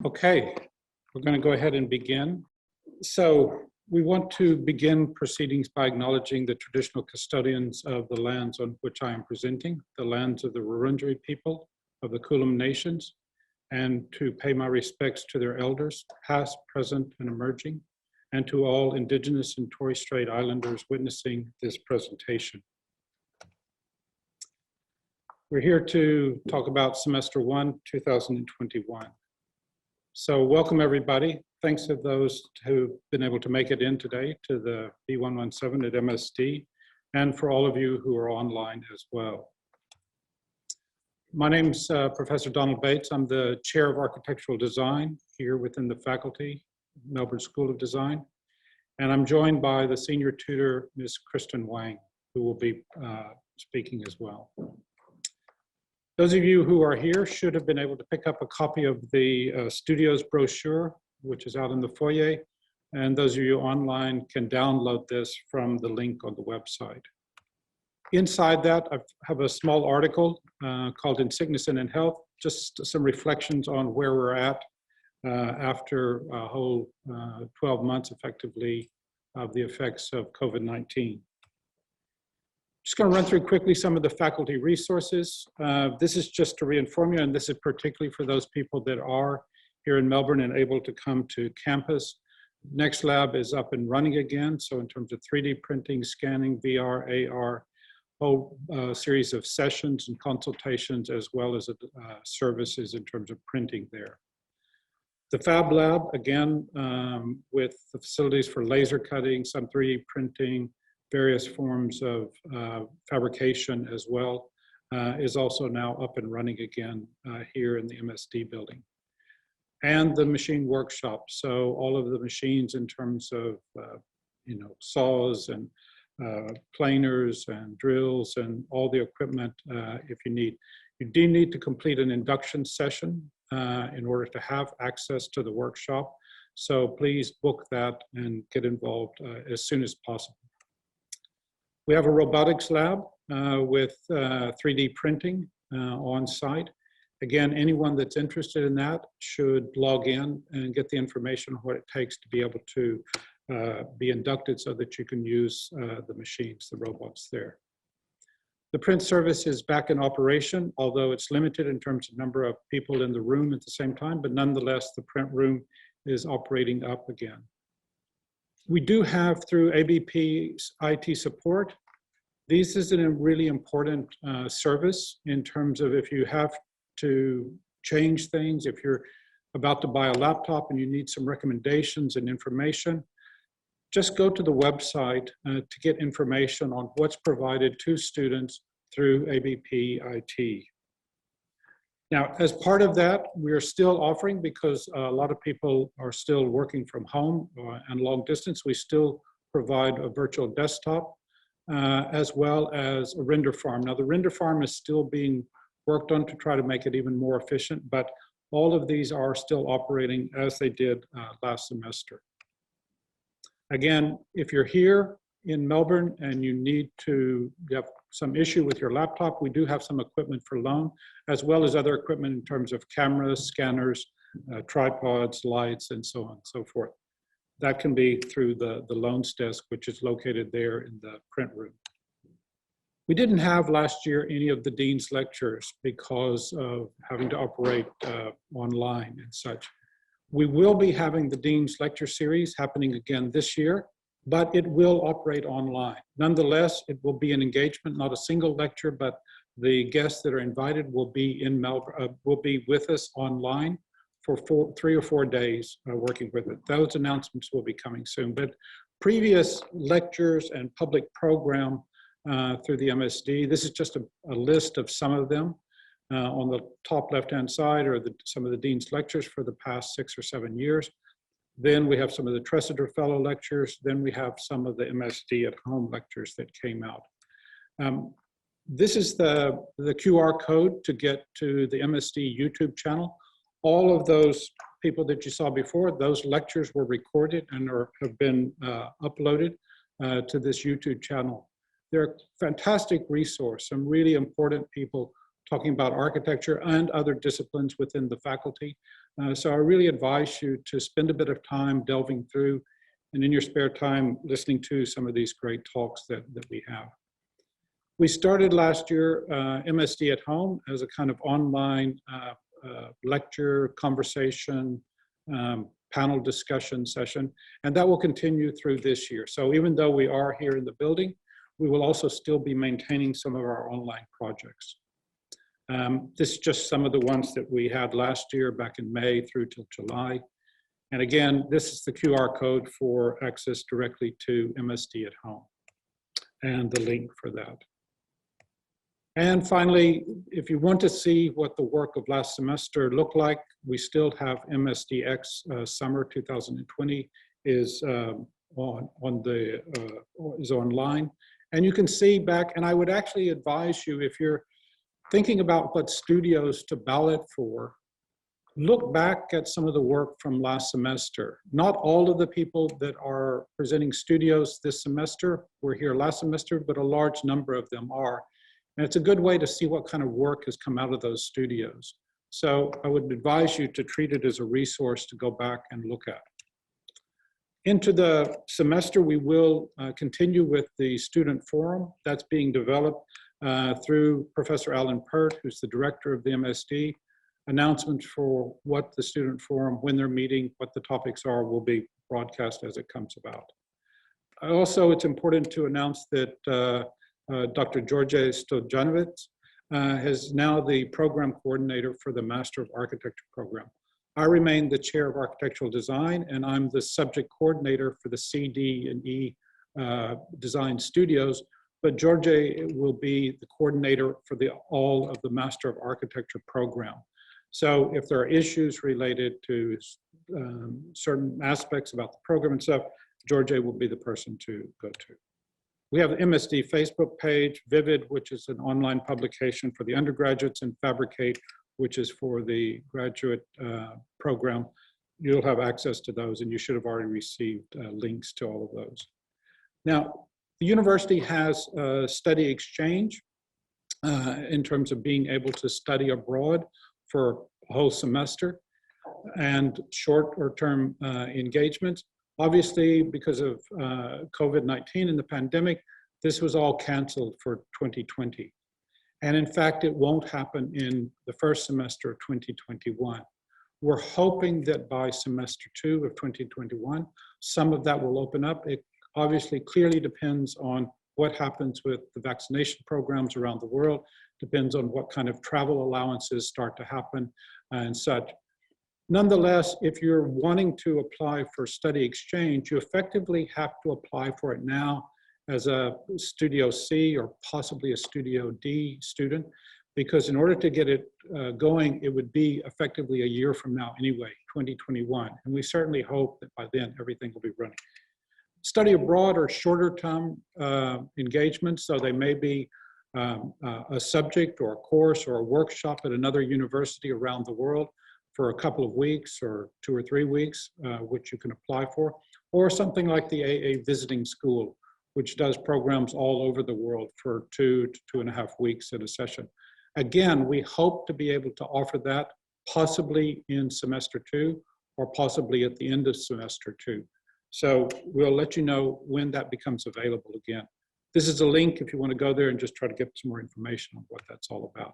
Okay, we're going to go ahead and begin. So we want to begin proceedings by acknowledging the traditional custodians of the lands on which I am presenting, the lands of the Wurundjeri people of the Kulin Nations, and to pay my respects to their elders, past, present, and emerging, and to all Indigenous and Torres Strait Islanders witnessing this presentation. We're here to talk about semester 1, 2021. So welcome everybody. Thanks to those who've been able to make it in today to the B117 at MSD, and for all of you who are online as well. My name's Professor Donald Bates. I'm the Chair of Architectural Design here within the faculty, Melbourne School of Design. And I'm joined by the senior tutor, Ms. Kristen Wang, who will be speaking as well. Those of you who are here should have been able to pick up a copy of the studio's brochure, which is out in the foyer. And those of you online can download this from the link on the website. Inside that, I have a small article called In Sickness and in Health, just some reflections on where we're at after a whole 12 months effectively of the effects of COVID-19. Just going to run through quickly some of the faculty resources. This is just to reinform you, and this is particularly for those people that are here in Melbourne and able to come to campus. Next Lab is up and running again. So in terms of 3D printing, scanning, VR, AR, whole series of sessions and consultations, as well as services in terms of printing there. The Fab Lab, again, with the facilities for laser cutting, some 3D printing, various forms of fabrication as well, is also now up and running again here in the MSD building. And the machine workshop. So all of the machines in terms of, saws and planers and drills and all the equipment if you need. You do need to complete an induction session in order to have access to the workshop. So please book that and get involved as soon as possible. We have a robotics lab with 3D printing on site. Again, anyone that's interested in that should log in and get the information on what it takes to be able to be inducted so that you can use the machines, the robots there. The print service is back in operation, although it's limited in terms of number of people in the room at the same time, but nonetheless, the print room is operating up again. We do have, through ABP's IT support, this is a really important service in terms of if you have to change things, if you're about to buy a laptop and you need some recommendations and information, just go to the website to get information on what's provided to students through ABP IT. Now, as part of that, we are still offering, because a lot of people are still working from home and long distance, we still provide a virtual desktop as well as a render farm. Now, the render farm is still being worked on to try to make it even more efficient, but all of these are still operating as they did last semester. Again, if you're here in Melbourne and you have some issue with your laptop, we do have some equipment for loan, as well as other equipment in terms of cameras, scanners, tripods, lights, and so on and so forth. That can be through the loans desk, which is located there in the print room. We didn't have last year any of the Dean's lectures because of having to operate online and such. We will be having the Dean's lecture series happening again this year, but it will operate online. Nonetheless, it will be an engagement, not a single lecture, but the guests that are invited will be in Melbourne, will be with us online for 3 or 4 days working with it. Those announcements will be coming soon, but previous lectures and public program through the MSD, this is just a list of some of them. On the top left-hand side are some of the Dean's lectures for the past 6 or 7 years. Then we have some of the Tressiter Fellow lectures. Then we have some of the MSD at Home lectures that came out. This is the QR code to get to the MSD YouTube channel. All of those people that you saw before, those lectures were recorded and have been uploaded to this YouTube channel. They're a fantastic resource, some really important people talking about architecture and other disciplines within the faculty So I really advise you to spend a bit of time delving through and in your spare time listening to some of these great talks that we have. We started last year MSD at Home as a kind of online lecture, conversation, panel discussion session, and that will continue through this year. So even though we are here in the building, we will also still be maintaining some of our online projects. This is just some of the ones that we had last year back in May through till July. And again, this is the QR code for access directly to MSD at Home and the link for that. And finally, if you want to see what the work of last semester looked like, we still have MSDX Summer 2020 is online. And you can see back, and I would actually advise you, if you're thinking about what studios to ballot for, look back at some of the work from last semester. Not all of the people that are presenting studios this semester were here last semester, but a large number of them are. And it's a good way to see what kind of work has come out of those studios. So I would advise you to treat it as a resource to go back and look at. Into the semester, we will continue with the student forum that's being developed through Professor Alan Pert, who's the director of the MSD. Announcements for what the student forum, when they're meeting, what the topics are, will be broadcast as it comes about. Also, it's important to announce that Dr. George Stojanovic is now the program coordinator for the Master of Architecture program. I remain the chair of architectural design, and I'm the subject coordinator for the C, D, and E design studios, but George will be the coordinator for all of the Master of Architecture program. So if there are issues related to certain aspects about the program and stuff, George will be the person to go to. We have the MSD Facebook page, Vivid, which is an online publication for the undergraduates, and Fabricate, which is for the graduate program. You'll have access to those, and you should have already received links to all of those. Now, the university has a study exchange in terms of being able to study abroad for a whole semester and shorter-term engagements. Obviously, because of COVID-19 and the pandemic, this was all canceled for 2020. And in fact, it won't happen in the first semester of 2021. We're hoping that by semester 2 of 2021, some of that will open up. It obviously clearly depends on what happens with the vaccination programs around the world, depends on what kind of travel allowances start to happen and such. Nonetheless, if you're wanting to apply for study exchange, you effectively have to apply for it now as a Studio C or possibly a Studio D student, because in order to get it going, it would be effectively a year from now anyway, 2021. And we certainly hope that by then everything will be running. Study abroad are shorter term engagements, so they may be a subject or a course or a workshop at another university around the world for a couple of weeks or 2 or 3 weeks, which you can apply for, or something like the AA Visiting School, which does programs all over the world for 2 to 2.5 weeks at a session. Again, we hope to be able to offer that possibly in semester 2 or possibly at the end of semester 2. So we'll let you know when that becomes available again. This is a link if you want to go there and just try to get some more information on what that's all about.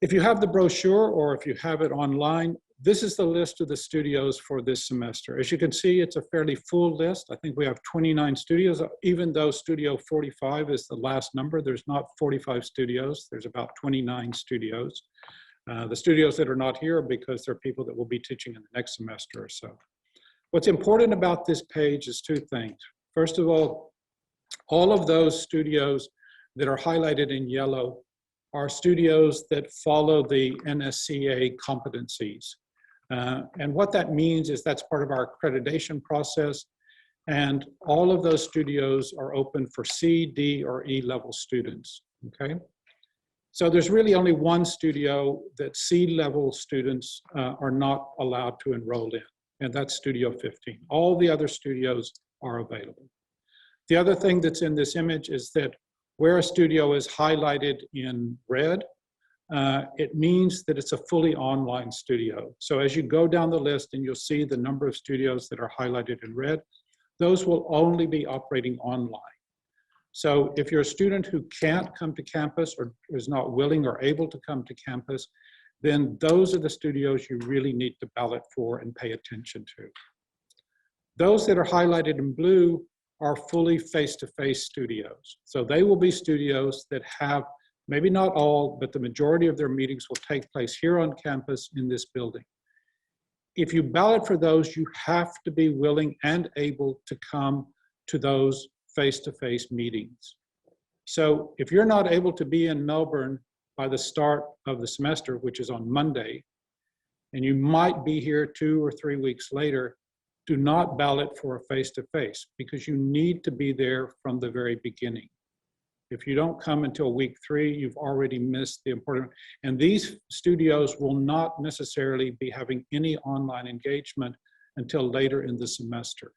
If you have the brochure or if you have it online, this is the list of the studios for this semester. As you can see, it's a fairly full list. I think we have 29 studios, even though Studio 45 is the last number. There's not 45 studios, there's about 29 studios. The studios that are not here are because they're people that will be teaching in the next semester or so. What's important about this page is 2 things. First of all of those studios that are highlighted in yellow are studios that follow the NSCA competencies. And what that means is that's part of our accreditation process, and all of those studios are open for C, D, or E level students, okay? So there's really only one studio that C level students are not allowed to enroll in, and that's Studio 15. All the other studios are available. The other thing that's in this image is that where a studio is highlighted in red, it means that it's a fully online studio. So as you go down the list and you'll see the number of studios that are highlighted in red, those will only be operating online. So if you're a student who can't come to campus or is not willing or able to come to campus, then those are the studios you really need to ballot for and pay attention to. Those that are highlighted in blue are fully face-to-face studios. So they will be studios that have, maybe not all, but the majority of their meetings will take place here on campus in this building. If you ballot for those, you have to be willing and able to come to those face-to-face meetings. So if you're not able to be in Melbourne by the start of the semester, which is on Monday, and you might be here 2 or 3 weeks later, do not ballot for a face-to-face because you need to be there from the very beginning. If you don't come until week 3, you've already missed the important, and these studios will not necessarily be having any online engagement until later in the semester.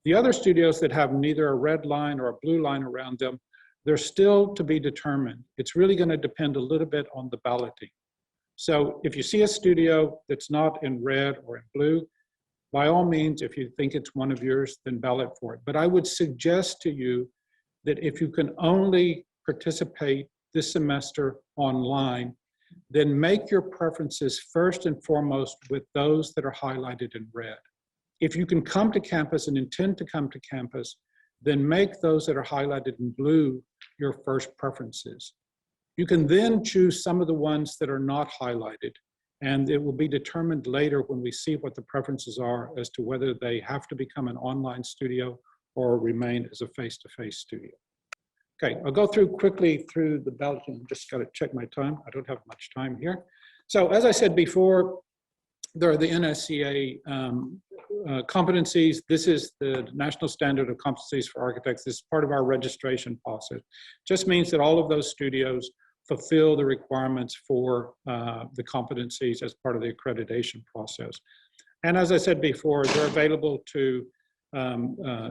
The other studios that have neither a red line or a blue line around them, they're still to be determined. It's really going to depend a little bit on the balloting. So if you see a studio that's not in red or in blue, by all means, if you think it's one of yours, then ballot for it. But I would suggest to you that if you can only participate this semester online, then make your preferences first and foremost with those that are highlighted in red. If you can come to campus and intend to come to campus, then make those that are highlighted in blue your first preferences. You can then choose some of the ones that are not highlighted, and it will be determined later when we see what the preferences are as to whether they have to become an online studio or remain as a face-to-face studio. Okay, I'll go quickly through the balloting. Just got to check my time. I don't have much time here. So as I said before, there are the NSCA competencies. This is the National Standard of Competencies for Architects. This is part of our registration process. Just means that all of those studios fulfill the requirements for the competencies as part of the accreditation process. And as I said before, they're available to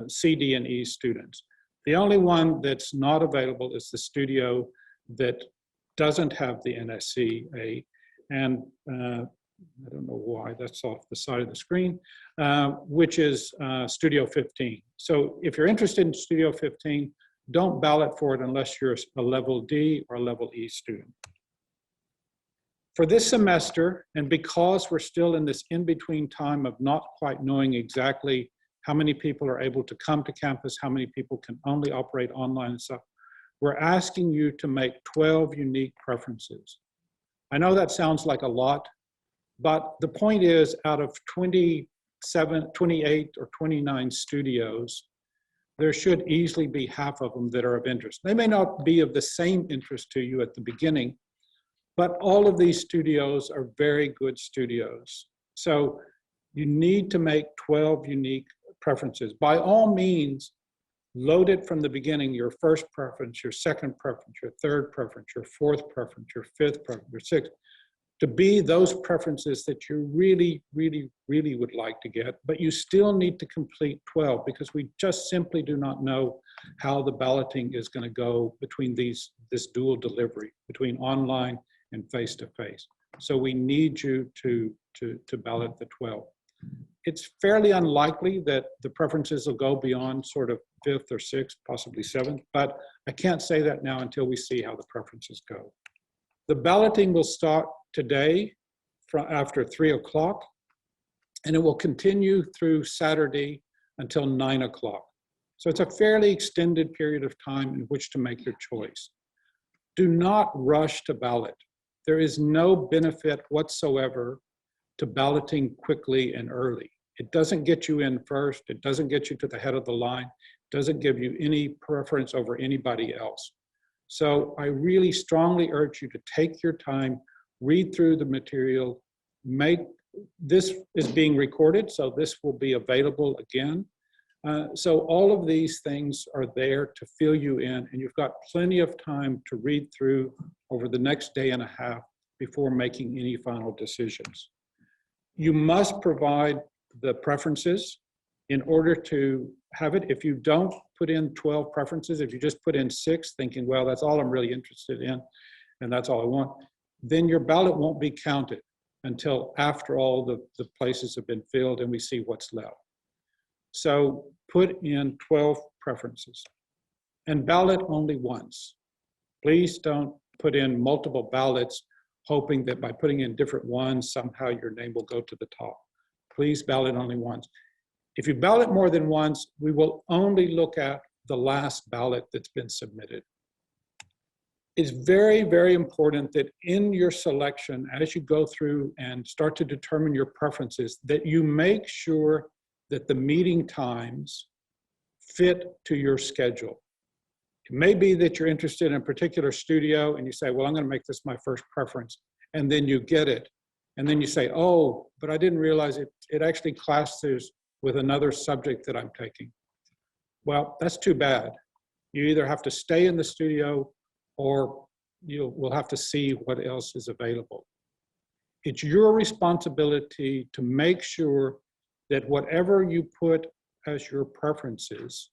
C, D, and E students. The only one that's not available is the studio that doesn't have the NSCA, and I don't know why, that's off the side of the screen, which is Studio 15. So if you're interested in Studio 15, don't ballot for it unless you're a level D or a level E student. For this semester, and because we're still in this in-between time of not quite knowing exactly how many people are able to come to campus, how many people can only operate online and stuff, we're asking you to make 12 unique preferences. I know that sounds like a lot, but the point is, out of 27, 28 or 29 studios, there should easily be half of them that are of interest. They may not be of the same interest to you at the beginning, but all of these studios are very good studios. So you need to make 12 unique preferences. By all means, load it from the beginning, your first preference, your second preference, your third preference, your fourth preference, your fifth preference, your sixth, to be those preferences that you really, really, really would like to get, but you still need to complete 12 because we just simply do not know how the balloting is going to go between this dual delivery, between online and face-to-face. So we need you to ballot the 12. It's fairly unlikely that the preferences will go beyond sort of 5th or 6th, possibly 7th, but I can't say that now until we see how the preferences go. The balloting will start today after 3 o'clock, and it will continue through Saturday until 9 o'clock. So it's a fairly extended period of time in which to make your choice. Do not rush to ballot. There is no benefit whatsoever to balloting quickly and early. It doesn't get you in first. It doesn't get you to the head of the line. It doesn't give you any preference over anybody else. So I really strongly urge you to take your time, read through the material, this is being recorded, so this will be available again. So all of these things are there to fill you in, and you've got plenty of time to read through over the next day and a half before making any final decisions. You must provide the preferences in order to have it. If you don't put in 12 preferences, if you just put in 6 thinking, well, that's all I'm really interested in and that's all I want, then your ballot won't be counted until after all the places have been filled and we see what's left. So put in 12 preferences and ballot only once. Please don't put in multiple ballots hoping that by putting in different ones, somehow your name will go to the top. Please ballot only once. If you ballot more than once, we will only look at the last ballot that's been submitted. It's very, very important that in your selection, as you go through and start to determine your preferences, that you make sure that the meeting times fit to your schedule. It may be that you're interested in a particular studio and you say, well, I'm going to make this my first preference. And then you get it. And then you say, oh, but I didn't realize it actually clashes with another subject that I'm taking. Well, that's too bad. You either have to stay in the studio or you will have to see what else is available. It's your responsibility to make sure that whatever you put as your preferences,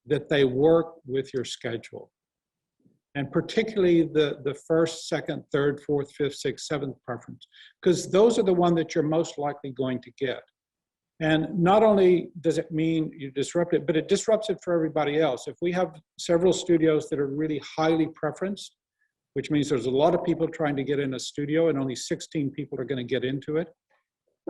that they work with your schedule. And particularly the first, second, third, fourth, fifth, sixth, seventh preference, because those are the ones that you're most likely going to get. And not only does it mean you disrupt it, but it disrupts it for everybody else. If we have several studios that are really highly preferenced, which means there's a lot of people trying to get in a studio and only 16 people are going to get into it,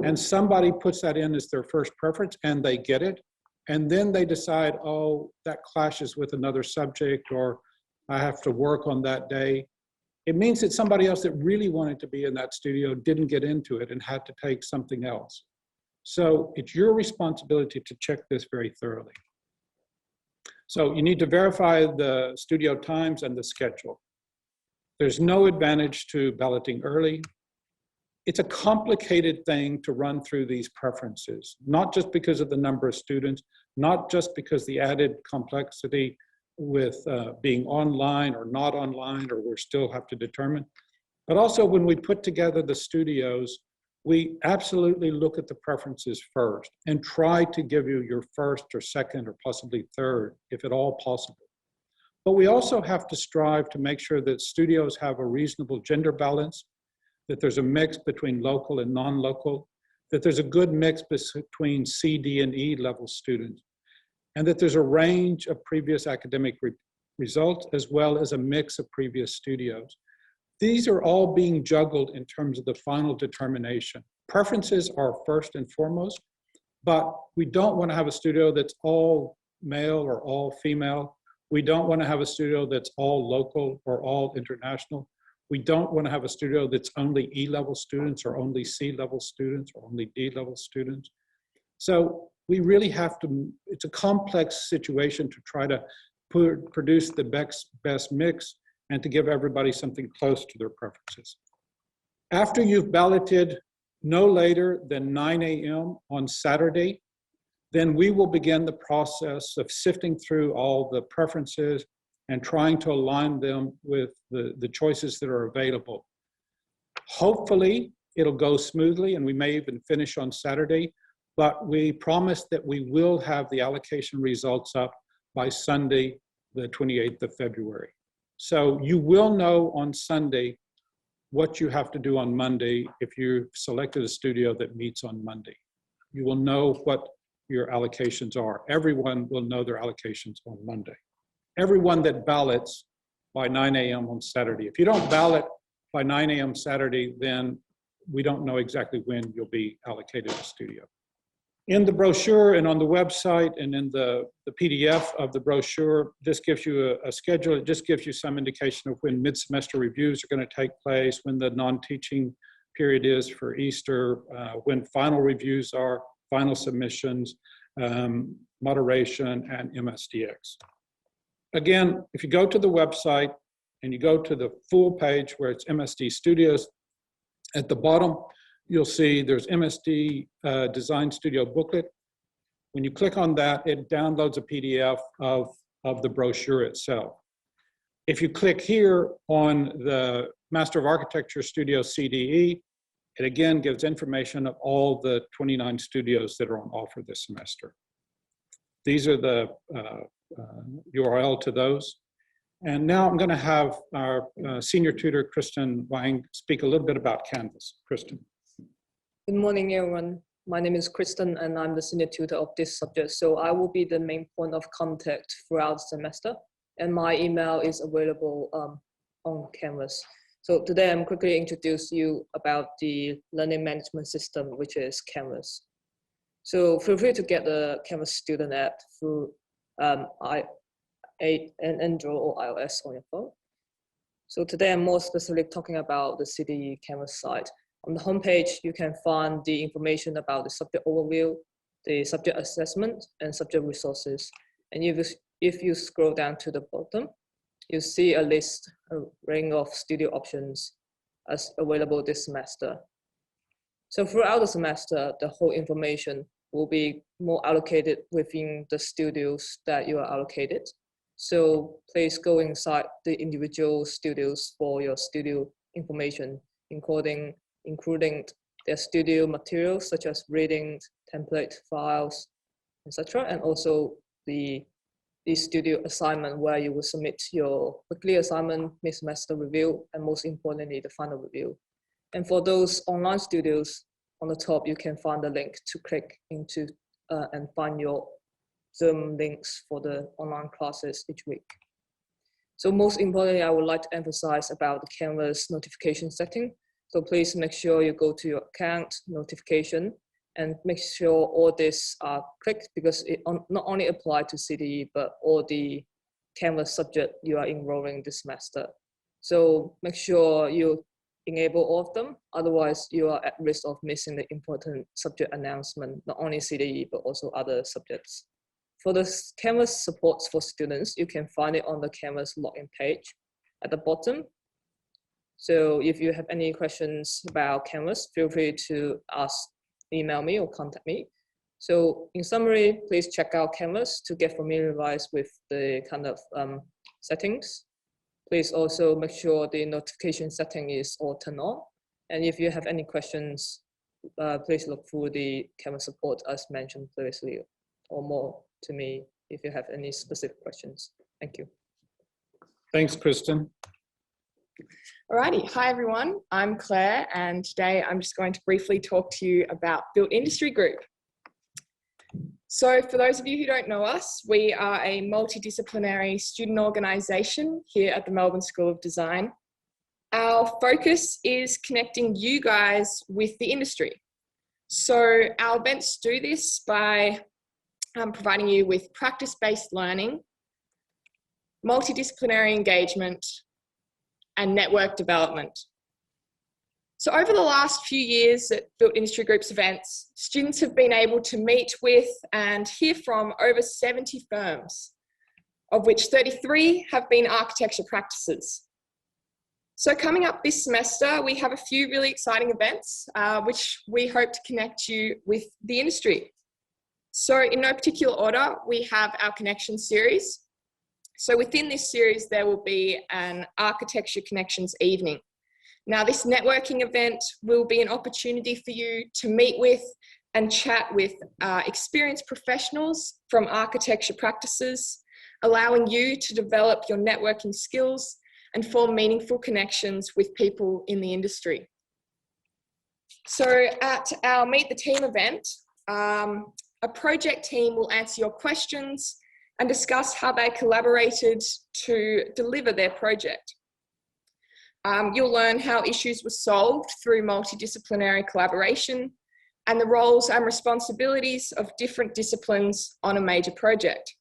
and somebody puts that in as their first preference and they get it, and then they decide, oh, that clashes with another subject, or I have to work on that day. It means that somebody else that really wanted to be in that studio didn't get into it and had to take something else. So it's your responsibility to check this very thoroughly. So you need to verify the studio times and the schedule. There's no advantage to balloting early. It's a complicated thing to run through these preferences, not just because of the number of students, not just because the added complexity with being online or not online, or we still have to determine, but also when we put together the studios, we absolutely look at the preferences first and try to give you your first or second or possibly third, if at all possible. But we also have to strive to make sure that studios have a reasonable gender balance, that there's a mix between local and non-local, that there's a good mix between C, D, and E level students, and that there's a range of previous academic results as well as a mix of previous studios. These are all being juggled in terms of the final determination. Preferences are first and foremost, but we don't want to have a studio that's all male or all female. We don't want to have a studio that's all local or all international. We don't want to have a studio that's only E-level students or only C-level students or only D-level students. So we really have to, it's a complex situation to try to produce the best mix and to give everybody something close to their preferences. After you've balloted no later than 9 a.m. on Saturday, then we will begin the process of sifting through all the preferences and trying to align them with the choices that are available. Hopefully, it'll go smoothly and we may even finish on Saturday, but we promise that we will have the allocation results up by Sunday, the 28th of February. So you will know on Sunday what you have to do on Monday if you've selected a studio that meets on Monday. You will know what your allocations are. Everyone will know their allocations on Monday. Everyone that ballots by 9 a.m. on Saturday. If you don't ballot by 9 a.m. Saturday, then we don't know exactly when you'll be allocated a studio. In the brochure and on the website and in the PDF of the brochure, this gives you a schedule. It just gives you some indication of when mid-semester reviews are going to take place, when the non-teaching period is for Easter, when final reviews are, final submissions, moderation, and MSDX. Again, if you go to the website and you go to the full page where it's MSD Studios, at the bottom, you'll see there's MSD Design Studio Booklet. When you click on that, it downloads a PDF of the brochure itself. If you click here on the Master of Architecture Studio CDE, it again gives information of all the 29 studios that are on offer this semester. These are the URL to those. And now I'm going to have our senior tutor, Kristen Wang, speak a little bit about Canvas. Kristen. Good morning, everyone. My name is Kristen, and I'm the senior tutor of this subject. So I will be the main point of contact throughout the semester, and my email is available on Canvas. So today I'm quickly introduce you about the learning management system, which is Canvas. So feel free to get the Canvas student app through an Android or iOS on your phone. So today I'm more specifically talking about the CDE Canvas site. On the homepage, you can find the information about the subject overview, the subject assessment, and subject resources. And if you scroll down to the bottom, you see a range of studio options as available this semester. So throughout the semester, the whole information will be more allocated within the studios that you are allocated. So please go inside the individual studios for your studio information, including their studio materials such as readings, template files, etc., and also the studio assignment where you will submit your weekly assignment, mid-semester review, and most importantly, the final review. And for those online studios, on the top, you can find the link to click into and find your Zoom links for the online classes each week. So most importantly, I would like to emphasize about the Canvas notification setting. So please make sure you go to your account notification and make sure all this are clicked, because it not only apply to CDE, but all the Canvas subject you are enrolling this semester. So make sure you enable all of them, otherwise you are at risk of missing the important subject announcement, not only CDE, but also other subjects. For the Canvas supports for students, you can find it on the Canvas login page at the bottom. So if you have any questions about Canvas, feel free to email me or contact me. So in summary, please check out Canvas to get familiarized with the kind of settings. Please also make sure the notification setting is all turned on. And if you have any questions, please look through the Canvas support as mentioned previously, or more to me if you have any specific questions. Thank you. Thanks, Kristen. Alrighty, hi everyone, I'm Claire, and today I'm just going to briefly talk to you about Built Industry Group. So for those of you who don't know us, we are a multidisciplinary student organisation here at the Melbourne School of Design. Our focus is connecting you guys with the industry. So our events do this by providing you with practice-based learning, multidisciplinary engagement, and network development. So over the last few years at Built Industry Group's events, students have been able to meet with and hear from over 70 firms, of which 33 have been architecture practices. So coming up this semester, we have a few really exciting events, which we hope to connect you with the industry. So in no particular order, we have our Connection series. So within this series, there will be an Architecture Connections evening. Now, this networking event will be an opportunity for you to meet with and chat with experienced professionals from architecture practices, allowing you to develop your networking skills and form meaningful connections with people in the industry. So at our Meet the Team event, a project team will answer your questions and discuss how they collaborated to deliver their project. You'll learn how issues were solved through multidisciplinary collaboration and the roles and responsibilities of different disciplines on a major project.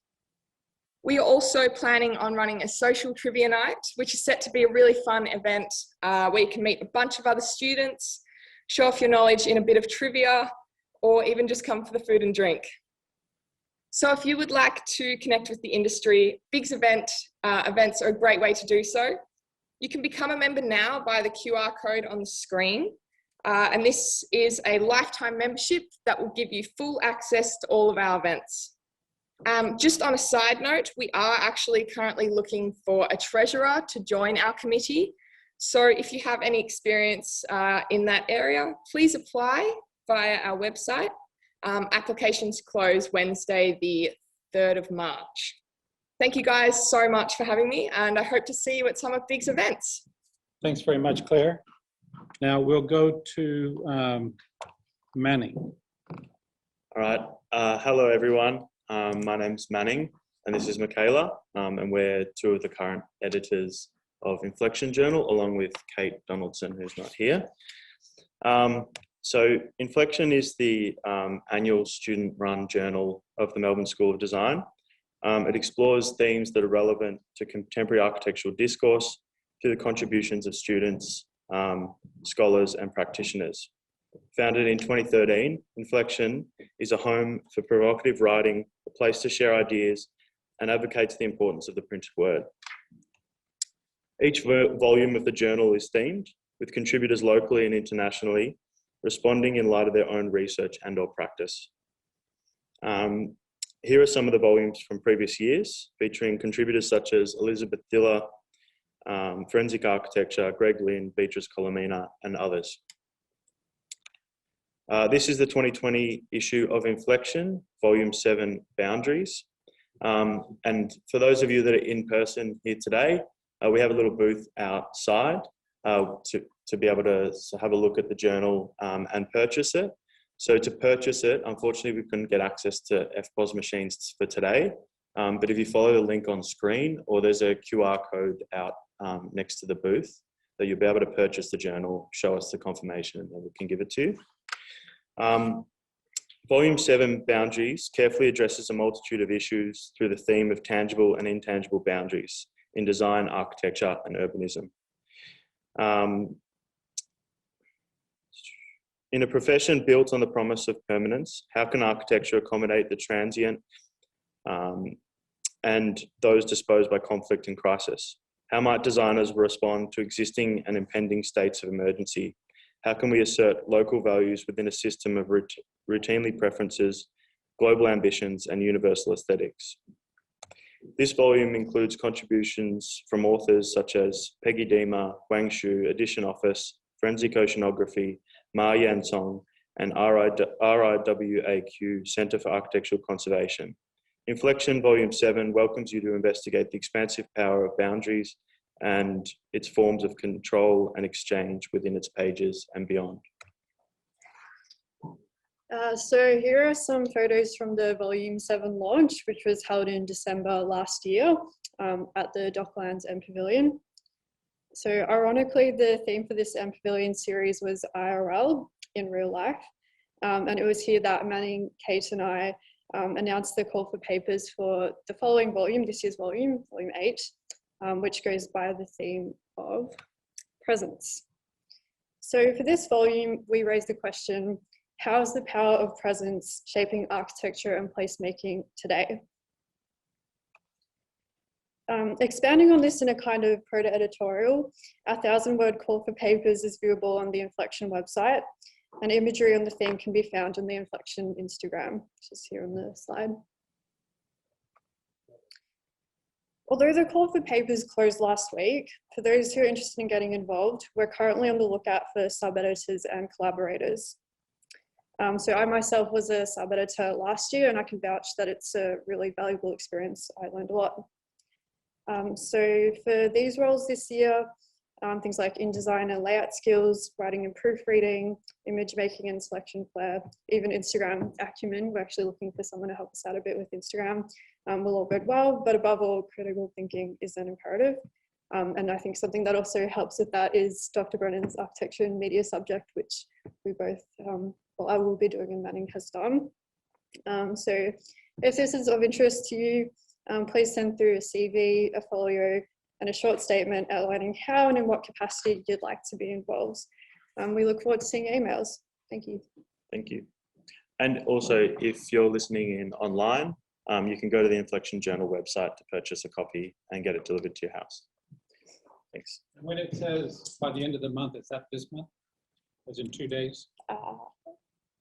We are also planning on running a social trivia night, which is set to be a really fun event where you can meet a bunch of other students, show off your knowledge in a bit of trivia, or even just come for the food and drink. So if you would like to connect with the industry, BIGS events are a great way to do so. You can become a member now via the QR code on the screen. And this is a lifetime membership that will give you full access to all of our events. Just on a side note, we are actually currently looking for a treasurer to join our committee. So if you have any experience in that area, please apply via our website. Applications close Wednesday, the 3rd of March. Thank you guys so much for having me, and I hope to see you at some of Big's events. Thanks very much, Claire. Now we'll go to Manning. All right. Hello, everyone. My name's Manning, and this is Michaela, and we're two of the current editors of Inflection Journal, along with Kate Donaldson, who's not here. So Inflection is the annual student-run journal of the Melbourne School of Design. It explores themes that are relevant to contemporary architectural discourse through the contributions of students, scholars, and practitioners. Founded in 2013, Inflection is a home for provocative writing, a place to share ideas, and advocates the importance of the printed word. Each volume of the journal is themed, with contributors locally and internationally responding in light of their own research and/or practice. Here are some of the volumes from previous years, featuring contributors such as Elizabeth Diller, Forensic Architecture, Greg Lynn, Beatrice Colomina, and others. This is the 2020 issue of Inflection, Volume 7, Boundaries. And for those of you that are in person here today, we have a little booth outside to be able to have a look at the journal and purchase it. So to purchase it, unfortunately, we couldn't get access to FPOS machines for today. But if you follow the link on screen, or there's a QR code out next to the booth, that you'll be able to purchase the journal, show us the confirmation, and we can give it to you. Volume 7, Boundaries, carefully addresses a multitude of issues through the theme of tangible and intangible boundaries in design, architecture, and urbanism. In a profession built on the promise of permanence, how can architecture accommodate the transient and those disposed by conflict and crisis? How might designers respond to existing and impending states of emergency? How can we assert local values within a system of routinely preferences, global ambitions, and universal aesthetics? This volume includes contributions from authors such as Peggy Deemer, Wang Shu, Edition Office, Forensic Oceanography, Ma Yan Song, and RIWAQ, Centre for Architectural Conservation. Inflection Volume 7 welcomes you to investigate the expansive power of boundaries and its forms of control and exchange within its pages and beyond. So here are some photos from the Volume 7 launch, which was held in December last year at the Docklands M Pavilion. So ironically, the theme for this M Pavilion series was IRL, in real life. And it was here that Manning, Kate, and I announced the call for papers for the following volume, this year's volume, Volume 8, which goes by the theme of presence. So for this volume, we raised the question, how is the power of presence shaping architecture and placemaking today? Expanding on this in a kind of proto-editorial, our 1,000-word call for papers is viewable on the Inflection website, and imagery on the theme can be found on the Inflection Instagram, which is here on the slide. Although the call for papers closed last week, for those who are interested in getting involved, we're currently on the lookout for sub-editors and collaborators. So I myself was a sub-editor last year, and I can vouch that it's a really valuable experience. I learned a lot. So for these roles this year, things like InDesign and layout skills, writing and proofreading, image making and selection flair, even Instagram acumen, we're actually looking for someone to help us out a bit with Instagram, will all go well, but above all, critical thinking is an imperative. And I think something that also helps with that is Dr. Brennan's architecture and media subject, which we both, well, I will be doing and Manning has done. So if this is of interest to you, please send through a CV, a folio, and a short statement outlining how and in what capacity you'd like to be involved. We look forward to seeing your emails. Thank you. Thank you. And also, if you're listening in online, you can go to the Inflection Journal website to purchase a copy and get it delivered to your house. Thanks. And when it says by the end of the month, is that this month? As in 2 days?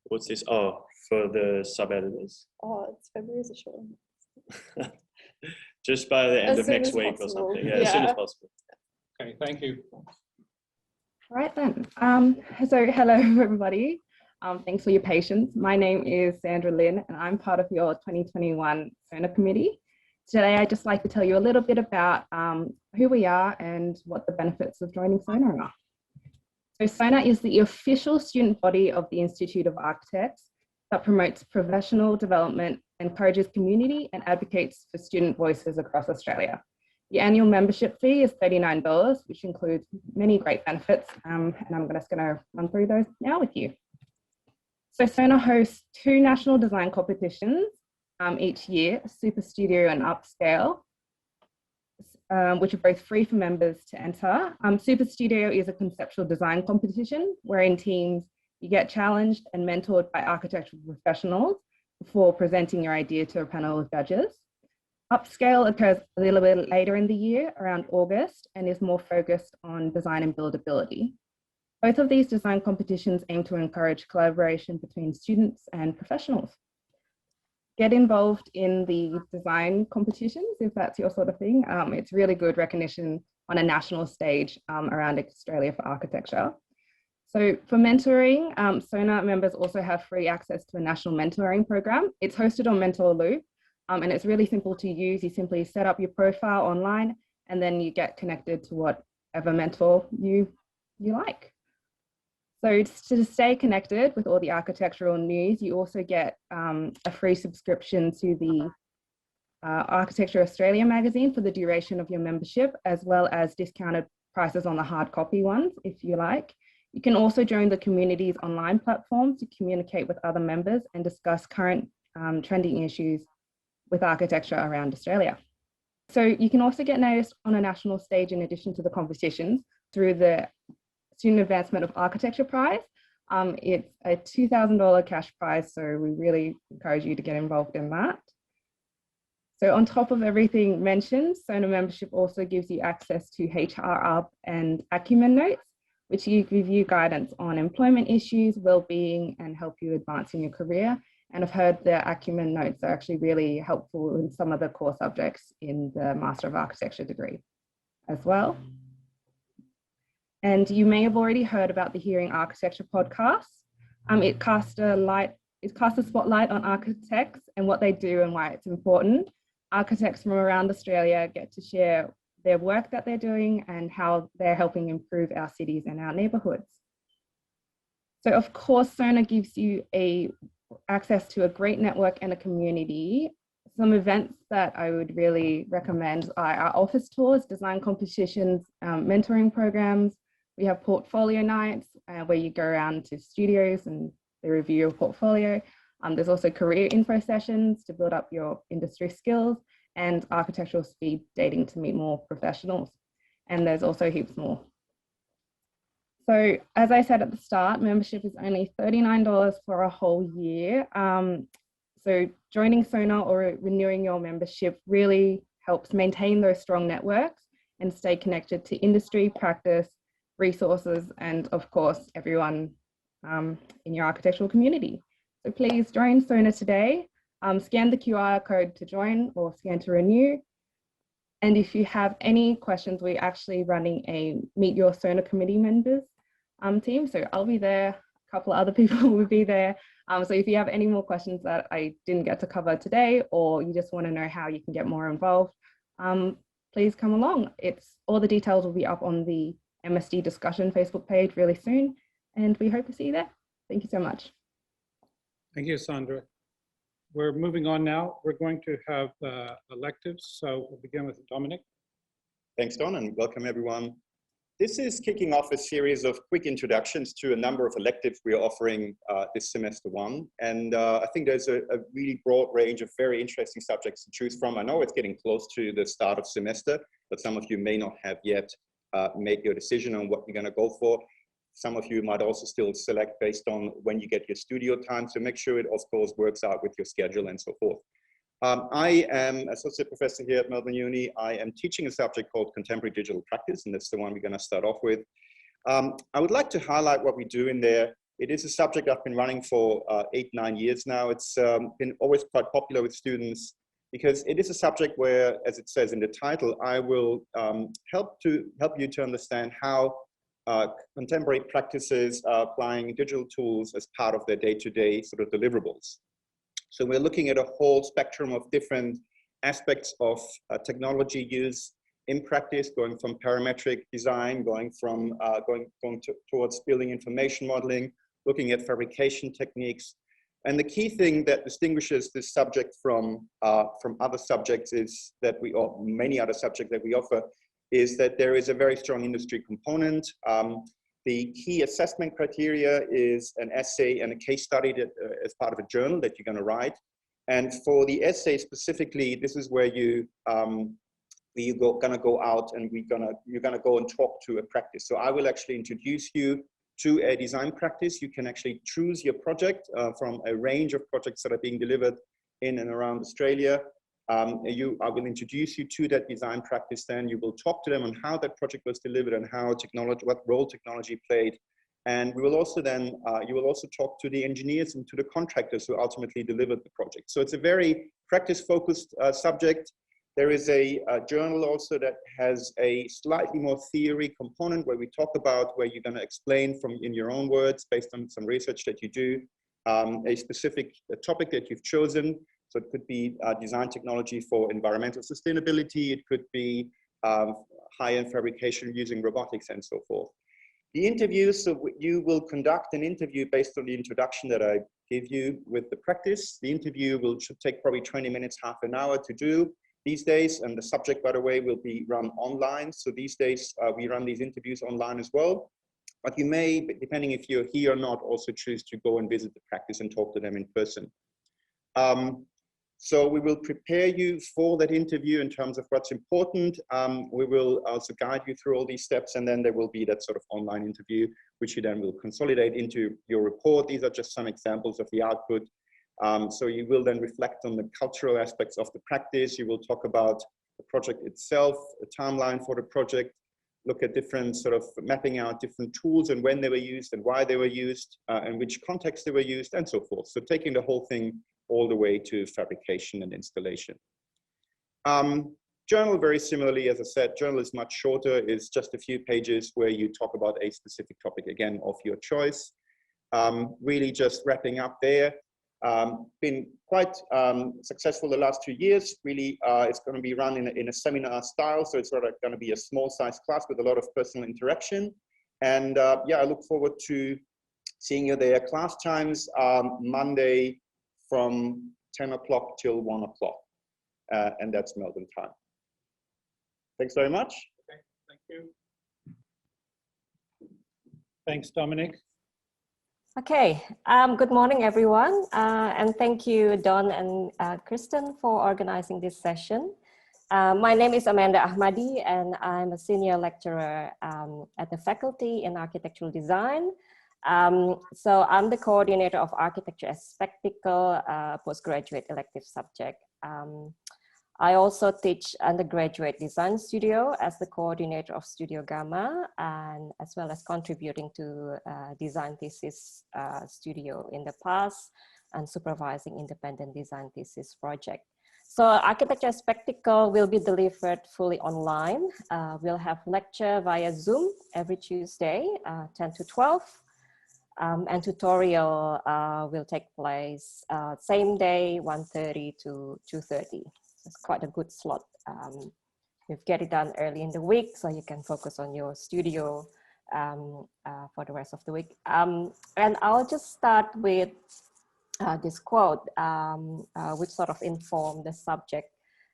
What's this? Oh, for the sub-editors. Oh, it's February is a short one. Just by the end As of soon next as week possible. or something. Yeah, as soon as possible. Okay, thank you. All right then. So hello everybody. Thanks for your patience. My name is Sandra Lynn and I'm part of your 2021 SONA committee. Today, I'd just like to tell you a little bit about who we are and what the benefits of joining SONA are. So SONA is the official student body of the Institute of Architects that promotes professional development, encourages community, and advocates for student voices across Australia. The annual membership fee is $39, which includes many great benefits, and I'm just going to run through those now with you. So SONA hosts 2 national design competitions each year, Super Studio and Upscale, which are both free for members to enter. Super Studio is a conceptual design competition where in teams you get challenged and mentored by architectural professionals before presenting your idea to a panel of judges. Upscale occurs a little bit later in the year, around August, and is more focused on design and buildability. Both of these design competitions aim to encourage collaboration between students and professionals. Get involved in the design competitions if that's your sort of thing. It's really good recognition on a national stage around Australia for architecture. So for mentoring, SONA members also have free access to a national mentoring program. It's hosted on Mentor Loop, and it's really simple to use. You simply set up your profile online, and then you get connected to whatever mentor you like. So to stay connected with all the architectural news, you also get a free subscription to the Architecture Australia magazine for the duration of your membership, as well as discounted prices on the hard copy ones, if you like. You can also join the community's online platform to communicate with other members and discuss current trending issues with architecture around Australia. So you can also get noticed on a national stage in addition to the competitions through the Student Advancement of Architecture Prize. It's a $2,000 cash prize, so we really encourage you to get involved in that. So on top of everything mentioned, SONA membership also gives you access to HRUp and Acumen notes, which give you guidance on employment issues, well-being, and help you advance in your career. And I've heard the Acumen notes are actually really helpful in some of the core subjects in the Master of Architecture degree as well. And you may have already heard about the Hearing Architecture podcast. It casts a spotlight on architects and what they do and why it's important. Architects from around Australia get to share their work that they're doing and how they're helping improve our cities and our neighbourhoods. So of course, SONA gives you access to a great network and a community. Some events that I would really recommend are our office tours, design competitions, mentoring programs. We have portfolio nights where you go around to studios and they review your portfolio. There's also career info sessions to build up your industry skills and architectural speed dating to meet more professionals. And there's also heaps more. So as I said at the start, membership is only $39 for a whole year. So joining SONA or renewing your membership really helps maintain those strong networks and stay connected to industry, practice, resources, and of course, everyone in your architectural community. So please join SONA today. Scan the QR code to join or scan to renew. And if you have any questions, we're actually running a Meet Your SONA committee members team. So I'll be there, a couple of other people will be there. So if you have any more questions that I didn't get to cover today, or you just want to know how you can get more involved, please come along. All the details will be up on the MSD discussion Facebook page really soon. And we hope to see you there. Thank you so much. Thank you, Sandra. We're moving on now. We're going to have electives. So we'll begin with Dominik. Thanks, Don, and welcome everyone. This is kicking off a series of quick introductions to a number of electives we are offering this semester one. And I think there's a really broad range of very interesting subjects to choose from. I know it's getting close to the start of semester, but some of you may not have yet made your decision on what you're going to go for. Some of you might also still select based on when you get your studio time. So make sure it, of course, works out with your schedule and so forth. I am associate professor here at Melbourne Uni. I am teaching a subject called Contemporary Digital Practice, and that's the one we're going to start off with. I would like to highlight what we do in there. It is a subject I've been running for 8-9 years now. It's been always quite popular with students because it is a subject where, as it says in the title, I will help you to understand how contemporary practices are applying digital tools as part of their day-to-day sort of deliverables. So we're looking at a whole spectrum of different aspects of technology use in practice, going from parametric design, going towards building information modeling, looking at fabrication techniques. And the key thing that distinguishes this subject from other subjects is that or many other subjects that we offer, is that there is a very strong industry component. The key assessment criteria is an essay and a case study that, as part of a journal that you're going to write. And for the essay specifically, this is where you're going to go out and you're going to go and talk to a practice. So I will actually introduce you to a design practice. You can actually choose your project from a range of projects that are being delivered in and around Australia. I will introduce you to that design practice. Then you will talk to them on how that project was delivered and how what role technology played. And we will also then, you will also talk to the engineers and to the contractors who ultimately delivered the project. So it's a very practice-focused subject. There is a journal also that has a slightly more theory component where we talk about, where you're going to explain in your own words, based on some research that you do, a specific topic that you've chosen. So it could be design technology for environmental sustainability. It could be high-end fabrication using robotics and so forth. The interviews, so you will conduct an interview based on the introduction that I give you with the practice. The interview should take probably 20 minutes, half an hour to do these days. And the subject, by the way, will be run online. So these days we run these interviews online as well. But you may, depending if you're here or not, also choose to go and visit the practice and talk to them in person. So we will prepare you for that interview in terms of what's important. We will also guide you through all these steps, and then there will be that sort of online interview, which you then will consolidate into your report. These are just some examples of the output. So you will then reflect on the cultural aspects of the practice. You will talk about the project itself, a timeline for the project, look at different sort of mapping out different tools and when they were used and why they were used and which context they were used and so forth. So taking the whole thing all the way to fabrication and installation. Journal, very similarly, as I said, journal is much shorter, is just a few pages where you talk about a specific topic, again, of your choice. Really just wrapping up there. Been quite successful the last 2 years. Really, it's going to be run in a seminar style, so it's sort of going to be a small size class with a lot of personal interaction. And yeah, I look forward to seeing you there. Class times Monday from 10 o'clock till 1 o'clock, and that's Melbourne time. Thanks very much. Okay, thank you. Thanks, Dominik. Okay, good morning, everyone. And thank you, Don and Kristen, for organizing this session. My name is Amanda Ahmadi, and I'm a senior lecturer at the Faculty in Architectural Design. So I'm the coordinator of Architecture as Spectacle, postgraduate elective subject. I also teach undergraduate design studio as the coordinator of Studio Gamma, and as well as contributing to design thesis studio in the past and supervising independent design thesis project. So Architecture Spectacle will be delivered fully online. We'll have lecture via Zoom every Tuesday, 10 to 12. And tutorial will take place same day, 1:30 to 2:30. It's quite a good slot. You get it done early in the week, so you can focus on your studio for the rest of the week. And I'll just start with this quote, which sort of inform the subject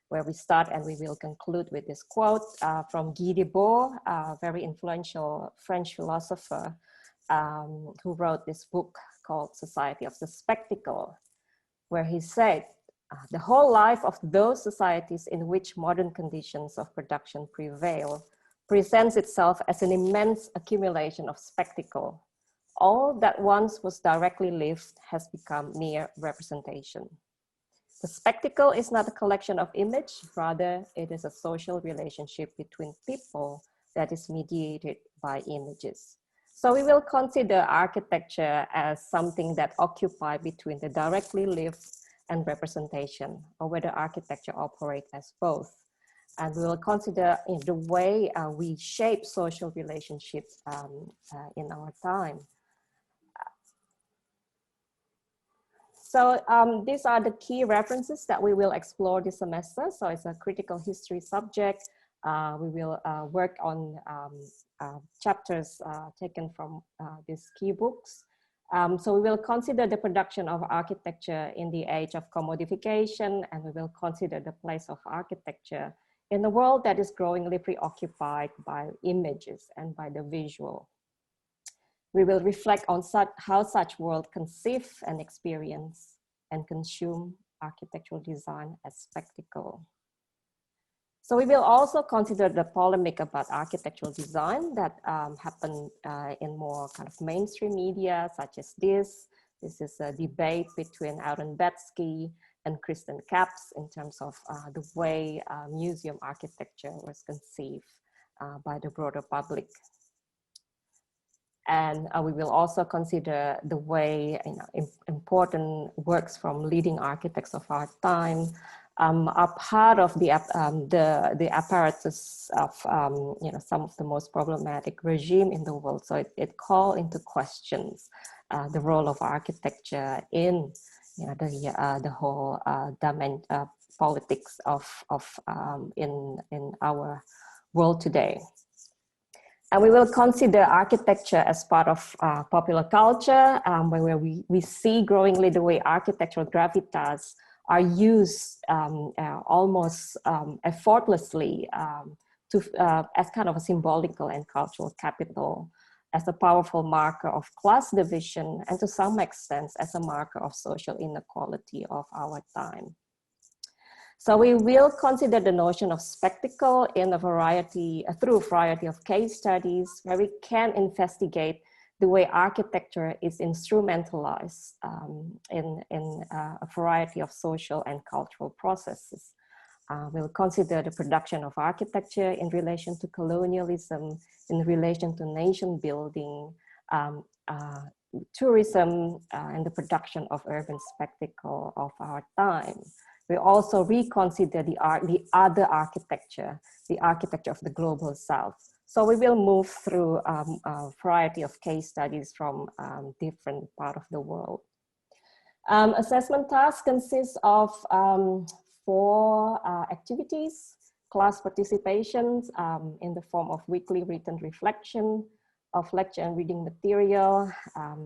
where we start, and we will conclude with this quote from Guy Debord, a very influential French philosopher who wrote this book called Society of the Spectacle, where he said, the whole life of those societies in which modern conditions of production prevail presents itself as an immense accumulation of spectacle. All that once was directly lived has become mere representation. The spectacle is not a collection of images, rather it is a social relationship between people that is mediated by images. So we will consider architecture as something that occupies between the directly lived and representation, or whether architecture operates as both. And we will consider the way we shape social relationships in our time. So these are the key references that we will explore this semester. So it's a critical history subject. We will work on chapters taken from these key books. So we will consider the production of architecture in the age of commodification, and we will consider the place of architecture in a world that is growingly preoccupied by images and by the visual. We will reflect on how such world conceive and experience and consume architectural design as spectacle. So we will also consider the polemic about architectural design that happened in more kind of mainstream media, such as this. This is a debate between Aaron Betsky and Kristen in terms of the way museum architecture was conceived by the broader public. And we will also consider the way important works from leading architects of our time are part of the apparatus of some of the most problematic regime in the world. So it calls into questions the role of architecture in the whole politics in our world today. And we will consider architecture as part of popular culture, where we see growingly the way architectural gravitas are used almost effortlessly as kind of a symbolical and cultural capital, as a powerful marker of class division, and to some extent as a marker of social inequality of our time. So we will consider the notion of spectacle in through a variety of case studies, where we can investigate the way architecture is instrumentalized in a variety of social and cultural processes. We'll consider the production of architecture in relation to colonialism, in relation to nation building, tourism, and the production of urban spectacle of our time. We also reconsider the other architecture, the architecture of the global South. So we will move through a variety of case studies from different parts of the world. Assessment task consists of 4 activities: class participations in the form of weekly written reflection of lecture and reading material.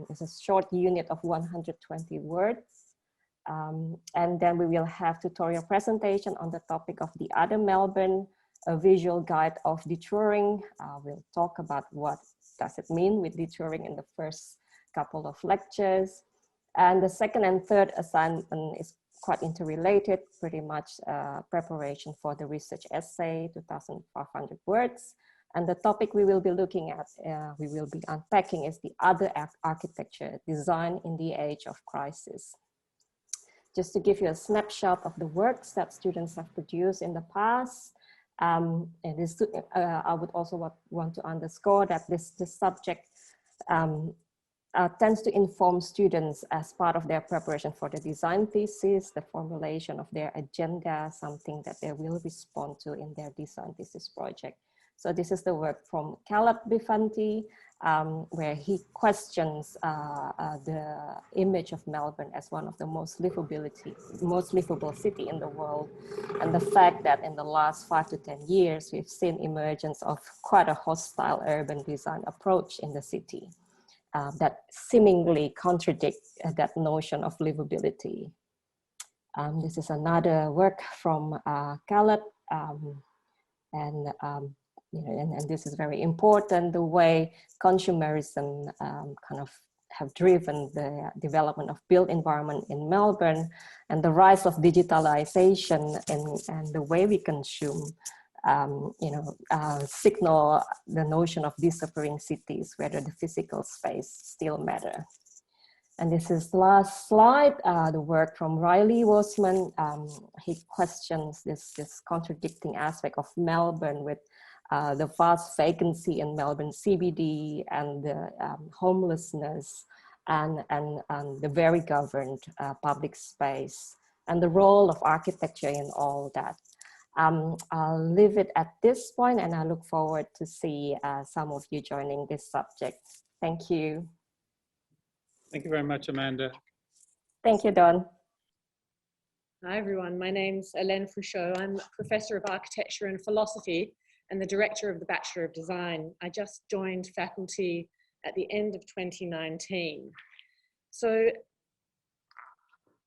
It's a short unit of 120 words. And then we will have tutorial presentation on the topic of the other Melbourne, a visual guide of detouring. We'll talk about what does it mean with detouring in the first couple of lectures. And the second and third assignment is quite interrelated, pretty much preparation for the research essay, 2,500 words. And the topic we will be looking at, we will be unpacking, is the other architecture, design in the age of crisis. Just to give you a snapshot of the works that students have produced in the past, and this, I would also want to underscore that this subject tends to inform students as part of their preparation for the design thesis, the formulation of their agenda, something that they will respond to in their design thesis project. So this is the work from Caleb Bifanti, where he questions the image of Melbourne as one of the most livable city in the world, and the fact that in the last 5 to 10 years, we've seen emergence of quite a hostile urban design approach in the city that seemingly contradicts that notion of livability. This is another work from Caleb, and this is very important, the way consumerism kind of have driven the development of built environment in Melbourne, and the rise of digitalization and the way we consume, signal the notion of disappearing cities, whether the physical space still matter. And this is the last slide, the work from Riley Wasman. He questions this contradicting aspect of Melbourne with the vast vacancy in Melbourne CBD and the homelessness and the very governed public space and the role of architecture in all that. I'll leave it at this point, and I look forward to see some of you joining this subject. Thank you. Thank you very much, Amanda. Thank you, Dawn. Hi everyone, my name's Hélène Fouchot. I'm Professor of Architecture and Philosophy and the Director of the Bachelor of Design. I just joined faculty at the end of 2019. So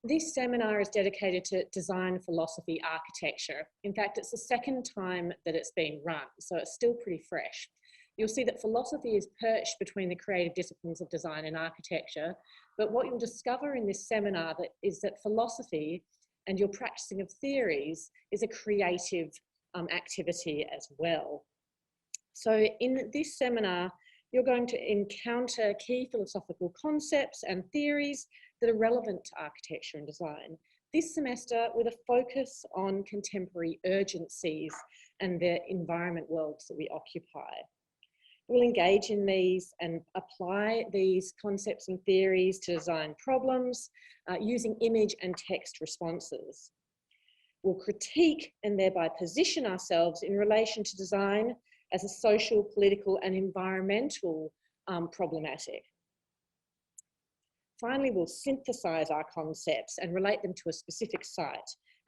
this seminar is dedicated to design, philosophy, architecture. In fact, it's the second time that it's been run, so it's still pretty fresh. You'll see that philosophy is perched between the creative disciplines of design and architecture, but what you'll discover in this seminar is that philosophy and your practicing of theories is a creative activity as well. So in this seminar, you're going to encounter key philosophical concepts and theories that are relevant to architecture and design. This semester with a focus on contemporary urgencies and the environment worlds that we occupy. We'll engage in these and apply these concepts and theories to design problems using image and text responses. We'll critique and thereby position ourselves in relation to design as a social, political and environmental problematic. Finally, we'll synthesize our concepts and relate them to a specific site.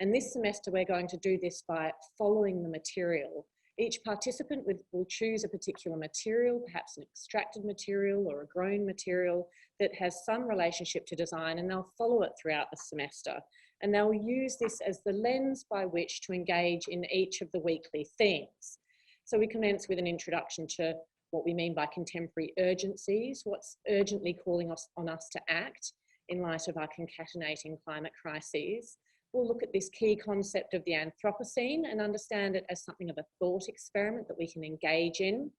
And this semester, we're going to do this by following the material. Each participant will choose a particular material, perhaps an extracted material or a grown material that has some relationship to design, and they'll follow it throughout the semester. And they'll use this as the lens by which to engage in each of the weekly themes. So we commence with an introduction to what we mean by contemporary urgencies, what's urgently calling on us to act in light of our concatenating climate crises. We'll look at this key concept of the Anthropocene and understand it as something of a thought experiment that we can engage in.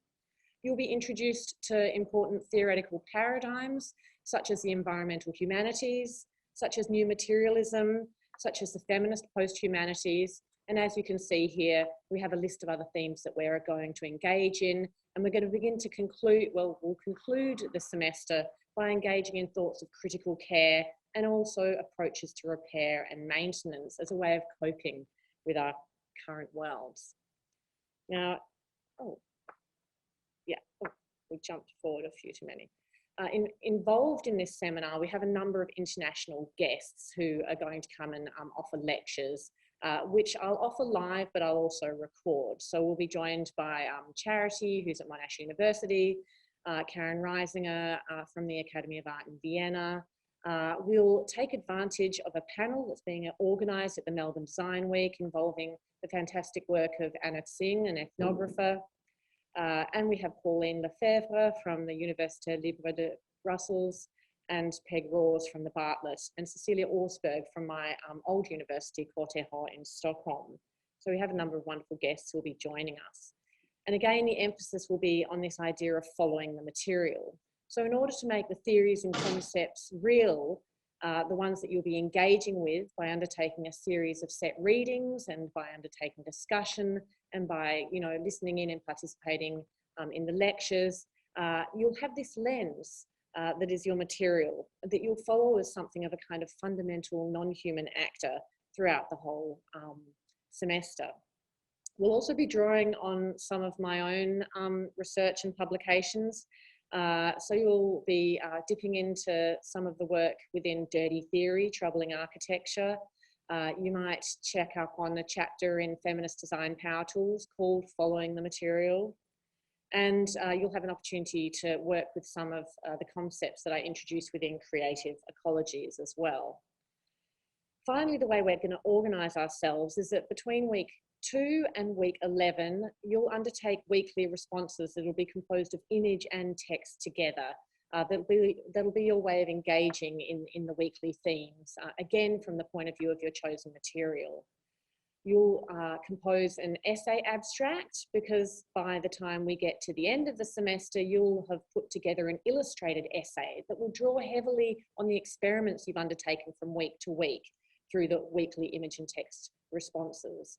You'll be introduced to important theoretical paradigms, such as the environmental humanities, such as new materialism, such as the feminist post-humanities. And as you can see here, we have a list of other themes that we're going to engage in. And we're going to begin to conclude, well, we'll conclude the semester by engaging in thoughts of critical care and also approaches to repair and maintenance as a way of coping with our current worlds. Now, we jumped forward a few too many. Involved in this seminar, we have a number of international guests who are going to come and offer lectures, which I'll offer live, but I'll also record. So we'll be joined by Charity, who's at Monash University, Karen Reisinger from the Academy of Art in Vienna. We'll take advantage of a panel that's being organised at the Melbourne Design Week involving the fantastic work of Anna Singh, an ethnographer. And we have Pauline Lefebvre from the Université Libre de Brussels, and Peg Rawes from the Bartlett, and Cecilia Orsberg from my old university, KTH in Stockholm. So we have a number of wonderful guests who will be joining us. And again, the emphasis will be on this idea of following the material. So in order to make the theories and concepts real, the ones that you'll be engaging with by undertaking a series of set readings and by undertaking discussion and by listening in and participating in the lectures, you'll have this lens that is your material that you'll follow as something of a kind of fundamental non-human actor throughout the whole semester. We'll also be drawing on some of my own research and publications. So you'll be dipping into some of the work within Dirty Theory, Troubling Architecture. You might check up on a chapter in Feminist Design Power Tools called Following the Material. And you'll have an opportunity to work with some of the concepts that I introduced within creative ecologies as well. Finally, the way we're going to organise ourselves is that between week 2 and week 11, you'll undertake weekly responses that will be composed of image and text together. That'll be your way of engaging in the weekly themes, again, from the point of view of your chosen material. You'll compose an essay abstract, because by the time we get to the end of the semester, you'll have put together an illustrated essay that will draw heavily on the experiments you've undertaken from week to week through the weekly image and text responses.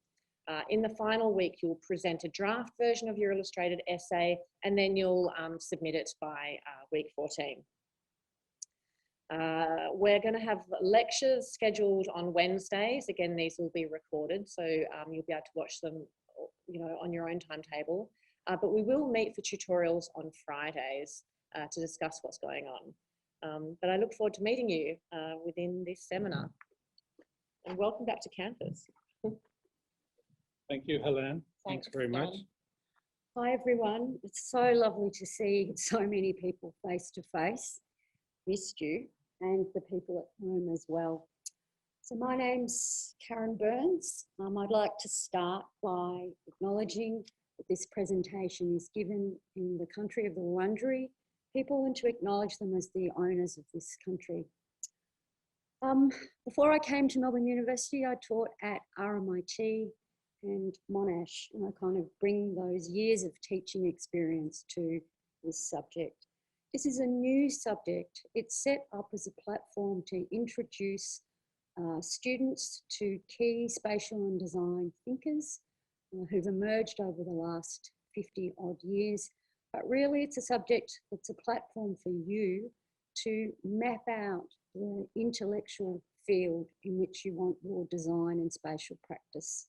In the final week, you'll present a draft version of your illustrated essay, and then you'll submit it by week 14. We're going to have lectures scheduled on Wednesdays. Again, these will be recorded, so you'll be able to watch them, on your own timetable. But we will meet for tutorials on Fridays to discuss what's going on. But I look forward to meeting you within this seminar. And welcome back to campus. Thank you, Helen. Thanks very much. Hi everyone, it's so lovely to see so many people face to face. Missed you, and the people at home as well. So my name's Karen Burns. I'd like to start by acknowledging that this presentation is given in the country of the Wurundjeri people and to acknowledge them as the owners of this country. Before I came to Melbourne University, I taught at RMIT and Monash, and I kind of bring those years of teaching experience to this subject. This is a new subject. It's set up as a platform to introduce students to key spatial and design thinkers who've emerged over the last 50 odd years. But really it's a subject that's a platform for you to map out the intellectual field in which you want your design and spatial practice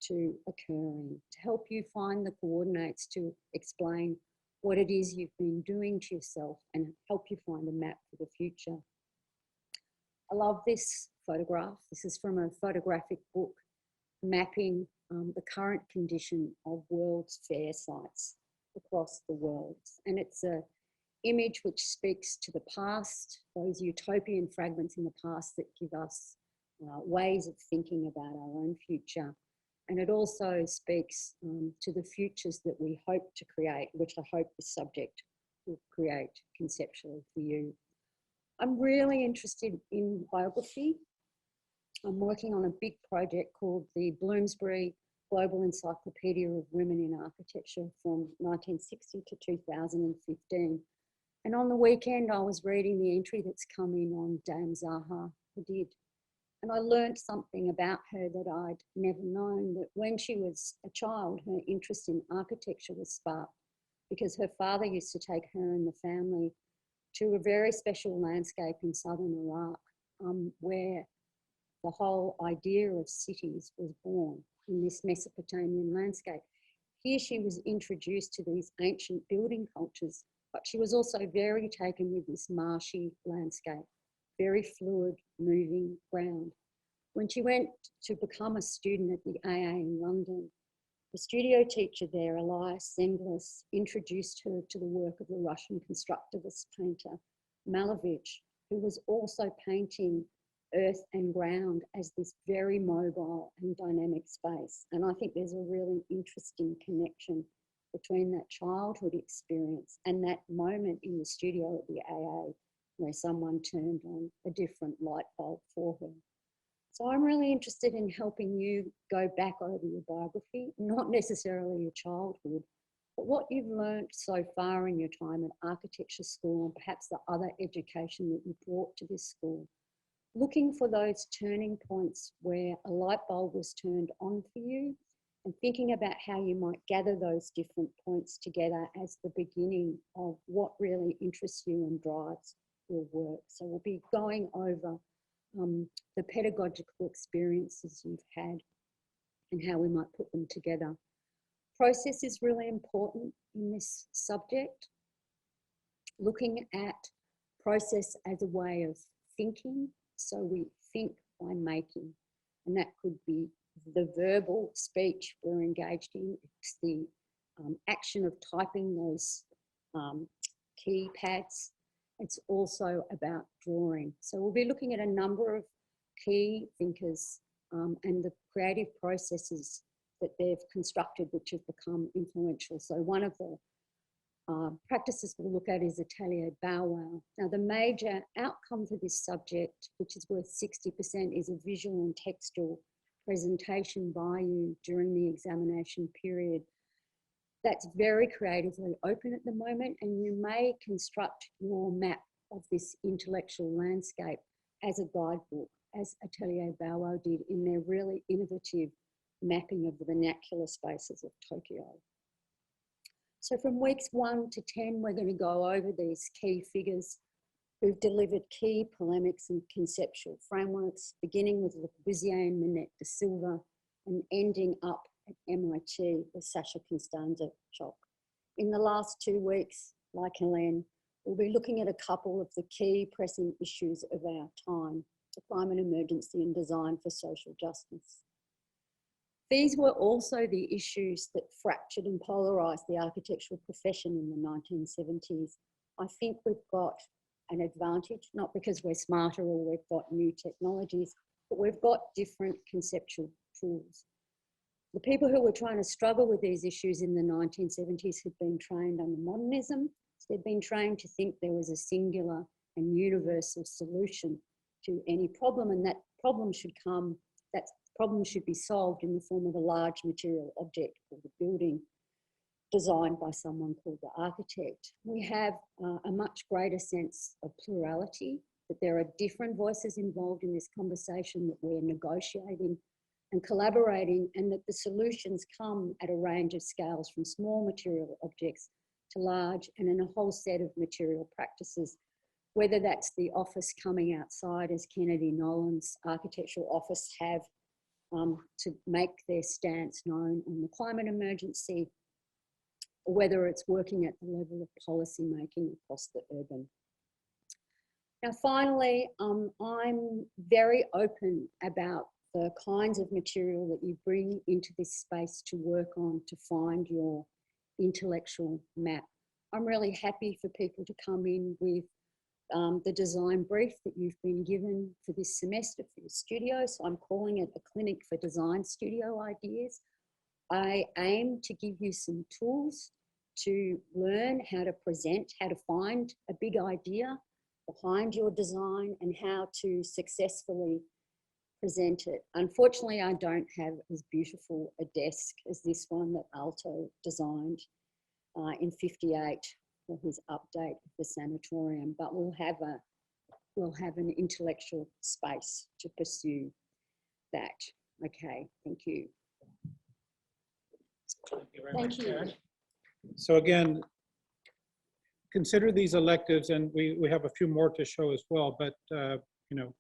to occur in, to help you find the coordinates to explain what it is you've been doing to yourself and help you find a map for the future. I love this photograph. This is from a photographic book mapping the current condition of World's Fair sites across the world. And it's an image which speaks to the past, those utopian fragments in the past that give us ways of thinking about our own future. And it also speaks to the futures that we hope to create, which I hope this subject will create conceptually for you. I'm really interested in biography. I'm working on a big project called the Bloomsbury Global Encyclopedia of Women in Architecture from 1960 to 2015. And on the weekend, I was reading the entry that's come in on Dame Zaha Hadid. And I learned something about her that I'd never known, that when she was a child, her interest in architecture was sparked because her father used to take her and the family to a very special landscape in southern Iraq, where the whole idea of cities was born in this Mesopotamian landscape. Here she was introduced to these ancient building cultures, but she was also very taken with this marshy landscape, very fluid, moving ground. When she went to become a student at the AA in London, the studio teacher there, Elias Zenglis, introduced her to the work of the Russian constructivist painter Malevich, who was also painting earth and ground as this very mobile and dynamic space. And I think there's a really interesting connection between that childhood experience and that moment in the studio at the AA where someone turned on a different light bulb for her. So I'm really interested in helping you go back over your biography, not necessarily your childhood, but what you've learned so far in your time at architecture school and perhaps the other education that you brought to this school. Looking for those turning points where a light bulb was turned on for you and thinking about how you might gather those different points together as the beginning of what really interests you and drives your work. So we'll be going over the pedagogical experiences you've had and how we might put them together. Process is really important in this subject. Looking at process as a way of thinking. So we think by making, and that could be the verbal speech we're engaged in. It's the action of typing those keypads. It's also about drawing. So we'll be looking at a number of key thinkers and the creative processes that they've constructed which have become influential. So one of the practices we'll look at is Atelier Bow Wow. Now the major outcome for this subject, which is worth 60%, is a visual and textual presentation by you during the examination period. That's very creatively open at the moment, and you may construct your map of this intellectual landscape as a guidebook, as Atelier Bow Wow did in their really innovative mapping of the vernacular spaces of Tokyo. So from weeks 1 to 10, we're going to go over these key figures who've delivered key polemics and conceptual frameworks, beginning with Le Corbusier and Minette de Silva and ending up at MIT with Sasha Constanza-Chock. In the last 2 weeks, like Helene, We'll be looking at a couple of the key pressing issues of our time: the climate emergency and design for social justice. These were also the issues that fractured and polarised the architectural profession in the 1970s. I think we've got an advantage, not because we're smarter or we've got new technologies, but we've got different conceptual tools. The people who were trying to struggle with these issues in the 1970s had been trained under modernism. So they'd been trained to think there was a singular and universal solution to any problem, and that problem should be solved in the form of a large material object called a building, designed by someone called the architect. We have a much greater sense of plurality, that there are different voices involved in this conversation, that we're negotiating and collaborating, and that the solutions come at a range of scales from small material objects to large, and in a whole set of material practices, whether that's the office coming outside, as Kennedy Nolan's architectural office have to make their stance known on the climate emergency, or whether it's working at the level of policy making across the urban. Now, finally, I'm very open about the kinds of material that you bring into this space to work on to find your intellectual map. I'm really happy for people to come in with the design brief that you've been given for this semester for your studio. So I'm calling it a clinic for design studio ideas. I aim to give you some tools to learn how to present, how to find a big idea behind your design and how to successfully present it. Unfortunately, I don't have as beautiful a desk as this one that Alto designed in '58 for his update of the sanatorium, but we'll have an intellectual space to pursue that. Okay, thank you. Thank you. So again, consider these electives, and we have a few more to show as well, but you know,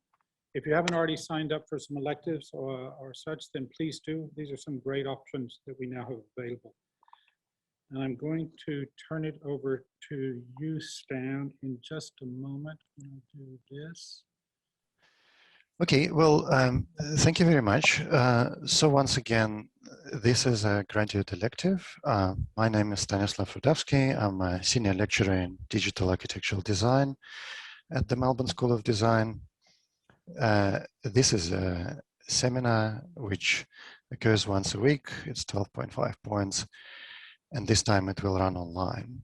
if you haven't already signed up for some electives or such, then please do. These are some great options that we now have available. And I'm going to turn it over to you, Stan, in just a moment. I'm going to do this. Okay, well, thank you very much. So once again, this is a graduate elective. My name is Stanislav Rudavsky. I'm a senior lecturer in digital architectural design at the Melbourne School of Design. This is a seminar which occurs once a week. It's 12.5 points. And this time it will run online.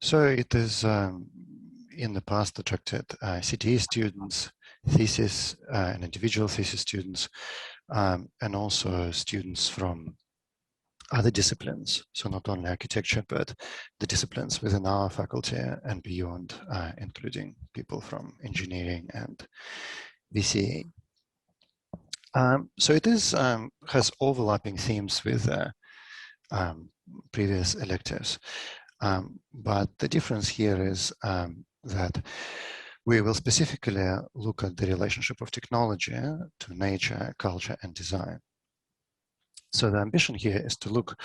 So it is in the past attracted CTE students, thesis and individual thesis students, and also students from other disciplines. So not only architecture, but the disciplines within our faculty and beyond, including people from engineering and VCA. So it is has overlapping themes with previous electives. But the difference here is that we will specifically look at the relationship of technology to nature, culture, and design. So the ambition here is to look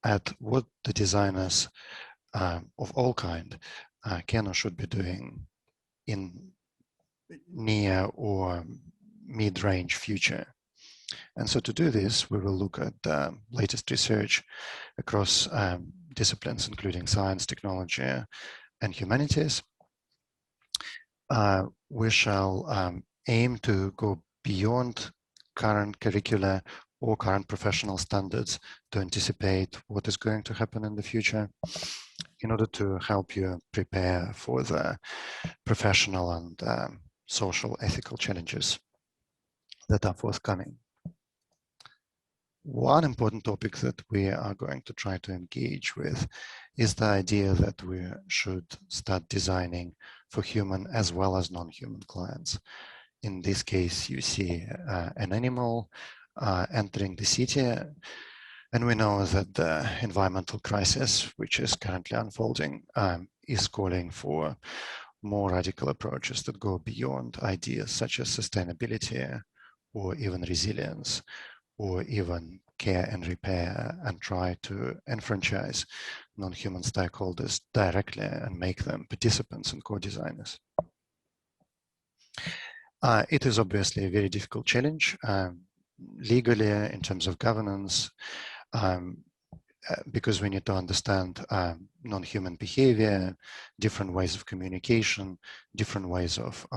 at what the designers of all kind can or should be doing in near or mid-range future. And so to do this, we will look at the latest research across disciplines, including science, technology, and humanities. We shall aim to go beyond current curricula or current professional standards to anticipate what is going to happen in the future in order to help you prepare for the professional and social ethical challenges that are forthcoming. One important topic that we are going to try to engage with is the idea that we should start designing for human as well as non-human clients. In this case, you see an animal entering the city, and we know that the environmental crisis, which is currently unfolding, is calling for more radical approaches that go beyond ideas such as sustainability or even resilience, or even care and repair and try to enfranchise non-human stakeholders directly and make them participants and co-designers. It is obviously a very difficult challenge legally in terms of governance, because we need to understand non-human behavior, different ways of communication, different ways of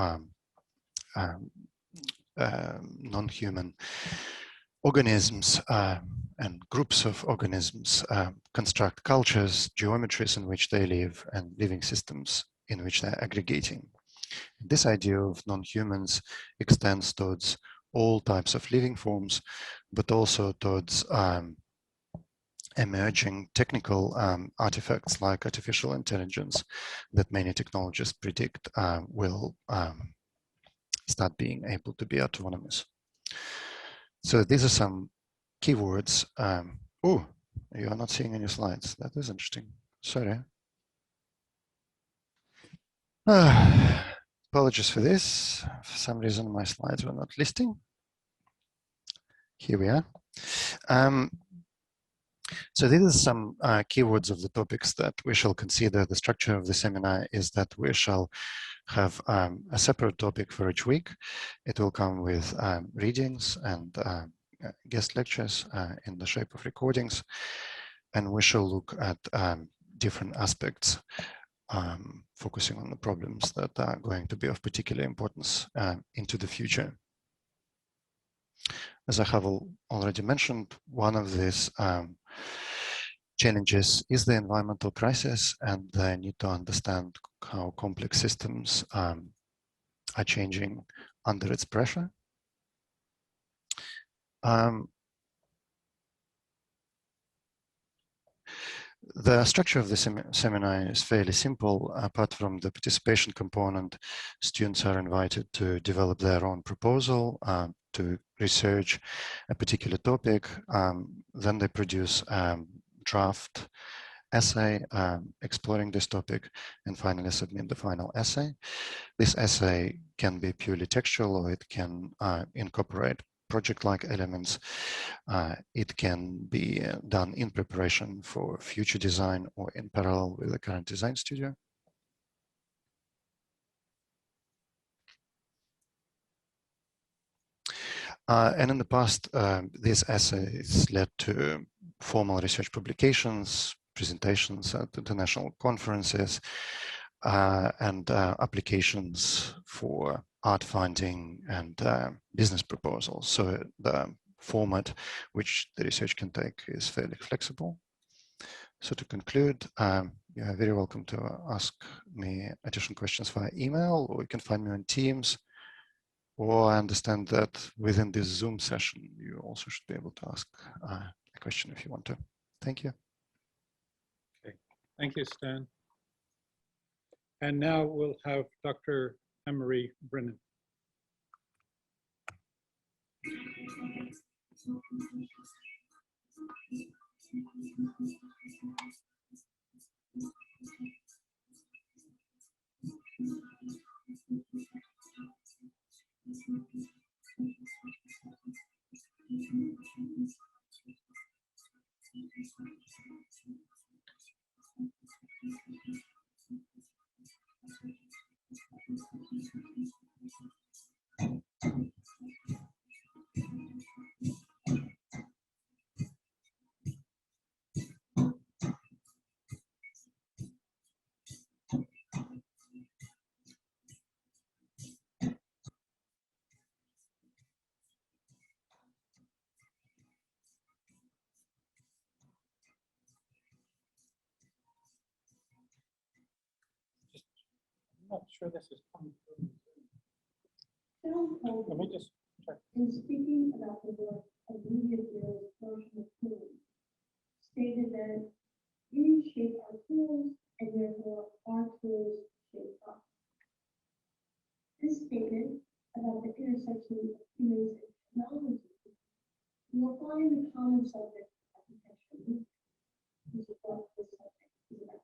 non-human organisms and groups of organisms construct cultures, geometries in which they live, and living systems in which they're aggregating. This idea of non-humans extends towards all types of living forms, but also towards emerging technical artifacts like artificial intelligence that many technologists predict will start being able to be autonomous. So these are some keywords. Oh, you are not seeing any slides. That is interesting. Sorry. Apologies for this. For some reason, my slides were not listing. Here we are. So these are some keywords of the topics that we shall consider. The structure of the seminar is that we shall have a separate topic for each week. It will come with readings and guest lectures in the shape of recordings. And we shall look at different aspects, focusing on the problems that are going to be of particular importance into the future. As I have already mentioned, one of these challenges is the environmental crisis and the need to understand how complex systems are changing under its pressure. The structure of the seminar is fairly simple. Apart from the participation component, students are invited to develop their own proposal, to research a particular topic. Then they produce draft essay exploring this topic, and finally submit the final essay. This essay can be purely textual, or it can incorporate project-like elements. It can be done in preparation for future design or in parallel with the current design studio. And in the past, these essays led to formal research publications, presentations at international conferences, and applications for art funding and business proposals. So the format which the research can take is fairly flexible. So to conclude, you are very welcome to ask me additional questions via email, or you can find me on Teams. Or I understand that within this Zoom session, you also should be able to ask a question if you want to. Thank you. Okay, thank you, Stan. And now we'll have Dr. Emery Brennan. I'm not sure this is coming through. Let me just check. In speaking about the work of media theory version of tools, stated that we shape our tools and therefore our tools shape us. This statement about the intersection of humans and technology will find the common subject of architecture, which is what this subject is about.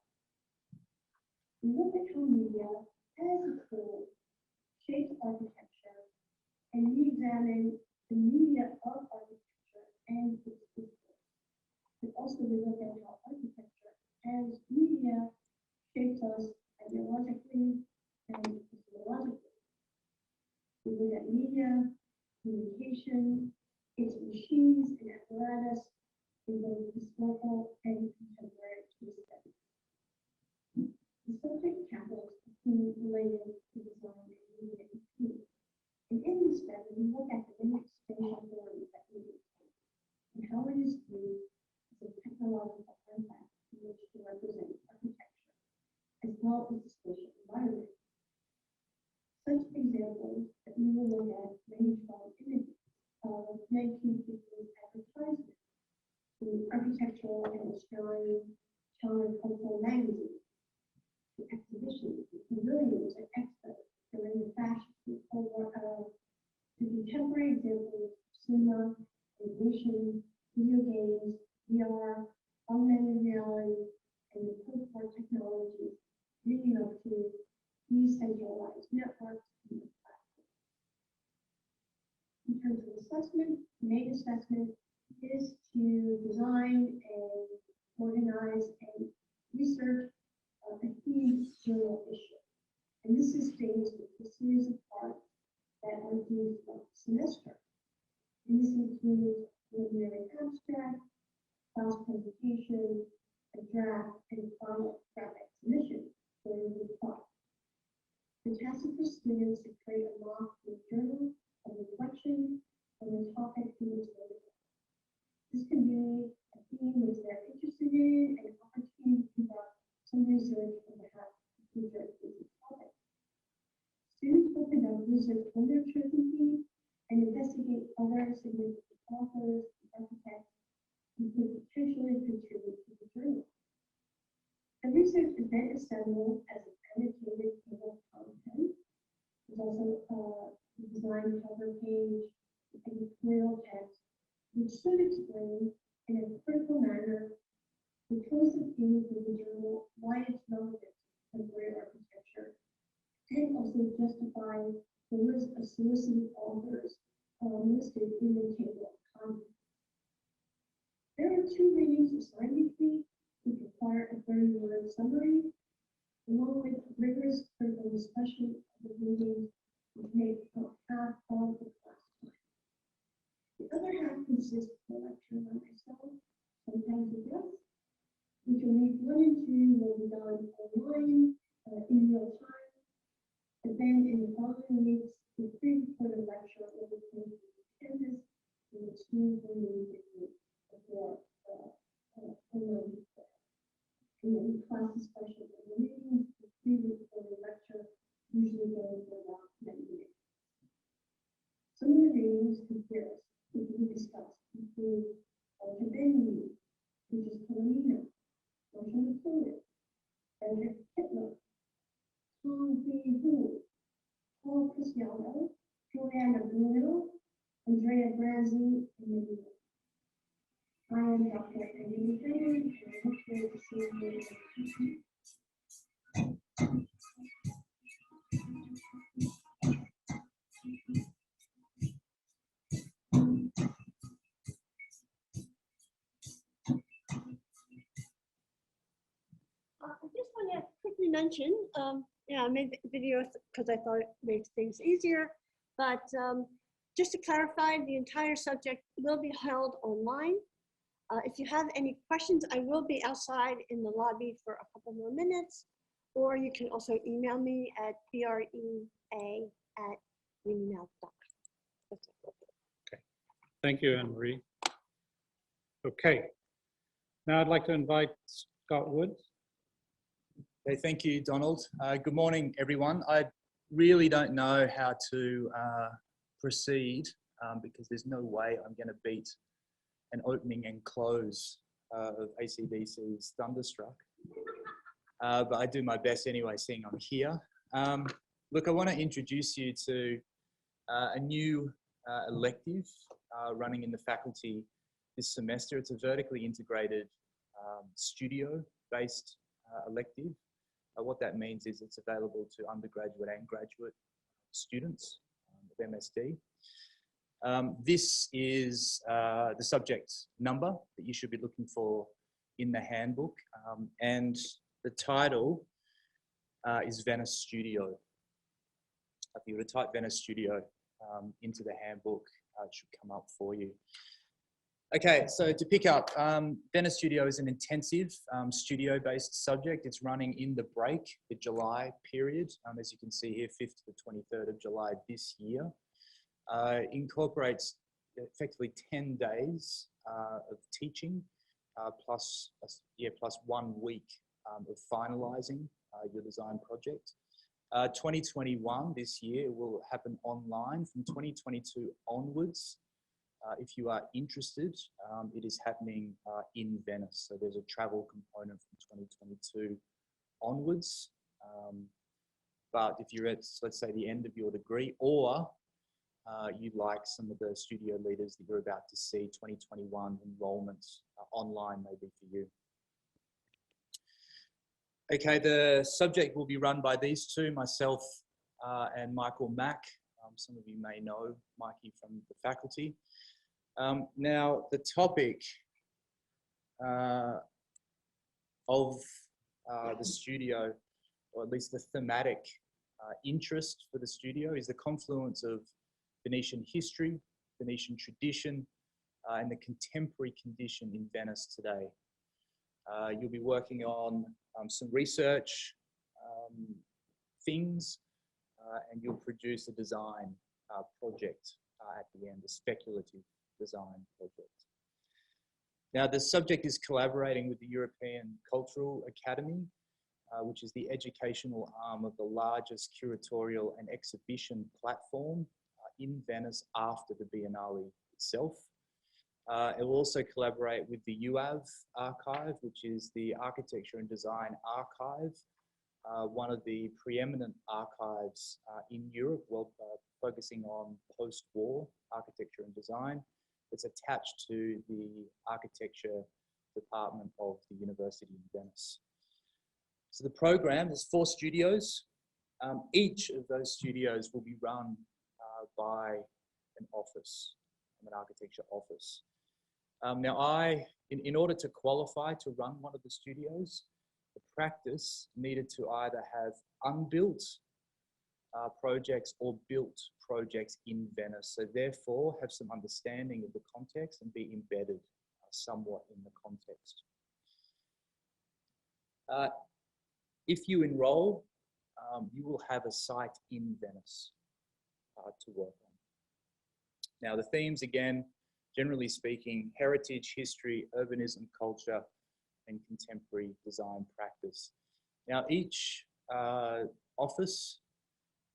We look at how media as a tool shapes architecture, and we examine the media of architecture media, communication, its machines and apparatus in both historical and contemporary studies. The subject tackles the theme related to design and media and food. And in this study, we look at the many spatial forms that media takes and how it is used as a technological artifact in which to represent architecture, as well as the spatial environment. Such examples that we will look at range from images of 1950s advertisements to architectural and Australian countercultural magazines, to exhibitions, pavilions, and expos during the fashion over to contemporary examples of SONA, animation, video games, VR, augmented reality, and the post-war technologies leading up to decentralized networks and platforms. In terms of assessment, main assessment is to design and organize and research a theme journal issue. And this is staged with a series of parts that are due throughout the semester. And this includes preliminary abstract, class presentation, a draft, and final graphic submission during the talk. The task for students to create a mock journal of reflection on the topic in which they work. This can be a theme which they're interested in and an opportunity to conduct some research on behalf of future business topics. Students will conduct research on their chosen theme and investigate other significant authors and architects who could potentially contribute to the journal. The research is then assembled as an annotated table of content. There's also a design cover page and editorial text, which should explain in a critical manner the choice of theme for the journal, why it's relevant to contemporary architecture, and also justify the list of solicited authors listed in the table of contents. There are two readings assigned each week, which require a 30-word summary, along with rigorous critical discussion of the readings, which make up half of the class time. The other half consists of a lecture by myself, sometimes a guest, which will week 1 and 2 will be done online in real time. But then in the following weeks, the pre-recorded lecture will be posted to campus, and the students will need to meet before online. And then the class discussion of the readings, the pre-recorded lecture usually goes for about 90 minutes. Some of the readings compares which we discussed include Dominik, which is Colomina, Marshall Napoleon, Frederick Hitler, Tom B. Paul Cristiano, Joanna Bruno, Andrea Grazzi, and many more. I am Dr. Andy Bennett, and I look forward to seeing you next week. I just want to quickly mention, yeah, I made the video because I thought it makes things easier, but just to clarify, the entire subject will be held online. If you have any questions, I will be outside in the lobby for a couple more minutes, or you can also email me at brea@unimail.com. Okay, thank you, Anne-Marie. Okay, now I'd like to invite Scott Woods. Okay, thank you, Donald. Good morning, everyone. I really don't know how to proceed because there's no way I'm going to beat an opening and close of AC/DC's Thunderstruck. But I do my best anyway, seeing I'm here. Look, I want to introduce you to a new elective running in the faculty this semester. It's a vertically integrated studio-based elective. What that means is it's available to undergraduate and graduate students of MSD. This is the subject number that you should be looking for in the handbook, and the title is Venice Studio. If you were to type Venice Studio into the handbook. It should come up for you. Okay, so to pick up, Venice Studio is an intensive studio-based subject. It's running in the break, the July period, as you can see here, 5th to the 23rd of July this year. Incorporates effectively 10 days of teaching, plus 1 week of finalising your design project. 2021, this year, will happen online. From 2022 onwards, if you are interested, it is happening in Venice. So there's a travel component from 2022 onwards. But if you're at, let's say, the end of your degree, or you'd like some of the studio leaders that you're about to see, 2021 enrollments online may be for you. Okay, the subject will be run by these two, myself and Michael Mack. Some of you may know Mikey from the faculty. Now, the topic of the studio, or at least the thematic interest for the studio, is the confluence of Venetian history, Venetian tradition, and the contemporary condition in Venice today. You'll be working on some research things, and you'll produce a design project at the end, a speculative design project. Now, the subject is collaborating with the European Cultural Academy, which is the educational arm of the largest curatorial and exhibition platform in Venice after the Biennale itself. It will also collaborate with the UAV archive, which is the Architecture and Design Archive, one of the preeminent archives in Europe, focusing on post-war architecture and design. It's attached to the architecture department of the University of Venice. So the program has 4 studios. Each of those studios will be run by an office, an architecture office. Now, in order to qualify to run one of the studios, the practice needed to either have unbuilt projects or built projects in Venice. So therefore, have some understanding of the context and be embedded somewhat in the context. If you enroll, you will have a site in Venice to work on. Now, the themes, again, generally speaking, heritage, history, urbanism, culture, and contemporary design practice. Now, each office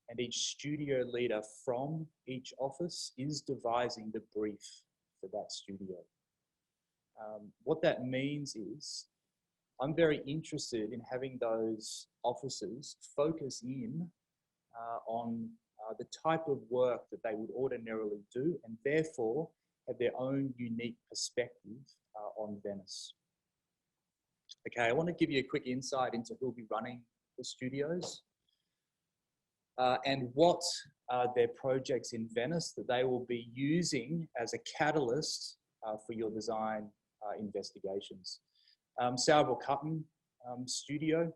and each studio leader from each office is devising the brief for that studio. What that means is, I'm very interested in having those offices focus in on the type of work that they would ordinarily do, and therefore have their own unique perspective on Venice. Okay, I want to give you a quick insight into who will be running the studios and what are their projects in Venice that they will be using as a catalyst for your design investigations. Sauber Cutting Studio.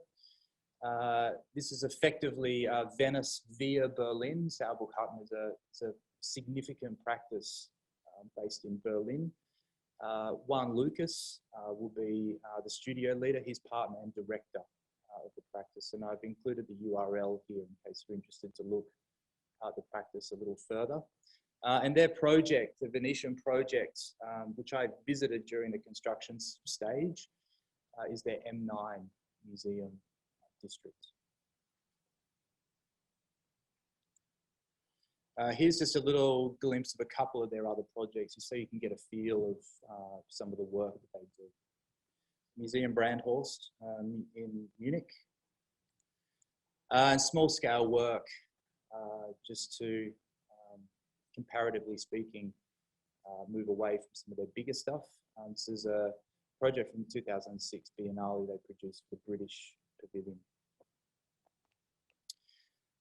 This is effectively Venice via Berlin. Sauber Cutting is a significant practice based in Berlin. Wang Lucas will be the studio leader, his partner and director of the practice. And I've included the URL here in case you're interested to look at the practice a little further. And their project, the Venetian project, which I visited during the construction stage, is their M9 museum district. Here's just a little glimpse of a couple of their other projects, just so you can get a feel of some of the work that they do. Museum Brandhorst in Munich. And small scale work, just to, comparatively speaking, move away from some of their bigger stuff. This is a project from 2006 Biennale they produced for the British Pavilion.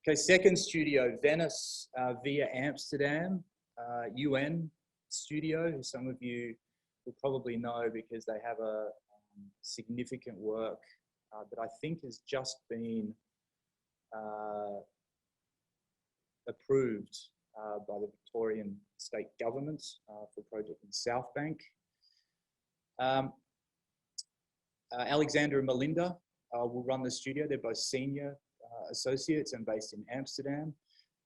Okay, second studio, Venice via Amsterdam, UN studio, who some of you will probably know because they have a significant work that I think has just been approved by the Victorian state government for a project in South Bank. Alexander and Melinda will run the studio. They're both senior associates and based in Amsterdam.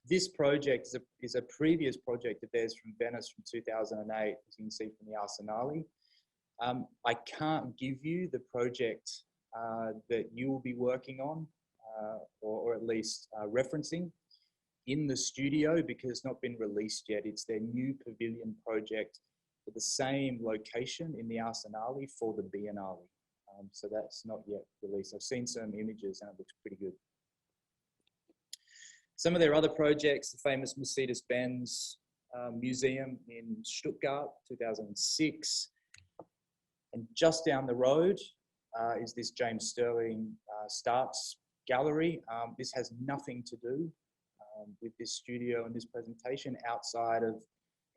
This project is a previous project of theirs from Venice from 2008, as you can see from the Arsenali. I can't give you the project that you will be working on, or at least referencing in the studio, because it's not been released yet. It's their new pavilion project for the same location in the Arsenali for the Biennale. So that's not yet released. I've seen some images and it looks pretty good. Some of their other projects, the famous Mercedes-Benz Museum in Stuttgart, 2006. And just down the road is this James Stirling Starts Gallery. This has nothing to do with this studio and this presentation outside of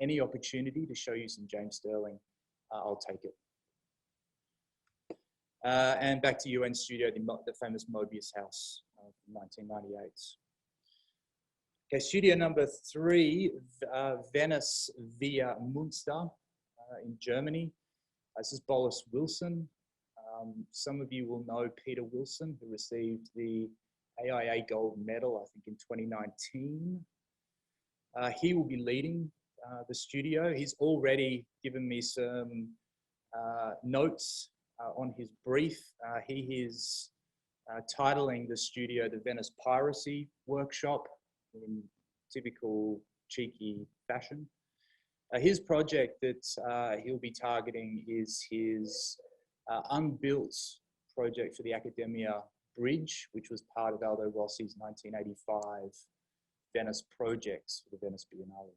any opportunity to show you some James Stirling. I'll take it. And back to UN Studio, the famous Mobius House from 1998. Okay, studio number 3, Venice via Münster in Germany. This is Bolus Wilson. Some of you will know Peter Wilson, who received the AIA Gold Medal, I think in 2019. He will be leading the studio. He's already given me some notes on his brief. He is titling the studio the Venice Piracy Workshop in typical cheeky fashion. His project that he'll be targeting is his unbuilt project for the Academia Bridge, which was part of Aldo Rossi's 1985 Venice projects for the Venice Biennale.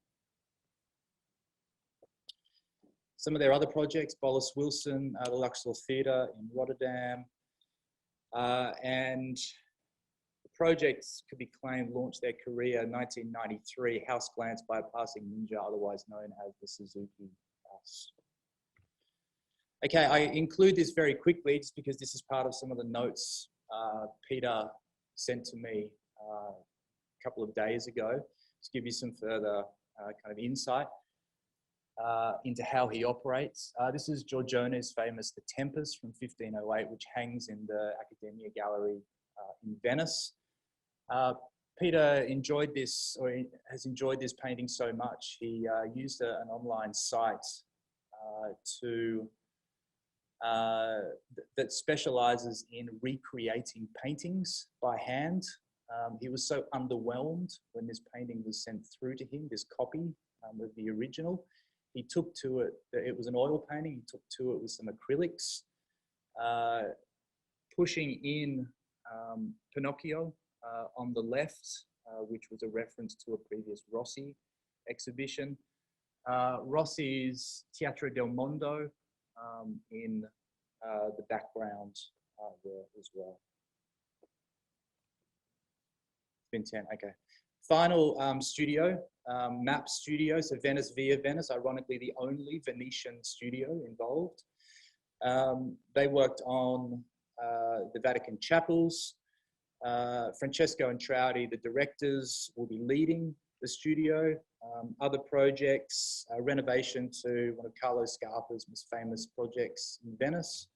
Some of their other projects, Bolus Wilson, the Luxor Theatre in Rotterdam, and the projects could be claimed launched their career in 1993, House Glance by a Passing Ninja, otherwise known as the Suzuki House. Okay, I include this very quickly just because this is part of some of the notes Peter sent to me a couple of days ago to give you some further kind of insight into how he operates. This is Giorgione's famous The Tempest from 1508, which hangs in the Academia Gallery in Venice. Peter enjoyed this, or has enjoyed this painting so much, he used an online site that specializes in recreating paintings by hand. He was so underwhelmed when this painting was sent through to him, this copy of the original. He took to it, it was an oil painting, he took to it with some acrylics, pushing in Pinocchio on the left, which was a reference to a previous Rossi exhibition. Rossi's Teatro del Mondo in the background there as well. It's been 10, okay. Final studio, MAP Studio, so Venice via Venice, ironically the only Venetian studio involved. They worked on the Vatican chapels. Francesco and Trouty, the directors, will be leading the studio. Other projects, renovation to one of Carlo Scarpa's most famous projects in Venice,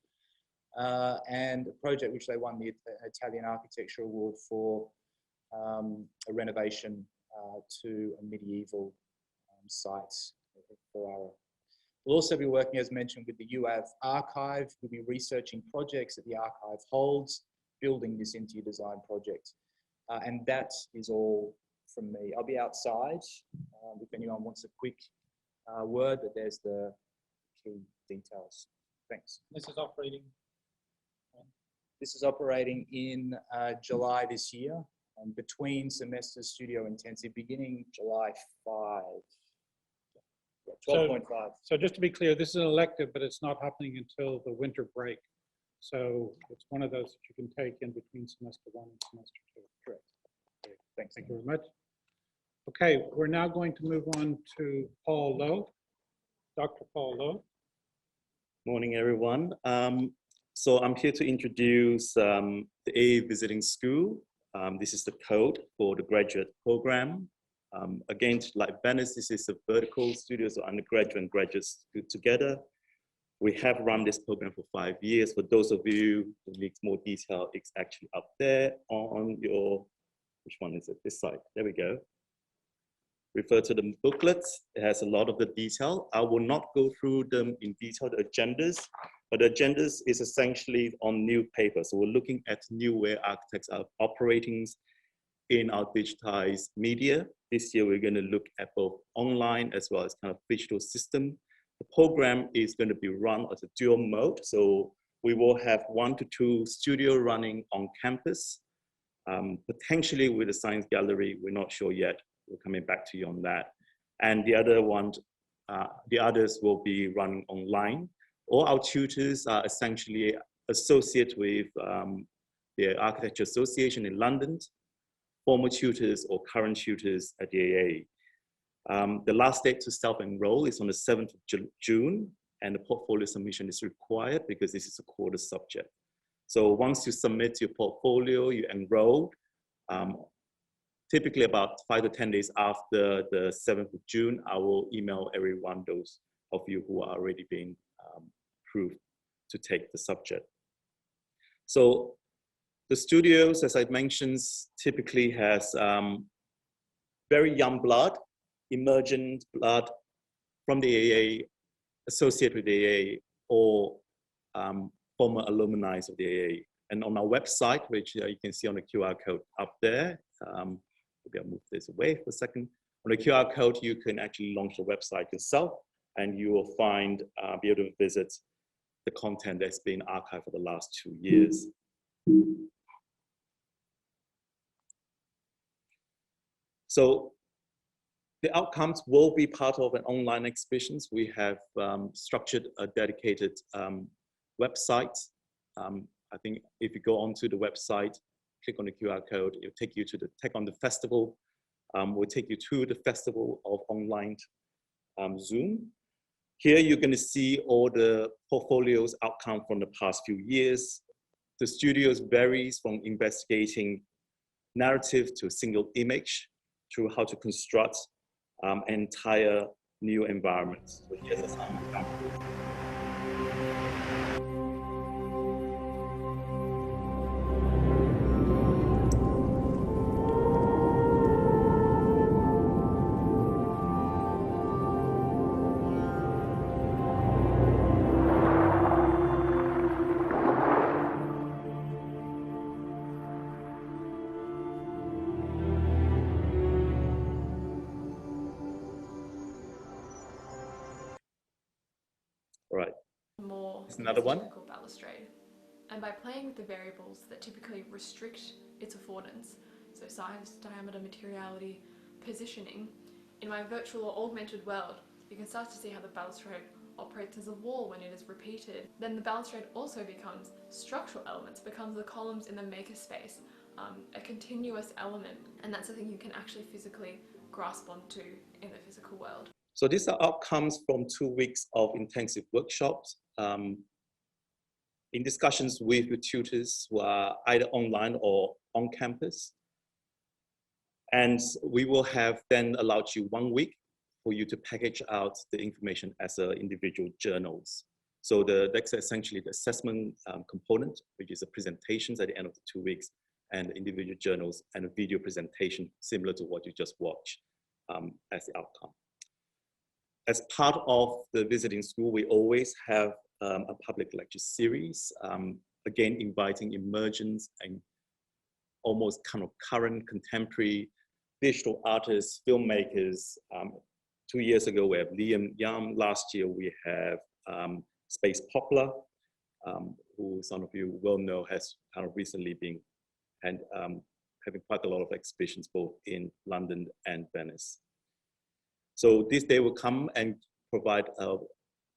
and a project which they won the Italian Architecture Award for, a renovation to a medieval site for Ferrara. We'll also be working, as mentioned, with the UAV archive. We'll be researching projects that the archive holds, building this into your design project. And that is all from me. I'll be outside if anyone wants a quick word, but there's the key details. Thanks. This is operating? This is operating in July this year, and between semesters, studio intensive, beginning July 5. 12.5. So just to be clear, this is an elective, but it's not happening until the winter break. So it's one of those that you can take in between semester 1 and semester 2. Correct. Thanks. Thank you very much. Okay, we're now going to move on to Paul Lowe, Dr. Paul Lowe. Morning, everyone. So I'm here to introduce the AA Visiting School. This is the code for the graduate program. Again, like Venice, this is a vertical studio, so undergraduate and graduates together. We have run this program for 5 years. For those of you who need more detail, it's actually up there on your, which one is it? This side, there we go. Refer to the booklets. It has a lot of the detail. I will not go through them in detail, the agendas, but the agendas is essentially on new paper. So we're looking at new way architects are operating in our digitized media. This year, we're going to look at both online as well as kind of digital system. The program is going to be run as a dual mode. So we will have 1 to 2 studio running on campus, potentially with a science gallery. We're not sure yet. We're coming back to you on that. And the other one, the others will be running online. All our tutors are essentially associated with the Architecture Association in London, former tutors or current tutors at the AA. The last date to self-enroll is on the 7th of June, and the portfolio submission is required because this is a quarter subject. So once you submit your portfolio, you enroll. Typically about 5 to 10 days after the 7th of June, I will email everyone, those of you who are already being approved to take the subject. So the studios, as I mentioned, typically has very young blood, emergent blood from the AA, associated with the AA, or former alumni of the AA. And on our website, which you can see on the QR code up there, maybe I'll move this away for a second. On the QR code, you can actually launch the website yourself, and you will find, be able to visit the content that's been archived for the last 2 years. So the outcomes will be part of an online exhibitions. We have structured a dedicated website. I think if you go onto the website, click on the QR code, it'll take you to the Tech on the Festival. We'll take you to the Festival of Online Zoom. Here you're going to see all the portfolios outcome from the past few years. The studios varies from investigating narrative to a single image through how to construct entire new environments. So here's some examples. Another one. Balustrade. And by playing with the variables that typically restrict its affordance, so size, diameter, materiality, positioning, in my virtual or augmented world, you can start to see how the balustrade operates as a wall when it is repeated. Then the balustrade also becomes structural elements, becomes the columns in the makerspace, a continuous element, and that's something you can actually physically grasp onto in the physical world. So these are outcomes from 2 weeks of intensive workshops in discussions with the tutors who are either online or on campus. And we will have then allowed you 1 week for you to package out the information as individual journals. So that's essentially the assessment component, which is the presentations at the end of the 2 weeks, and individual journals and a video presentation similar to what you just watched as the outcome. As part of the visiting school, we always have a public lecture series, again, inviting emergent and almost kind of current contemporary digital artists, filmmakers. 2 years ago, we have Liam Yam. Last year, we have Space Poplar, who some of you will know has kind of recently been and having quite a lot of exhibitions both in London and Venice. So this day will come and provide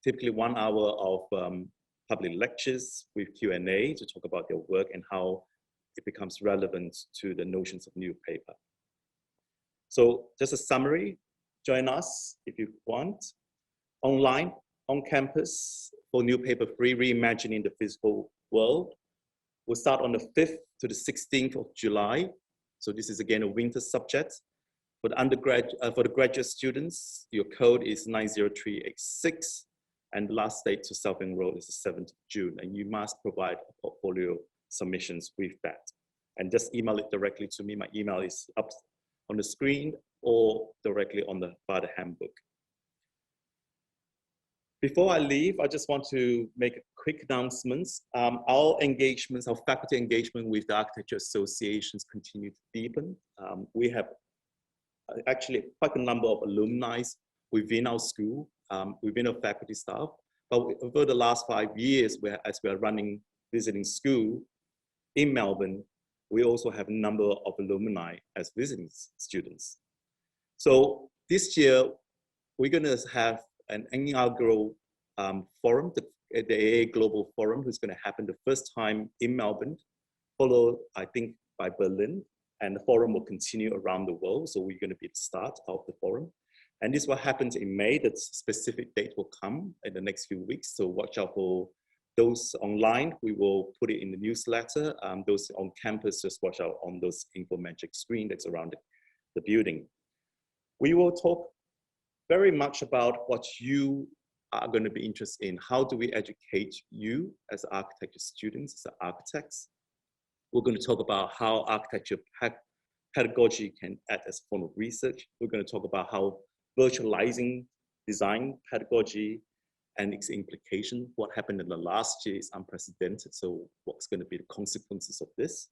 typically 1 hour of public lectures with Q&A to talk about their work and how it becomes relevant to the notions of new paper. So just a summary, join us if you want. Online, on campus, for New Paper Free, Reimagining the Physical World. We'll start on the 5th to the 16th of July. So this is again a winter subject. For the graduate students, your code is 90386, and the last date to self-enroll is the 7th of June, and you must provide a portfolio submissions with that. And just email it directly to me. My email is up on the screen or directly on by the handbook. Before I leave, I just want to make a quick announcements. Our engagements, our faculty engagement with the architecture associations continue to deepen. We have actually quite a number of alumni within our school, within our faculty staff. But over the last 5 years, as we are running visiting school in Melbourne, we also have a number of alumni as visiting students. So this year, we're going to have an inaugural forum, the AA Global Forum, who's going to happen the first time in Melbourne, followed, I think, by Berlin. And the forum will continue around the world. So we're going to be the start of the forum. And this will happen in May. That specific date will come in the next few weeks. So watch out for those online. We will put it in the newsletter. Those on campus, just watch out on those InfoMagic screen that's around the building. We will talk very much about what you are going to be interested in. How do we educate you as architecture students, as architects? We're going to talk about how architecture pedagogy can act as a form of research. We're going to talk about how virtualizing design pedagogy and its implication. What happened in the last year is unprecedented. So what's going to be the consequences of this?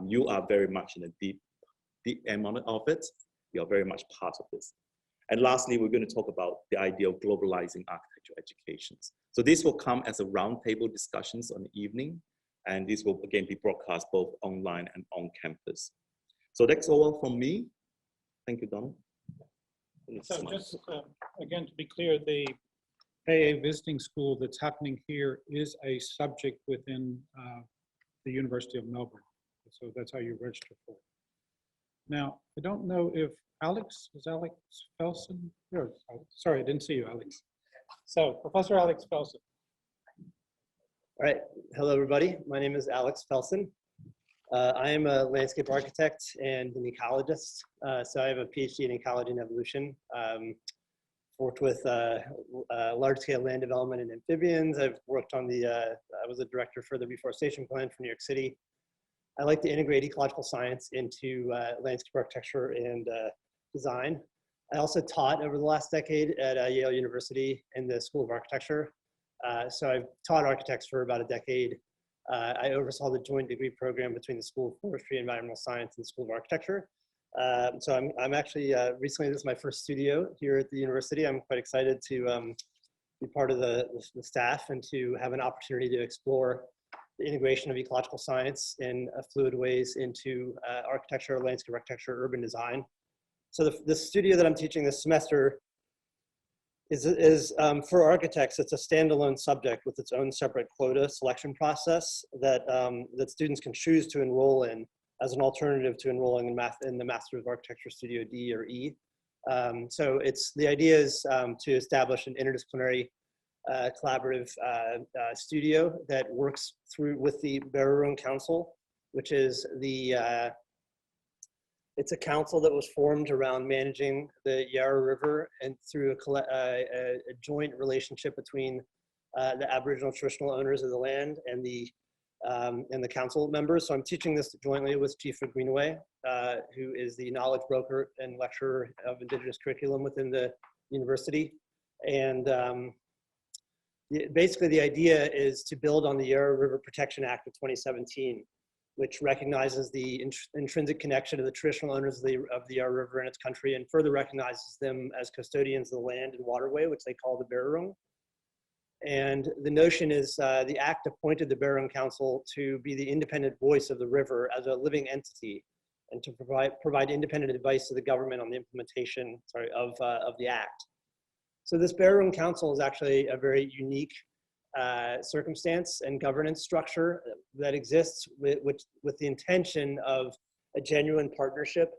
You are very much in a deep end of it. You are very much part of this. And lastly, we're going to talk about the idea of globalizing architecture educations. So this will come as a roundtable discussions on the evening. And this will again be broadcast both online and on campus. So that's all from me. Thank you, Don. So just again, to be clear, the AA visiting school that's happening here is a subject within the University of Melbourne. So that's how you register for it. Now, I don't know if Alex, is Alex Felsen? Sorry, I didn't see you, Alex. So Professor Alex Felsen. All right, hello everybody. My name is Alex Felsen. I am a landscape architect and an ecologist. So I have a PhD in ecology and evolution. Worked with large-scale land development and amphibians. I've worked on I was a director for the reforestation plan for New York City. I like to integrate ecological science into landscape architecture and design. I also taught over the last decade at Yale University in the School of Architecture. So I've taught architects for about a decade. I oversaw the joint degree program between the School of Forestry and Environmental Science and the School of Architecture. So I'm actually, recently this is my first studio here at the university. I'm quite excited to be part of the staff and to have an opportunity to explore the integration of ecological science in fluid ways into architecture, landscape architecture, urban design. So the studio that I'm teaching this semester is for architects. It's a standalone subject with its own separate quota selection process that that students can choose to enroll in as an alternative to enrolling in the Master of Architecture Studio D or E. So the idea is to establish an interdisciplinary collaborative studio that works with the Barrow Council, which is it's a council that was formed around managing the Yarra River and through a joint relationship between the Aboriginal traditional owners of the land and the council members. So I'm teaching this jointly with Chief Greenaway, who is the knowledge broker and lecturer of Indigenous curriculum within the university. And basically the idea is to build on the Yarra River Protection Act of 2017, which recognizes the intrinsic connection of the traditional owners of the Yarra River and its country, and further recognizes them as custodians of the land and waterway, which they call the Barrow. And the notion is the act appointed the Barrow Council to be the independent voice of the river as a living entity, and to provide independent advice to the government on the implementation, of the act. So this Barrow Council is actually a very unique circumstance and governance structure that exists with the intention of a genuine partnership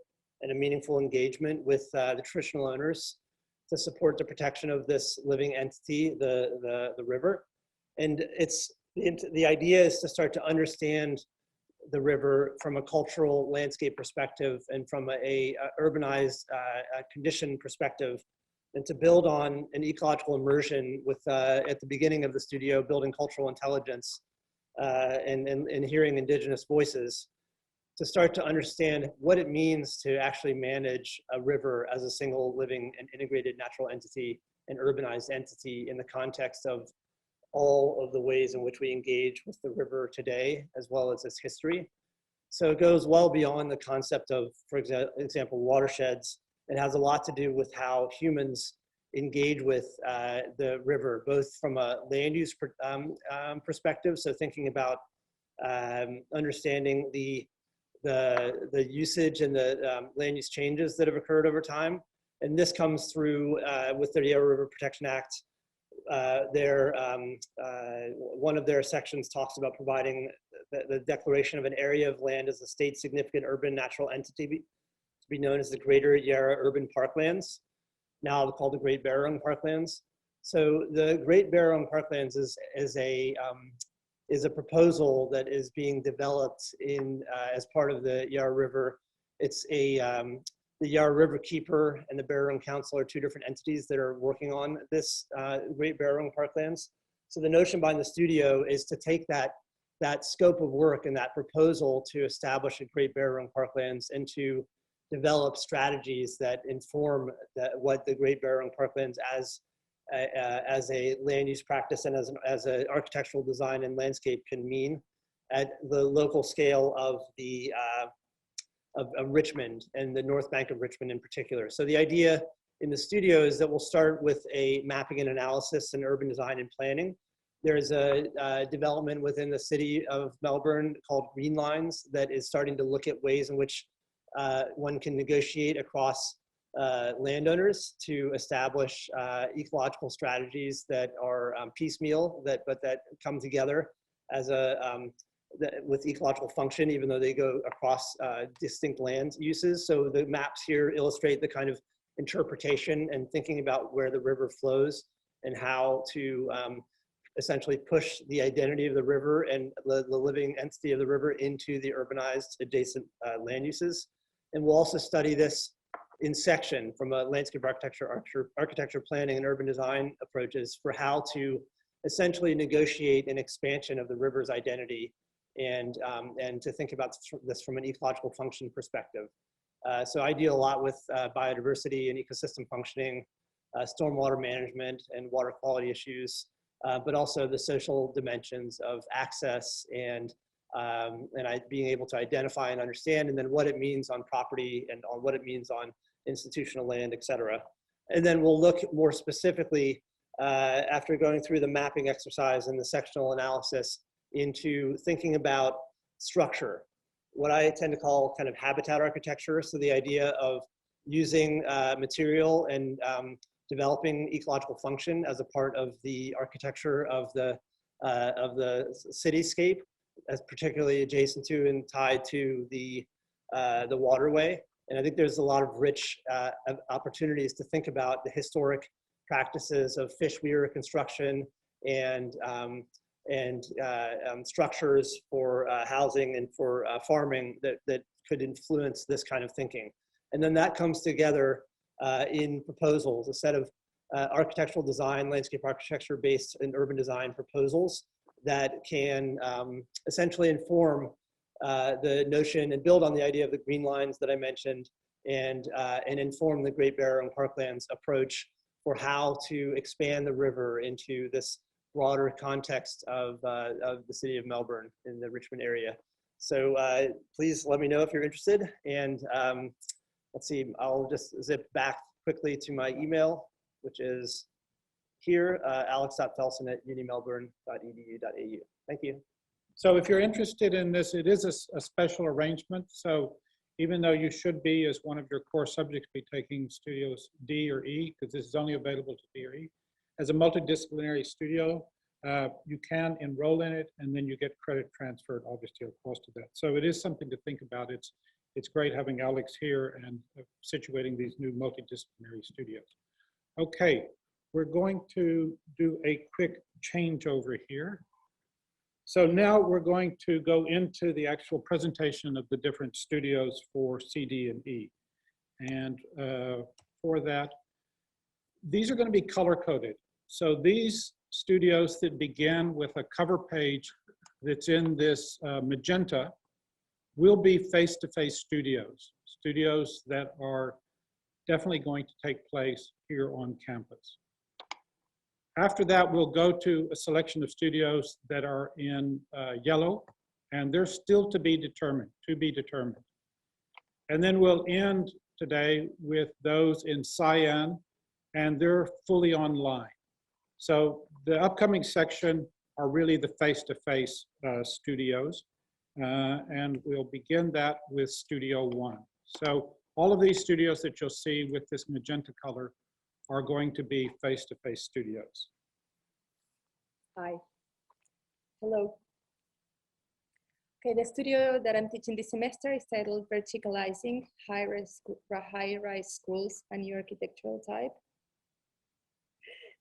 and a meaningful engagement with the traditional owners to support the protection of this living entity, the river. And the idea is to start to understand the river from a cultural landscape perspective and from a urbanized condition perspective, and to build on an ecological immersion with, at the beginning of the studio, building cultural intelligence and hearing indigenous voices, to start to understand what it means to actually manage a river as a single living and integrated natural entity, an urbanized entity in the context of all of the ways in which we engage with the river today, as well as its history. So it goes well beyond the concept of, for example, watersheds. It has a lot to do with how humans engage with the river, both from a land use perspective, so thinking about understanding the usage and the land use changes that have occurred over time. And this comes through with the Yarra River Protection Act. One of their sections talks about providing the declaration of an area of land as a state significant urban natural entity to be known as the Greater Yarra Urban Parklands, now called the Great Barrowing Parklands. So the Great Barrowing Parklands is a proposal that is being developed in as part of the Yarra River. It's the Yarra River Keeper and the Barrowing Council are two different entities that are working on this Great Barrowing Parklands. So the notion behind the studio is to take that scope of work and that proposal to establish a Great Barrowing Parklands and to develop strategies that inform what the Great Barrowing Parklands as a land use practice and as an architectural design and landscape can mean at the local scale of the of Richmond and the North Bank of Richmond in particular. So the idea in the studio is that we'll start with a mapping and analysis and urban design and planning. There's a development within the city of Melbourne called Green Lines that is starting to look at ways in which one can negotiate across landowners to establish ecological strategies that are piecemeal, but that come together as with ecological function, even though they go across distinct land uses. So the maps here illustrate the kind of interpretation and thinking about where the river flows and how to essentially push the identity of the river and the living entity of the river into the urbanized adjacent land uses. And we'll also study this in section from a landscape architecture planning and urban design approaches for how to essentially negotiate an expansion of the river's identity and to think about this from an ecological function perspective. So I deal a lot with biodiversity and ecosystem functioning, stormwater management and water quality issues, but also the social dimensions of access and being able to identify and understand, and then what it means on property and on what it means on institutional land, et cetera. And then we'll look more specifically after going through the mapping exercise and the sectional analysis into thinking about structure, what I tend to call kind of habitat architecture. So the idea of using material and developing ecological function as a part of the architecture of the cityscape, as particularly adjacent to and tied to the waterway. And I think there's a lot of rich opportunities to think about the historic practices of fish weir construction and structures for housing and for farming that could influence this kind of thinking. And then that comes together in proposals, a set of architectural design, landscape architecture based and urban design proposals that can essentially inform the notion and build on the idea of the green lines that I mentioned and inform the Great Barrowing Parklands approach for how to expand the river into this broader context of the city of Melbourne in the Richmond area. So please let me know if you're interested. And let's see, I'll just zip back quickly to my email, which is here, alex.felsen@unimelbourne.edu.au. Thank you. So if you're interested in this, it is a special arrangement. So even though you should be, as one of your core subjects, be taking studios D or E, because this is only available to D or E, as a multidisciplinary studio, you can enroll in it and then you get credit transferred, obviously, of course, to that. So it is something to think about. It's great having Alex here and situating these new multidisciplinary studios. Okay, we're going to do a quick changeover here. So now we're going to go into the actual presentation of the different studios for C, D, and E. And for that, these are going to be color-coded. So these studios that begin with a cover page that's in this magenta will be face-to-face studios, studios that are definitely going to take place here on campus. After that, we'll go to a selection of studios that are in yellow, and they're still to be determined, And then we'll end today with those in cyan, and they're fully online. So the upcoming section are really the face-to-face studios, and we'll begin that with Studio 1. So all of these studios that you'll see with this magenta color are going to be face-to-face studios. Hi. Hello. Okay, the studio that I'm teaching this semester is titled Verticalizing High-Rise Schools, a New Architectural Type.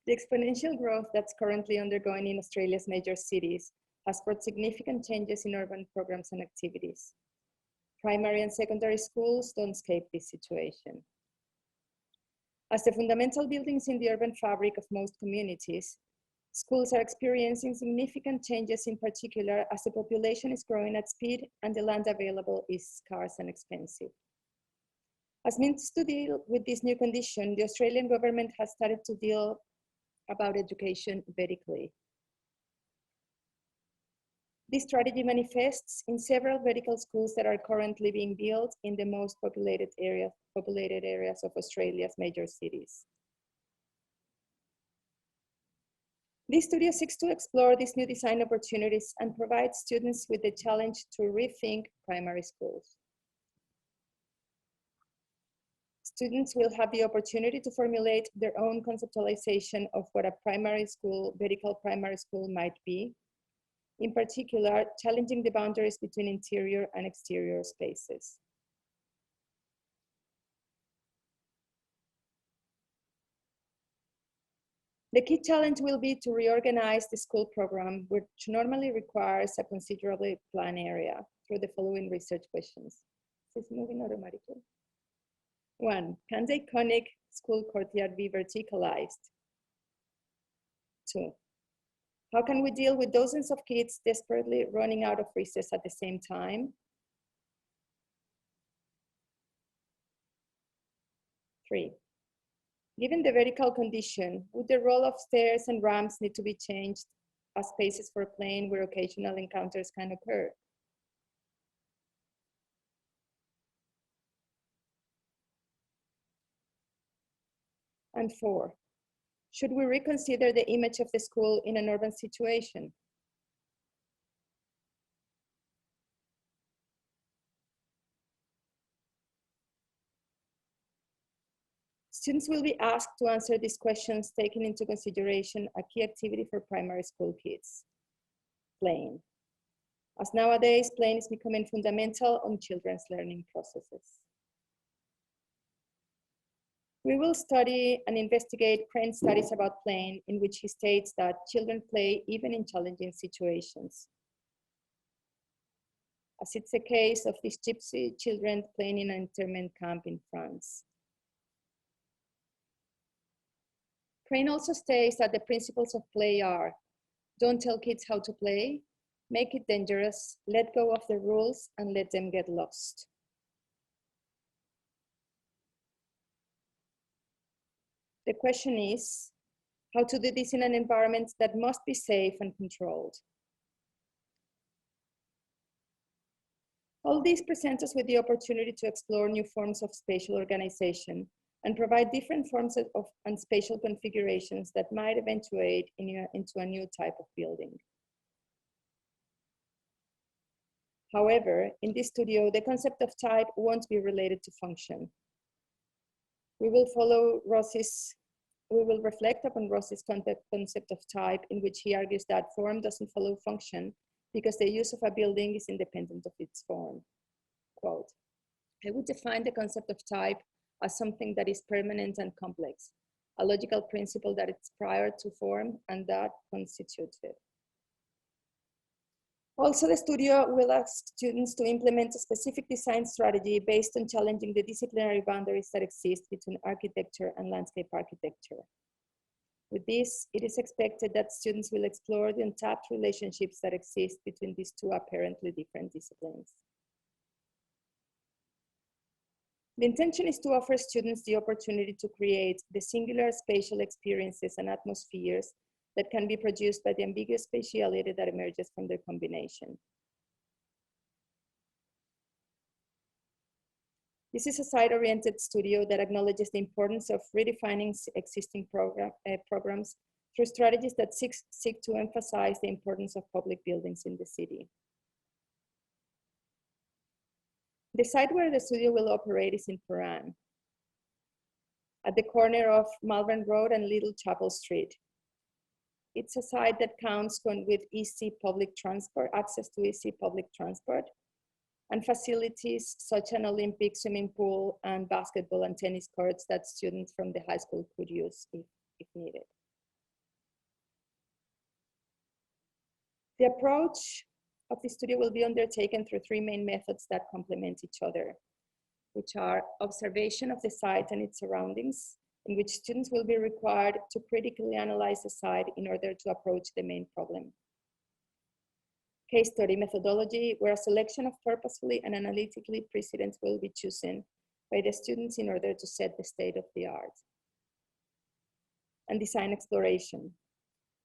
The exponential growth that's currently undergoing in Australia's major cities has brought significant changes in urban programs and activities. Primary and secondary schools don't escape this situation. As the fundamental buildings in the urban fabric of most communities, schools are experiencing significant changes, in particular as the population is growing at speed and the land available is scarce and expensive. As means to deal with this new condition, the Australian government has started to deal about education vertically. This strategy manifests in several vertical schools that are currently being built in the most populated areas of Australia's major cities. This studio seeks to explore these new design opportunities and provide students with the challenge to rethink primary schools. Students will have the opportunity to formulate their own conceptualization of what a primary school, vertical primary school might be, in particular, challenging the boundaries between interior and exterior spaces. The key challenge will be to reorganize the school program, which normally requires a considerably planned area, through the following research questions. Is this moving automatically? 1, can the iconic school courtyard be verticalized? 2, how can we deal with dozens of kids desperately running out of recess at the same time? 3, given the vertical condition, would the role of stairs and ramps need to be changed as spaces for playing where occasional encounters can occur? And 4, should we reconsider the image of the school in an urban situation? Students will be asked to answer these questions, taking into consideration a key activity for primary school kids, playing. As nowadays, playing is becoming fundamental on children's learning processes. We will study and investigate Crane's studies about playing, in which he states that children play even in challenging situations. As it's the case of these gypsy children playing in an internment camp in France. Crane also states that the principles of play are: don't tell kids how to play, make it dangerous, let go of the rules, and let them get lost. The question is how to do this in an environment that must be safe and controlled. All these present us with the opportunity to explore new forms of spatial organization and provide different forms of and spatial configurations that might eventuate into a new type of building. However, in this studio, the concept of type won't be related to function. We will reflect upon Ross's concept of type, in which he argues that form doesn't follow function because the use of a building is independent of its form. Quote, I would define the concept of type as something that is permanent and complex, a logical principle that is prior to form and that constitutes it. Also, the studio will ask students to implement a specific design strategy based on challenging the disciplinary boundaries that exist between architecture and landscape architecture. With this, it is expected that students will explore the untapped relationships that exist between these two apparently different disciplines. The intention is to offer students the opportunity to create the singular spatial experiences and atmospheres that can be produced by the ambiguous spatiality that emerges from their combination. This is a site-oriented studio that acknowledges the importance of redefining existing programs through strategies that seek to emphasize the importance of public buildings in the city. The site where the studio will operate is in Paran, at the corner of Melbourne Road and Little Chapel Street. It's a site that counts with easy public transport, access to easy public transport, and facilities such as an Olympic swimming pool and basketball and tennis courts that students from the high school could use if needed. The approach of the studio will be undertaken through three main methods that complement each other, which are observation of the site and its surroundings, in which students will be required to critically analyze the site in order to approach the main problem. Case study methodology, where a selection of purposefully and analytically precedents will be chosen by the students in order to set the state of the art. And design exploration.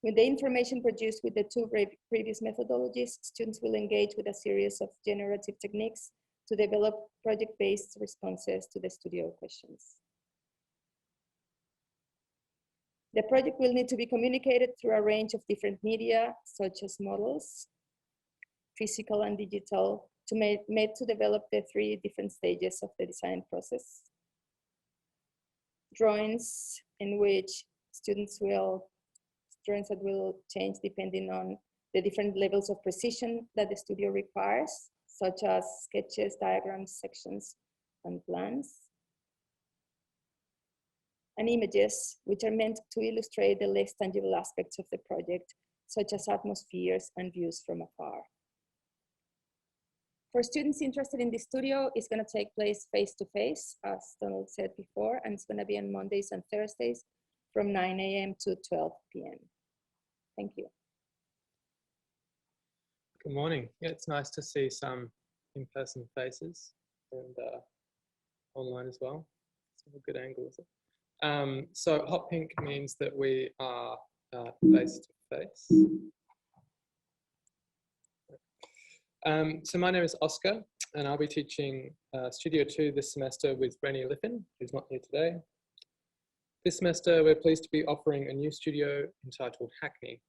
With the information produced with the two previous methodologies, students will engage with a series of generative techniques to develop project-based responses to the studio questions. The project will need to be communicated through a range of different media, such as models, physical and digital, made to develop the three different stages of the design process. Drawings in which drawings that will change depending on the different levels of precision that the studio requires, such as sketches, diagrams, sections, and plans. And images, which are meant to illustrate the less tangible aspects of the project, such as atmospheres and views from afar. For students interested in the studio, it's going to take place face-to-face, as Donald said before, and it's going to be on Mondays and Thursdays from 9 a.m. to 12 p.m. Thank you. Good morning. Yeah, it's nice to see some in-person faces and online as well. It's a good angle, is it? So hot pink means that we are face-to-face. So my name is Oscar, and I'll be teaching Studio 2 this semester with Rennie Liffin, who's not here today. This semester, we're pleased to be offering a new studio entitled Hackney.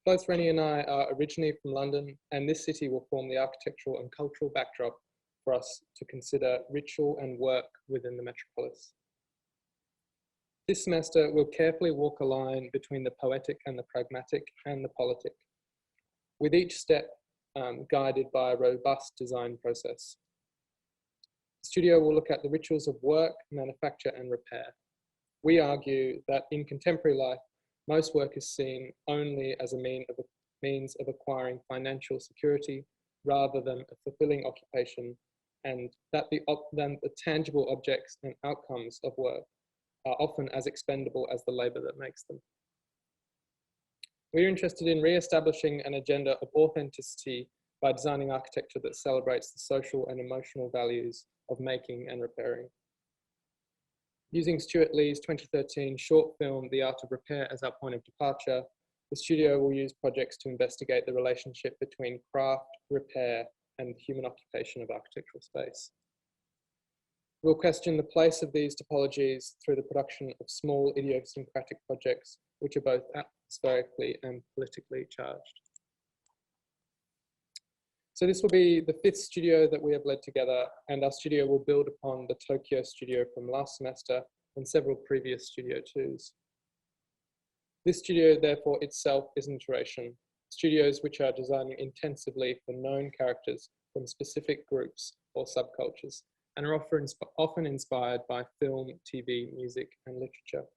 Both Rennie and I are originally from London, and this city will form the architectural and cultural backdrop for us to consider ritual and work within the metropolis. This semester, we'll carefully walk a line between the poetic and the pragmatic and the politic, with each step guided by a robust design process. The studio will look at the rituals of work, manufacture, and repair. We argue that in contemporary life, most work is seen only as a means of acquiring financial security rather than a fulfilling occupation, and that the tangible objects and outcomes of work are often as expendable as the labor that makes them. We're interested in re-establishing an agenda of authenticity by designing architecture that celebrates the social and emotional values of making and repairing. Using Stuart Lee's 2013 short film, The Art of Repair, as our point of departure, the studio will use projects to investigate the relationship between craft, repair, and the human occupation of architectural space. We'll question the place of these topologies through the production of small idiosyncratic projects, which are both atmospherically and politically charged. So this will be the 5th studio that we have led together, and our studio will build upon the Tokyo studio from last semester and several previous Studio 2s. This studio, therefore, itself is an iteration, studios which are designing intensively for known characters from specific groups or subcultures, and are often inspired by film, TV, music, and literature.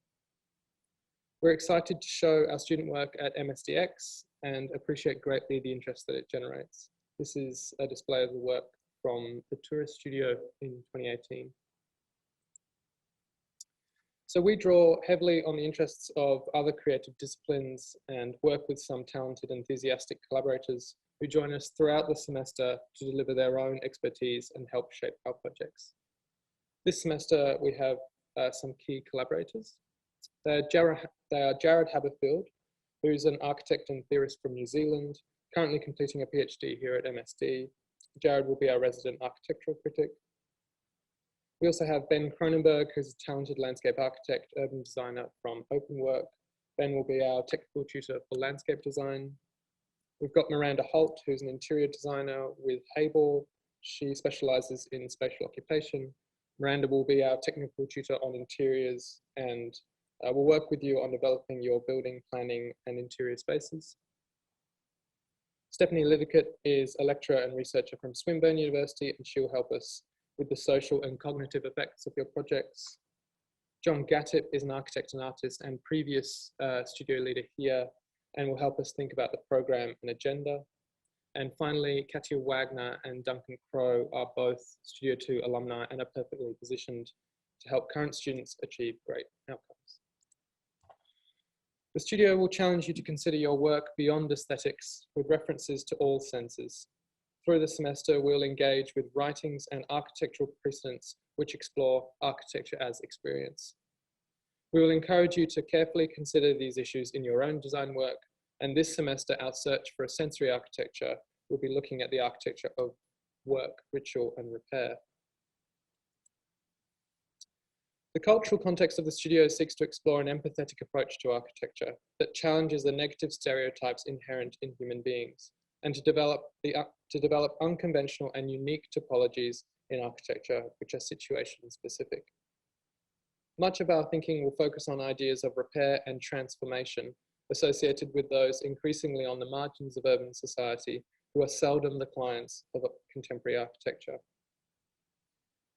We're excited to show our student work at MSDX and appreciate greatly the interest that it generates. This is a display of the work from the tourist studio in 2018. So we draw heavily on the interests of other creative disciplines and work with some talented, enthusiastic collaborators who join us throughout the semester to deliver their own expertise and help shape our projects. This semester, we have some key collaborators. They are Jared Haberfield, who's an architect and theorist from New Zealand, currently completing a PhD here at MSD. Jared will be our resident architectural critic. We also have Ben Cronenberg, who's a talented landscape architect, urban designer from Openwork. Ben will be our technical tutor for landscape design. We've got Miranda Holt, who's an interior designer with Hable. She specializes in spatial occupation. Miranda will be our technical tutor on interiors and will work with you on developing your building planning and interior spaces. Stephanie Liddickett is a lecturer and researcher from Swinburne University, and she'll help us with the social and cognitive effects of your projects. John Gattip is an architect and artist and previous studio leader here, and will help us think about the program and agenda. And finally, Katya Wagner and Duncan Crow are both Studio 2 alumni and are perfectly positioned to help current students achieve great outcomes. The studio will challenge you to consider your work beyond aesthetics with references to all senses. Through the semester, we'll engage with writings and architectural precedents which explore architecture as experience. We will encourage you to carefully consider these issues in your own design work, and this semester, our search for a sensory architecture will be looking at the architecture of work, ritual, and repair. The cultural context of the studio seeks to explore an empathetic approach to architecture that challenges the negative stereotypes inherent in human beings, and to develop unconventional and unique topologies in architecture, which are situation specific. Much of our thinking will focus on ideas of repair and transformation associated with those increasingly on the margins of urban society who are seldom the clients of contemporary architecture.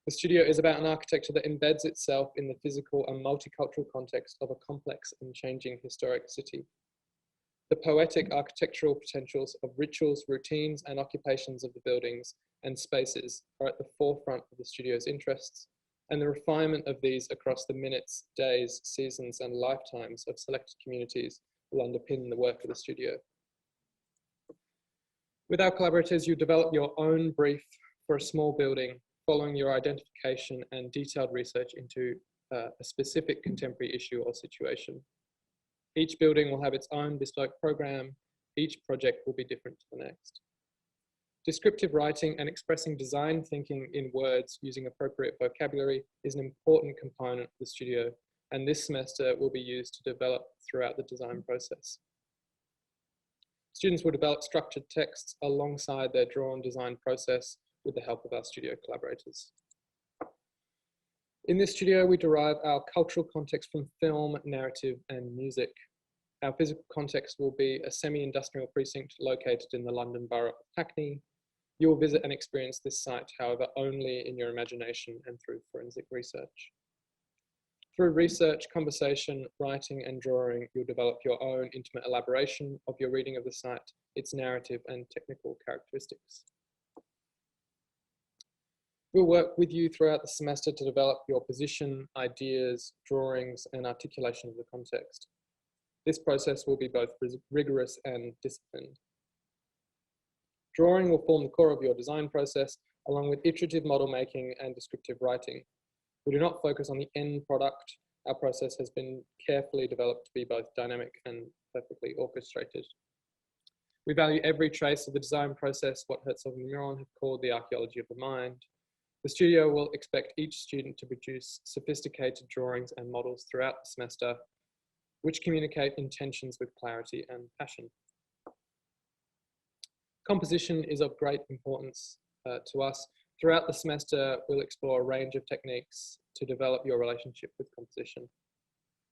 The studio is about an architecture that embeds itself in the physical and multicultural context of a complex and changing historic city. The poetic architectural potentials of rituals, routines, and occupations of the buildings and spaces are at the forefront of the studio's interests, and the refinement of these across the minutes, days, seasons, and lifetimes of selected communities will underpin the work of the studio. With our collaborators, you develop your own brief for a small building, following your identification and detailed research into a specific contemporary issue or situation. Each building will have its own bespoke program. Each project will be different to the next. Descriptive writing and expressing design thinking in words using appropriate vocabulary is an important component of the studio, and this semester will be used to develop throughout the design process. Students will develop structured texts alongside their drawn design process with the help of our studio collaborators. In this studio, we derive our cultural context from film, narrative, and music. Our physical context will be a semi-industrial precinct located in the London borough of Hackney. You will visit and experience this site, however, only in your imagination and through forensic research. Through research, conversation, writing, and drawing, you'll develop your own intimate elaboration of your reading of the site, its narrative and technical characteristics. We'll work with you throughout the semester to develop your position, ideas, drawings, and articulation of the context. This process will be both rigorous and disciplined. Drawing will form the core of your design process, along with iterative model making and descriptive writing. We do not focus on the end product. Our process has been carefully developed to be both dynamic and perfectly orchestrated. We value every trace of the design process, what Herzog and Miron have called the archaeology of the mind. The studio will expect each student to produce sophisticated drawings and models throughout the semester, which communicate intentions with clarity and passion. Composition is of great importance to us. Throughout the semester, we'll explore a range of techniques to develop your relationship with composition.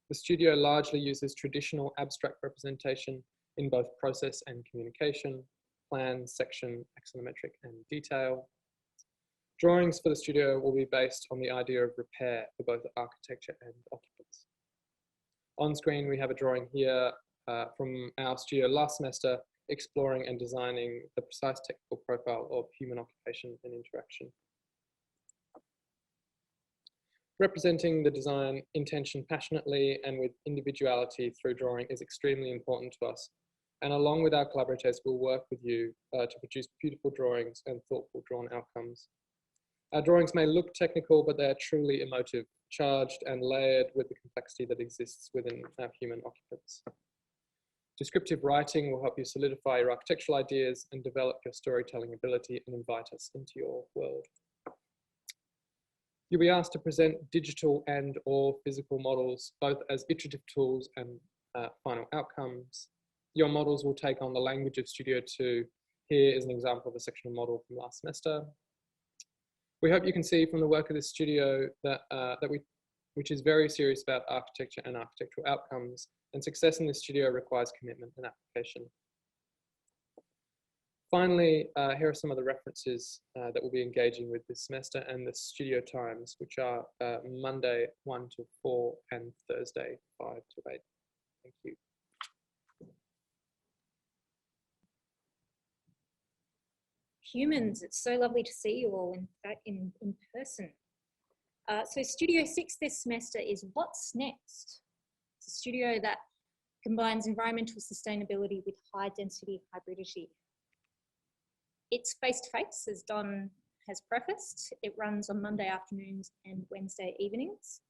The studio largely uses traditional abstract representation in both process and communication, plan, section, axonometric, and detail. Drawings for the studio will be based on the idea of repair for both architecture and occupants. On screen, we have a drawing here from our studio last semester, exploring and designing the precise technical profile of human occupation and interaction. Representing the design intention passionately and with individuality through drawing is extremely important to us. And along with our collaborators, we'll work with you to produce beautiful drawings and thoughtful drawn outcomes. Our drawings may look technical, but they are truly emotive, charged and layered with the complexity that exists within our human occupants. Descriptive writing will help you solidify your architectural ideas and develop your storytelling ability and invite us into your world. You'll be asked to present digital and or physical models, both as iterative tools and final outcomes. Your models will take on the language of Studio 2. Here is an example of a sectional model from last semester. We hope you can see from the work of this studio that, which is very serious about architecture and architectural outcomes, and success in this studio requires commitment and application. Finally, here are some of the references that we'll be engaging with this semester and the studio times, which are Monday 1 to 4 and Thursday 5 to 8. Thank you. Humans, it's so lovely to see you all in person. So Studio 6 this semester is What's Next? It's a studio that combines environmental sustainability with high density hybridity. It's face-to-face, as Don has prefaced. It runs on Monday afternoons and Wednesday evenings.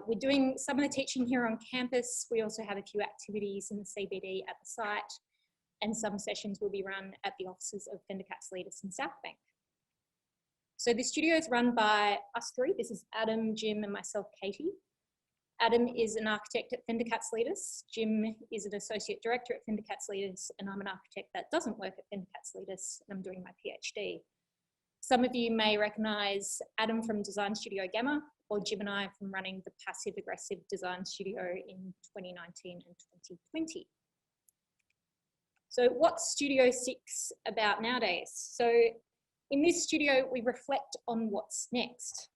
We're doing some of the teaching here on campus. We also have a few activities in the CBD at the site, and some sessions will be run at the offices of Fender Catsleadus in South Bank. So the studio is run by us three. This is Adam, Jim, and myself, Katie. Adam is an architect at Fender Catsleadus. Jim is an associate director at Fender Catsleadus, and I'm an architect that doesn't work at Fender Catsleadus, and I'm doing my PhD. Some of you may recognize Adam from Design Studio Gamma, or Jim and I from running the Passive Aggressive Design Studio in 2019 and 2020. So what's Studio 6 about nowadays? So in this studio, we reflect on what's next.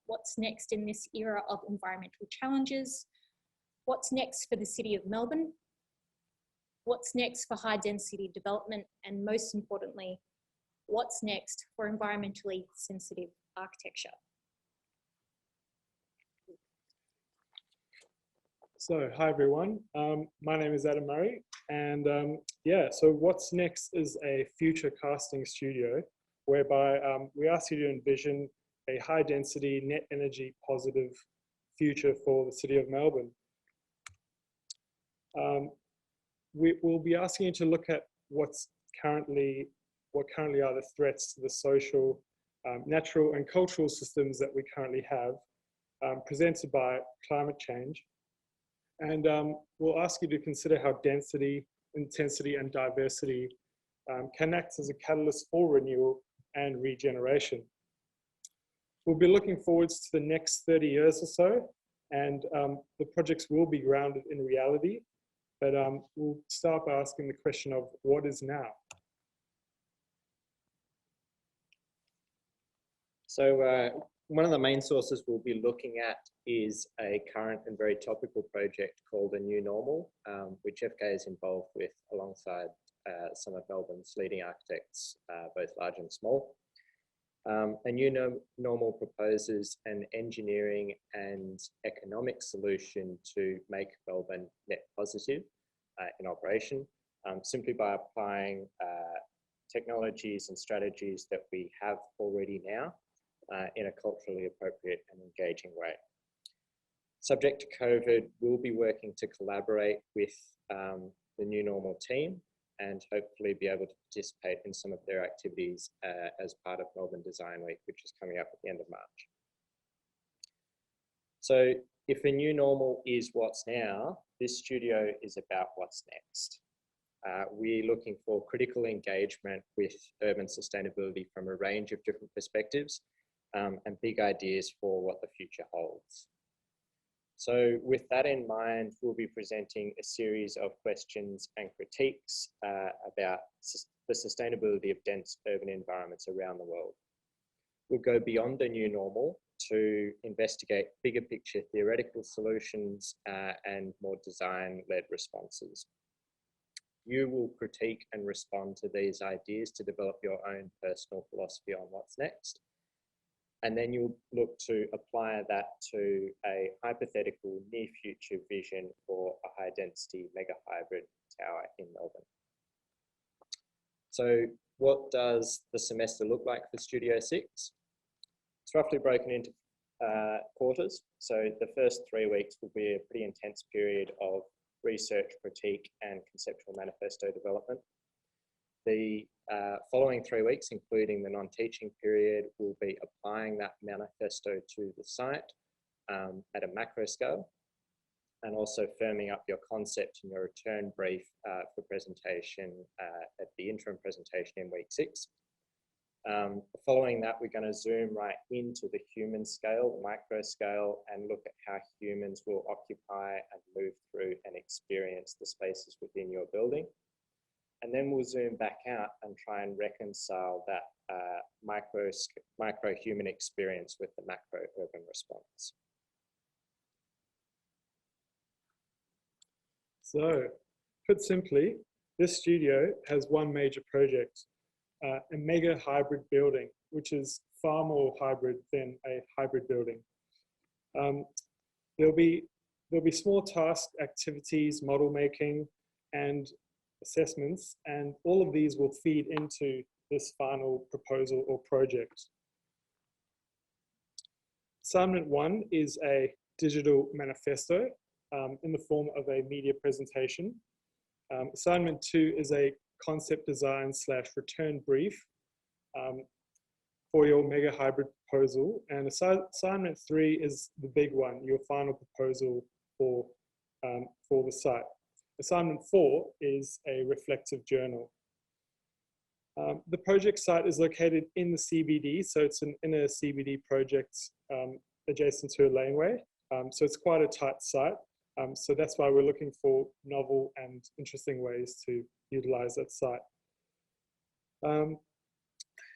What's next in this era of environmental challenges? What's next for the city of Melbourne? What's next for high density development? And most importantly, what's next for environmentally sensitive architecture? So, hi everyone. My name is Adam Murray, and yeah, so What's Next is a future casting studio whereby we ask you to envision a high density, net energy positive future for the city of Melbourne. We will be asking you to look at what currently are the threats to the social, natural and cultural systems that we currently have, presented by climate change. And we'll ask you to consider how density, intensity and diversity can act as a catalyst for renewal and regeneration. We'll be looking forwards to the next 30 years or so, and the projects will be grounded in reality, but we'll start by asking the question of what is now? So one of the main sources we'll be looking at is a current and very topical project called A New Normal, which FK is involved with alongside some of Melbourne's leading architects, both large and small. A New Normal proposes an engineering and economic solution to make Melbourne net positive in operation, simply by applying technologies and strategies that we have already now in a culturally appropriate and engaging way. Subject to COVID, we'll be working to collaborate with the New Normal team and hopefully be able to participate in some of their activities as part of Melbourne Design Week, which is coming up at the end of March. So if a new normal is what's now, this studio is about what's next. We're looking for critical engagement with urban sustainability from a range of different perspectives and big ideas for what the future holds. So with that in mind, we'll be presenting a series of questions and critiques about the sustainability of dense urban environments around the world. We'll go beyond the new normal to investigate bigger picture theoretical solutions and more design-led responses. You will critique and respond to these ideas to develop your own personal philosophy on what's next. And then you'll look to apply that to a hypothetical near future vision for a high density mega hybrid tower in Melbourne. So what does the semester look like for Studio 6? It's roughly broken into quarters. So the first 3 weeks will be a pretty intense period of research, critique, and conceptual manifesto development. The following 3 weeks, including the non-teaching period, will be applying that manifesto to the site at a macro scale, and also firming up your concept in your return brief for presentation at the interim presentation in week 6. Following that, we're going to zoom right into the human scale, the micro scale, and look at how humans will occupy and move through and experience the spaces within your building. And then we'll zoom back out and try and reconcile that micro human experience with the macro urban response. So, put simply, this studio has one major project, a mega hybrid building, which is far more hybrid than a hybrid building. There'll be small task activities, model making, and assessments, and all of these will feed into this final proposal or project. Assignment 1 is a digital manifesto in the form of a media presentation. Assignment 2 is a concept design / return brief for your mega hybrid proposal. And assignment 3 is the big one, your final proposal for the site. Assignment 4 is a reflective journal. The project site is located in the CBD, so it's an inner CBD project adjacent to a laneway. So it's quite a tight site. So that's why we're looking for novel and interesting ways to utilize that site.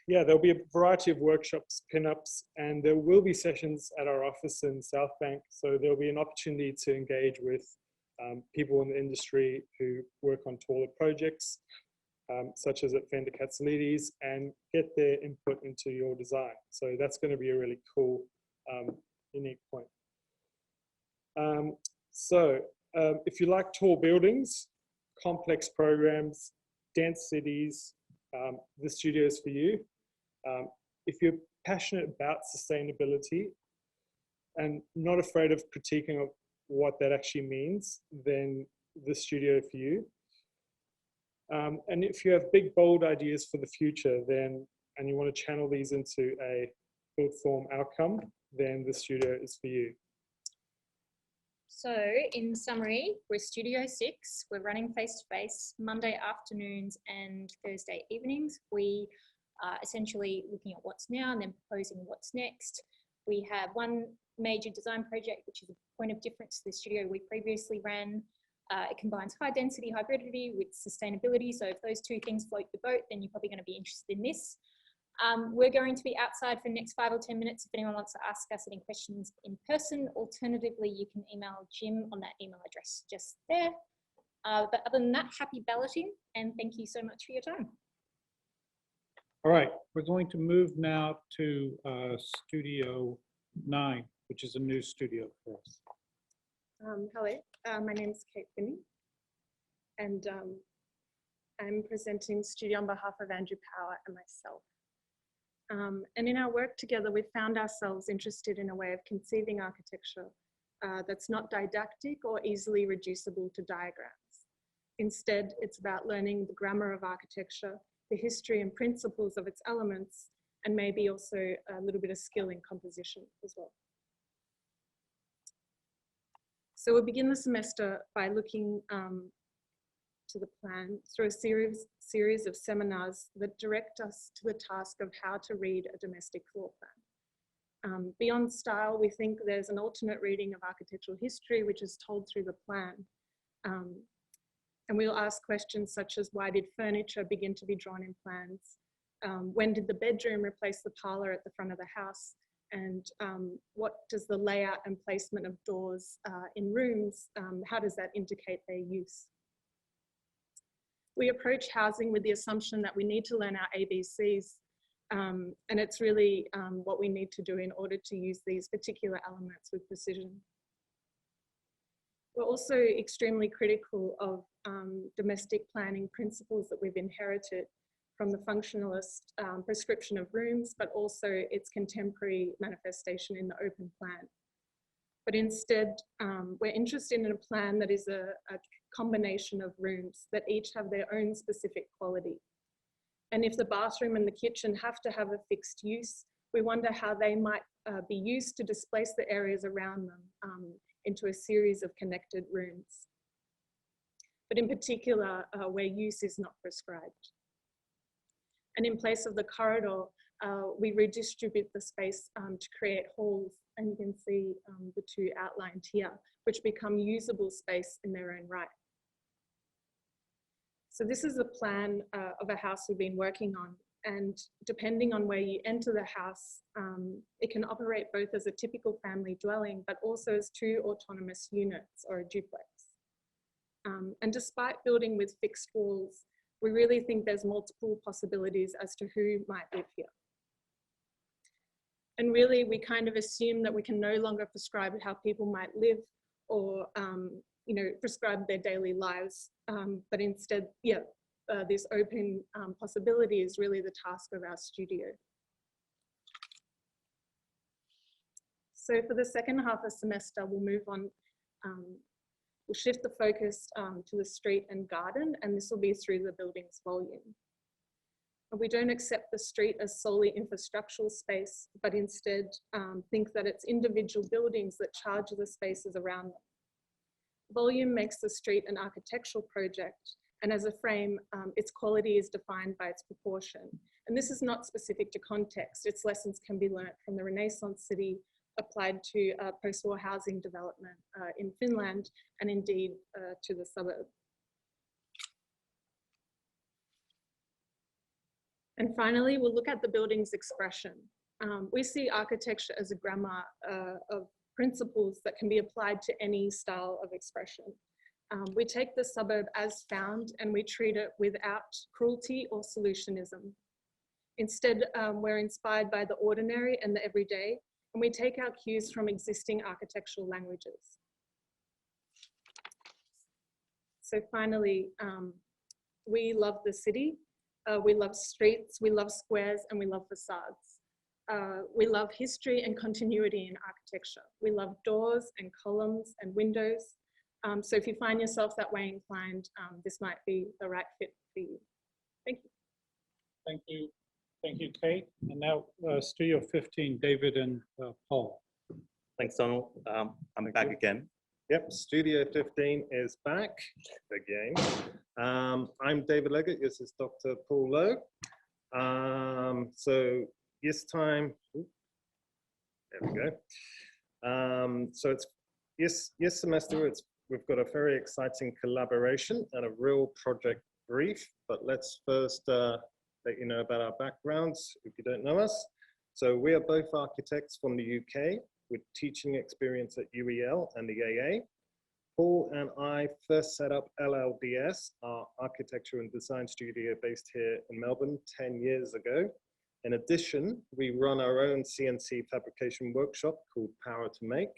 Yeah, there'll be a variety of workshops, pin-ups, and there will be sessions at our office in South Bank. So there'll be an opportunity to engage with people in the industry who work on taller projects, such as at Fender Katsoulides, and get their input into your design. So that's going to be a really cool, unique point. If you like tall buildings, complex programs, dense cities, this studio is for you. If you're passionate about sustainability and not afraid of critiquing of what that actually means, then this studio for you. And if you have big, bold ideas for the future, and you want to channel these into a built form outcome, then the studio is for you. So in summary, we're Studio 6. We're running face-to-face Monday afternoons and Thursday evenings. We are essentially looking at what's now and then proposing what's next. We have one major design project, which is a point of difference to the studio we previously ran. It combines high density hybridity with sustainability. So if those two things float the boat, then you're probably going to be interested in this. We're going to be outside for the next 5 or 10 minutes if anyone wants to ask us any questions in person. Alternatively, you can email Jim on that email address just there. But other than that, happy balloting, and thank you so much for your time. All right, we're going to move now to Studio 9, which is a new studio for us. Hello, my name is Kate Finney, and I'm presenting Studio on behalf of Andrew Power and myself. And in our work together, we found ourselves interested in a way of conceiving architecture that's not didactic or easily reducible to diagrams. Instead, it's about learning the grammar of architecture, the history and principles of its elements, and maybe also a little bit of skill in composition as well. So we'll begin the semester by looking to the plan through a series of seminars that direct us to the task of how to read a domestic floor plan. Beyond style, we think there's an alternate reading of architectural history, which is told through the plan. And we'll ask questions such as, why did furniture begin to be drawn in plans? When did the bedroom replace the parlor at the front of the house? and what does the layout and placement of doors in rooms, how does that indicate their use? We approach housing with the assumption that we need to learn our ABCs, and it's really what we need to do in order to use these particular elements with precision. We're also extremely critical of domestic planning principles that we've inherited from the functionalist prescription of rooms, but also its contemporary manifestation in the open plan. But instead, we're interested in a plan that is a combination of rooms that each have their own specific quality. And if the bathroom and the kitchen have to have a fixed use, we wonder how they might be used to displace the areas around them into a series of connected rooms. But in particular, where use is not prescribed. And in place of the corridor, we redistribute the space to create halls, and you can see the two outlined here, which become usable space in their own right. So this is a plan of a house we've been working on, and depending on where you enter the house, it can operate both as a typical family dwelling, but also as two autonomous units or a duplex. And despite building with fixed walls, we really think there's multiple possibilities as to who might live here. And really, we kind of assume that we can no longer prescribe how people might live or prescribe their daily lives, but instead, this open possibility is really the task of our studio. So for the second half of semester, we'll move on, we'll shift the focus to the street and garden, and this will be through the building's volume. And we don't accept the street as solely infrastructural space, but instead think that it's individual buildings that charge the spaces around them. Volume makes the street an architectural project, and as a frame, its quality is defined by its proportion. And this is not specific to context. Its lessons can be learnt from the Renaissance city applied to post-war housing development in Finland, and indeed to the suburb. And finally, we'll look at the building's expression. We see architecture as a grammar of principles that can be applied to any style of expression. We take the suburb as found and we treat it without cruelty or solutionism. Instead, we're inspired by the ordinary and the everyday, and we take our cues from existing architectural languages. So finally, we love the city, we love streets, we love squares, and we love facades. We love history and continuity in architecture. We love doors and columns and windows. So if you find yourself that way inclined, this might be the right fit for you. Thank you. Thank you. Thank you, Kate. And now Studio 15, David and Paul. Thanks, Donald. I'm back again. Yep, Studio 15 is back again. I'm David Leggett, this is Dr. Paul Lowe. So this time, there we go. So it's this semester, we've got a very exciting collaboration and a real project brief, but let's first let you know about our backgrounds if you don't know us. So we are both architects from the UK with teaching experience at UEL and the AA. Paul and I first set up LLDS, our architecture and design studio based here in Melbourne 10 years ago. In addition, we run our own CNC fabrication workshop called Power to Make.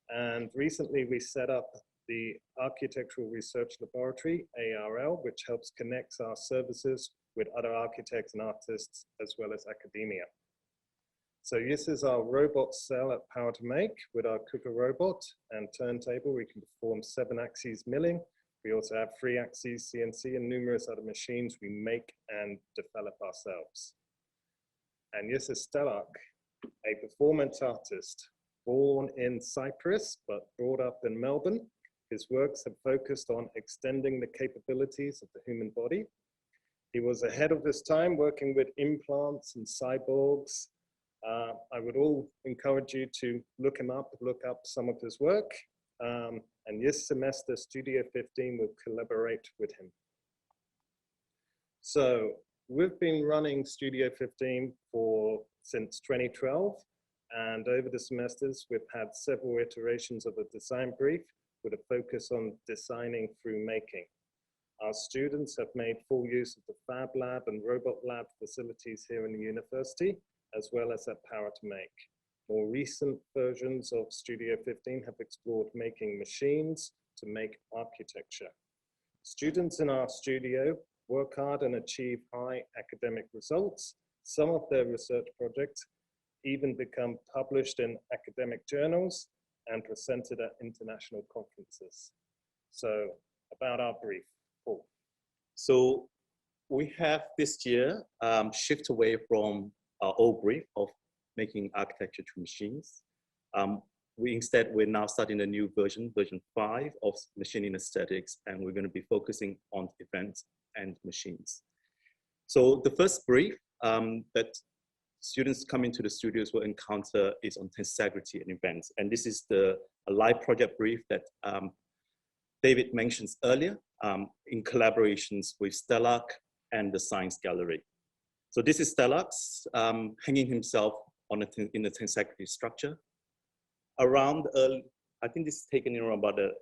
And recently we set up the Architectural Research Laboratory, ARL, which helps connect our services with other architects and artists, as well as academia. So this is our robot cell at Power to Make with our cooker robot and turntable. We can perform 7-axis milling. We also have 3-axis CNC and numerous other machines we make and develop ourselves. And this is Stellark, a performance artist born in Cyprus, but brought up in Melbourne. His works have focused on extending the capabilities of the human body. He was ahead of his time working with implants and cyborgs. I would all encourage you to look him up, look up some of his work. And this semester, Studio 15 will collaborate with him. So we've been running Studio 15 since 2012. And over the semesters, we've had several iterations of a design brief with a focus on designing through making. Our students have made full use of the Fab Lab and Robot Lab facilities here in the university, as well as at Power to Make. More recent versions of Studio 15 have explored making machines to make architecture. Students in our studio work hard and achieve high academic results. Some of their research projects even become published in academic journals and presented at international conferences. So about our brief, Paul. So we have this year shift away from our old brief of making architecture to machines. We're now starting a new version 5 of machining aesthetics, and we're going to be focusing on events and machines. So the first brief that students coming to the studios will encounter is on tensegrity and events. And this is a live project brief that David mentions earlier in collaborations with Stellark and the Science Gallery. So this is Stellark hanging himself in the tensegrity structure around I think this is taken in around about the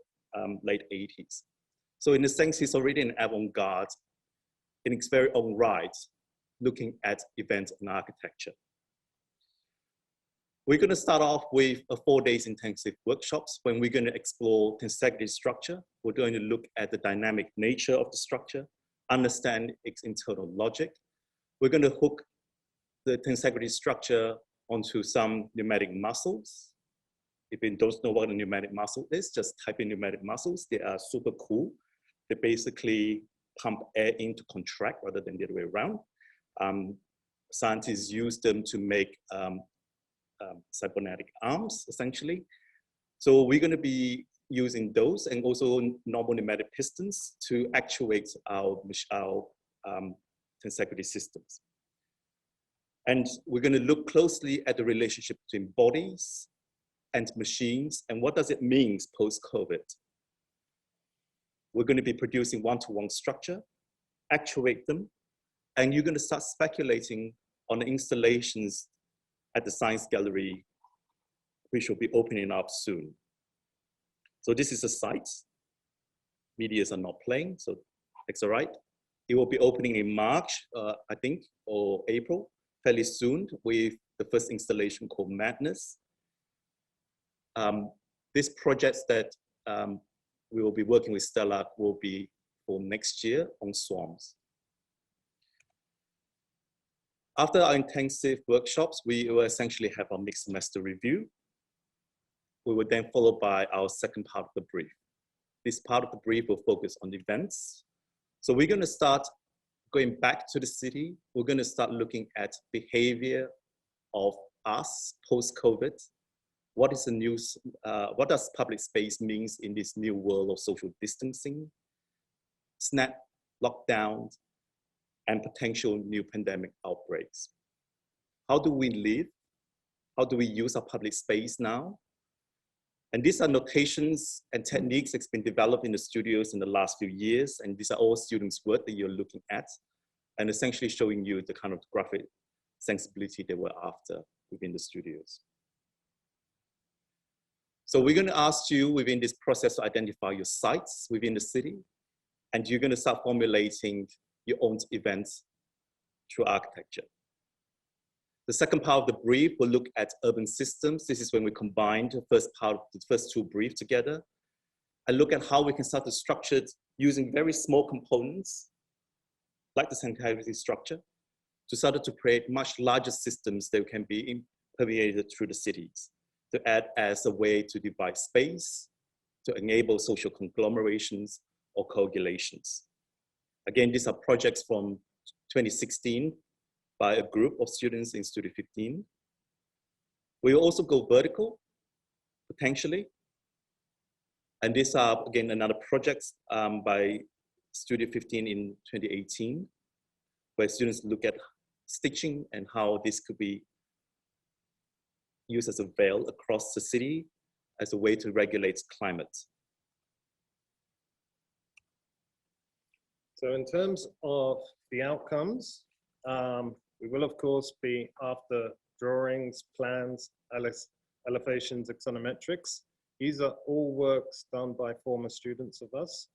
late 80s. So in a sense, he's already an avant-garde in its very own right, looking at events and architecture. We're going to start off with a 4 days intensive workshops when we're going to explore tensegrity structure. We're going to look at the dynamic nature of the structure, understand its internal logic. We're going to hook the tensegrity structure onto some pneumatic muscles. If you don't know what a pneumatic muscle is, just type in pneumatic muscles. They are super cool. They basically pump air in to contract rather than the other way around. Scientists use them to make cybernetic arms, essentially. So we're going to be using those and also normal pneumatic pistons to actuate our tensegrity systems. And we're going to look closely at the relationship between bodies and machines, and what does it mean post-COVID? We're going to be producing one-to-one structure, actuate them, and you're going to start speculating on the installations at the Science Gallery, which will be opening up soon. So this is a site. Medias are not playing, so it's all right. It will be opening in March, I think, or April, fairly soon, with the first installation called Madness. This project that we will be working with Stellark will be for next year on swarms. After our intensive workshops, we will essentially have our mixed semester review. We will then follow by our second part of the brief. This part of the brief will focus on events. So we're going to start going back to the city. We're going to start looking at behavior of us post-COVID. What is the news? What does public space means in this new world of social distancing, snap lockdowns, and potential new pandemic outbreaks? How do we live? How do we use our public space now? And these are notations and techniques that's been developed in the studios in the last few years. And these are all students' work that you're looking at and essentially showing you the kind of graphic sensibility they were after within the studios. So we're going to ask you within this process to identify your sites within the city, and you're going to start formulating your own events through architecture. The second part of the brief will look at urban systems. This is when we combine the first two briefs together and look at how we can start to structure it using very small components, like the tensegrity structure, to start to create much larger systems that can be permeated through the cities, to add as a way to divide space, to enable social conglomerations or coagulations. Again, these are projects from 2016 by a group of students in Studio 15. We will also go vertical, potentially. And these are, again, another projects by Studio 15 in 2018, where students look at stitching and how this could be used as a veil across the city as a way to regulate climate. So in terms of the outcomes, we will of course be, after drawings, plans, elevations, axonometrics. These are all works done by former students of us,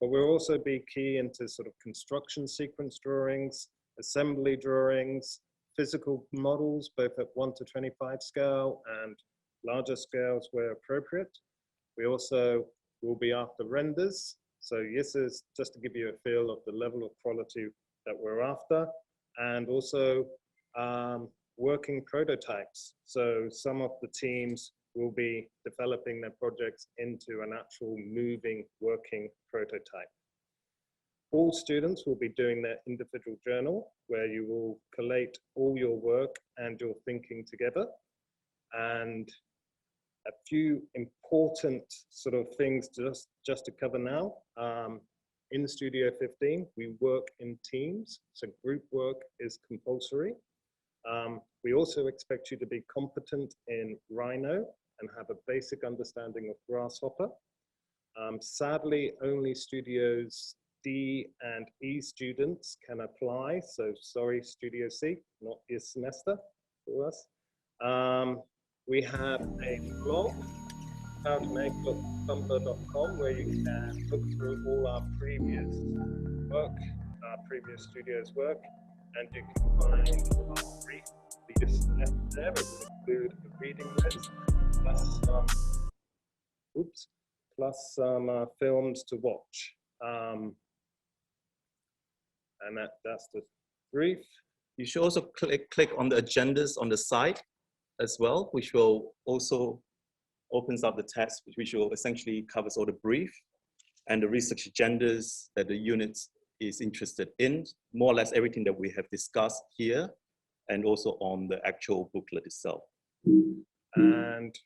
but we'll also be key into sort of construction sequence drawings, assembly drawings, physical models, both at 1 to 25 scale and larger scales where appropriate. We also will be after renders. So this is just to give you a feel of the level of quality that we're after, and also working prototypes. So some of the teams will be developing their projects into an actual moving working prototype. All students will be doing their individual journal where you will collate all your work and your thinking together. And a few important sort of things just to cover now. In Studio 15, we work in teams, so group work is compulsory. We also expect you to be competent in Rhino and have a basic understanding of Grasshopper. Sadly, only Studios D and E students can apply, so sorry Studio C, not this semester for us. We have a blog, howtomaketumblr.com, where you can look through all our previous work, our previous studios work, and you can find our brief leaders there. It will include a reading list, plus some films to watch. And that's the brief. You should also click on the agendas on the side as well, which will also opens up the text, which will essentially covers all the brief and the research agendas that the unit is interested in, more or less everything that we have discussed here, and also on the actual booklet itself. And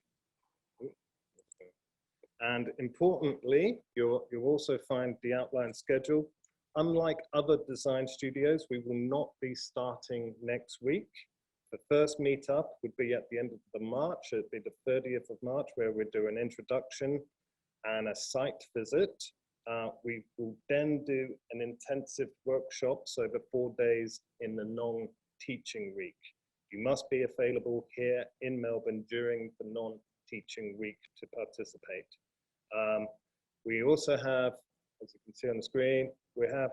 importantly, you'll also find the outline schedule. Unlike other design studios, we will not be starting next week. The first meetup would be at the end of the March. It'd be the 30th of March, where we'd do an introduction and a site visit. We will then do an intensive workshop, so the 4 days in the non-teaching week. You must be available here in Melbourne during the non-teaching week to participate. We also have, as you can see on the screen, we have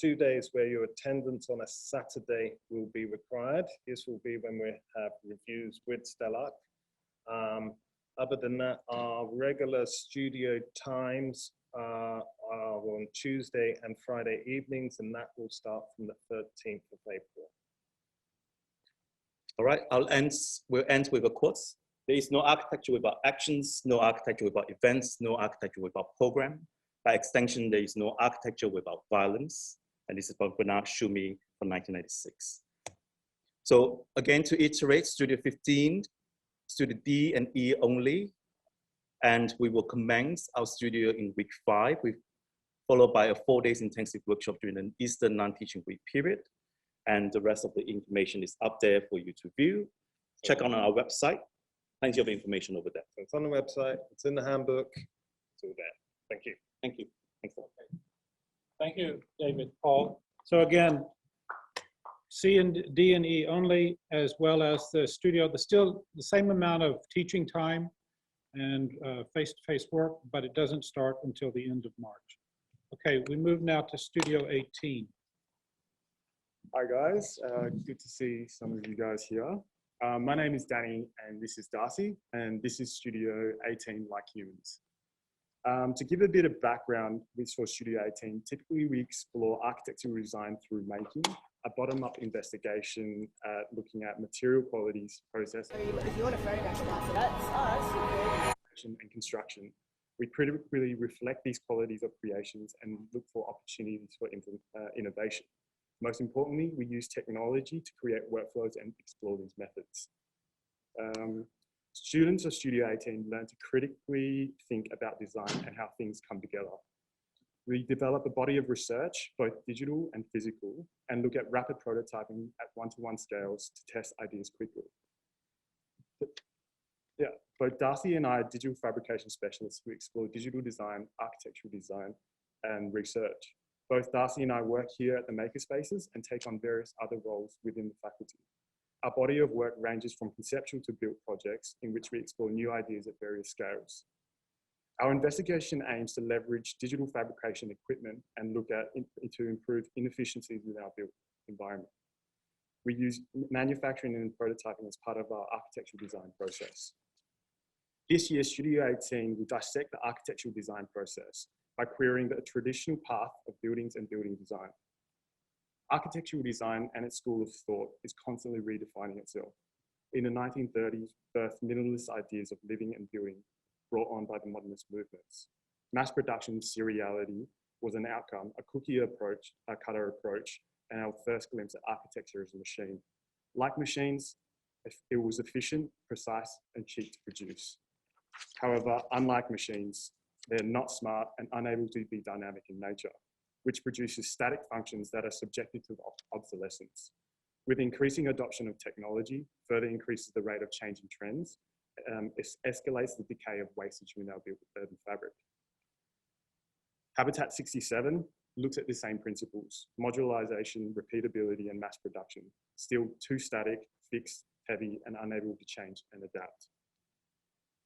2 days where your attendance on a Saturday will be required. This will be when we have reviews with Stellark. Other than that, our regular studio times are on Tuesday and Friday evenings, and that will start from the 13th of April. All right, we'll end with a quote. There is no architecture without actions, no architecture without events, no architecture without program. By extension, there is no architecture without violence. And this is by Bernard Schumi from 1996. So again, to iterate, Studio 15, Studio D and E only. And we will commence our studio in week 5, followed by a 4 days intensive workshop during an Easter non-teaching week period. And the rest of the information is up there for you to view. Check on our website. Plenty of information over there. So it's on the website, it's in the handbook, it's all there. Thank you. Thank you. Thanks a lot. Thank you, David, Paul. So again, C and D and E only, as well as the studio, still the same amount of teaching time and face-to-face work, but it doesn't start until the end of March. Okay, we move now to Studio 18. Hi guys, good to see some of you guys here. My name is Danny and this is Darcy, and this is Studio 18 Like Humans. To give a bit of background for Studio 18, typically we explore architectural design through making, a bottom-up investigation looking at material qualities, process, and construction. We critically reflect these qualities of creations and look for opportunities for innovation. Most importantly, we use technology to create workflows and explore these methods. Students of Studio 18 learn to critically think about design and how things come together. We develop a body of research, both digital and physical, and look at rapid prototyping at 1-to-1 scales to test ideas quickly. Yeah, both Darcy and I are digital fabrication specialists who explore digital design, architectural design, and research. Both Darcy and I work here at the Makerspaces and take on various other roles within the faculty. Our body of work ranges from conceptual to built projects in which we explore new ideas at various scales. Our investigation aims to leverage digital fabrication equipment and look at to improve inefficiencies in our built environment. We use manufacturing and prototyping as part of our architectural design process. This year, Studio 18 will dissect the architectural design process by querying the traditional path of buildings and building design. Architectural design and its school of thought is constantly redefining itself. In the 1930s, birthed minimalist ideas of living and building brought on by the modernist movements. Mass production seriality was an outcome, a cookie approach, a cutter approach, and our first glimpse at architecture as a machine. Like machines, it was efficient, precise, and cheap to produce. However, unlike machines, they're not smart and unable to be dynamic in nature, which produces static functions that are subjected to obsolescence. With increasing adoption of technology, further increases the rate of changing trends, it escalates the decay of wastage in our built urban fabric. Habitat 67 looks at the same principles: modularization, repeatability, and mass production, still too static, fixed, heavy, and unable to change and adapt.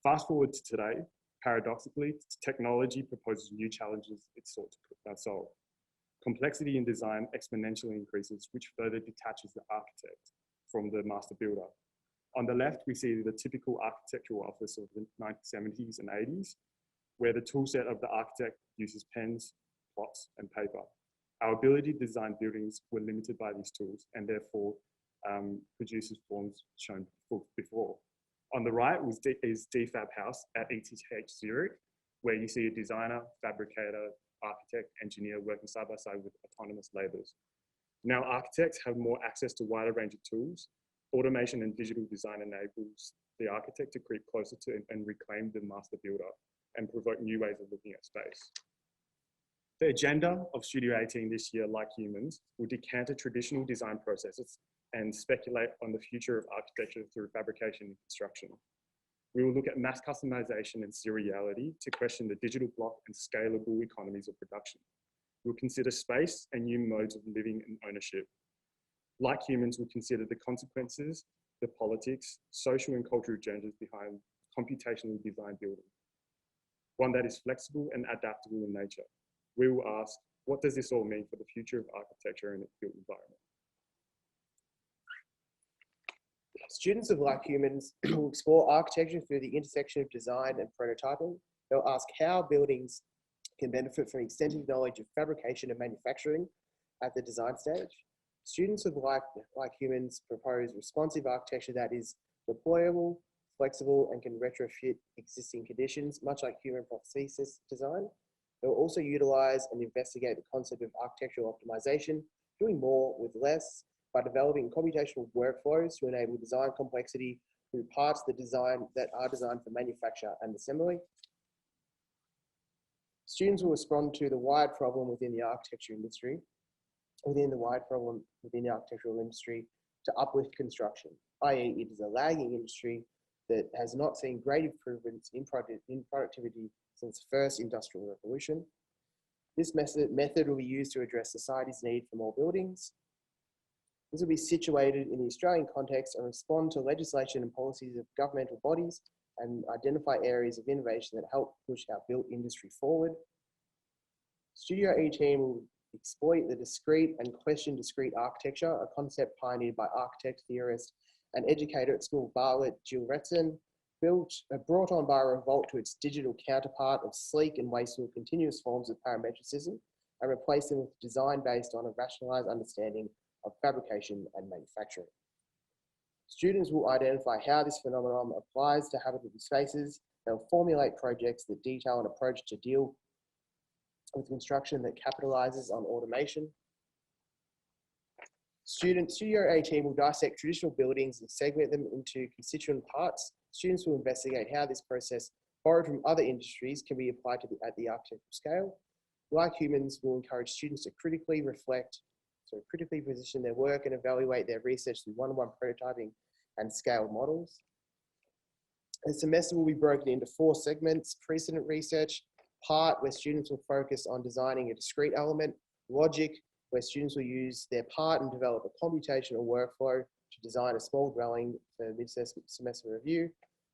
Fast forward to today, paradoxically, technology proposes new challenges it sought to solve. Complexity in design exponentially increases, which further detaches the architect from the master builder. On the left, we see the typical architectural office of the 1970s and 80s, where the toolset of the architect uses pens, plots, and paper. Our ability to design buildings were limited by these tools and therefore produces forms shown before. On the right is DFAB House at ETH Zurich, where you see a designer, fabricator, architect, engineer working side by side with autonomous labors. Now architects have more access to a wider range of tools. Automation and digital design enables the architect to creep closer to and reclaim the master builder and provoke new ways of looking at space. The agenda of Studio 18 this year, like humans, will decanter traditional design processes and speculate on the future of architecture through fabrication and construction. We will look at mass customization and seriality to question the digital block and scalable economies of production. We'll consider space and new modes of living and ownership. Like humans, we'll consider the consequences, the politics, social and cultural agendas behind computationally designed building. One that is flexible and adaptable in nature. We will ask, what does this all mean for the future of architecture and its built environment? Students of Like Humans will explore architecture through the intersection of design and prototyping. They'll ask how buildings can benefit from extensive knowledge of fabrication and manufacturing at the design stage. Students of Like Humans propose responsive architecture that is deployable, flexible, and can retrofit existing conditions, much like human prosthesis design. They'll also utilize and investigate the concept of architectural optimization, doing more with less, by developing computational workflows to enable design complexity through parts of the design that are designed for manufacture and assembly. Students will respond to the wide problem within the architecture industry, to uplift construction, i.e. it is a lagging industry that has not seen great improvements in productivity since the first industrial revolution. This method will be used to address society's need for more buildings. This will be situated in the Australian context and respond to legislation and policies of governmental bodies and identify areas of innovation that help push our built industry forward. Studio 18 will exploit the discrete and question discrete architecture, a concept pioneered by architect, theorist, and educator at School of Bartlett, Jill Retson, brought on by a revolt to its digital counterpart of sleek and wasteful continuous forms of parametricism and replace them with design based on a rationalized understanding of fabrication and manufacturing. Students will identify how this phenomenon applies to habitable spaces. They'll formulate projects that detail an approach to deal with construction that capitalizes on automation. Studio 18 will dissect traditional buildings and segment them into constituent parts. Students will investigate how this process, borrowed from other industries, can be applied to at the architectural scale. Like Humans will encourage students to critically position their work and evaluate their research through one-on-one prototyping and scale models. The semester will be broken into 4 segments: precedent research, part where students will focus on designing a discrete element, logic, where students will use their part and develop a computational workflow to design a small dwelling for mid-semester review.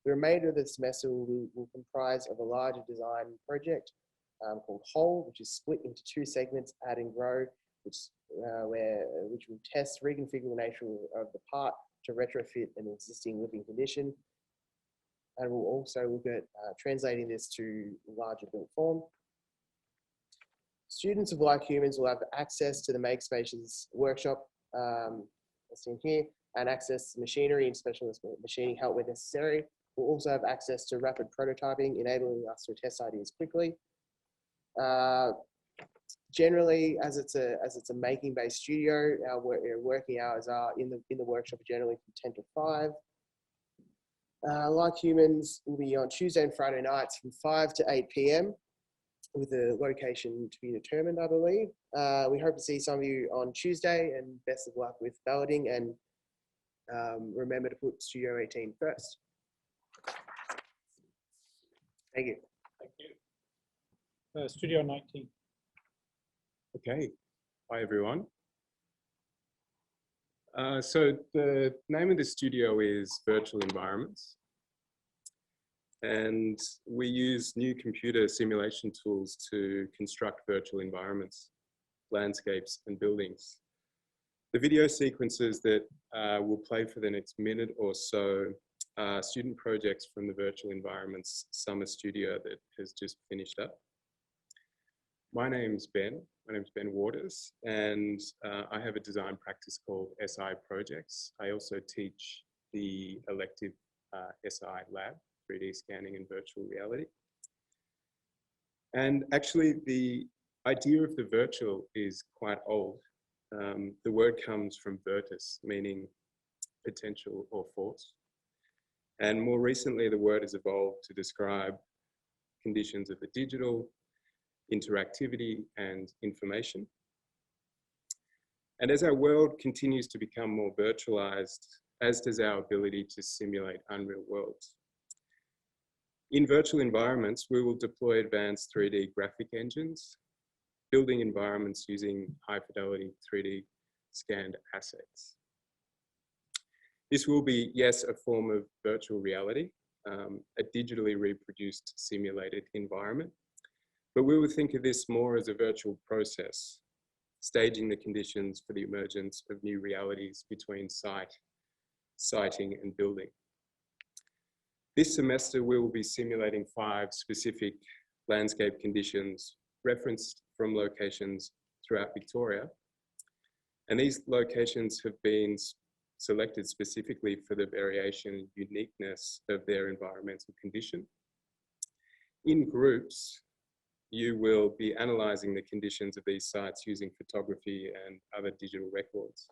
The remainder of the semester will comprise of a larger design project called Whole, which is split into 2 segments, Add and Grow, which will test reconfiguration of the part to retrofit an existing living condition. And we'll also look at translating this to larger built form. Students of Like Humans will have access to the Makespaces workshop, as seen here, and access to machinery and specialist machining help where necessary. We'll also have access to rapid prototyping, enabling us to test ideas quickly. Generally, as it's a making-based studio, our working hours are in the workshop generally from 10 to 5. Like Humans will be on Tuesday and Friday nights from 5 to 8 p.m. with a location to be determined, I believe. We hope to see some of you on Tuesday, and best of luck with balloting, and remember to put Studio 18 first. Thank you. Thank you. Studio 19. Okay, hi everyone. So the name of the studio is Virtual Environments. And we use new computer simulation tools to construct virtual environments, landscapes, and buildings. The video sequences that will play for the next minute or so are student projects from the Virtual Environments Summer Studio that has just finished up. My name's Ben Waters, and I have a design practice called SI Projects. I also teach the elective SI lab, 3D scanning and virtual reality. And actually the idea of the virtual is quite old. The word comes from virtus, meaning potential or force. And more recently, the word has evolved to describe conditions of the digital, interactivity, and information. And as our world continues to become more virtualized, as does our ability to simulate unreal worlds. In virtual environments, we will deploy advanced 3D graphic engines, building environments using high fidelity 3D scanned assets. This will be, yes, a form of virtual reality, a digitally reproduced simulated environment, but we will think of this more as a virtual process, staging the conditions for the emergence of new realities between siting and building. This semester, we will be simulating 5 specific landscape conditions referenced from locations throughout Victoria. And these locations have been selected specifically for the variation and uniqueness of their environmental condition. In groups, you will be analysing the conditions of these sites using photography and other digital records.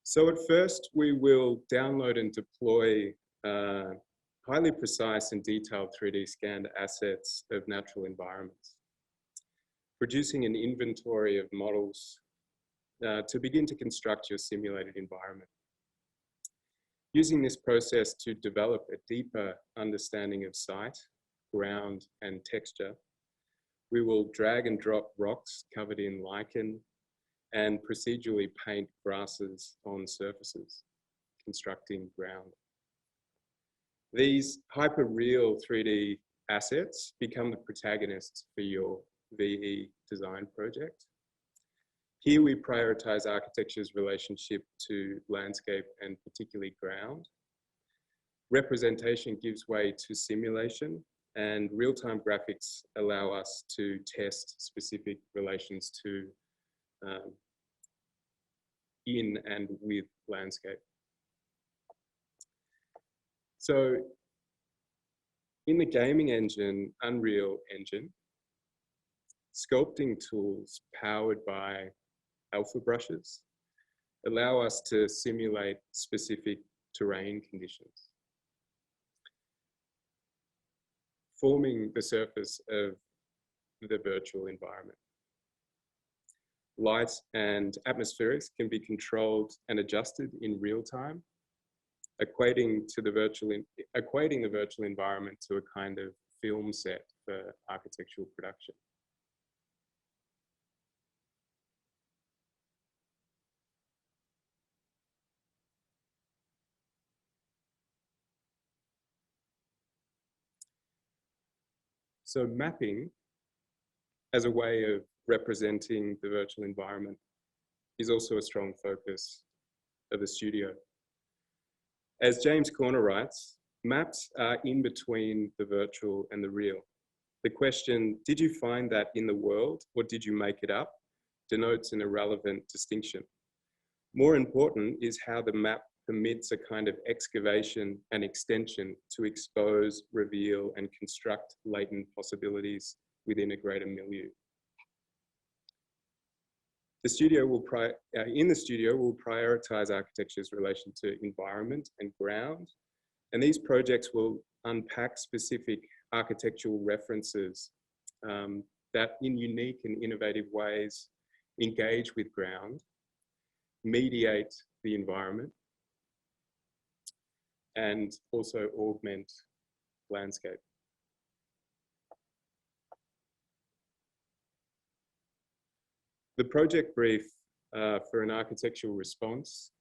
So at first, we will download and deploy highly precise and detailed 3D scanned assets of natural environments, producing an inventory of models to begin to construct your simulated environment. Using this process to develop a deeper understanding of site, ground, and texture, we will drag and drop rocks covered in lichen and procedurally paint grasses on surfaces, constructing ground. These hyper-real 3D assets become the protagonists for your VE design project. Here we prioritize architecture's relationship to landscape and particularly ground. Representation gives way to simulation, and real-time graphics allow us to test specific relations to in and with landscape. So in the gaming engine, Unreal Engine, sculpting tools powered by alpha brushes allow us to simulate specific terrain conditions, forming the surface of the virtual environment. Light and atmospherics can be controlled and adjusted in real time, equating the virtual environment to a kind of film set for architectural production. So mapping as a way of representing the virtual environment is also a strong focus of the studio. As James Corner writes, maps are in between the virtual and the real. The question, did you find that in the world or did you make it up, denotes an irrelevant distinction. More important is how the map permits a kind of excavation and extension to expose, reveal, and construct latent possibilities within a greater milieu. In the studio, we'll prioritize architecture's relation to environment and ground, and these projects will unpack specific architectural references that in unique and innovative ways engage with ground, mediate the environment, and also augment landscape. The project brief for an architectural response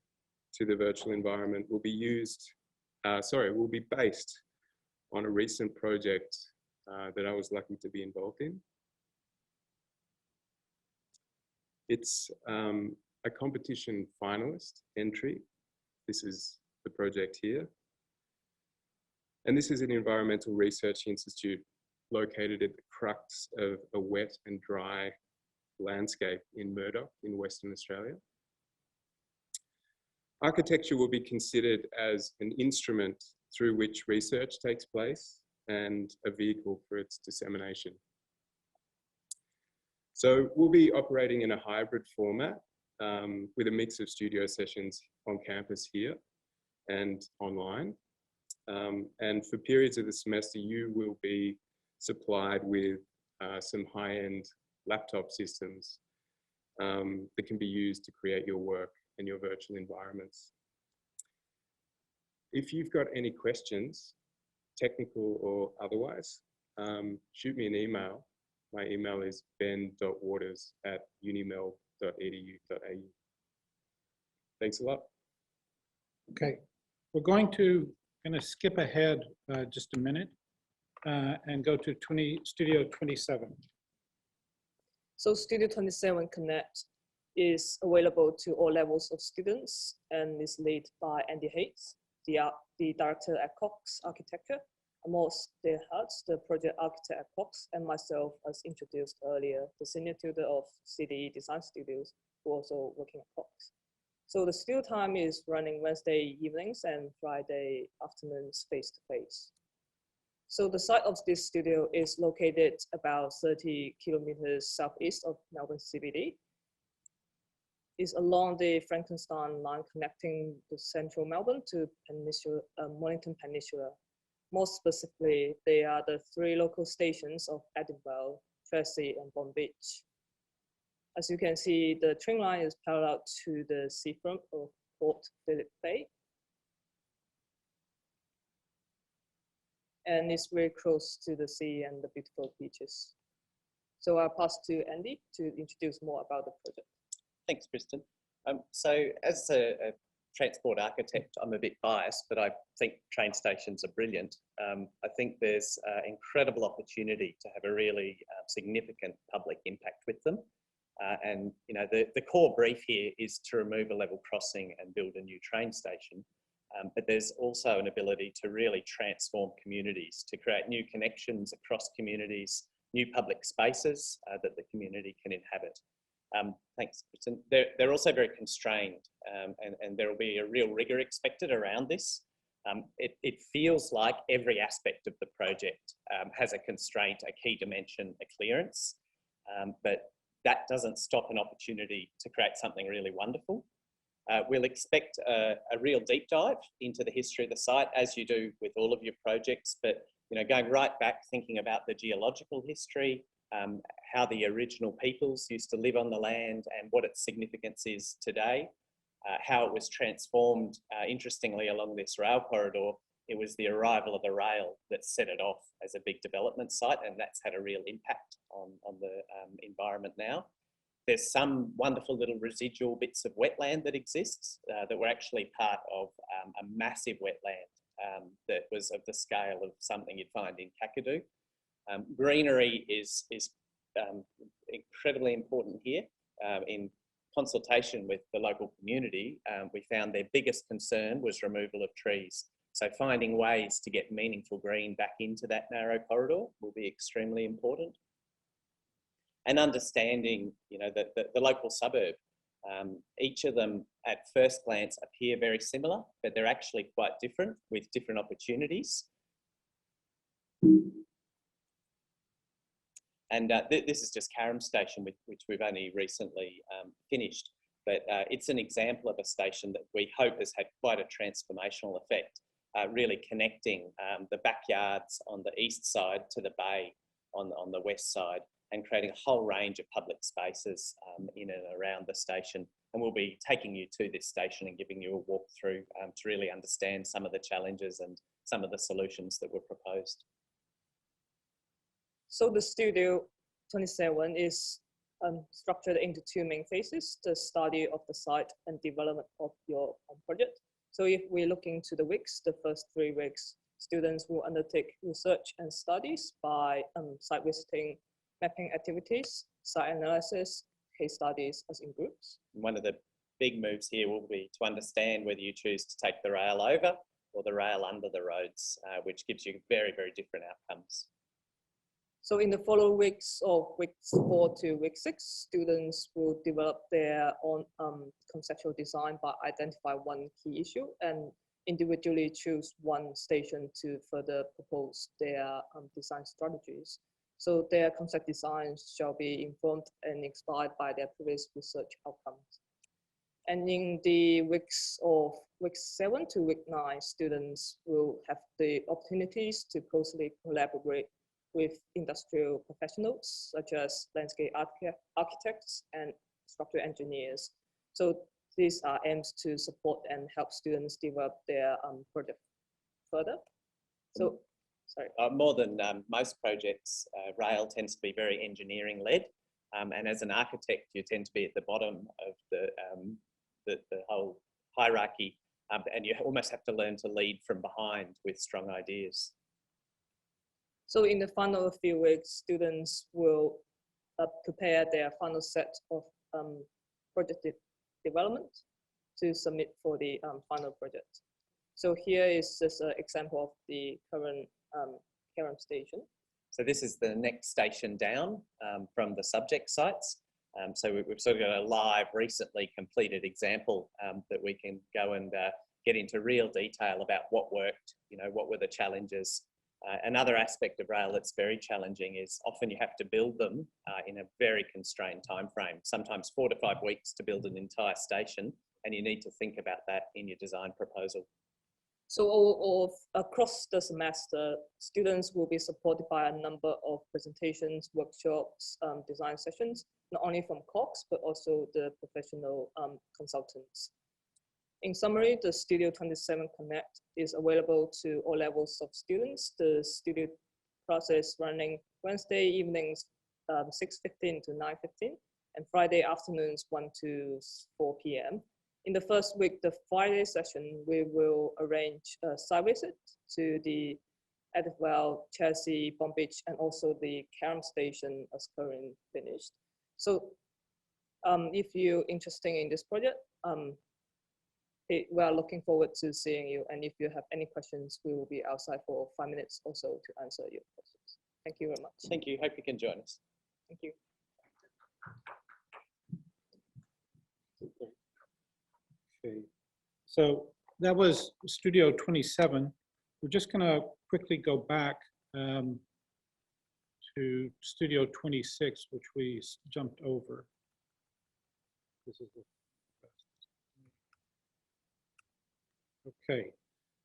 to the virtual environment will be based on a recent project that I was lucky to be involved in. It's a competition finalist entry. This is the project here. And this is an environmental research institute located at the crux of a wet and dry landscape in Murdoch in Western Australia. Architecture will be considered as an instrument through which research takes place and a vehicle for its dissemination. So we'll be operating in a hybrid format with a mix of studio sessions on campus here and online. And for periods of the semester, you will be supplied with some high-end laptop systems that can be used to create your work and your virtual environments. If you've got any questions, technical or otherwise, shoot me an email. My email is ben.waters@unimel.edu.au. Thanks a lot. Okay, we're going to skip ahead just a minute and go to Studio 27. So Studio 27 Connect is available to all levels of students and is led by Andy Hayes, the director at Cox Architecture, Amos De Hart, the project architect at Cox, and myself, as introduced earlier, the senior tutor of CDE Design Studios, who also working at Cox. So the studio time is running Wednesday evenings and Friday afternoons face-to-face. So the site of this studio is located about 30 kilometers southeast of Melbourne CBD. It's along the Frankenstein line connecting the central Melbourne to Mornington Peninsula. More specifically, they are the 3 local stations of Edinburgh, Tracy, and Bondi Beach. As you can see, the train line is parallel to the seafront of Port Phillip Bay. And it's very close to the sea and the beautiful beaches. So I'll pass to Andy to introduce more about the project. Thanks, Kristen. So as a transport architect, I'm a bit biased, but I think train stations are brilliant. I think there's incredible opportunity to have a really significant public impact with them. And you know, the core brief here is to remove a level crossing and build a new train station. But there's also an ability to really transform communities, to create new connections across communities, new public spaces that the community can inhabit. Thanks, Kristen. They're also very constrained, and there will be a real rigor expected around this. It feels like every aspect of the project has a constraint, a key dimension, a clearance, but that doesn't stop an opportunity to create something really wonderful. We'll expect a real deep dive into the history of the site, as you do with all of your projects, but you know, going right back, thinking about the geological history, how the original peoples used to live on the land and what its significance is today, how it was transformed, interestingly, along this rail corridor. It was the arrival of the rail that set it off as a big development site, and that's had a real impact on the environment now. There's some wonderful little residual bits of wetland that exists that were actually part of a massive wetland that was of the scale of something you'd find in Kakadu. Greenery is incredibly important here. In consultation with the local community, we found their biggest concern was removal of trees. So finding ways to get meaningful green back into that narrow corridor will be extremely important. And understanding, you know, the local suburb. Each of them at first glance appear very similar, but they're actually quite different with different opportunities. And this is just Carrum Station, which we've only recently finished. But it's an example of a station that we hope has had quite a transformational effect, really connecting the backyards on the east side to the bay on the west side, and creating a whole range of public spaces in and around the station. And we'll be taking you to this station and giving you a walk through to really understand some of the challenges and some of the solutions that were proposed. So the Studio 27 is structured into two main phases: the study of the site and development of your project. So if we're looking to the weeks, the first 3 weeks, students will undertake research and studies by site visiting, mapping activities, site analysis, case studies as in groups. One of the big moves here will be to understand whether you choose to take the rail over or the rail under the roads, which gives you very, very different outcomes. So in the following weeks, or weeks 4 to week 6, students will develop their own conceptual design by identify one key issue and individually choose one station to further propose their design strategies. So their concept designs shall be informed and inspired by their previous research outcomes. And in the weeks of week 7 to week 9, students will have the opportunities to closely collaborate with industrial professionals such as landscape architects and structural engineers. So these are aims to support and help students develop their project further. So, sorry. More than most projects, rail tends to be very engineering led. And as an architect, you tend to be at the bottom of the whole hierarchy. And you almost have to learn to lead from behind with strong ideas. So in the final few weeks, students will prepare their final set of project development to submit for the final project. So here is just an example of the current Carrum station. So this is the next station down from the subject sites. So we've sort of got a live, recently completed example that we can go and get into real detail about what worked, you know, what were the challenges. Another aspect of rail that's very challenging is often you have to build them in a very constrained time frame, sometimes 4 to 5 weeks to build an entire station, and you need to think about that in your design proposal. So across the semester, students will be supported by a number of presentations, workshops, design sessions, not only from Cox, but also the professional consultants. In summary, the Studio 27 Connect is available to all levels of students. The studio process running Wednesday evenings 6:15 to 9:15 and Friday afternoons 1 to 4 p.m. In the first week, the Friday session, we will arrange a site visit to the Edithvale, Chelsea, Bomb Beach, and also the Carrum station as currently finished. So if you're interested in this project, we are looking forward to seeing you. And if you have any questions, we will be outside for 5 minutes or so to answer your questions. Thank you very much. Thank you. Hope you can join us. Thank you. Okay, so that was Studio 27. We're just going to quickly go back to Studio 26, which we jumped over. This is the okay,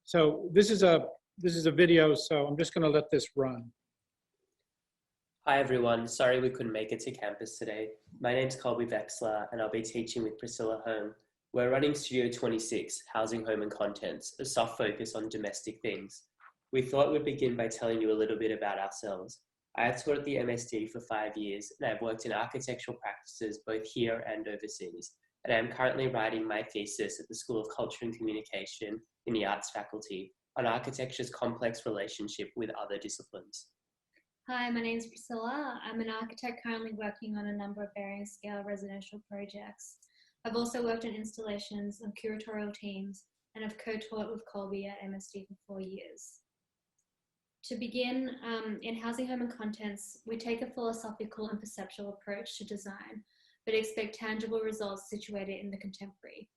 so this is a video, so I'm just going to let this run. Hi everyone, sorry we couldn't make it to campus today. My name's Colby Vexler and I'll be teaching with Priscilla Home. We're running Studio 26, Housing, Home and Contents, a soft focus on domestic things. We thought we'd begin by telling you a little bit about ourselves. I have taught at the MSD for 5 years and I've worked in architectural practices both here and overseas. And I'm currently writing my thesis at the School of Culture and Communication in the Arts faculty on architecture's complex relationship with other disciplines. Hi, my name is Priscilla. I'm an architect currently working on a number of varying scale residential projects. I've also worked in installations and curatorial teams and have co-taught with Colby at MSD for 4 years. To begin, in Housing, Home and Contents, we take a philosophical and perceptual approach to design, but expect tangible results situated in the contemporary.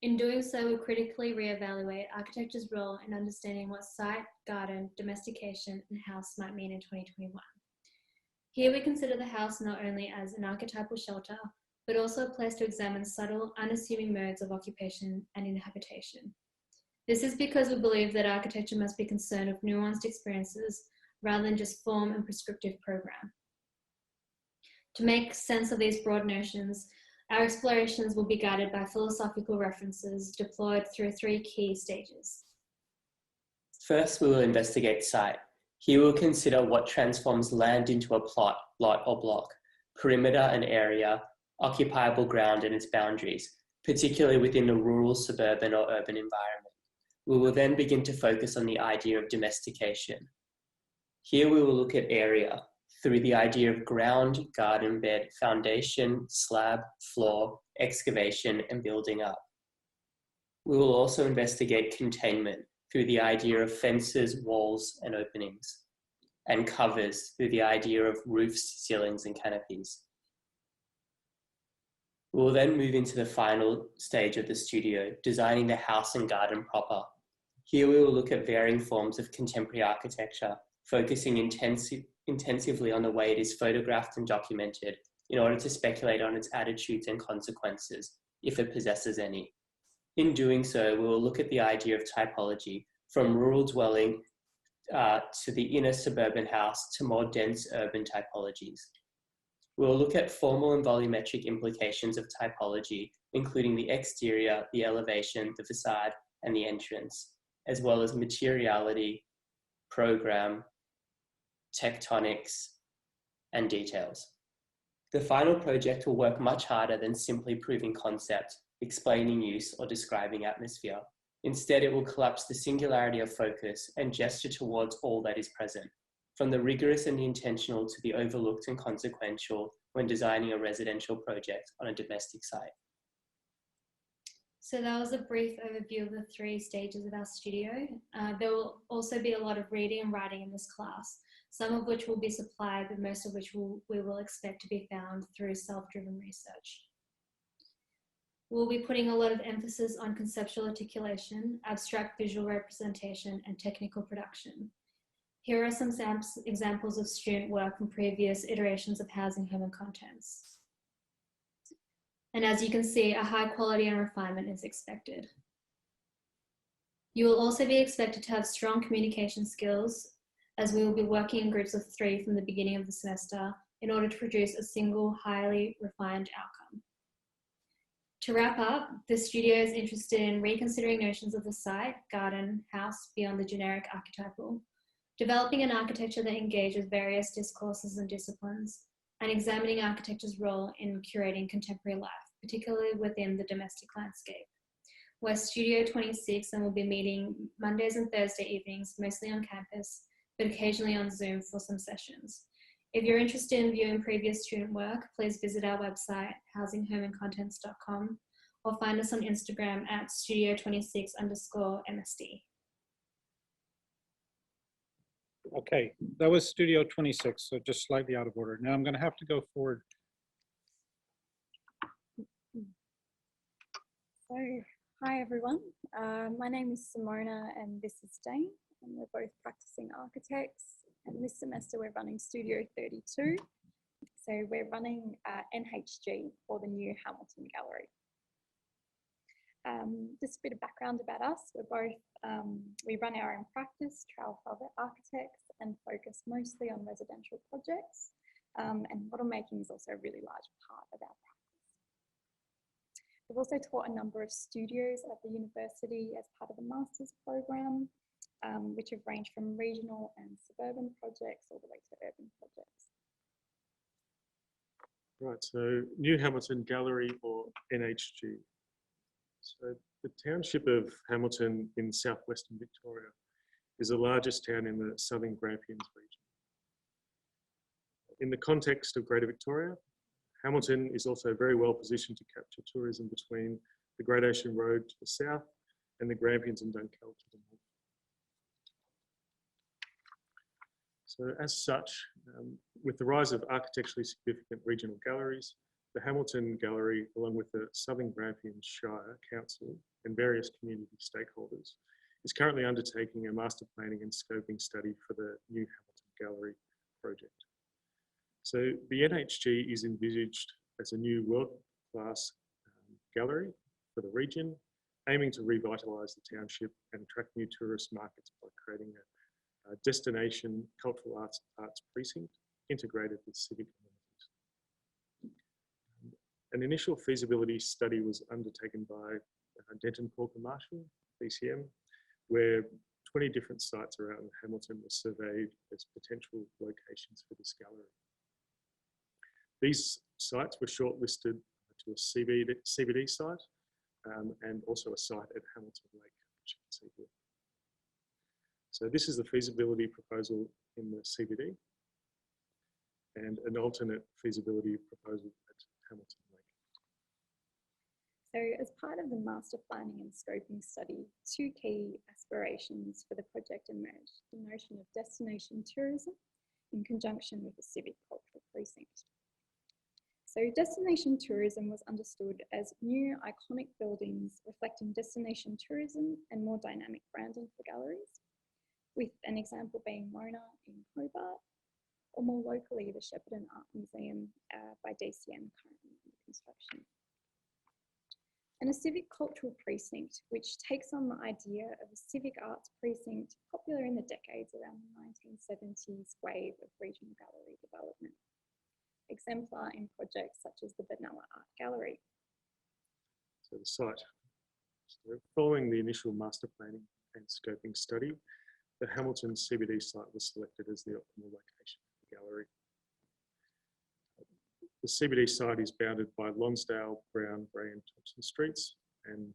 In doing so, we critically reevaluate architecture's role in understanding what site, garden, domestication, and house might mean in 2021. Here we consider the house not only as an archetypal shelter, but also a place to examine subtle, unassuming modes of occupation and inhabitation. This is because we believe that architecture must be concerned with nuanced experiences rather than just form and prescriptive program. To make sense of these broad notions, our explorations will be guided by philosophical references deployed through 3 key stages. First, we will investigate site. Here we'll consider what transforms land into a plot, lot or block, perimeter and area, occupiable ground and its boundaries, particularly within a rural, suburban or urban environment. We will then begin to focus on the idea of domestication. Here we will look at area through the idea of ground, garden bed, foundation, slab, floor, excavation, and building up. We will also investigate containment through the idea of fences, walls, and openings, and covers through the idea of roofs, ceilings, and canopies. We will then move into the final stage of the studio, designing the house and garden proper. Here we will look at varying forms of contemporary architecture, focusing intensively on the way it is photographed and documented in order to speculate on its attitudes and consequences, if it possesses any. In doing so, we will look at the idea of typology, from rural dwelling to the inner suburban house to more dense urban typologies. We will look at formal and volumetric implications of typology, including the exterior, the elevation, the facade, and the entrance, as well as materiality, program, tectonics, and details. The final project will work much harder than simply proving concept, explaining use, or describing atmosphere. Instead, it will collapse the singularity of focus and gesture towards all that is present, from the rigorous and the intentional to the overlooked and consequential when designing a residential project on a domestic site. So that was a brief overview of the 3 stages of our studio. There will also be a lot of reading and writing in this class, some of which will be supplied, but most of which we will expect to be found through self-driven research. We'll be putting a lot of emphasis on conceptual articulation, abstract visual representation, and technical production. Here are some examples of student work from previous iterations of Housing, Home and Contents. And as you can see, a high quality and refinement is expected. You will also be expected to have strong communication skills, as we will be working in groups of 3 from the beginning of the semester in order to produce a single highly refined outcome. To wrap up, the studio is interested in reconsidering notions of the site, garden, house beyond the generic archetypal, developing an architecture that engages various discourses and disciplines, and examining architecture's role in curating contemporary life, particularly within the domestic landscape. We're Studio 26 and we'll be meeting Mondays and Thursday evenings, mostly on campus, but occasionally on Zoom for some sessions. If you're interested in viewing previous student work, please visit our website, housinghomeandcontents.com, or find us on Instagram at studio26_MSD. Okay, that was Studio 26, so just slightly out of order. Now I'm going to have to go forward. So, hi everyone. My name is Simona and this is Dane, and we're both practicing architects. And this semester we're running Studio 32. So we're running NHG, or the new Hamilton Gallery. Just a bit of background about us. We're both, we run our own practice, Trail Velvet Architects, and focus mostly on residential projects. And model making is also a really large part of our practice. We've also taught a number of studios at the university as part of the master's program, which have ranged from regional and suburban projects all the way to urban projects. Right, so New Hamilton Gallery, or NHG. So the township of Hamilton in southwestern Victoria is the largest town in the southern Grampians region. In the context of Greater Victoria, Hamilton is also very well positioned to capture tourism between the Great Ocean Road to the south and the Grampians and Dunkeld to the north. So as such, with the rise of architecturally significant regional galleries, the Hamilton Gallery, along with the Southern Grampians Shire Council and various community stakeholders, is currently undertaking a master planning and scoping study for the new Hamilton Gallery project. So the NHG is envisaged as a new world-class gallery for the region, aiming to revitalise the township and attract new tourist markets by creating a destination cultural arts precinct integrated with civic amenities. An initial feasibility study was undertaken by Denton Corker Marshall, BCM, where 20 different sites around Hamilton were surveyed as potential locations for this gallery. These sites were shortlisted to a CBD site and also a site at Hamilton Lake, which you can see here. So this is the feasibility proposal in the CBD and an alternate feasibility proposal at Hamilton Lake. So as part of the master planning and scoping study, two key aspirations for the project emerged: the notion of destination tourism in conjunction with the civic cultural precinct. So destination tourism was understood as new iconic buildings reflecting destination tourism and more dynamic branding for galleries, with an example being Mona in Hobart, or more locally, the Shepparton Art Museum by DCM, currently under construction. And a civic cultural precinct, which takes on the idea of a civic arts precinct popular in the decades around the 1970s wave of regional gallery development, exemplar in projects such as the Benalla Art Gallery. So the site. So following the initial master planning and scoping study, the Hamilton CBD site was selected as the optimal location for the gallery. The CBD site is bounded by Lonsdale, Brown, Bray and Thompson streets and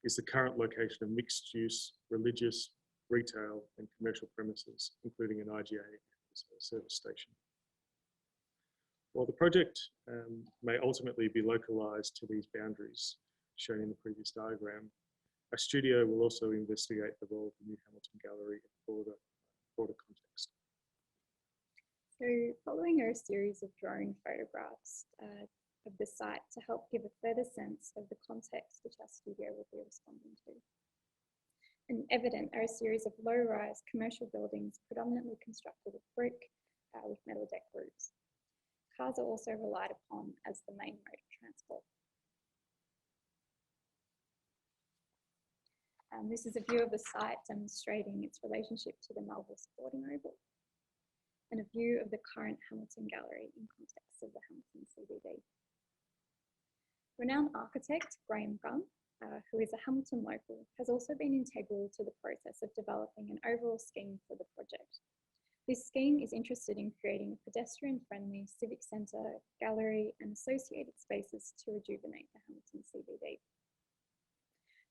is the current location of mixed use, religious, retail and commercial premises, including an IGA and a service station. While the project may ultimately be localised to these boundaries shown in the previous diagram, our studio will also investigate the role of the new Hamilton Gallery in a broader context. So following are a series of drone photographs of the site to help give a further sense of the context which our studio will be responding to. And evident are a series of low-rise commercial buildings predominantly constructed of brick with metal deck roofs. Cars are also relied upon as the main mode of transport. This is a view of the site demonstrating its relationship to the Melbourne Sporting Oval, and a view of the current Hamilton Gallery in context of the Hamilton CBD. Renowned architect Graham Gunn, who is a Hamilton local, has also been integral to the process of developing an overall scheme for the project. This scheme is interested in creating a pedestrian-friendly civic centre, gallery and associated spaces to rejuvenate the Hamilton CBD.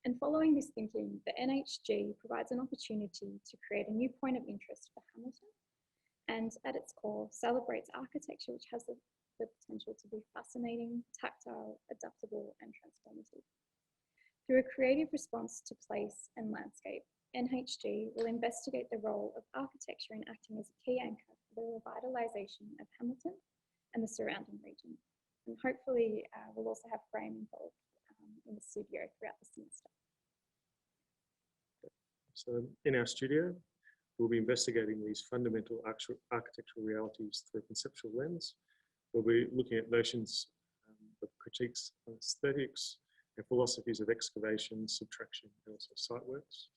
And following this thinking, the NHG provides an opportunity to create a new point of interest for Hamilton, and at its core, celebrates architecture which has the potential to be fascinating, tactile, adaptable and transformative. Through a creative response to place and landscape, NHG will investigate the role of architecture in acting as a key anchor for the revitalisation of Hamilton and the surrounding region. And hopefully we'll also have Graham involved in the studio throughout the semester. So in our studio, we'll be investigating these fundamental architectural realities through a conceptual lens. We'll be looking at notions of critiques on aesthetics and philosophies of excavation, subtraction, and also site works.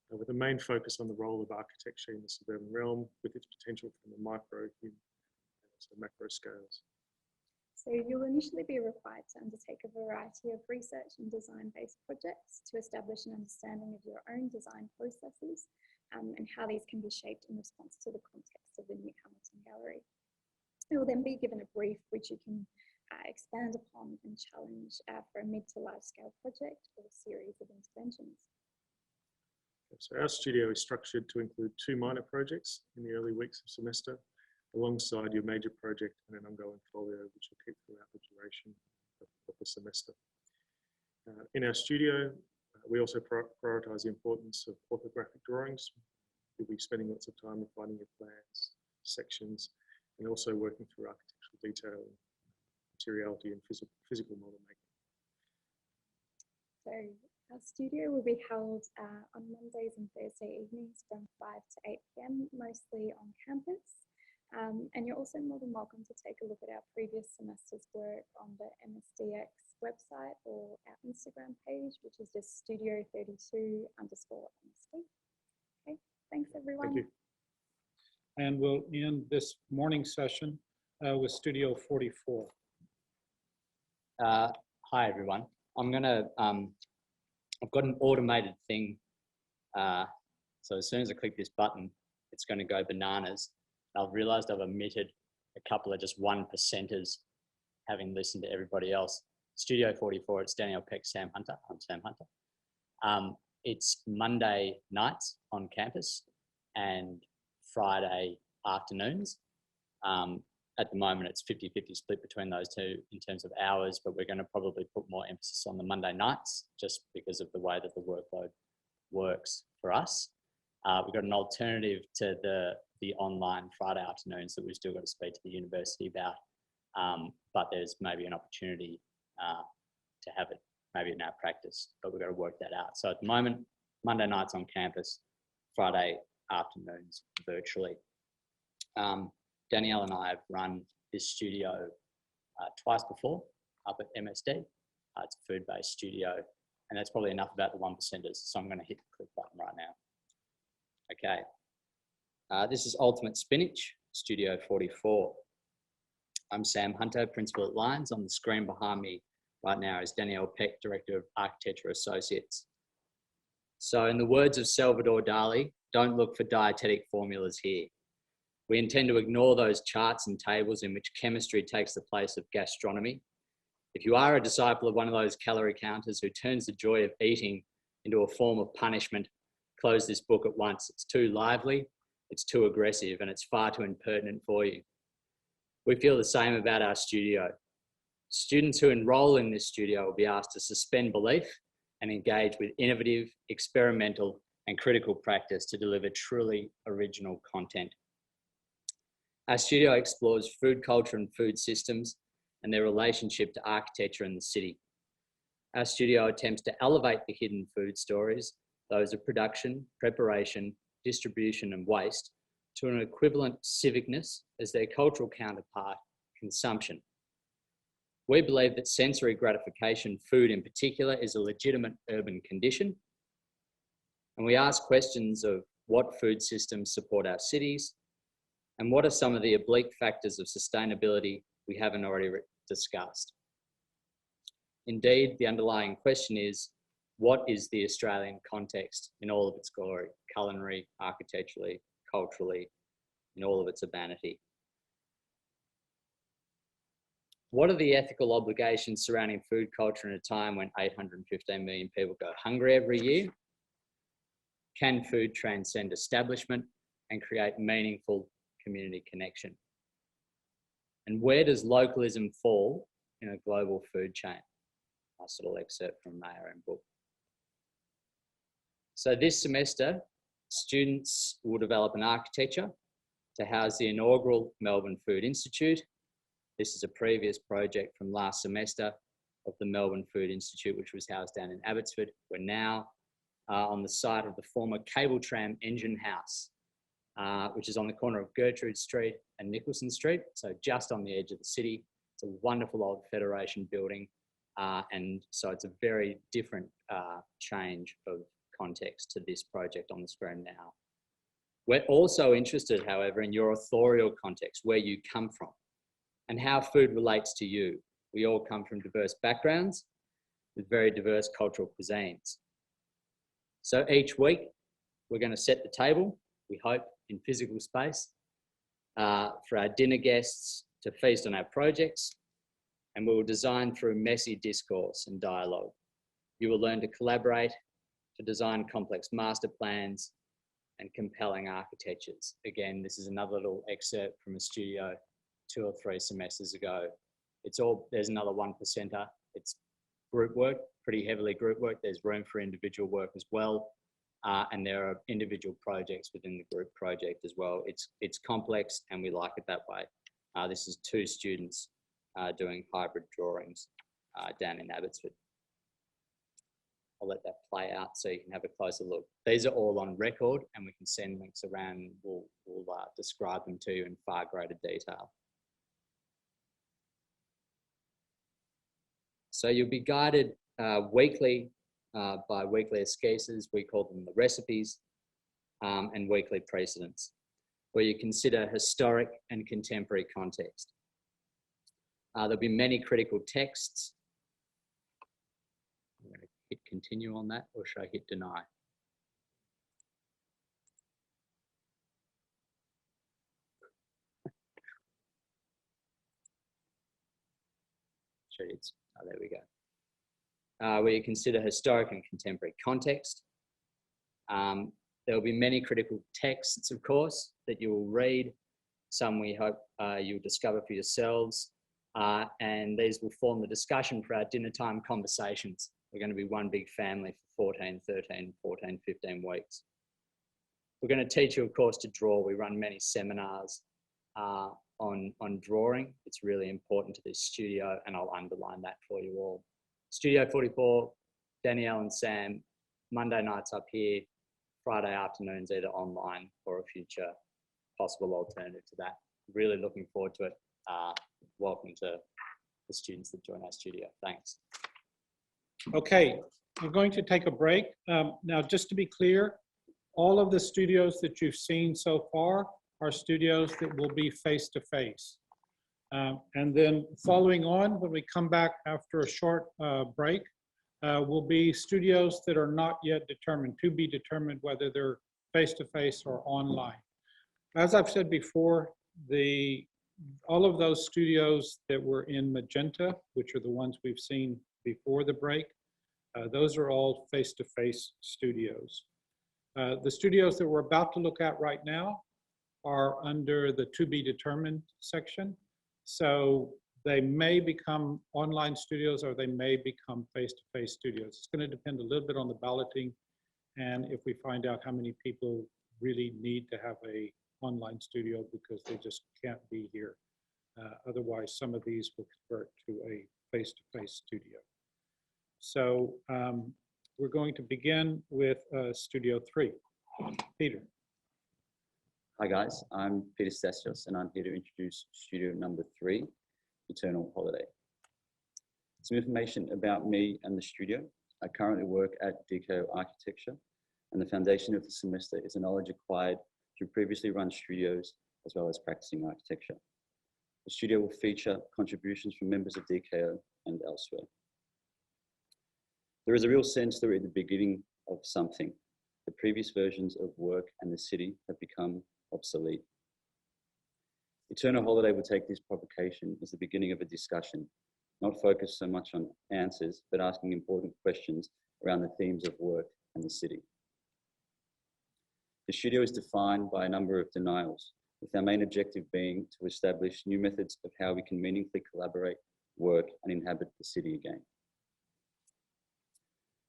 With a main focus on the role of architecture in the suburban realm with its potential from the micro, human, and also macro scales. So you'll initially be required to undertake a variety of research and design-based projects to establish an understanding of your own design processes and how these can be shaped in response to the context of the new Hamilton Gallery. You will then be given a brief which you can expand upon and challenge for a mid to large scale project or a series of interventions. So our studio is structured to include 2 minor projects in the early weeks of semester, alongside your major project and an ongoing folio, which will keep throughout the duration of the semester. In our studio, we also prioritise the importance of orthographic drawings. You'll be spending lots of time refining your plans, sections, and also working through architectural detail, materiality, and physical model making. So our studio will be held on Mondays and Thursday evenings from 5 to 8 p.m, mostly on campus. And you're also more than welcome to take a look at our previous semester's work on the MSDX website or our Instagram page, which is just studio32_MSD. Okay, thanks everyone. Thank you. And we'll end this morning session with Studio 44. Hi everyone. I'm gonna, I've got an automated thing. So as soon as I click this button, it's gonna go bananas. I've realized I've omitted a couple of just 1%ers, having listened to everybody else. Studio 44, it's Danielle Peck, Sam Hunter. I'm Sam Hunter. It's Monday nights on campus and Friday afternoons. At the moment, it's 50-50 split between those two in terms of hours, but we're going to probably put more emphasis on the Monday nights just because of the way that the workload works for us. We've got an alternative to the online Friday afternoons that we've still got to speak to the university about, but there's maybe an opportunity to have it maybe in our practice, but we've got to work that out. So at the moment, Monday nights on campus, Friday afternoons virtually. Danielle and I have run this studio twice before up at MSD. It's a food-based studio, and that's probably enough about the 1%ers. So I'm going to hit the click button right now. Okay. This is Ultimate Spinach, Studio 44. I'm Sam Hunter, Principal at Lions. On the screen behind me right now is Danielle Peck, Director of Architecture Associates. So in the words of Salvador Dali, don't look for dietetic formulas here. We intend to ignore those charts and tables in which chemistry takes the place of gastronomy. If you are a disciple of one of those calorie counters who turns the joy of eating into a form of punishment, close this book at once. It's too lively, it's too aggressive, and it's far too impertinent for you. We feel the same about our studio. Students who enroll in this studio will be asked to suspend belief and engage with innovative, experimental, and critical practice to deliver truly original content. Our studio explores food culture and food systems and their relationship to architecture and the city. Our studio attempts to elevate the hidden food stories, those of production, preparation, distribution, and waste, to an equivalent civicness as their cultural counterpart, consumption. We believe that sensory gratification, food in particular, is a legitimate urban condition. And we ask questions of what food systems support our cities, and what are some of the oblique factors of sustainability we haven't already discussed. Indeed, the underlying question is, what is the Australian context in all of its glory, culinary, architecturally, culturally, in all of its urbanity? What are the ethical obligations surrounding food culture in a time when 815 million people go hungry every year? Can food transcend establishment and create meaningful community connection? And where does localism fall in a global food chain? Nice little excerpt from Mayer and book. So this semester, students will develop an architecture to house the inaugural Melbourne Food Institute. This is a previous project from last semester of the Melbourne Food Institute, which was housed down in Abbotsford. We're now on the site of the former cable tram engine house, which is on the corner of Gertrude Street and Nicholson Street, so just on the edge of the city. It's a wonderful old Federation building, and so it's a very different change of context to this project on the screen now. We're also interested, however, in your authorial context, where you come from, and how food relates to you. We all come from diverse backgrounds with very diverse cultural cuisines. So each week, we're going to set the table, we hope, in physical space for our dinner guests to feast on our projects, and we will design through messy discourse and dialogue. You will learn to collaborate, to design complex master plans, and compelling architectures. Again, this is another little excerpt from a studio 2 or 3 semesters ago. There's another 1%er. It's group work, pretty heavily group work. There's room for individual work as well. And there are individual projects within the group project as well. It's complex and we like it that way. This is 2 students doing hybrid drawings down in Abbotsford. I'll let that play out so you can have a closer look. These are all on record and we can send links around and we'll describe them to you in far greater detail. So you'll be guided weekly by weekly esquisses, we call them the recipes, and weekly precedents, where you consider historic and contemporary context. There'll be many critical texts. I'm going to hit continue on that, or should I hit deny? Oh, there we go. Where you consider historic and contemporary context. There will be many critical texts, of course, that you will read. Some we hope you'll discover for yourselves. And these will form the discussion for our dinner time conversations. We're going to be one big family for 14, 13, 14, 15 weeks. We're going to teach you, of course, to draw. We run many seminars on drawing. It's really important to this studio, and I'll underline that for you all. Studio 44, Danielle and Sam, Monday nights up here, Friday afternoons either online or a future possible alternative to that. Really looking forward to it. Welcome to the students that join our studio. Thanks. Okay, we're going to take a break. Now, just to be clear, all of the studios that you've seen so far are studios that will be face-to-face. And then following on, when we come back after a short break, will be studios that are not yet determined, to be determined whether they're face-to-face or online. As I've said before, all of those studios that were in magenta, which are the ones we've seen before the break, those are all face-to-face studios. The studios that we're about to look at right now are under the to be determined section. So they may become online studios or they may become face-to-face studios. It's going to depend a little bit on the balloting and if we find out how many people really need to have a online studio because they just can't be here. Otherwise, some of these will convert to a face-to-face studio. So we're going to begin with Studio 3. Peter. Hi guys, I'm Peter Stasios and I'm here to introduce studio number 3, Eternal Holiday. Some information about me and the studio. I currently work at DKO Architecture and the foundation of the semester is a knowledge acquired through previously run studios as well as practicing architecture. The studio will feature contributions from members of DKO and elsewhere. There is a real sense that we're at the beginning of something. The previous versions of work and the city have become obsolete. Eternal Holiday will take this provocation as the beginning of a discussion, not focused so much on answers, but asking important questions around the themes of work and the city. The studio is defined by a number of denials, with our main objective being to establish new methods of how we can meaningfully collaborate, work, and inhabit the city again.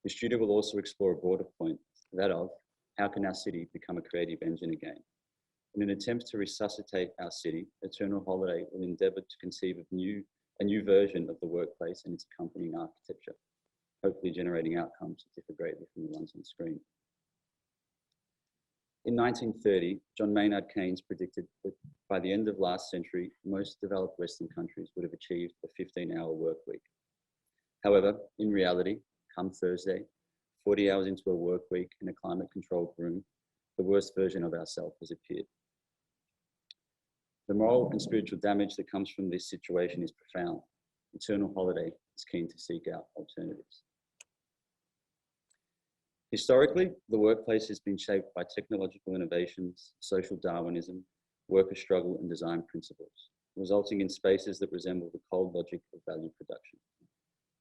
The studio will also explore a broader point, that of how can our city become a creative engine again? In an attempt to resuscitate our city, Eternal Holiday will endeavour to conceive of a new version of the workplace and its accompanying architecture, hopefully generating outcomes that differ greatly from the ones on screen. In 1930, John Maynard Keynes predicted that by the end of last century, most developed Western countries would have achieved a 15-hour work week. However, in reality, come Thursday, 40 hours into a work week in a climate-controlled room, the worst version of ourselves has appeared. The moral and spiritual damage that comes from this situation is profound. Eternal Holiday is keen to seek out alternatives. Historically, the workplace has been shaped by technological innovations, social Darwinism, worker struggle and design principles, resulting in spaces that resemble the cold logic of value production.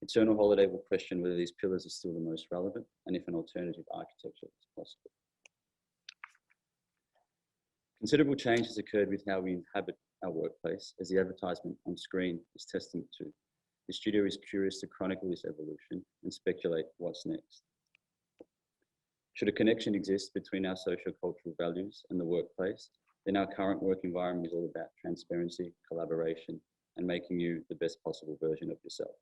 Eternal Holiday will question whether these pillars are still the most relevant and if an alternative architecture is possible. Considerable change has occurred with how we inhabit our workplace, as the advertisement on screen is testament to. The studio is curious to chronicle this evolution and speculate what's next. Should a connection exist between our socio-cultural values and the workplace, then our current work environment is all about transparency, collaboration, and making you the best possible version of yourself.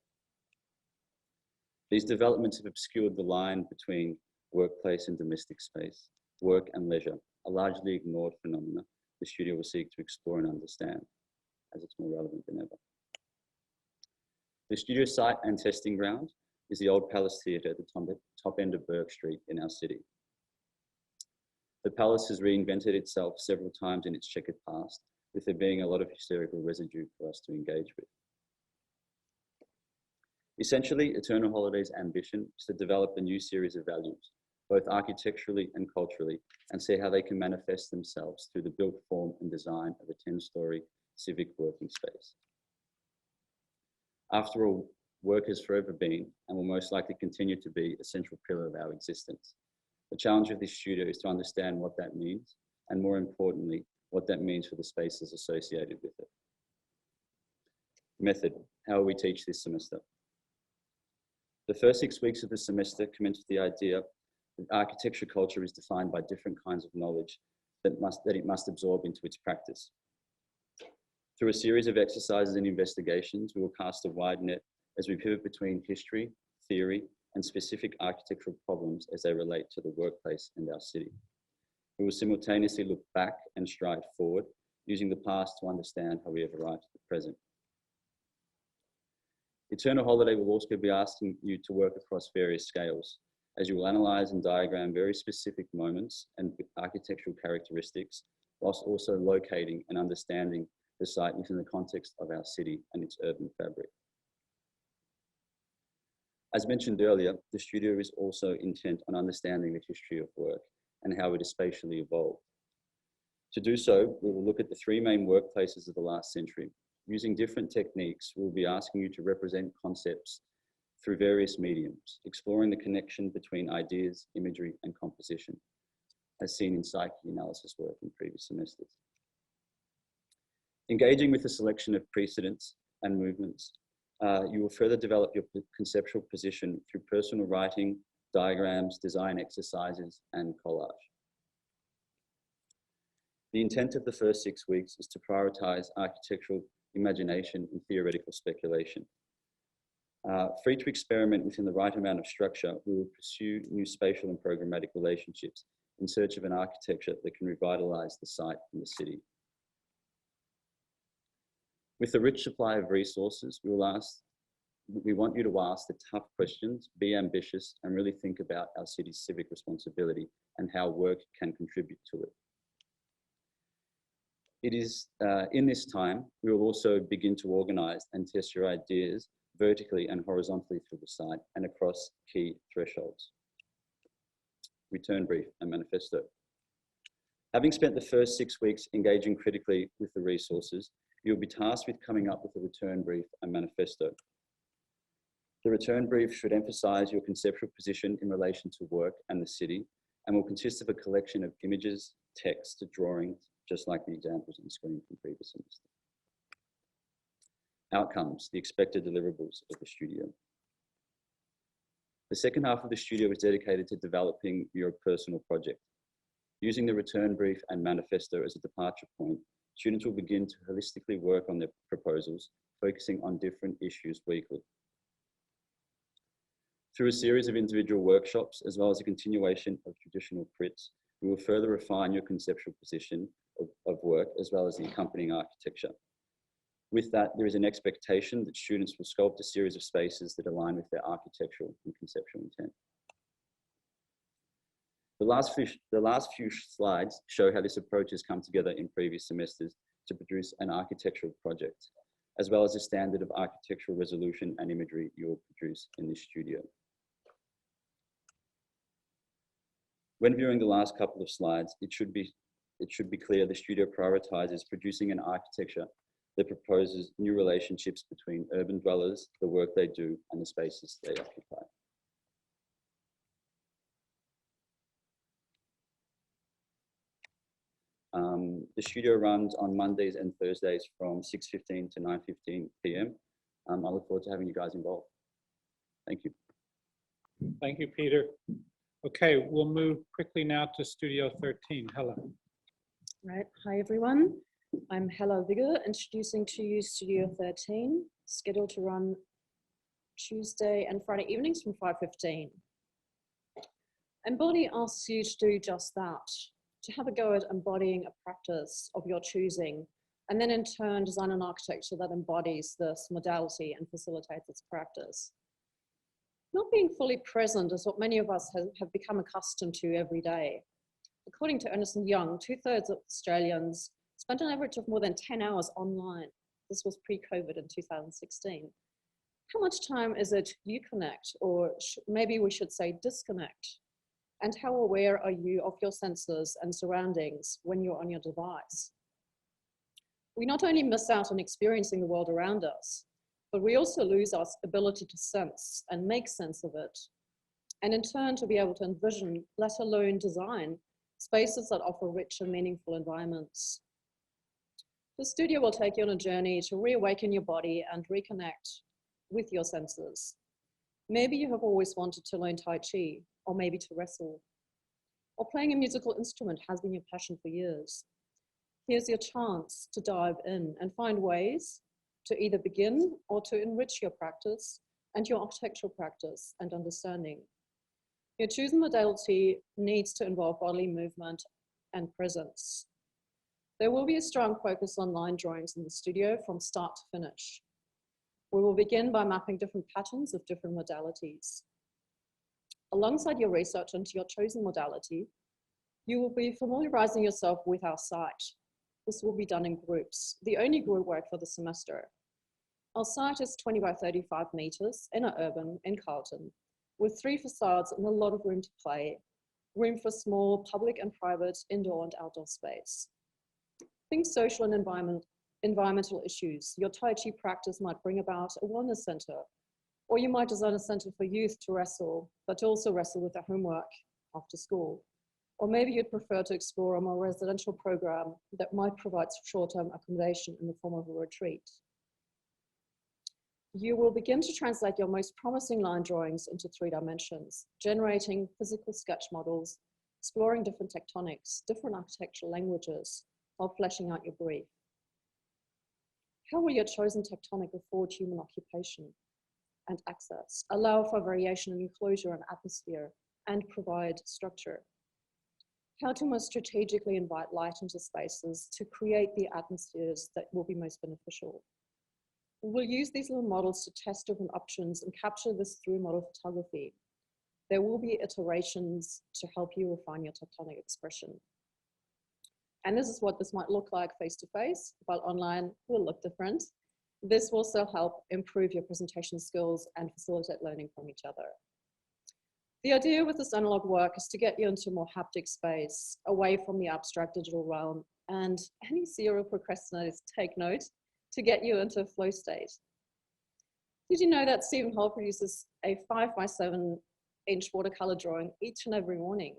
These developments have obscured the line between workplace and domestic space, work and leisure, a largely ignored phenomena the studio will seek to explore and understand, as it's more relevant than ever. The studio site and testing ground is the old Palace Theatre at the top end of Burke Street in our city. The Palace has reinvented itself several times in its checkered past, with there being a lot of historical residue for us to engage with. Essentially, Eternal Holiday's ambition is to develop a new series of values, both architecturally and culturally, and see how they can manifest themselves through the built form and design of a 10-story civic working space. After all, work has forever been, and will most likely continue to be, a central pillar of our existence. The challenge of this studio is to understand what that means, and more importantly, what that means for the spaces associated with it. Method, how will we teach this semester? The first 6 weeks of the semester commence with the idea that architecture culture is defined by different kinds of knowledge that it must absorb into its practice. Through a series of exercises and investigations, we will cast a wide net as we pivot between history, theory, and specific architectural problems as they relate to the workplace and our city. We will simultaneously look back and stride forward, using the past to understand how we have arrived at the present. Eternal Holiday will also be asking you to work across various scales, as you will analyze and diagram very specific moments and architectural characteristics, whilst also locating and understanding the site within the context of our city and its urban fabric. As mentioned earlier, the studio is also intent on understanding the history of work and how it has spatially evolved. To do so, we will look at the 3 main workplaces of the last century. Using different techniques, we'll be asking you to represent concepts through various mediums, exploring the connection between ideas, imagery, and composition, as seen in psyche analysis work in previous semesters. Engaging with a selection of precedents and movements, you will further develop your conceptual position through personal writing, diagrams, design exercises, and collage. The intent of the first 6 weeks is to prioritize architectural imagination and theoretical speculation. Free to experiment within the right amount of structure, we will pursue new spatial and programmatic relationships in search of an architecture that can revitalize the site and the city. With the rich supply of resources, we want you to ask the tough questions, be ambitious, and really think about our city's civic responsibility and how work can contribute to it. It is in this time, we will also begin to organize and test your ideas vertically and horizontally through the site and across key thresholds. Return brief and manifesto. Having spent the first 6 weeks engaging critically with the resources, you'll be tasked with coming up with a return brief and manifesto. The return brief should emphasize your conceptual position in relation to work and the city, and will consist of a collection of images, text, drawings, just like the examples on screen from previous semester. Outcomes, the expected deliverables of the studio. The second half of the studio is dedicated to developing your personal project. Using the return brief and manifesto as a departure point, students will begin to holistically work on their proposals, focusing on different issues weekly. Through a series of individual workshops, as well as a continuation of traditional crits, we will further refine your conceptual position of work, as well as the accompanying architecture. With that, there is an expectation that students will sculpt a series of spaces that align with their architectural and conceptual intent. The last few slides show how this approach has come together in previous semesters to produce an architectural project, as well as a standard of architectural resolution and imagery you will produce in this studio. When viewing the last couple of slides, it should be clear the studio prioritizes producing an architecture that proposes new relationships between urban dwellers, the work they do, and the spaces they occupy. The studio runs on Mondays and Thursdays from 6:15 to 9:15 p.m. I look forward to having you guys involved. Thank you. Thank you, Peter. Okay, we'll move quickly now to Studio 13. Helen. Right, hi everyone. I'm Hella Vigor, introducing to you Studio 13, scheduled to run Tuesday and Friday evenings from 5:15. Embody asks you to do just that, to have a go at embodying a practice of your choosing, and then in turn design an architecture that embodies this modality and facilitates its practice. Not being fully present is what many of us have become accustomed to every day. According to Ernst & Young, 2/3 of Australians spent an average of more than 10 hours online. This was pre-COVID in 2016. How much time is it you connect, or maybe we should say disconnect? And how aware are you of your senses and surroundings when you're on your device? We not only miss out on experiencing the world around us, but we also lose our ability to sense and make sense of it, and in turn to be able to envision, let alone design, spaces that offer rich and meaningful environments. The studio will take you on a journey to reawaken your body and reconnect with your senses. Maybe you have always wanted to learn Tai Chi, or maybe to wrestle, or playing a musical instrument has been your passion for years. Here's your chance to dive in and find ways to either begin or to enrich your practice and your architectural practice and understanding. Your chosen modality needs to involve bodily movement and presence. There will be a strong focus on line drawings in the studio from start to finish. We will begin by mapping different patterns of different modalities. Alongside your research into your chosen modality, you will be familiarizing yourself with our site. This will be done in groups, the only group work for the semester. Our site is 20 by 35 meters, inner urban in Carlton, with 3 facades and a lot of room to play, room for small public and private indoor and outdoor space. Think social and environmental issues. Your Tai Chi practice might bring about a wellness center, or you might design a center for youth to wrestle, but to also wrestle with their homework after school. Or maybe you'd prefer to explore a more residential program that might provide short-term accommodation in the form of a retreat. You will begin to translate your most promising line drawings into 3 dimensions, generating physical sketch models, exploring different tectonics, different architectural languages, while fleshing out your brief. How will your chosen tectonic afford human occupation and access, allow for variation in enclosure and atmosphere, and provide structure? How to most strategically invite light into spaces to create the atmospheres that will be most beneficial. We'll use these little models to test different options and capture this through model photography. There will be iterations to help you refine your tectonic expression. And this is what this might look like face-to-face, while online will look different. This will also help improve your presentation skills and facilitate learning from each other. The idea with this analog work is to get you into more haptic space, away from the abstract digital realm, and any serial procrastinators take note, to get you into a flow state. Did you know that Stephen Hall produces a 5 by 7 inch watercolor drawing each and every morning,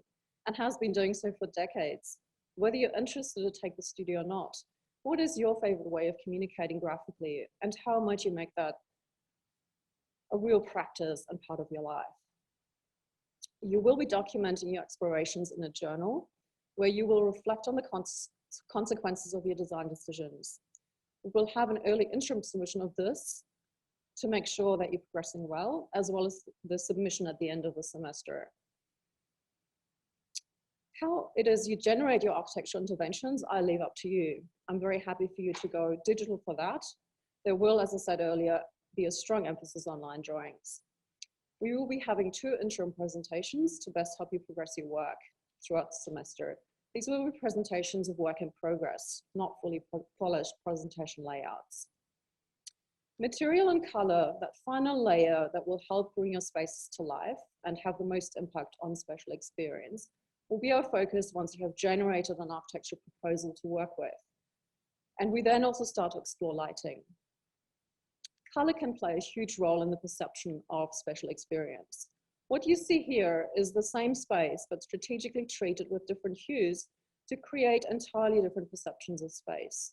and has been doing so for decades? Whether you're interested to take the studio or not, what is your favorite way of communicating graphically, and how might you make that a real practice and part of your life? You will be documenting your explorations in a journal, where you will reflect on the consequences of your design decisions. We'll have an early interim submission of this to make sure that you're progressing well, as well as the submission at the end of the semester. How it is you generate your architectural interventions, I leave up to you. I'm very happy for you to go digital for that. There will, as I said earlier, be a strong emphasis on line drawings. We will be having 2 interim presentations to best help you progress your work throughout the semester. These will be presentations of work in progress, not fully polished presentation layouts. Material and color, that final layer that will help bring your spaces to life and have the most impact on spatial experience, will be our focus once you have generated an architectural proposal to work with. And we then also start to explore lighting. Color can play a huge role in the perception of spatial experience. What you see here is the same space, but strategically treated with different hues to create entirely different perceptions of space.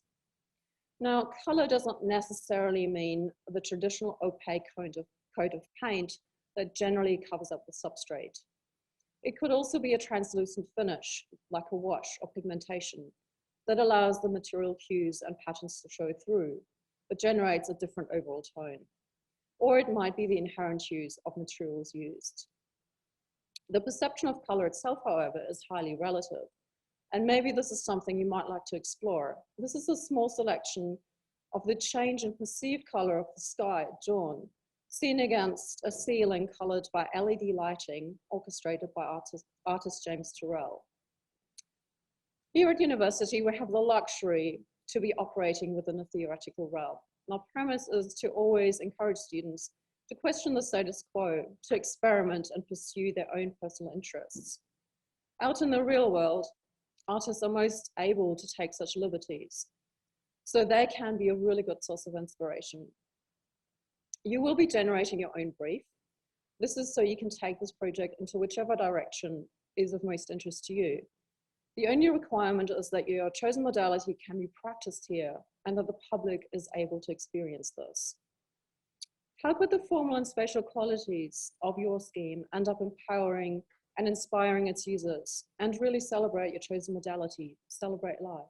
Now, color does not necessarily mean the traditional opaque coat of paint that generally covers up the substrate. It could also be a translucent finish, like a wash or pigmentation, that allows the material hues and patterns to show through, but generates a different overall tone. Or it might be the inherent hues of materials used. The perception of color itself, however, is highly relative. And maybe this is something you might like to explore. This is a small selection of the change in perceived color of the sky at dawn, seen against a ceiling colored by LED lighting orchestrated by artist James Turrell. Here at university, we have the luxury to be operating within a theoretical realm. And our premise is to always encourage students to question the status quo, to experiment and pursue their own personal interests. Out in the real world, artists are most able to take such liberties, so they can be a really good source of inspiration. You will be generating your own brief. This is so you can take this project into whichever direction is of most interest to you. The only requirement is that your chosen modality can be practiced here and that the public is able to experience this. How could the formal and spatial qualities of your scheme end up empowering and inspiring its users and really celebrate your chosen modality, celebrate life?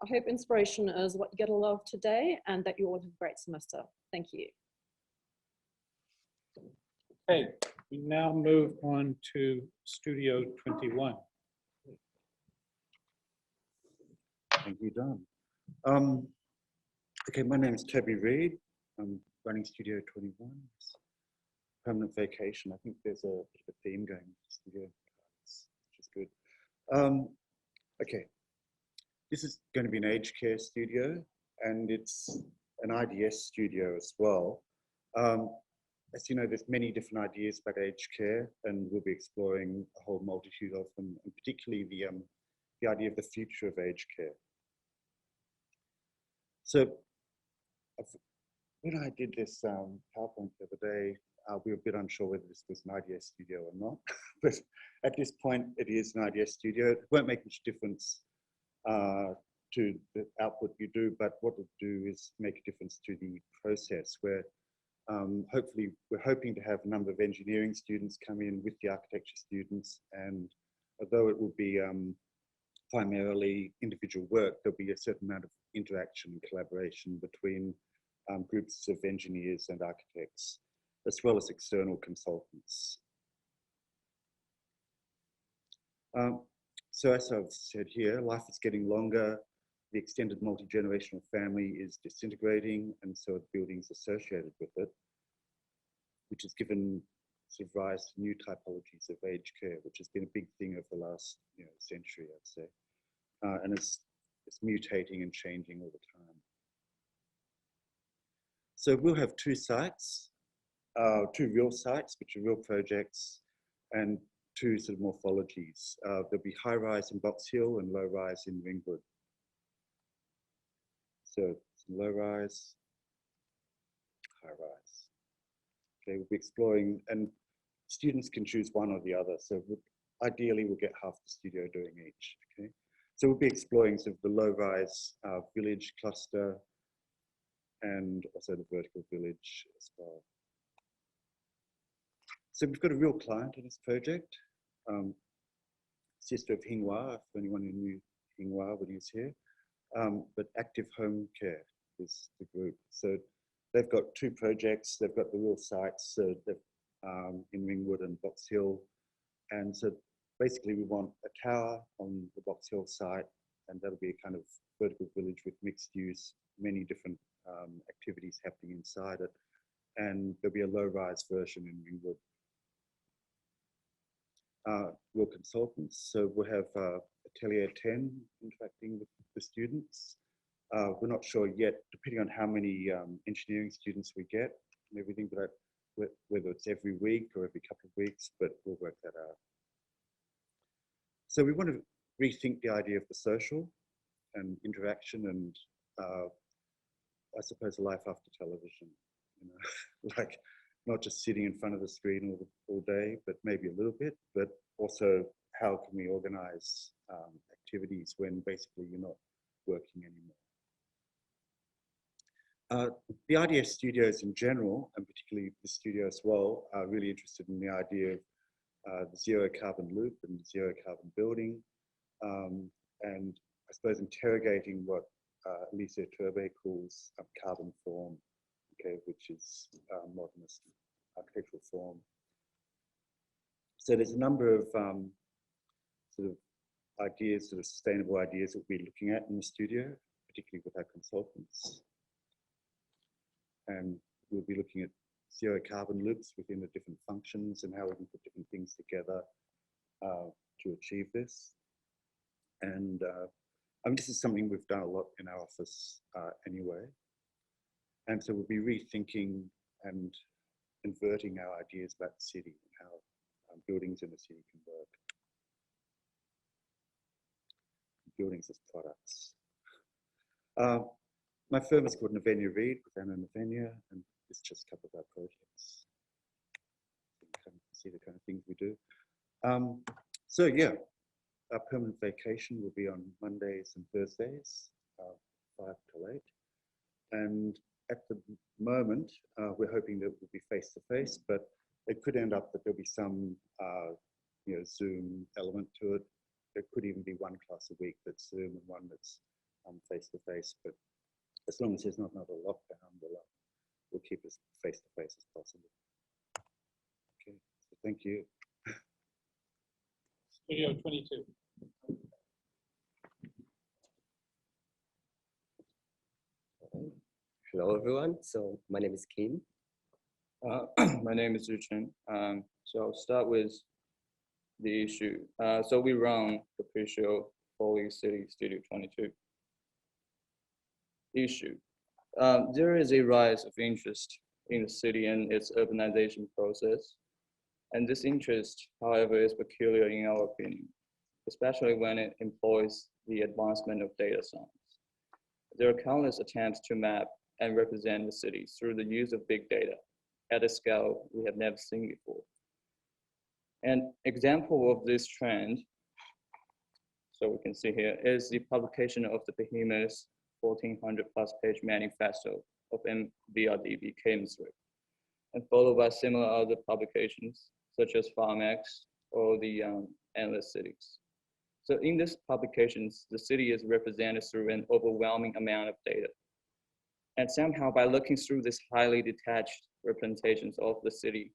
I hope inspiration is what you get a lot of today and that you all have a great semester. Thank you. Okay, we now move on to Studio 21. Thank you, Don. Okay, my name is Toby Reed. I'm running Studio 21. It's permanent vacation. I think there's a bit of a theme going with the studio, which is good. Okay, this is going to be an aged care studio, and it's an IDS studio as well. As you know, there's many different ideas about aged care, and we'll be exploring a whole multitude of them, and particularly the idea of the future of aged care. So when I did this PowerPoint the other day, we were a bit unsure whether this was an IDS studio or not, but at this point it is an IDS studio. It won't make much difference to the output you do, but what it'll do is make a difference to the process where hopefully we're hoping to have a number of engineering students come in with the architecture students, and although it will be primarily individual work, there'll be a certain amount of interaction and collaboration between groups of engineers and architects, as well as external consultants. So as I've said here, life is getting longer, the extended multi-generational family is disintegrating, and so are buildings associated with it, which has given sort of rise to new typologies of aged care, which has been a big thing over the last century, I'd say. And it's mutating and changing all the time. So we'll have two sites, two real sites, which are real projects, and two sort of morphologies. There'll be high-rise in Box Hill and low-rise in Ringwood. So low-rise, high-rise. Okay, we'll be exploring, and students can choose one or the other. So ideally, we'll get half the studio doing each. Okay, so we'll be exploring sort of the low-rise village cluster, and also the vertical village as well. So we've got a real client in this project, sister of Hinghua, if anyone who knew Hinghua would use here, but Active Home Care is the group. So they've got two projects. They've got the real sites in Ringwood and Box Hill. And so basically we want a tower on the Box Hill site, and that'll be a kind of vertical village with mixed use, many different activities happening inside it. And there'll be a low-rise version in Ringwood. Real consultants, so we'll have Atelier 10 interacting with the students. We're not sure yet, depending on how many engineering students we get and everything, but whether it's every week or every couple of weeks, but we'll work that out. So we want to rethink the idea of the social and interaction and I suppose life after television, like not just sitting in front of the screen all day, but maybe a little bit, but also how can we organize activities when basically you're not working anymore. The IDS studios in general, and particularly the studio as well, are really interested in the idea of the zero carbon loop and zero carbon building, and I suppose interrogating what Elisa Turbe calls carbon form, okay, which is modernist architectural form. So there's a number of sort of ideas, sort of sustainable ideas that we're looking at in the studio, particularly with our consultants. And we'll be looking at zero carbon loops within the different functions and how we can put different things together to achieve this. And I mean, this is something we've done a lot in our office anyway. And so we'll be rethinking and inverting our ideas about the city and how buildings in the city can work. Buildings as products. My firm is called Navenia Reed with Anna Navenia, and it's just a couple of our projects. You can see the kind of things we do. So yeah, our permanent vacation will be on Mondays and Thursdays, 5 till 8. And at the moment, we're hoping that it will be face-to-face, but it could end up that there'll be some you know, Zoom element to it. There could even be one class a week that's Zoom and one that's face-to-face, but as long as there's not another lockdown, we'll keep as face-to-face as possible. Okay, so thank you. Studio 22. Hello, everyone. So my name is Kim. My name is Zuchen. So I'll start with the issue. So we run the pre-show Foley City Studio 22. Issue. There is a rise of interest in the city and its urbanization process. And this interest, however, is peculiar in our opinion, especially when it employs the advancement of data science. There are countless attempts to map and represent the city through the use of big data at a scale we have never seen before. An example of this trend, so we can see here, is the publication of the behemoth 1400 plus page manifesto of MBRDB chemistry, and followed by similar other publications such as FarmX or the Endless Cities. So in these publications, the city is represented through an overwhelming amount of data. And somehow by looking through these highly detached representations of the city,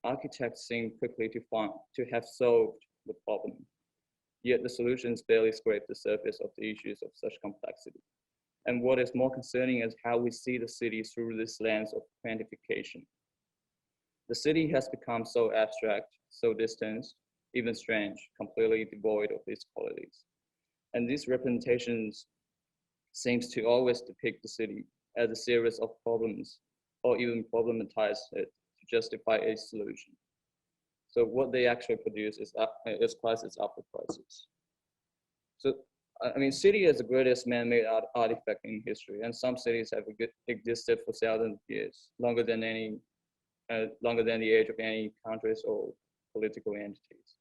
architects seem quickly to have solved the problem. Yet the solutions barely scrape the surface of the issues of such complexity. And what is more concerning is how we see the city through this lens of quantification. The city has become so abstract, so distant, even strange, completely devoid of its qualities. And these representations seems to always depict the city as a series of problems, or even problematize it to justify a solution. So what they actually produce is prices after prices. So, I mean, city is the greatest man-made artifact in history, and some cities have existed for thousands of years, longer than the age of any countries or political entities.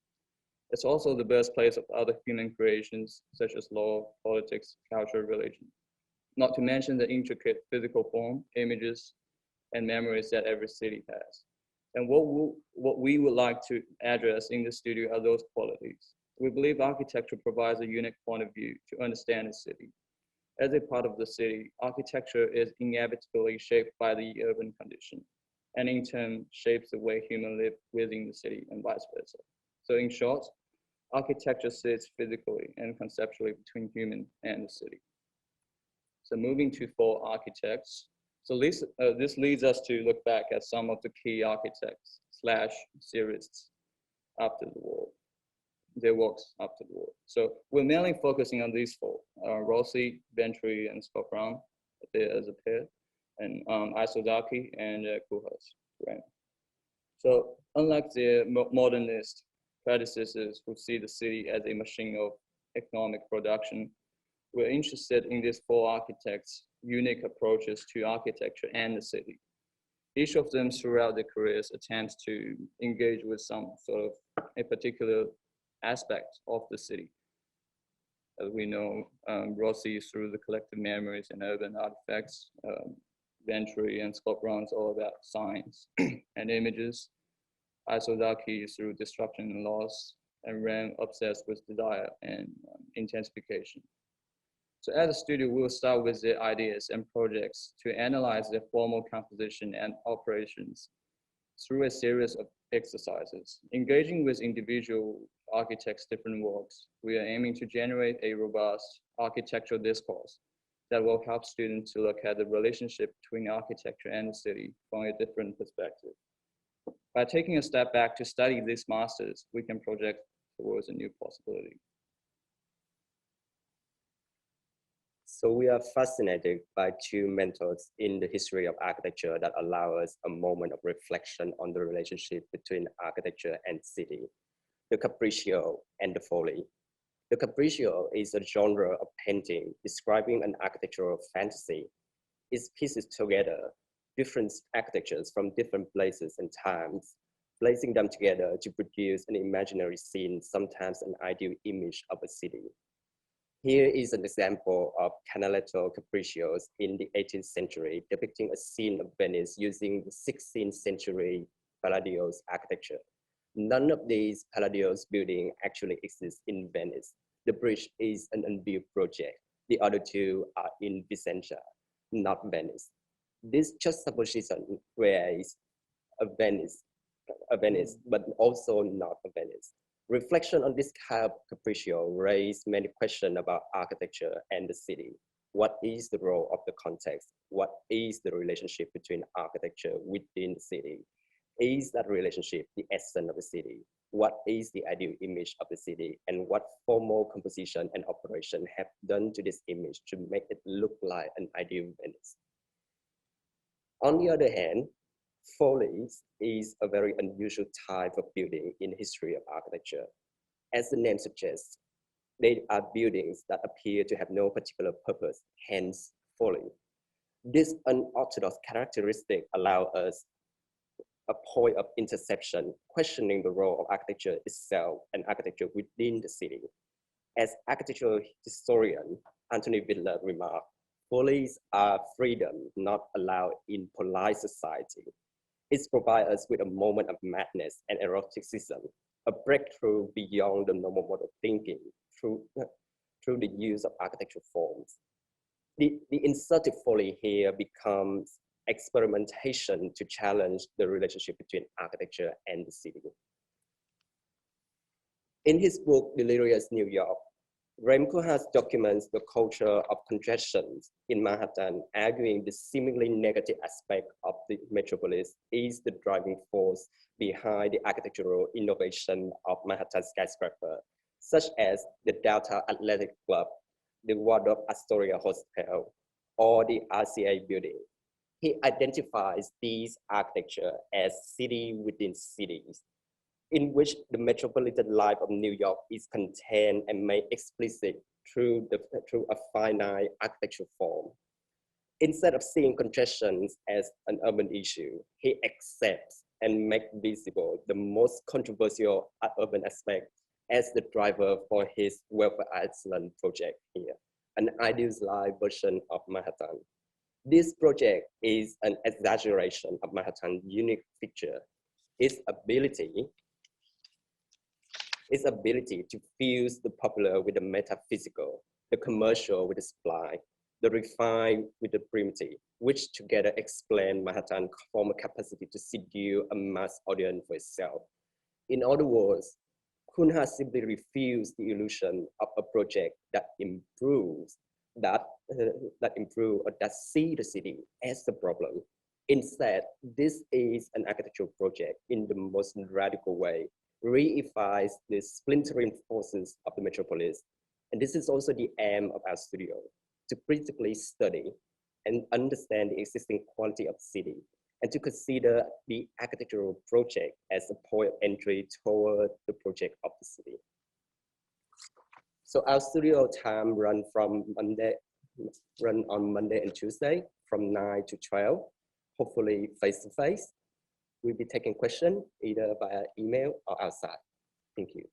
It's also the birthplace of other human creations, such as law, politics, culture, religion. Not to mention the intricate physical form, images, and memories that every city has. And what we would like to address in the studio are those qualities. We believe architecture provides a unique point of view to understand the city. As a part of the city, architecture is inevitably shaped by the urban condition, and in turn shapes the way humans live within the city and vice versa. So in short, architecture sits physically and conceptually between human and the city. So moving to for architects. So this leads us to look back at some of the key architects / theorists after the war, their works after the war. So we're mainly focusing on these four, Rossi, Venturi, and Scott Brown as a pair, and Isozaki and Kuhas. Right? So unlike their modernist predecessors who see the city as a machine of economic production, we're interested in these four architects' unique approaches to architecture and the city. Each of them throughout their careers attempts to engage with some sort of a particular aspect of the city. as we know, Rossi through the collective memories and urban artifacts, Venturi and Scott Brown's all about science and images, Isozaki through destruction and loss, and Wang obsessed with desire and intensification. So as a studio, we'll start with the ideas and projects to analyze their formal composition and operations through a series of exercises. Engaging with individual architects' different works, we are aiming to generate a robust architectural discourse that will help students to look at the relationship between architecture and the city from a different perspective. By taking a step back to study these masters, we can project towards a new possibility. So we are fascinated by two mentors in the history of architecture that allow us a moment of reflection on the relationship between architecture and city, the Capriccio and the Foley. The Capriccio is a genre of painting describing an architectural fantasy. It pieces together different architectures from different places and times, placing them together to produce an imaginary scene, sometimes an ideal image of a city. Here is an example of Canaletto Capriccios in the 18th century, depicting a scene of Venice using the 16th century Palladios architecture. None of these Palladios buildings actually exist in Venice. The bridge is an unbuilt project. The other two are in Vicenza, not Venice. This juxtaposition creates a Venice, but also not a Venice. Reflection on this kind of Capriccio raised many questions about architecture and the city. What is the role of the context? What is the relationship between architecture within the city? Is that relationship the essence of the city? What is the ideal image of the city? And what formal composition and operation have done to this image to make it look like an ideal Venice? On the other hand, Follies is a very unusual type of building in the history of architecture. As the name suggests, they are buildings that appear to have no particular purpose, hence folly. This unorthodox characteristic allows us a point of intersection, questioning the role of architecture itself and architecture within the city. As architectural historian Anthony Vidler remarked, follies are freedom not allowed in polite society. It provides us with a moment of madness and eroticism, a breakthrough beyond the normal mode of thinking through the use of architectural forms. The inserted folly here becomes experimentation to challenge the relationship between architecture and the city. In his book, Delirious New York, Rem Koolhaas documents the culture of congestions in Manhattan, arguing the seemingly negative aspect of the metropolis is the driving force behind the architectural innovation of Manhattan skyscraper, such as the Delta Athletic Club, the Waldorf Astoria Hotel, or the RCA building. He identifies these architecture as city within cities, in which the metropolitan life of New York is contained and made explicit through a finite architectural form. Instead of seeing congestions as an urban issue, he accepts and makes visible the most controversial urban aspect as the driver for his Welfare Island project here, an idealized version of Manhattan. This project is an exaggeration of Manhattan's unique feature, its ability to fuse the popular with the metaphysical, the commercial with the supply, the refined with the primitive, which together explain Manhattan's former capacity to seduce a mass audience for itself. In other words, Koolhaas simply refused the illusion of a project that improves, that see the city as the problem. Instead, this is an architectural project in the most radical way, reifies the splintering forces of the metropolis. And this is also the aim of our studio, to critically study and understand the existing quality of the city, and to consider the architectural project as a point of entry toward the project of the city. So our studio time run on Monday and Tuesday from 9 to 12, hopefully face-to-face. We'll be taking questions either via email or outside. Thank you.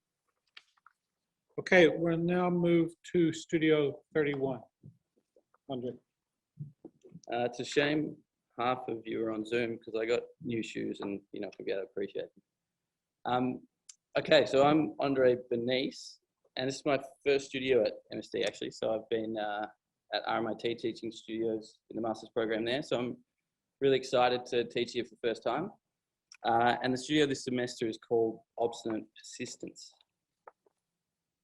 Okay, we'll now move to Studio 31. Andre. It's a shame half of you are on Zoom because I got new shoes and you're not going to be able to appreciate them. Okay, so I'm Andre Venice, and this is my first studio at MSD actually. So I've been at RMIT teaching studios in the master's program there. So I'm really excited to teach here for the first time. And the studio this semester is called Obstinate Persistence.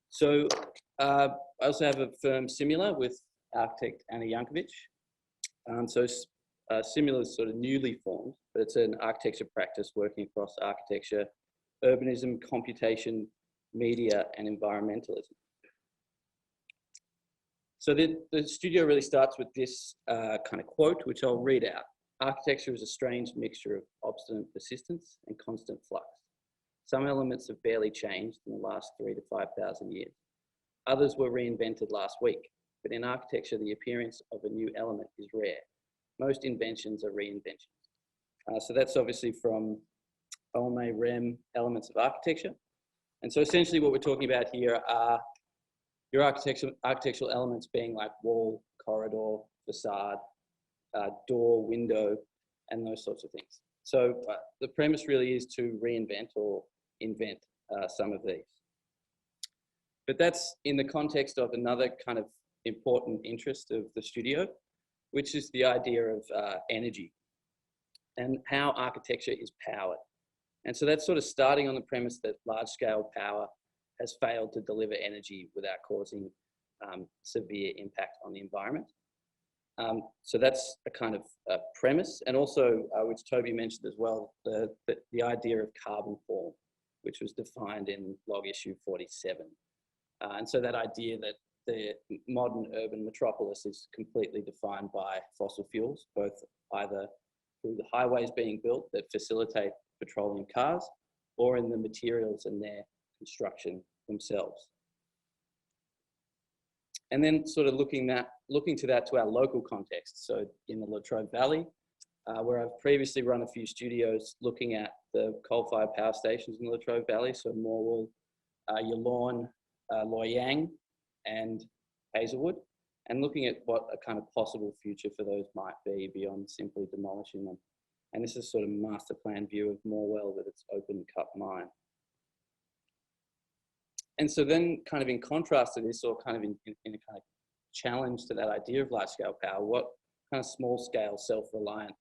So I also have a firm similar with architect Anna Jankovic. Similar is sort of newly formed, but it's an architecture practice working across architecture, urbanism, computation, media, and environmentalism. So the studio really starts with this kind of quote, which I'll read out. Architecture is a strange mixture of obstinate persistence and constant flux. Some elements have barely changed in the last 3,000 to 5,000 years. Others were reinvented last week, but in architecture, the appearance of a new element is rare. Most inventions are reinventions. So that's obviously from Olme Rem, Elements of Architecture. And so essentially what we're talking about here are your architectural elements being like wall, corridor, facade, door, window, and those sorts of things. So the premise really is to reinvent or invent some of these. But that's in the context of another kind of important interest of the studio, which is the idea of energy and how architecture is powered. And so that's sort of starting on the premise that large-scale power has failed to deliver energy without causing severe impact on the environment. So that's a kind of premise, and also, which Toby mentioned as well, the idea of carbon form, which was defined in log issue 47. And so that idea that the modern urban metropolis is completely defined by fossil fuels, both either through the highways being built that facilitate petroleum cars, or in the materials and their construction themselves. And then sort of looking to that to our local context. So in the Latrobe Valley, where I've previously run a few studios looking at the coal-fired power stations in the Latrobe Valley, so Morwell, Yallourn, Loy Yang, and Hazelwood, and looking at what a kind of possible future for those might be beyond simply demolishing them. And this is sort of a master plan view of Morwell with its open cut mine. And so then kind of in contrast to this, or kind of in a kind of challenge to that idea of large scale power, what kind of small scale self-reliant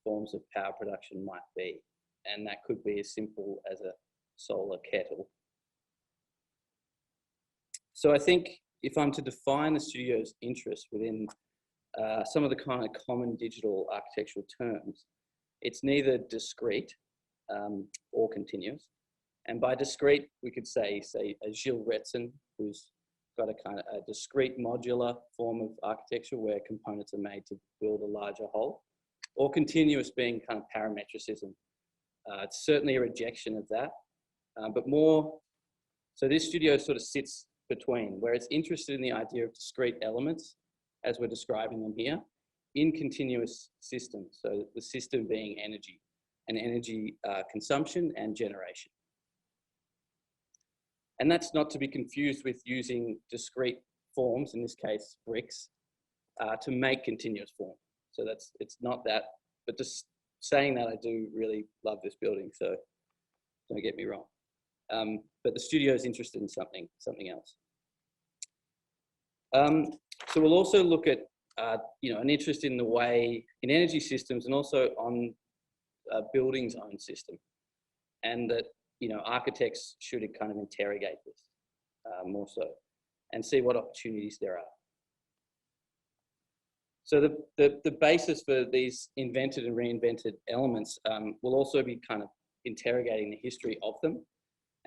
forms of power production might be. And that could be as simple as a solar kettle. So I think if I'm to define the studio's interest within some of the kind of common digital architectural terms, it's neither discrete or continuous. And by discrete, we could say a Gilles Retsin, who's got a kind of a discrete modular form of architecture where components are made to build a larger whole, or continuous being kind of parametricism. It's certainly a rejection of that, but more, so this studio sort of sits between, where it's interested in the idea of discrete elements, as we're describing them here, in continuous systems. So the system being energy, and energy consumption and generation. And that's not to be confused with using discrete forms, in this case bricks, to make continuous form. So it's not that, but just saying that, I do really love this building, so don't get me wrong. But the studio is interested in something else. So we'll also look at an interest in the way, in energy systems, and also on buildings' own system, and that architects should kind of interrogate this more so, and see what opportunities there are. So the basis for these invented and reinvented elements will also be kind of interrogating the history of them,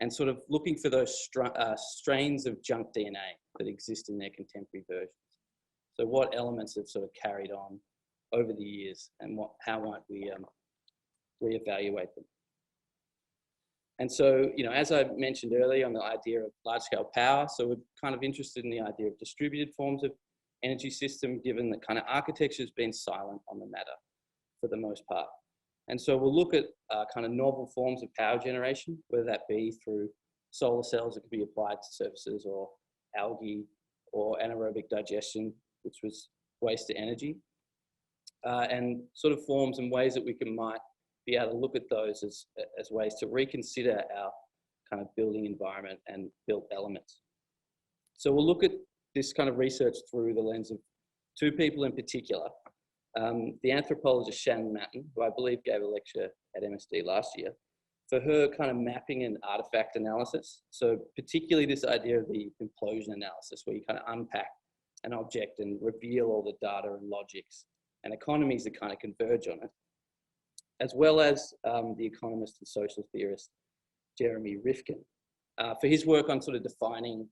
and sort of looking for those strains of junk DNA that exist in their contemporary versions. So what elements have sort of carried on over the years, and how might we reevaluate them? And so, as I mentioned earlier on the idea of large-scale power, so we're kind of interested in the idea of distributed forms of energy system, given that kind of architecture has been silent on the matter for the most part. And so we'll look at kind of novel forms of power generation, whether that be through solar cells that could be applied to surfaces, or algae, or anaerobic digestion, which was waste to energy. And sort of forms and ways that we might be able to look at those as ways to reconsider our kind of building environment and built elements. So we'll look at this kind of research through the lens of two people in particular. The anthropologist Shannon Matten, who I believe gave a lecture at MSD last year, for her kind of mapping and artifact analysis. So particularly this idea of the implosion analysis, where you kind of unpack an object and reveal all the data and logics and economies that kind of converge on it, as well as the economist and social theorist Jeremy Rifkin, for his work on sort of defining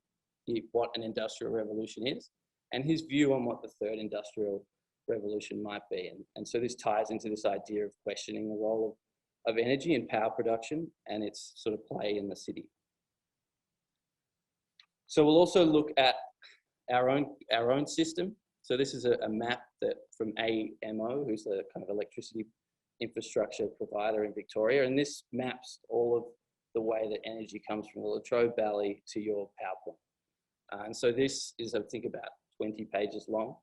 what an industrial revolution is, and his view on what the third industrial revolution might be. And so this ties into this idea of questioning the role of energy in power production and its sort of play in the city. So we'll also look at our own system. So this is a map that from AMO, who's the kind of electricity infrastructure provider in Victoria, and this maps all of the way that energy comes from the Latrobe Valley to your power plant. And so this is, I think, about 20 pages long.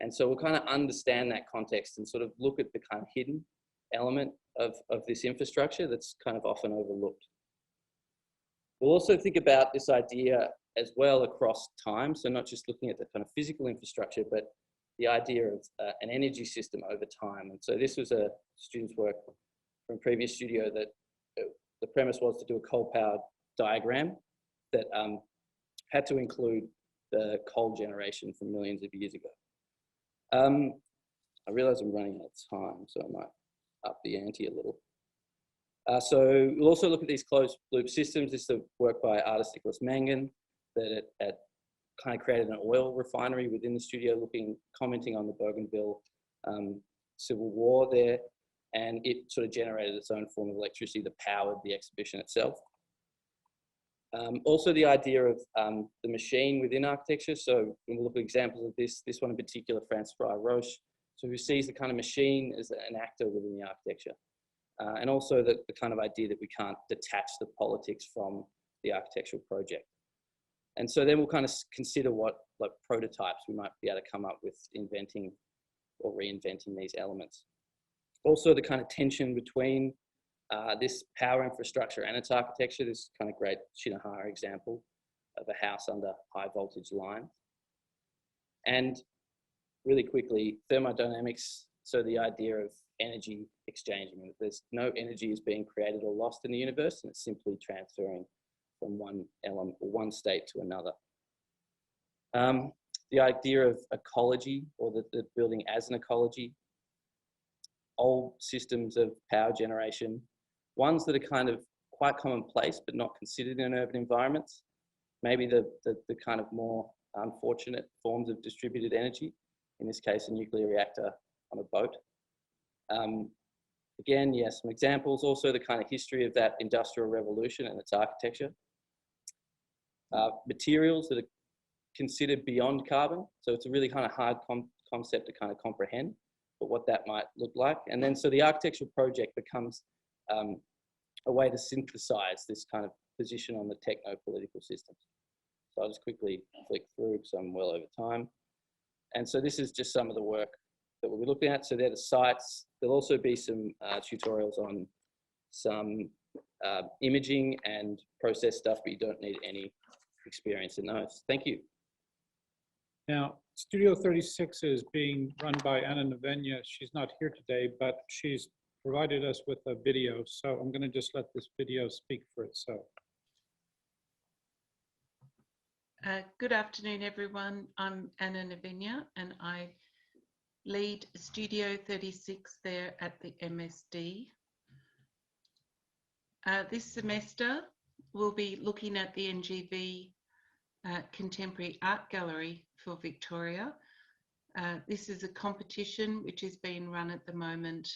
And so we'll kind of understand that context and sort of look at the kind of hidden element of this infrastructure that's kind of often overlooked. We'll also think about this idea as well across time. So not just looking at the kind of physical infrastructure, but the idea of an energy system over time. And so this was a student's work from previous studio that the premise was to do a coal-powered diagram that had to include the coal generation from millions of years ago. I realize I'm running out of time, so I might up the ante a little. So we'll also look at these closed loop systems. This is a work by artist Nicholas Mangan that it kind of created an oil refinery within the studio, commenting on the Bougainville Civil War there, and it sort of generated its own form of electricity that powered the exhibition itself. Also the idea of the machine within architecture. So when we look at examples of this one in particular, Francois Roche, so who sees the kind of machine as an actor within the architecture. And also the kind of idea that we can't detach the politics from the architectural project. And so then we'll kind of consider what prototypes we might be able to come up with inventing or reinventing these elements. Also the kind of tension between this power infrastructure and its architecture, this kind of great Shinohara example of a house under high voltage lines. And really quickly, thermodynamics, so the idea of energy exchanging. There's no energy is being created or lost in the universe, and it's simply transferring from one element or one state to another. The idea of ecology, or the building as an ecology, old systems of power generation, ones that are kind of quite commonplace but not considered in urban environments, maybe the kind of more unfortunate forms of distributed energy, in this case a nuclear reactor on a boat. Again, yes, some examples, also the kind of history of that industrial revolution and its architecture. Materials that are considered beyond carbon, so it's a really kind of hard concept to kind of comprehend, but what that might look like. And then so the architectural project becomes a way to synthesize this kind of position on the techno-political systems. So I'll just quickly flick through because I'm well over time. And so this is just some of the work that we'll be looking at. So they're the sites. There'll also be some tutorials on some imaging and process stuff, but you don't need any experience in those. Thank you. Now, Studio 36 is being run by Anna Novenya. She's not here today, but she's provided us with a video. So I'm going to just let this video speak for itself. Good afternoon, everyone. I'm Anna Novenya, and I lead Studio 36 there at the MSD. This semester, we'll be looking at the NGV Contemporary Art Gallery for Victoria. This is a competition which is being run at the moment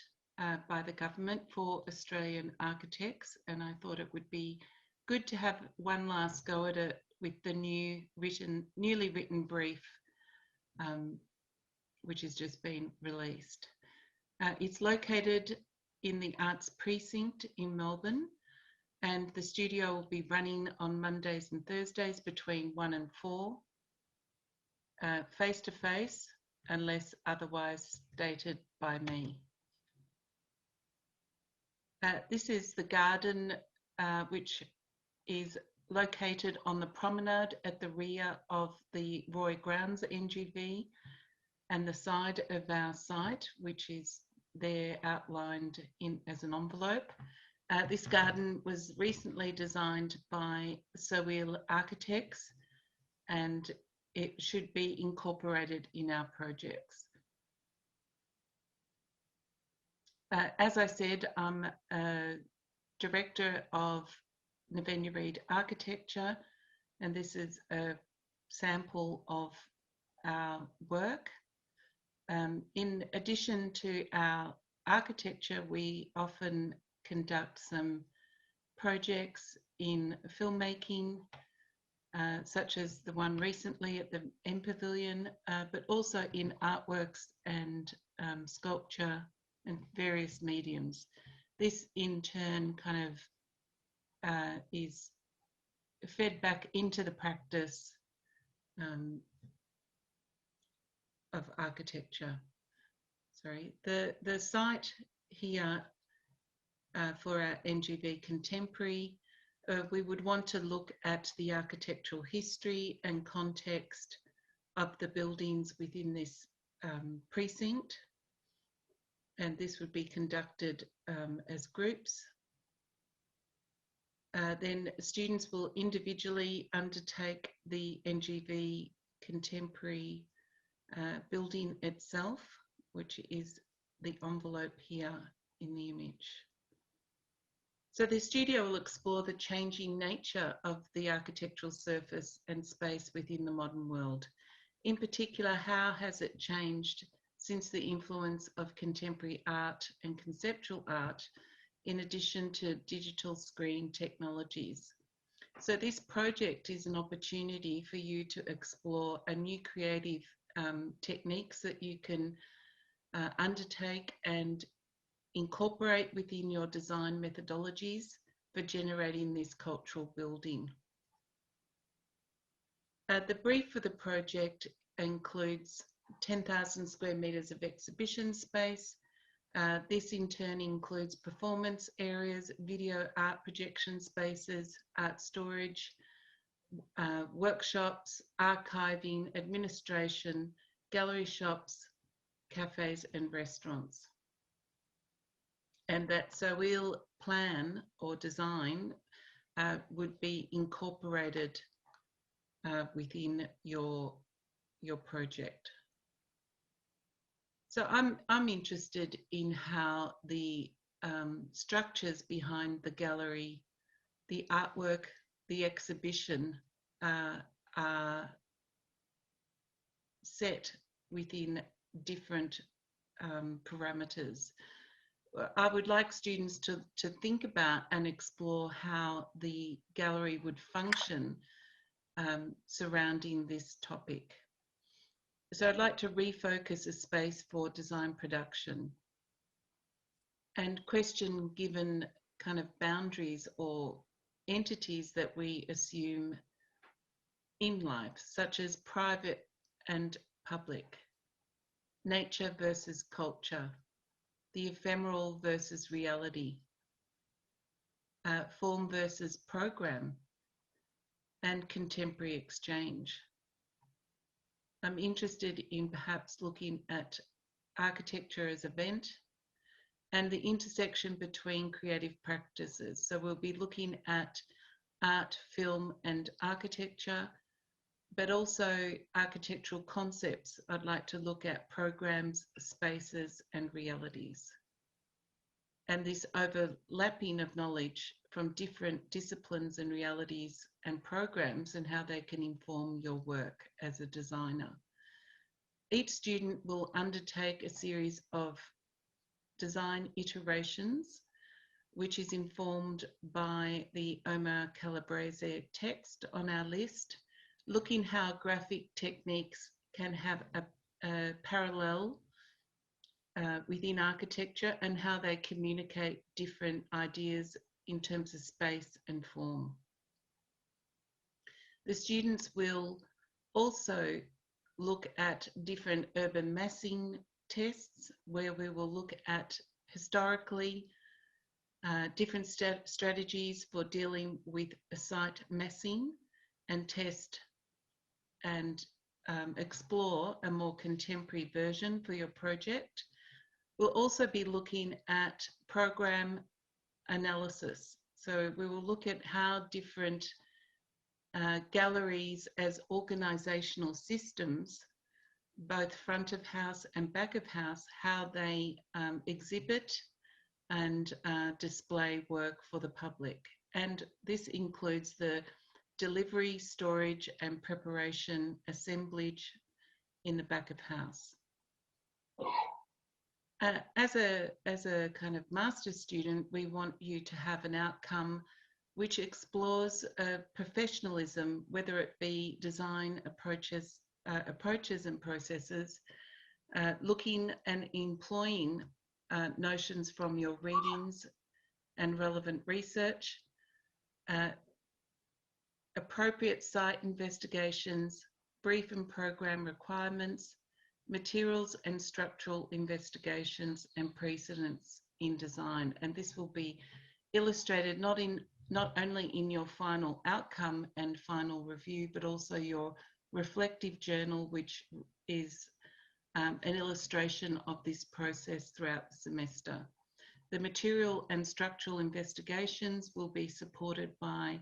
by the government for Australian architects, and I thought it would be good to have one last go at it with the newly written brief, which has just been released. It's located in the Arts Precinct in Melbourne, And the studio will be running on Mondays and Thursdays between 1 and 4, face-to-face, unless otherwise stated by me. This is the garden, which is located on the promenade at the rear of the Roy Grounds NGV and the side of our site, which is there outlined as an envelope. This garden was recently designed by SONA Architects, and it should be incorporated in our projects. As I said, I'm a director of Navenya Reid Architecture, and this is a sample of our work. In addition to our architecture, we often conduct some projects in filmmaking, such as the one recently at the M Pavilion, but also in artworks and sculpture and various mediums. This in turn kind of is fed back into the practice of architecture. Sorry, the site here for our NGV Contemporary, we would want to look at the architectural history and context of the buildings within this precinct, and this would be conducted as groups. Then students will individually undertake the NGV Contemporary building itself, which is the envelope here in the image. So the studio will explore the changing nature of the architectural surface and space within the modern world. In particular, how has it changed since the influence of contemporary art and conceptual art, in addition to digital screen technologies? So this project is an opportunity for you to explore a new creative techniques that you can undertake and incorporate within your design methodologies for generating this cultural building. The brief for the project includes 10,000 square metres of exhibition space. This in turn includes performance areas, video art projection spaces, art storage, workshops, archiving, administration, gallery shops, cafes and restaurants. And that SOIL plan or design would be incorporated within your project. So I'm interested in how the structures behind the gallery, the artwork, the exhibition are set within different parameters. I would like students to think about and explore how the gallery would function surrounding this topic. So I'd like to refocus a space for design production and question given kind of boundaries or entities that we assume in life, such as private and public, nature versus culture, the ephemeral versus reality, form versus program, and contemporary exchange. I'm interested in perhaps looking at architecture as event and the intersection between creative practices. So we'll be looking at art, film, and architecture, but also architectural concepts. I'd like to look at programs, spaces, and realities. And this overlapping of knowledge from different disciplines and realities and programs and how they can inform your work as a designer. Each student will undertake a series of design iterations, which is informed by the Omar Calabrese text on our list, looking how graphic techniques can have a parallel within architecture and how they communicate different ideas in terms of space and form. The students will also look at different urban massing tests, where we will look at historically different strategies for dealing with a site massing, and test and explore a more contemporary version for your project. We'll also be looking at program analysis. So we will look at how different galleries as organisational systems, both front of house and back of house, how they exhibit and display work for the public. And this includes the delivery, storage and preparation, assemblage in the back of house. As a kind of master's student, we want you to have an outcome which explores professionalism, whether it be design approaches and processes, looking and employing notions from your readings and relevant research, appropriate site investigations, brief and program requirements, materials and structural investigations, and precedents in design. And this will be illustrated not only in your final outcome and final review, but also your reflective journal, which is an illustration of this process throughout the semester. The material and structural investigations will be supported by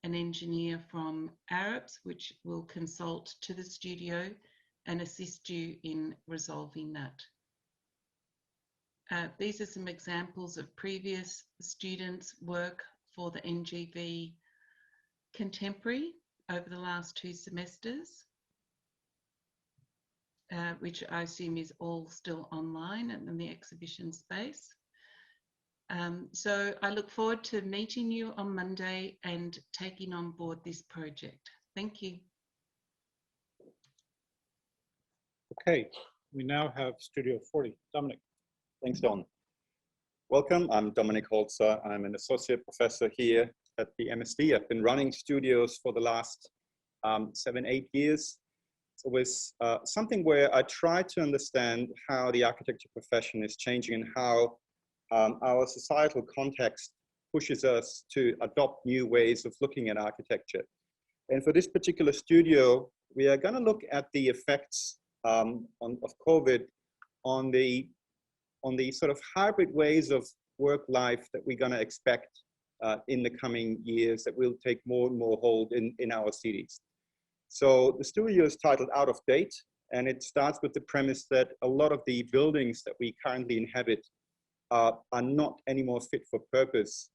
an engineer from AAAVS, which will consult to the studio and assist you in resolving that. These are some examples of previous students' work for the NGV Contemporary over the last 2 semesters, which I assume is all still online and in the exhibition space. So I look forward to meeting you on Monday and taking on board this project. Thank you. Okay, we now have Studio 40. Dominik. Thanks, Don. Welcome, I'm Dominik Holzer. I'm an associate professor here at the MSD. I've been running studios for the last 7-8 years. So it's something where I try to understand how the architecture profession is changing and how our societal context pushes us to adopt new ways of looking at architecture. And for this particular studio, we are going to look at the effects of COVID on the sort of hybrid ways of work life that we're going to expect in the coming years that will take more and more hold in our cities. So the studio is titled Out of Date, and it starts with the premise that a lot of the buildings that we currently inhabit are not anymore fit for purpose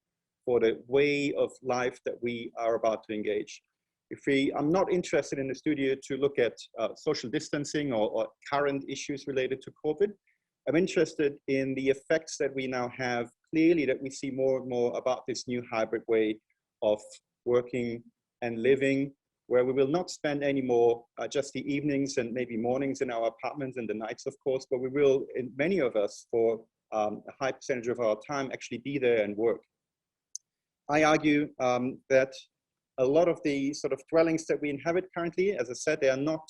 for the way of life that we are about to engage. I'm not interested in the studio to look at social distancing or current issues related to COVID. I'm interested in the effects that we now have, clearly that we see more and more about this new hybrid way of working and living, where we will not spend anymore just the evenings and maybe mornings in our apartments and the nights, of course, but we will, in many of us, for a high percentage of our time, actually be there and work. I argue that a lot of the sort of dwellings that we inhabit currently, as I said, they are not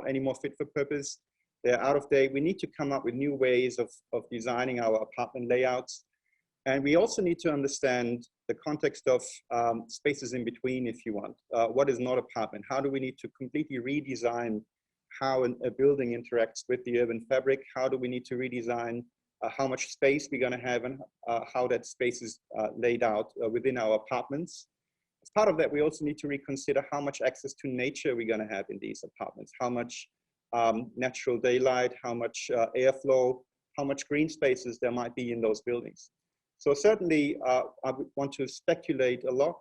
anymore fit for purpose. They're out of date. We need to come up with new ways of designing our apartment layouts. And we also need to understand the context of spaces in between, if you want. What is not apartment? How do we need to completely redesign how a building interacts with the urban fabric? How do we need to redesign how much space we're going to have and how that space is laid out within our apartments? As part of that, we also need to reconsider how much access to nature we're going to have in these apartments, how much natural daylight, how much airflow, how much green spaces there might be in those buildings. So certainly, I would want to speculate a lot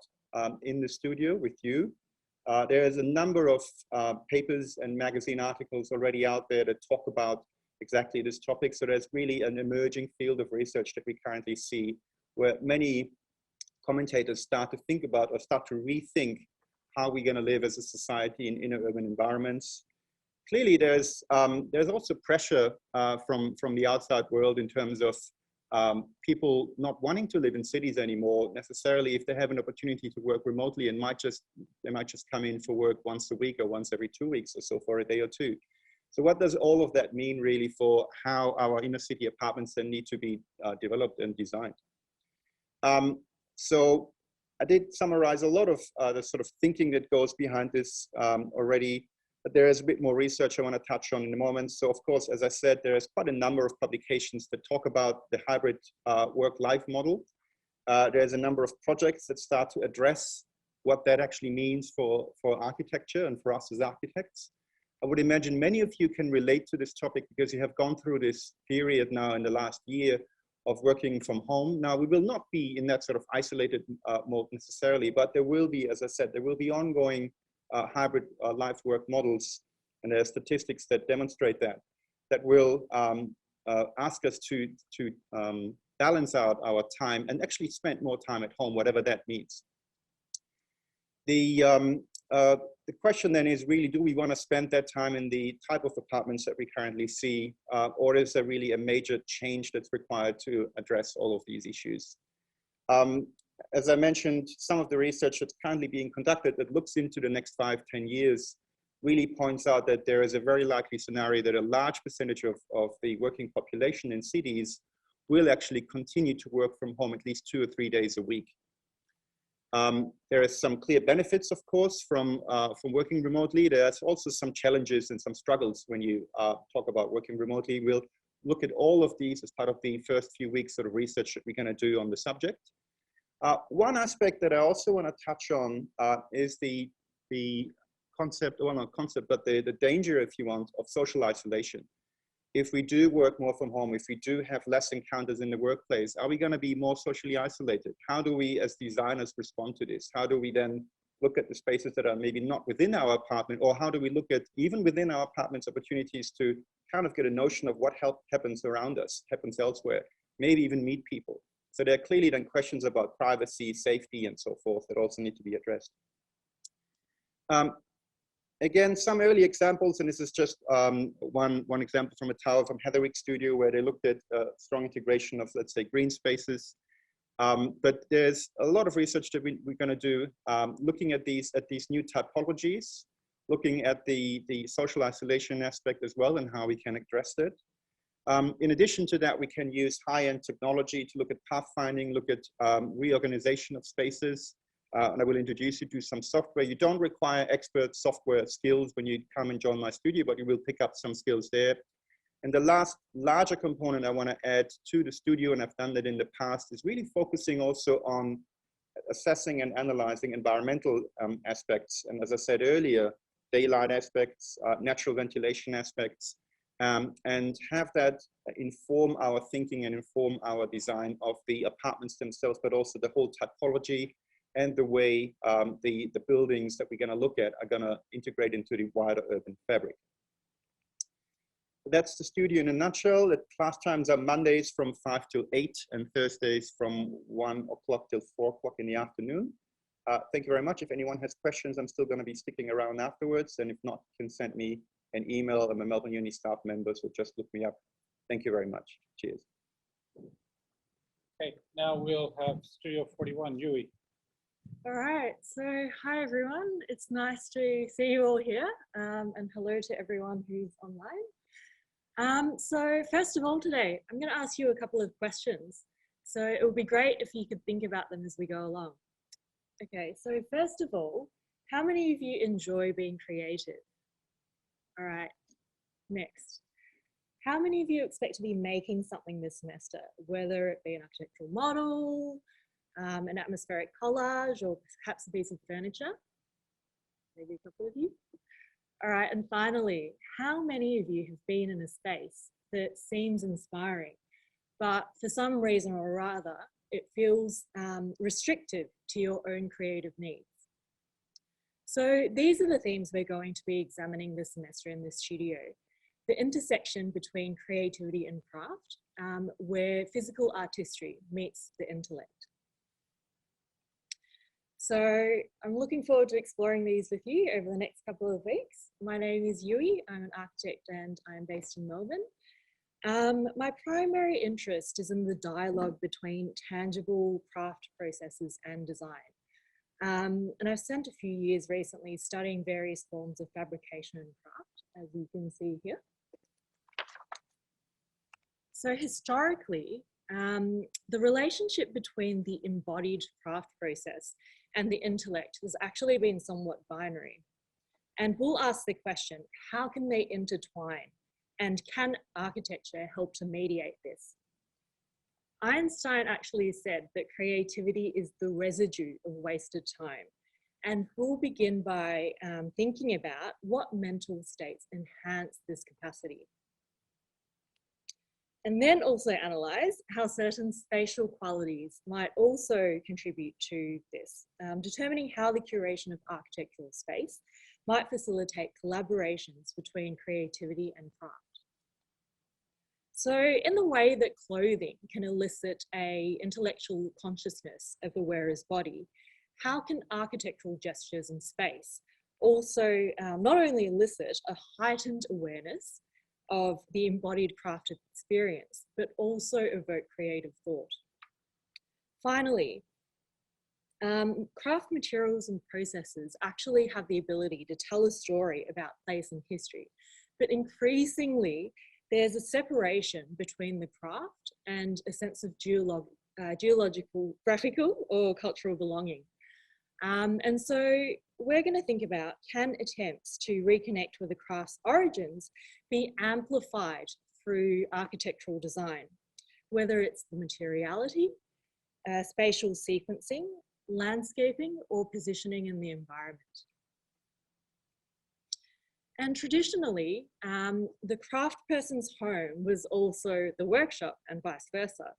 in the studio with you. There is a number of papers and magazine articles already out there that talk about exactly this topic. So there's really an emerging field of research that we currently see, where many commentators start to think about or start to rethink how we're going to live as a society in inner urban environments. Clearly, there's also pressure from the outside world in terms of people not wanting to live in cities anymore necessarily, if they have an opportunity to work remotely, and they might just come in for work once a week or once every 2 weeks or so for a day or two. So what does all of that mean really for how our inner city apartments then need to be developed and designed? So I did summarize a lot of the sort of thinking that goes behind this already, but there is a bit more research I want to touch on in a moment. So of course, as I said, there is quite a number of publications that talk about the hybrid work-life model. There's a number of projects that start to address what that actually means for architecture and for us as architects. I would imagine many of you can relate to this topic because you have gone through this period now in the last year of working from home. Now, we will not be in that sort of isolated mode necessarily, but there will be, as I said, there will be ongoing hybrid life work models, and there are statistics that demonstrate that will ask us to balance out our time and actually spend more time at home, whatever that means. The question then is really, do we want to spend that time in the type of apartments that we currently see, or is there really a major change that's required to address all of these issues? As I mentioned, some of the research that's currently being conducted that looks into the next 5-10 years really points out that there is a very likely scenario that a large percentage of the working population in cities will actually continue to work from home at least 2 or 3 days a week. There are some clear benefits, of course, from working remotely. There's also some challenges and some struggles when you talk about working remotely. We'll look at all of these as part of the first few weeks of research that we're going to do on the subject. One aspect that I also want to touch on is the concept, well, not concept, but the danger, if you want, of social isolation. If we do work more from home, if we do have less encounters in the workplace, are we going to be more socially isolated? How do we as designers respond to this? How do we then look at the spaces that are maybe not within our apartment, or how do we look at even within our apartments opportunities to kind of get a notion of what happens around us, happens elsewhere, maybe even meet people? So there are clearly then questions about privacy, safety, and so forth that also need to be addressed. Again, some early examples, and this is just one example from a tower from Heatherwick Studio where they looked at strong integration of, let's say, green spaces. But there's a lot of research that we're going to do looking at these new typologies, looking at the social isolation aspect as well and how we can address that. In addition to that, we can use high-end technology to look at pathfinding, look at reorganization of spaces. And I will introduce you to some software. You don't require expert software skills when you come and join my studio, but you will pick up some skills there. And the last larger component I want to add to the studio, and I've done that in the past, is really focusing also on assessing and analyzing environmental aspects. And as I said earlier, daylight aspects, natural ventilation aspects, and have that inform our thinking and inform our design of the apartments themselves, but also the whole typology and the way the buildings that we're going to look at are going to integrate into the wider urban fabric. That's the studio in a nutshell. The class times are Mondays from 5 till 8 and Thursdays from 1 o'clock till 4 o'clock in the afternoon. Thank you very much. If anyone has questions, I'm still going to be sticking around afterwards. And if not, you can send me an email. I'm a Melbourne Uni staff member, so just look me up. Thank you very much. Cheers. Okay, now we'll have Studio 41, Yui. All right, so hi everyone. It's nice to see you all here, and hello to everyone who's online. So first of all today, I'm going to ask you a couple of questions. So it would be great if you could think about them as we go along. Okay, so first of all, how many of you enjoy being creative? All right, next. How many of you expect to be making something this semester, whether it be an architectural model, an atmospheric collage, or perhaps a piece of furniture? Maybe a couple of you. All right, and finally, how many of you have been in a space that seems inspiring, but for some reason or other, it feels restrictive to your own creative needs? So these are the themes we're going to be examining this semester in this studio. The intersection between creativity and craft, where physical artistry meets the intellect. So I'm looking forward to exploring these with you over the next couple of weeks. My name is Yui, I'm an architect and I'm based in Melbourne. My primary interest is in the dialogue between tangible craft processes and design. And I've spent a few years recently studying various forms of fabrication and craft, as you can see here. So historically, the relationship between the embodied craft process and the intellect has actually been somewhat binary. And we'll ask the question, how can they intertwine? And can architecture help to mediate this? Einstein actually said that creativity is the residue of wasted time. And we'll begin by thinking about what mental states enhance this capacity. And then also analyze how certain spatial qualities might also contribute to this, determining how the curation of architectural space might facilitate collaborations between creativity and craft. So in the way that clothing can elicit an intellectual consciousness of the wearer's body, how can architectural gestures in space also not only elicit a heightened awareness of the embodied crafted experience, but also evoke creative thought? Finally, craft materials and processes actually have the ability to tell a story about place and history, but increasingly there's a separation between the craft and a sense of geological, graphical or cultural belonging. And so we're going to think about, can attempts to reconnect with the craft's origins be amplified through architectural design, whether it's the materiality, spatial sequencing, landscaping, or positioning in the environment. And traditionally, the craft person's home was also the workshop and vice versa.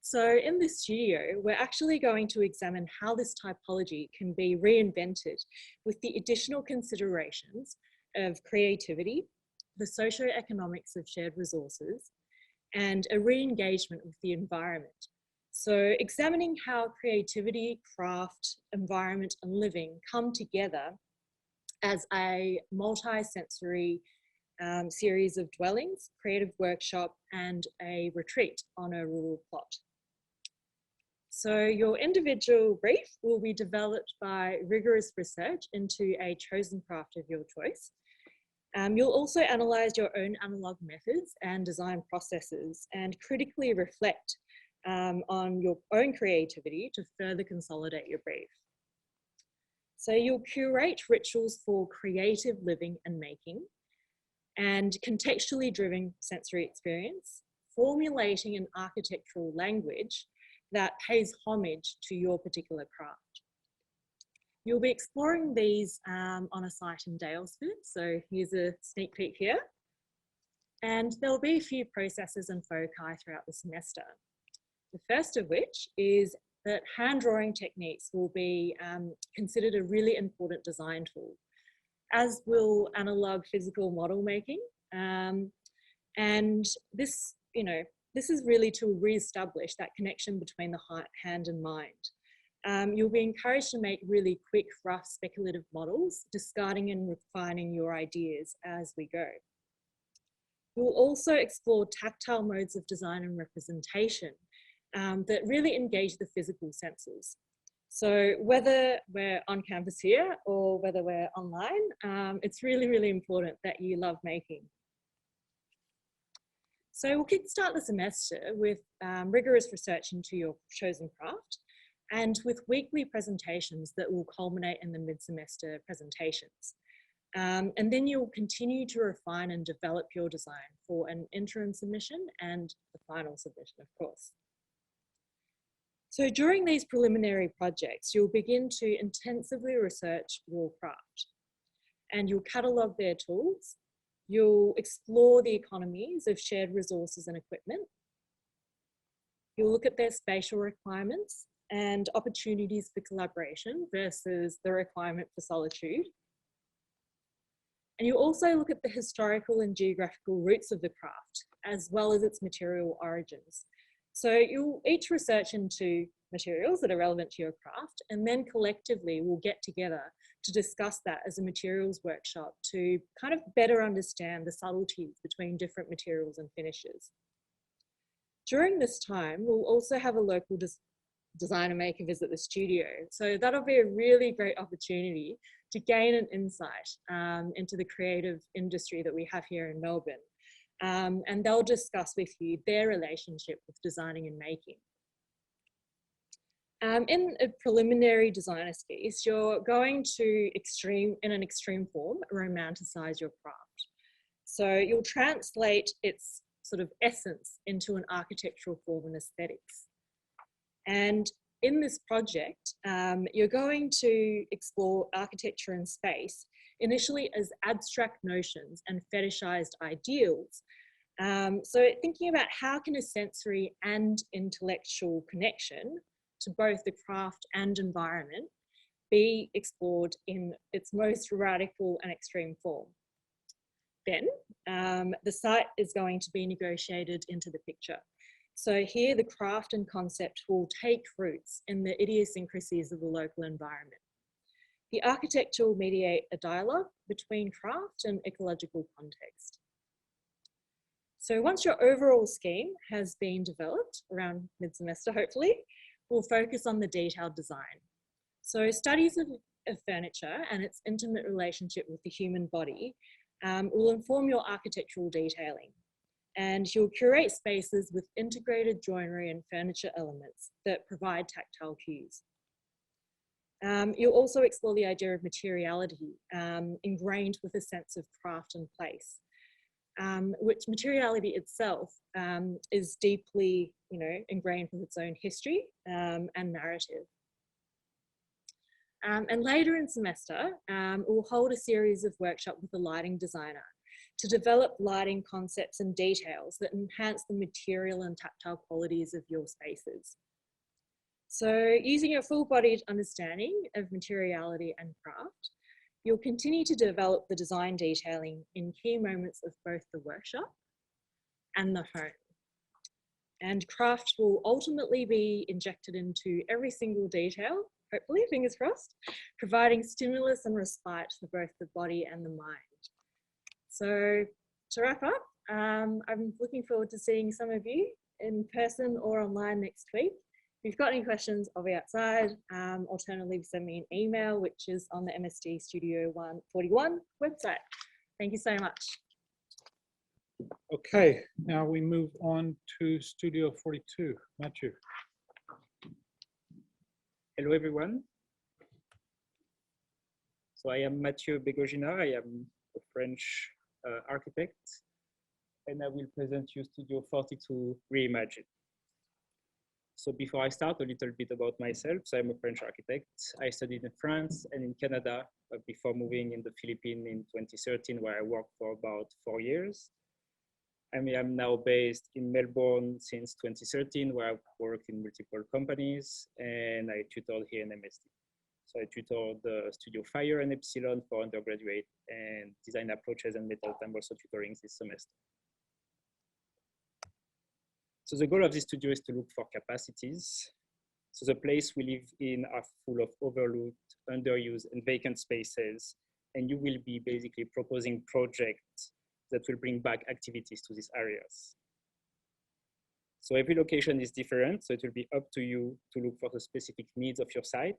So in this studio, we're actually going to examine how this typology can be reinvented with the additional considerations of creativity, the socioeconomics of shared resources, and a re-engagement with the environment. So examining how creativity, craft, environment, and living come together as a multi-sensory series of dwellings, creative workshop, and a retreat on a rural plot. So your individual brief will be developed by rigorous research into a chosen craft of your choice. You'll also analyse your own analogue methods and design processes and critically reflect on your own creativity to further consolidate your brief. So you'll curate rituals for creative living and making and contextually driven sensory experience, formulating an architectural language that pays homage to your particular craft. You'll be exploring these on a site in Dalesford, so here's a sneak peek here. And there'll be a few processes and foci throughout the semester. The first of which is that hand drawing techniques will be considered a really important design tool, as will analog physical model making. And this, this is really to re-establish that connection between the hand and mind. You'll be encouraged to make really quick, rough, speculative models, discarding and refining your ideas as we go. We'll also explore tactile modes of design and representation that really engage the physical senses. So whether we're on campus here or whether we're online, it's really, really important that you love making. So we'll kickstart the semester with rigorous research into your chosen craft and with weekly presentations that will culminate in the mid-semester presentations. And then you'll continue to refine and develop your design for an interim submission and the final submission, of course. So during these preliminary projects, you'll begin to intensively research your craft and you'll catalogue their tools. You'll explore the economies of shared resources and equipment. You'll look at their spatial requirements and opportunities for collaboration versus the requirement for solitude. And you also look at the historical and geographical roots of the craft, as well as its material origins. So you'll each research into materials that are relevant to your craft, and then collectively we'll get together to discuss that as a materials workshop to kind of better understand the subtleties between different materials and finishes. During this time, we'll also have a local designer maker visit the studio. So that'll be a really great opportunity to gain an insight into the creative industry that we have here in Melbourne. And they'll discuss with you their relationship with designing and making. In a preliminary designer piece, you're going to in an extreme form, romanticize your craft. So you'll translate its sort of essence into an architectural form and aesthetics. And in this project, you're going to explore architecture and space initially as abstract notions and fetishized ideals. So thinking about how can a sensory and intellectual connection to both the craft and environment be explored in its most radical and extreme form. Then the site is going to be negotiated into the picture. So here the craft and concept will take roots in the idiosyncrasies of the local environment. The architecture will mediate a dialogue between craft and ecological context. So once your overall scheme has been developed around mid-semester, hopefully, we'll focus on the detailed design. So studies of furniture and its intimate relationship with the human body will inform your architectural detailing. And you'll curate spaces with integrated joinery and furniture elements that provide tactile cues. You'll also explore the idea of materiality ingrained with a sense of craft and place, which materiality itself is deeply, ingrained with its own history and narrative. And later in semester, we'll hold a series of workshops with a lighting designer to develop lighting concepts and details that enhance the material and tactile qualities of your spaces. So using a full-bodied understanding of materiality and craft, you'll continue to develop the design detailing in key moments of both the workshop and the home. And craft will ultimately be injected into every single detail, hopefully, fingers crossed, providing stimulus and respite for both the body and the mind. So to wrap up, I'm looking forward to seeing some of you in person or online next week. If you've got any questions, I'll be outside. Alternatively, send me an email, which is on the MSD Studio 141 website. Thank you so much. Okay, now we move on to Studio 42. Matthew. Hello, everyone. So I am Mathieu Begogina. I am a French architect, and I will present you Studio 42 Reimagined. So before I start, a little bit about myself. So I'm a French architect. I studied in France and in Canada before moving in the Philippines in 2013, where I worked for about 4 years. I am now based in Melbourne since 2013, where I've worked in multiple companies, and I tutored here in MSD. So I tutored the Studio Fire and Epsilon for undergraduate and design approaches and methods. I'm also tutoring this semester. So the goal of this studio is to look for capacities. So the place we live in are full of overlooked, underused, and vacant spaces, and you will be basically proposing projects that will bring back activities to these areas. So every location is different, so it will be up to you to look for the specific needs of your site,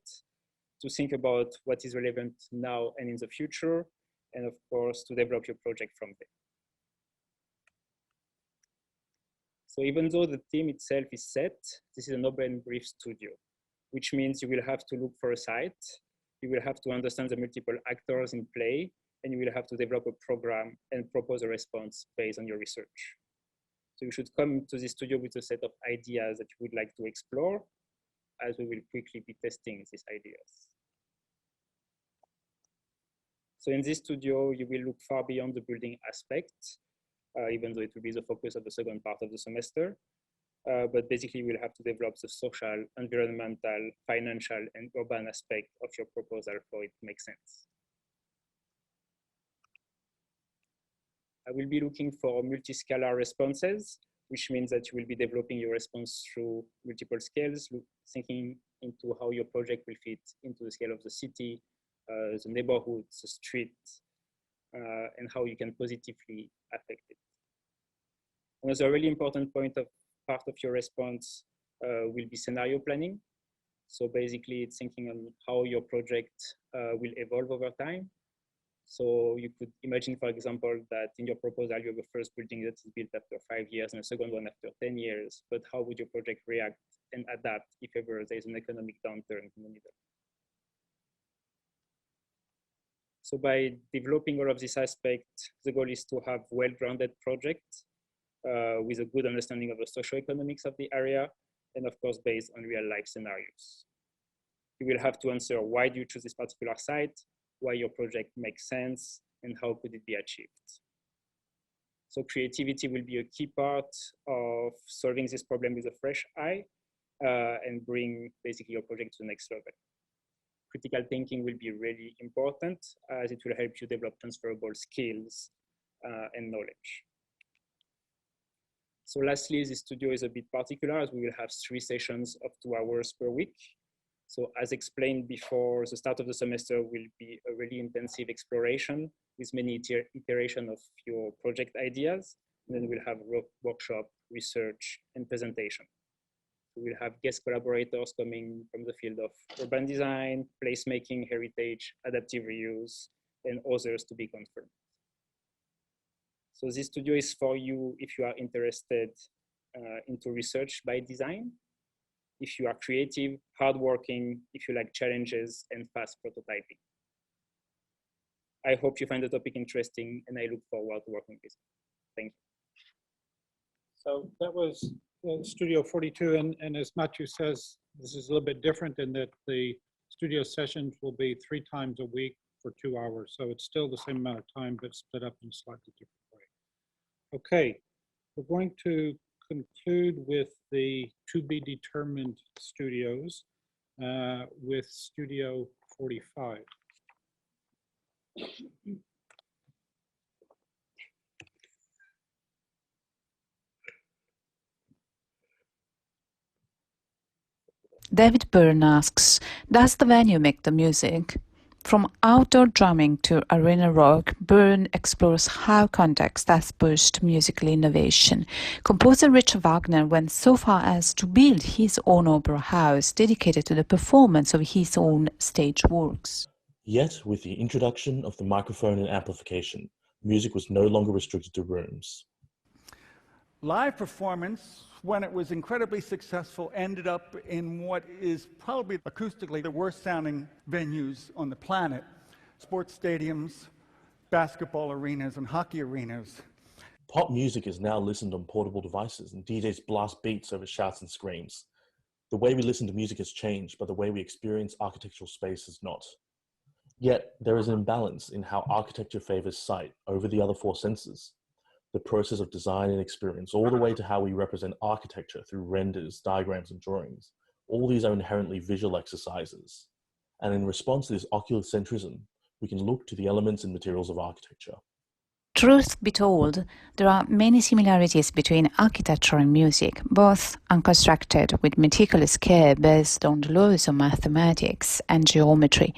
to think about what is relevant now and in the future, and of course, to develop your project from there. So even though the theme itself is set, this is an open brief studio, which means you will have to look for a site, you will have to understand the multiple actors in play, and you will have to develop a program and propose a response based on your research. So you should come to this studio with a set of ideas that you would like to explore, as we will quickly be testing these ideas. So in this studio, you will look far beyond the building aspect, even though it will be the focus of the second part of the semester. But basically, we'll have to develop the social, environmental, financial, and urban aspect of your proposal for it to make sense. I will be looking for multi-scalar responses, which means that you will be developing your response through multiple scales, thinking into how your project will fit into the scale of the city, the neighborhood, the street, and how you can positively affect it. Another really important point of part of your response will be scenario planning. So basically it's thinking on how your project will evolve over time. So you could imagine, for example, that in your proposal, you have a first building that is built after 5 years and a second one after 10 years, but how would your project react and adapt if ever there's an economic downturn in the middle? So by developing all of these aspects, the goal is to have well-grounded projects with a good understanding of the socioeconomics of the area, and of course, based on real-life scenarios. You will have to answer why do you choose this particular site, why your project makes sense, and how could it be achieved. So creativity will be a key part of solving this problem with a fresh eye and bring basically your project to the next level. Critical thinking will be really important as it will help you develop transferable skills and knowledge. So lastly, this studio is a bit particular as we will have 3 sessions of 2 hours per week. So as explained before, the start of the semester will be a really intensive exploration with many iteration of your project ideas. And then we'll have workshop, research, and presentation. We'll have guest collaborators coming from the field of urban design, placemaking, heritage, adaptive reuse, and others to be confirmed. So this studio is for you if you are interested into research by design, if you are creative, hardworking, if you like challenges and fast prototyping. I hope you find the topic interesting and I look forward to working with you. Thank you. So that was Studio 42, and as Matthew says, this is a little bit different in that the studio sessions will be 3 times a week for 2 hours. So it's still the same amount of time, but split up in a slightly different way. Okay, we're going to conclude with the to be determined studios with Studio 45. David Byrne asks, does the venue make the music? From outdoor drumming to arena rock, Byrne explores how context has pushed musical innovation. Composer Richard Wagner went so far as to build his own opera house dedicated to the performance of his own stage works. Yet, with the introduction of the microphone and amplification, music was no longer restricted to rooms. Live performance, when it was incredibly successful, ended up in what is probably acoustically the worst sounding venues on the planet. Sports stadiums, basketball arenas, and hockey arenas. Pop music is now listened on portable devices, and DJs blast beats over shouts and screams. The way we listen to music has changed, but the way we experience architectural space has not. Yet, there is an imbalance in how architecture favors sight over the other 4 senses. The process of design and experience, all the way to how we represent architecture through renders, diagrams, and drawings. All these are inherently visual exercises. And in response to this oculocentrism, we can look to the elements and materials of architecture. Truth be told, there are many similarities between architecture and music, both unconstructed with meticulous care based on the laws of mathematics and geometry,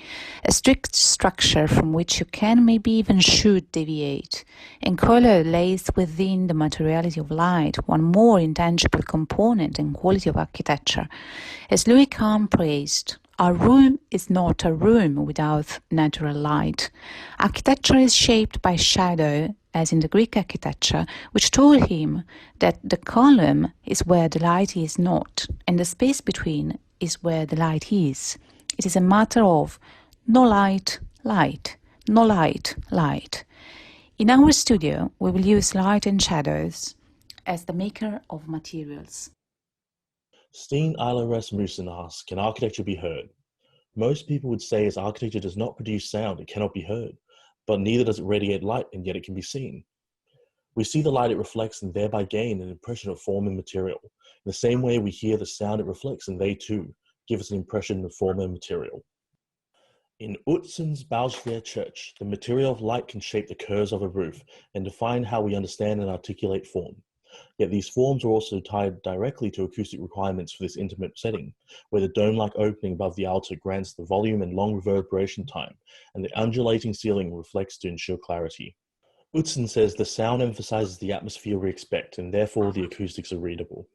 a strict structure from which you can, maybe even should, deviate. And color lays within the materiality of light, one more intangible component and quality of architecture. As Louis Kahn praised, a room is not a room without natural light. Architecture is shaped by shadow, as in the Greek architecture, which told him that the column is where the light is not, and the space between is where the light is. It is a matter of no light, light, no light, light. In our studio, we will use light and shadows as the maker of materials. Steen Eiler Rasmussen asks, can architecture be heard? Most people would say as architecture does not produce sound, it cannot be heard, but neither does it radiate light, and yet it can be seen. We see the light it reflects and thereby gain an impression of form and material. In the same way we hear the sound it reflects and they too give us an impression of form and material. In Utzon's Bauswehr Church, the material of light can shape the curves of a roof and define how we understand and articulate form. Yet these forms are also tied directly to acoustic requirements for this intimate setting, where the dome-like opening above the altar grants the volume and long reverberation time, and the undulating ceiling reflects to ensure clarity. Utzon says the sound emphasizes the atmosphere we expect, and therefore the acoustics are readable.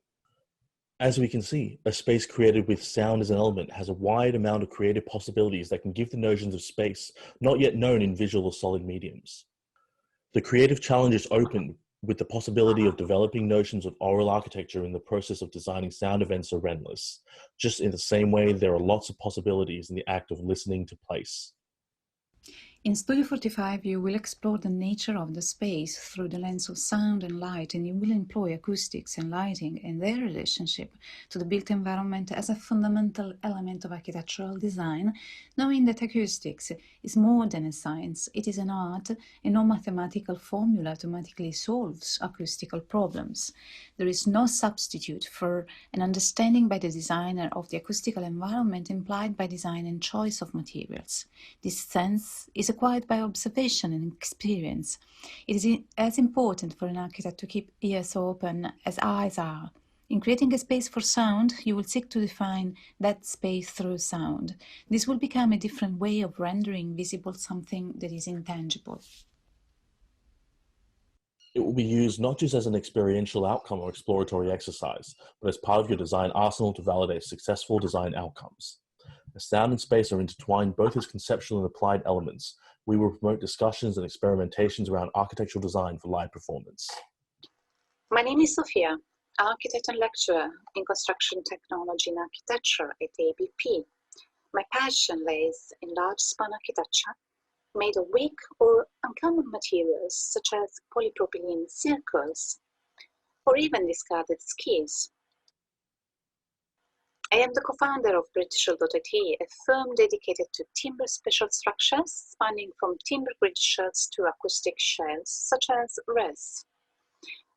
As we can see, a space created with sound as an element has a wide amount of creative possibilities that can give the notions of space not yet known in visual or solid mediums. The creative challenge is open with the possibility of developing notions of oral architecture in the process of designing sound events are endless, just in the same way there are lots of possibilities in the act of listening to place. In Studio 45, you will explore the nature of the space through the lens of sound and light, and you will employ acoustics and lighting and their relationship to the built environment as a fundamental element of architectural design, knowing that acoustics is more than a science, it is an art, and no mathematical formula automatically solves acoustical problems. There is no substitute for an understanding by the designer of the acoustical environment implied by design and choice of materials. This sense is acquired by observation and experience. It is as important for an architect to keep ears open as eyes are. In creating a space for sound, you will seek to define that space through sound. This will become a different way of rendering visible something that is intangible. It will be used not just as an experiential outcome or exploratory exercise, but as part of your design arsenal to validate successful design outcomes. As sound and space are intertwined both as conceptual and applied elements, we will promote discussions and experimentations around architectural design for live performance. My name is Sofia, architect and lecturer in construction technology and architecture at ABP. My passion lays in large span architecture, made of weak or uncommon materials such as polypropylene circles, or even discarded skis. I am the co-founder of Britishel.it, a firm dedicated to timber special structures spanning from timber grid shells to acoustic shells such as RES.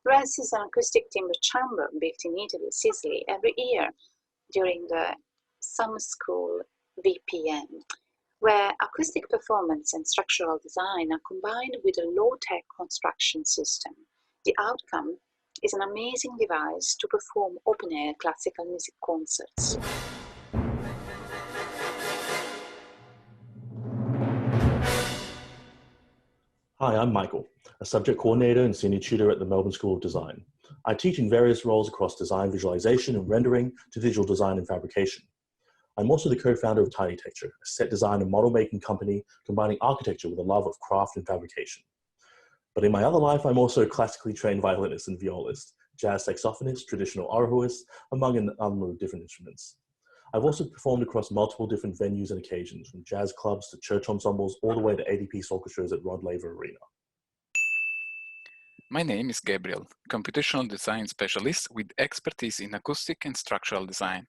RES is an acoustic timber chamber built in Italy, Sicily, every year during the summer school VPN, where acoustic performance and structural design are combined with a low-tech construction system. The outcome is an amazing device to perform open-air classical music concerts. Hi, I'm Michael, a subject coordinator and senior tutor at the Melbourne School of Design. I teach in various roles across design visualization and rendering to digital design and fabrication. I'm also the co-founder of TinyTexture, a set design and model making company combining architecture with a love of craft and fabrication. But in my other life, I'm also a classically trained violinist and violist, jazz saxophonist, traditional oboist, among a number of different instruments. I've also performed across multiple different venues and occasions, from jazz clubs to church ensembles, all the way to 80-piece orchestras at Rod Laver Arena. My name is Gabriel, computational design specialist with expertise in acoustic and structural design.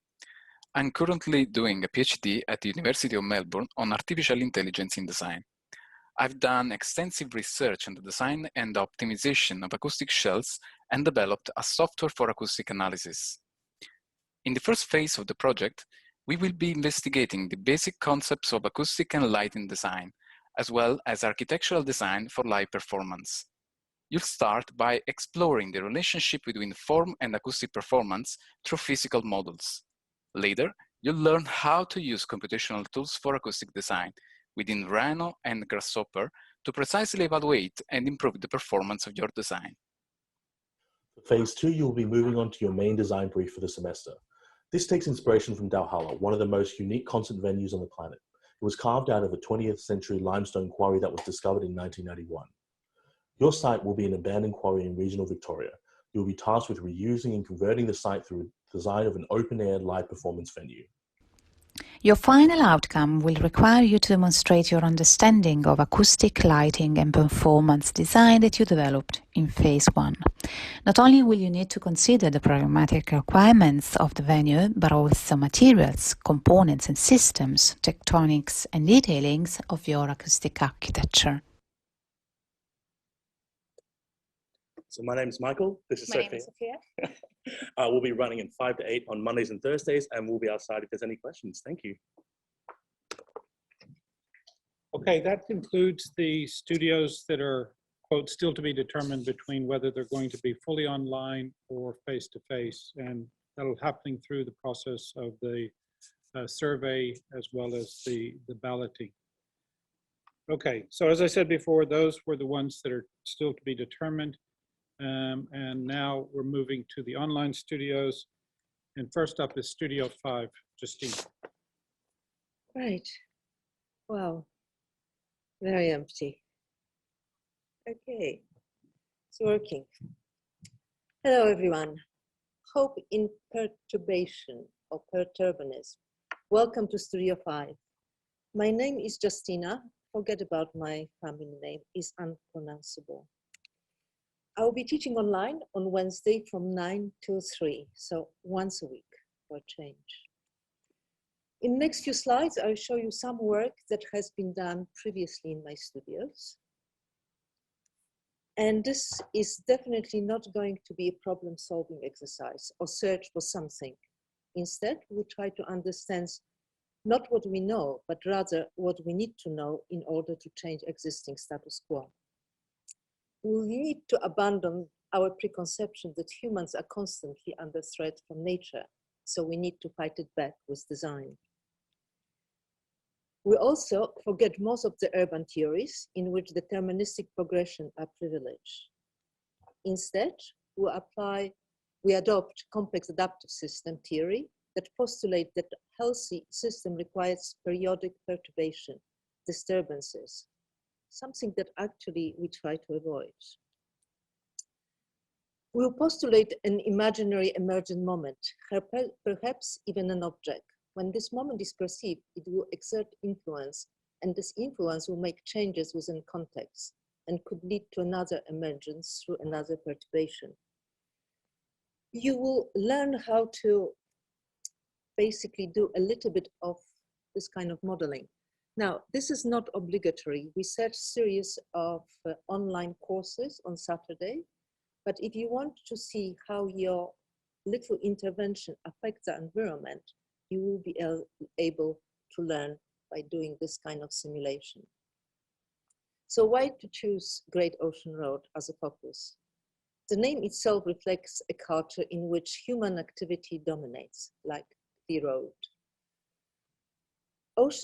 I'm currently doing a PhD at the University of Melbourne on artificial intelligence in design. I've done extensive research on the design and optimization of acoustic shells and developed a software for acoustic analysis. In the first phase of the project, we will be investigating the basic concepts of acoustic and lighting design, as well as architectural design for live performance. You'll start by exploring the relationship between form and acoustic performance through physical models. Later, you'll learn how to use computational tools for acoustic design within Rhino and Grasshopper to precisely evaluate and improve the performance of your design. For phase 2, you will be moving on to your main design brief for the semester. This takes inspiration from Valhalla, one of the most unique concert venues on the planet. It was carved out of a 20th century limestone quarry that was discovered in 1991. Your site will be an abandoned quarry in regional Victoria. You will be tasked with reusing and converting the site through the design of an open-air live performance venue. Your final outcome will require you to demonstrate your understanding of acoustic, lighting and performance design that you developed in phase 1. Not only will you need to consider the programmatic requirements of the venue, but also materials, components and systems, tectonics and detailings of your acoustic architecture. So my name is Michael, this is My name is Sophia. We'll be running in 5 to 8 on Mondays and Thursdays, and we'll be outside if there's any questions. Thank you. Okay, that concludes the studios that are, quote, still to be determined between whether they're going to be fully online or face-to-face, and that'll happen through the process of the survey as well as the balloting. Okay, so as I said before, those were the ones that are still to be determined. And now we're moving to the online studios. And first up is Studio 5, Justine. Right. Wow. Very empty. Okay. It's working. Hello, everyone. Hope in perturbation or perturbanism. Welcome to Studio 5. My name is Justina. Forget about my family name. It's unpronounceable. I will be teaching online on Wednesday from 9 to 3, so once a week for a change. In the next few slides, I'll show you some work that has been done previously in my studios. And this is definitely not going to be a problem-solving exercise or search for something. Instead, we try to understand not what we know, but rather what we need to know in order to change existing status quo. We need to abandon our preconception that humans are constantly under threat from nature, so we need to fight it back with design. We also forget most of the urban theories in which deterministic progression are privileged. Instead, we adopt complex adaptive system theory that postulate that a healthy system requires periodic perturbation, disturbances, something that actually we try to avoid. We'll postulate an imaginary emergent moment, perhaps even an object. When this moment is perceived, it will exert influence, and this influence will make changes within context and could lead to another emergence through another perturbation. You will learn how to basically do a little bit of this kind of modeling. Now, this is not obligatory. We set a series of online courses on Saturday, but if you want to see how your little intervention affects the environment, you will be able to learn by doing this kind of simulation. So why to choose Great Ocean Road as a focus? The name itself reflects a culture in which human activity dominates, like the road.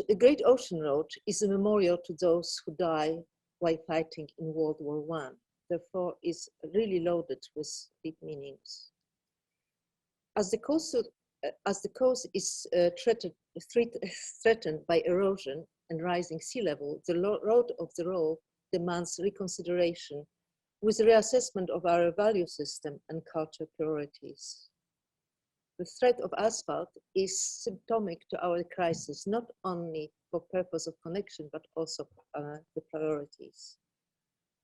The Great Ocean Road is a memorial to those who died while fighting in World War I. Therefore, is really loaded with deep meanings. As the coast is threatened by erosion and rising sea level, the road of the road demands reconsideration with reassessment of our value system and culture priorities. The threat of asphalt is symptomatic to our crisis, not only for purpose of connection, but also the priorities.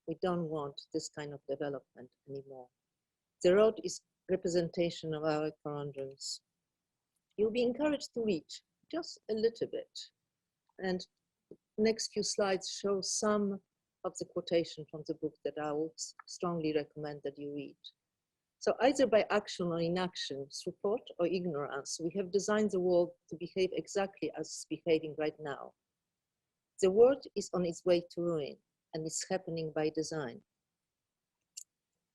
We don't want this kind of development anymore. The road is representation of our conundrums. You'll be encouraged to read just a little bit. And the next few slides show some of the quotation from the book that I would strongly recommend that you read. So either by action or inaction, through thought or ignorance, we have designed the world to behave exactly as it's behaving right now. The world is on its way to ruin, and it's happening by design.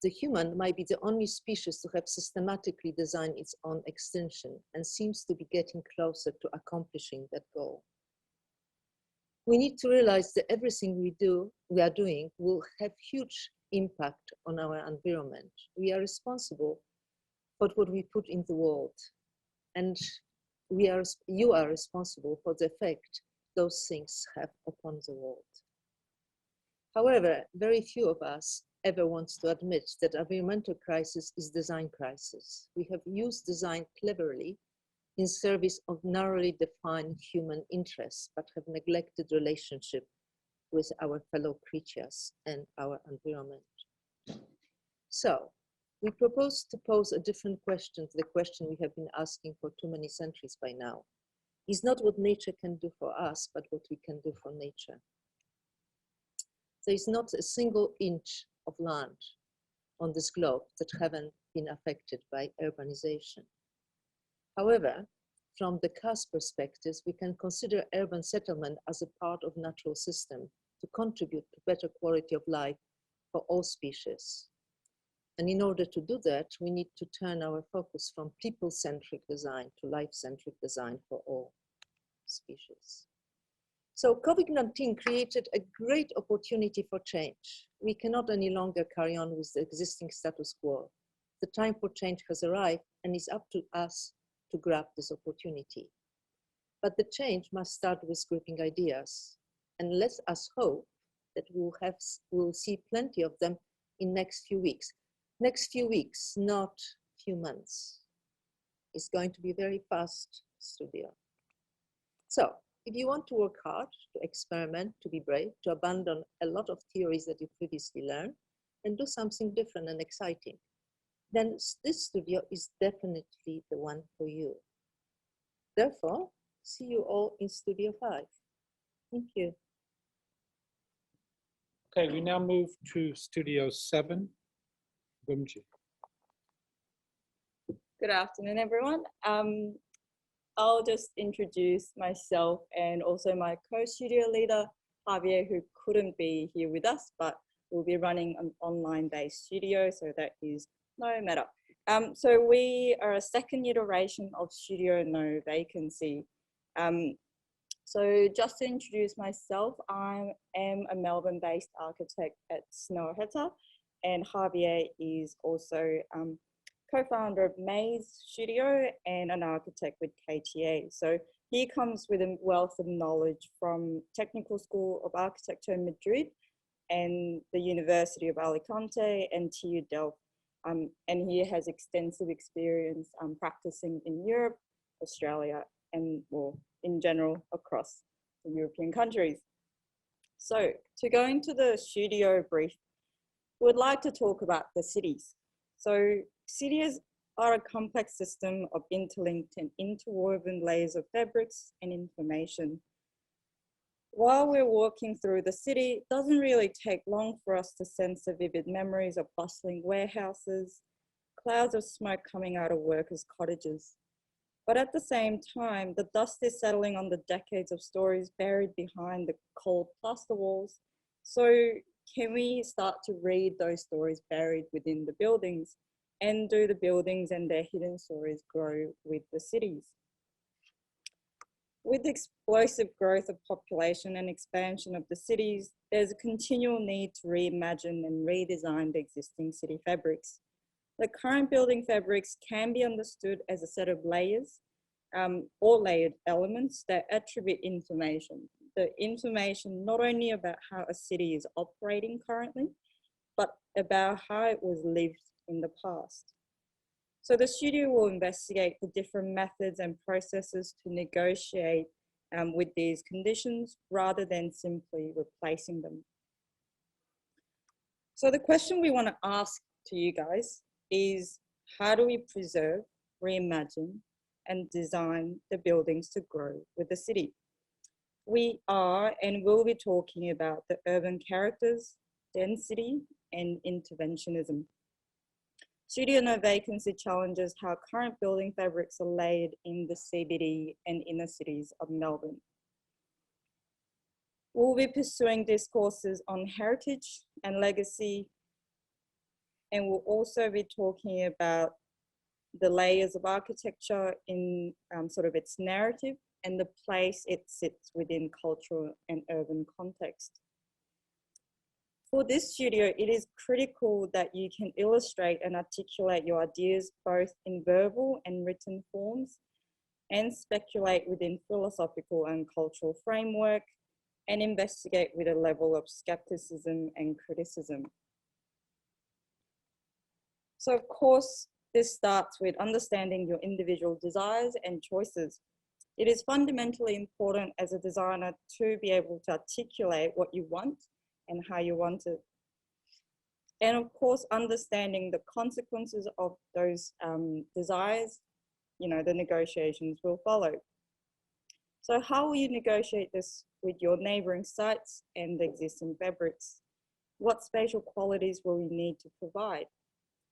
The human might be the only species to have systematically designed its own extinction and seems to be getting closer to accomplishing that goal. We need to realize that everything we are doing will have huge impact on our environment. We are responsible for what we put in the world, and you are responsible for the effect those things have upon the world. However, very few of us ever wants to admit that environmental crisis is design crisis. We have used design cleverly in service of narrowly defined human interests, but have neglected relationship with our fellow creatures and our environment. So, we propose to pose a different question to the question we have been asking for too many centuries by now. Is not what nature can do for us, but what we can do for nature. There is not a single inch of land on this globe that haven't been affected by urbanization. However, from the CAS perspectives, we can consider urban settlement as a part of natural system to contribute to better quality of life for all species. And in order to do that, we need to turn our focus from people-centric design to life-centric design for all species. So COVID-19 created a great opportunity for change. We cannot any longer carry on with the existing status quo. The time for change has arrived, and it's up to us to grab this opportunity. But the change must start with grouping ideas. And let us hope that we'll see plenty of them in next few weeks. Next few weeks, not few months. It's going to be very fast studio. So if you want to work hard, to experiment, to be brave, to abandon a lot of theories that you previously learned and do something different and exciting, then this studio is definitely the one for you. Therefore, see you all in Studio 5. Thank you. Okay, we now move to Studio 7. Wimji. Good afternoon, everyone. I'll just introduce myself and also my co-studio leader, Javier, who couldn't be here with us, but will be running an online-based studio, so that is no matter. So we are a second iteration of Studio No Vacancy. So just to introduce myself, I am a Melbourne-based architect at Snowhetta, and Javier is also co-founder of Maze Studio and an architect with KTA. So he comes with a wealth of knowledge from Technical School of Architecture in Madrid and the University of Alicante and TU Delft. And he has extensive experience practicing in Europe, Australia, and well, in general across the European countries. So to go into the studio brief, we'd like to talk about the cities. So cities are a complex system of interlinked and interwoven layers of fabrics and information. While we're walking through the city, it doesn't really take long for us to sense the vivid memories of bustling warehouses, clouds of smoke coming out of workers' cottages. But at the same time, the dust is settling on the decades of stories buried behind the cold plaster walls. So can we start to read those stories buried within the buildings? And do the buildings and their hidden stories grow with the cities? With the explosive growth of population and expansion of the cities, there's a continual need to reimagine and redesign the existing city fabrics. The current building fabrics can be understood as a set of layers or layered elements that attribute information. The information not only about how a city is operating currently, but about how it was lived in the past. So the studio will investigate the different methods and processes to negotiate with these conditions rather than simply replacing them. So the question we want to ask to you guys is, how do we preserve, reimagine, and design the buildings to grow with the city? We are and will be talking about the urban characters, density, and interventionism. Studio No Vacancy challenges how current building fabrics are laid in the CBD and inner cities of Melbourne. We'll be pursuing discourses on heritage and legacy, and we'll also be talking about the layers of architecture in sort of its narrative and the place it sits within cultural and urban context. For this studio, it is critical that you can illustrate and articulate your ideas both in verbal and written forms, and speculate within philosophical and cultural framework, and investigate with a level of skepticism and criticism. So of course, this starts with understanding your individual desires and choices. It is fundamentally important as a designer to be able to articulate what you want and how you want it. And of course, understanding the consequences of those desires, you know, the negotiations will follow. So how will you negotiate this with your neighboring sites and the existing fabrics? What spatial qualities will you need to provide?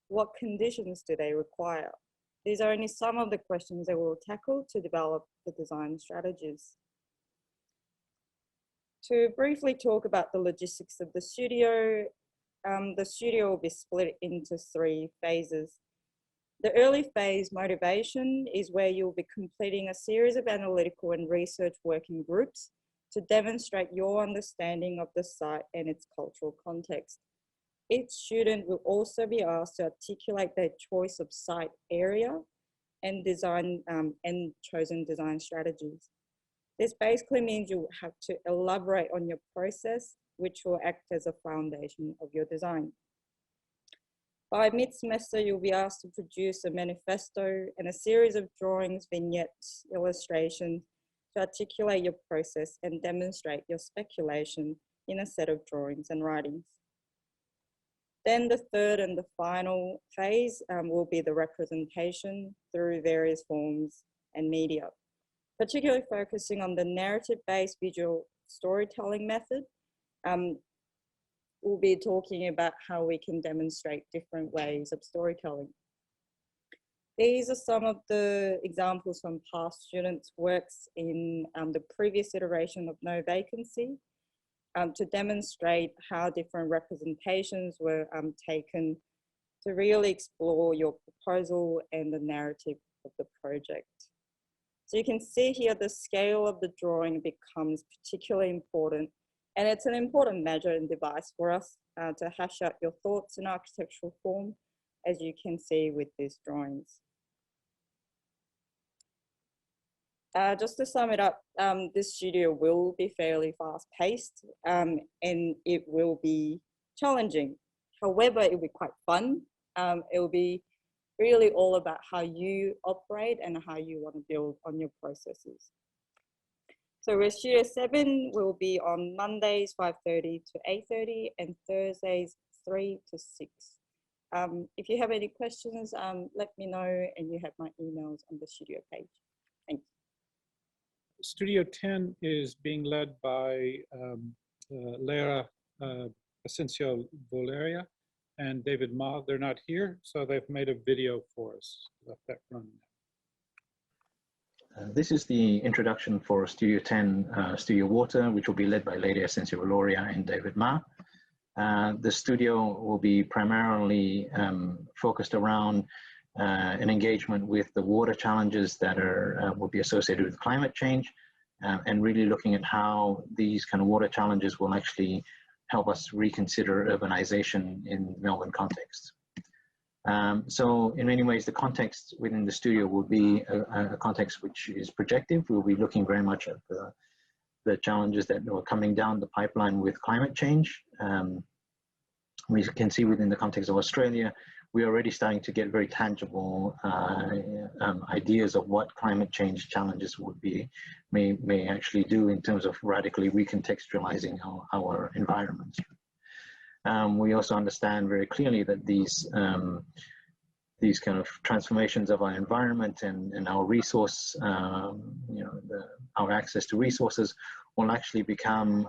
What conditions do they require? These are only some of the questions that we'll tackle to develop the design strategies. To briefly talk about the logistics of the studio will be split into 3 phases. The early phase, motivation, is where you'll be completing a series of analytical and research working groups to demonstrate your understanding of the site and its cultural context. Each student will also be asked to articulate their choice of site area and design and chosen design strategies. This basically means you have to elaborate on your process, which will act as a foundation of your design. By mid-semester, you'll be asked to produce a manifesto and a series of drawings, vignettes, illustrations to articulate your process and demonstrate your speculation in a set of drawings and writings. Then the third and the final phase will be the representation through various forms and media, particularly focusing on the narrative-based visual storytelling method. We'll be talking about how we can demonstrate different ways of storytelling. These are some of the examples from past students' works in the previous iteration of No Vacancy to demonstrate how different representations were taken to really explore your proposal and the narrative of the project. So you can see here the scale of the drawing becomes particularly important, and it's an important measure and device for us to hash out your thoughts in architectural form, as you can see with these drawings. Just to sum it up, this studio will be fairly fast-paced and it will be challenging. However, it will be quite fun. It will be really all about how you operate and how you want to build on your processes. So with Studio 7, will be on Mondays 5:30 to 8:30 and Thursdays 3 to 6. If you have any questions, let me know, and you have my emails on the studio page. Thank you. Studio 10 is being led by Lara Asensio Valeria and David Ma. They're not here, so they've made a video for us. Let that run. This is the introduction for Studio 10, Studio Water, which will be led by Lady Asensio Valeria and David Ma. The studio will be primarily focused around an engagement with the water challenges that will be associated with climate change, and really looking at how these kind of water challenges will actually help us reconsider urbanization in Melbourne context. So in many ways, the context within the studio will be a context which is projective. We'll be looking very much at the challenges that are coming down the pipeline with climate change. We can see within the context of Australia, we're already starting to get very tangible ideas of what climate change challenges would be, may actually do in terms of radically recontextualizing our environments. We also understand very clearly that these kind of transformations of our environment and our resource, our access to resources will actually become,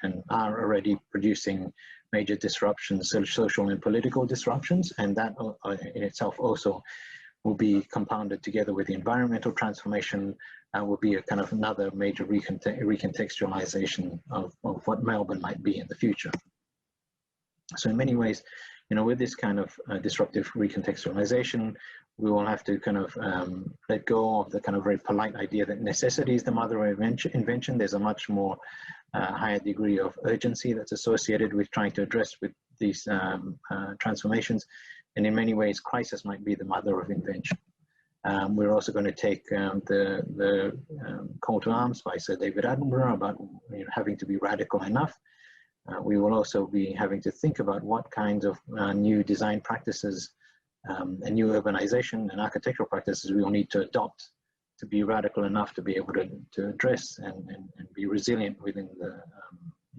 and are already producing major disruptions, social and political disruptions, and that in itself also will be compounded together with the environmental transformation, will be a kind of another major recontextualization of what Melbourne might be in the future. So in many ways, with this kind of disruptive recontextualization, we will have to kind of let go of the kind of very polite idea that necessity is the mother of invention. There's a much more higher degree of urgency that's associated with trying to address with these transformations. And in many ways, crisis might be the mother of invention. We're also going to take the call to arms by Sir David Attenborough about having to be radical enough. We will also be having to think about what kinds of new design practices and new urbanization and architectural practices we will need to adopt to be radical enough to be able to address and be resilient within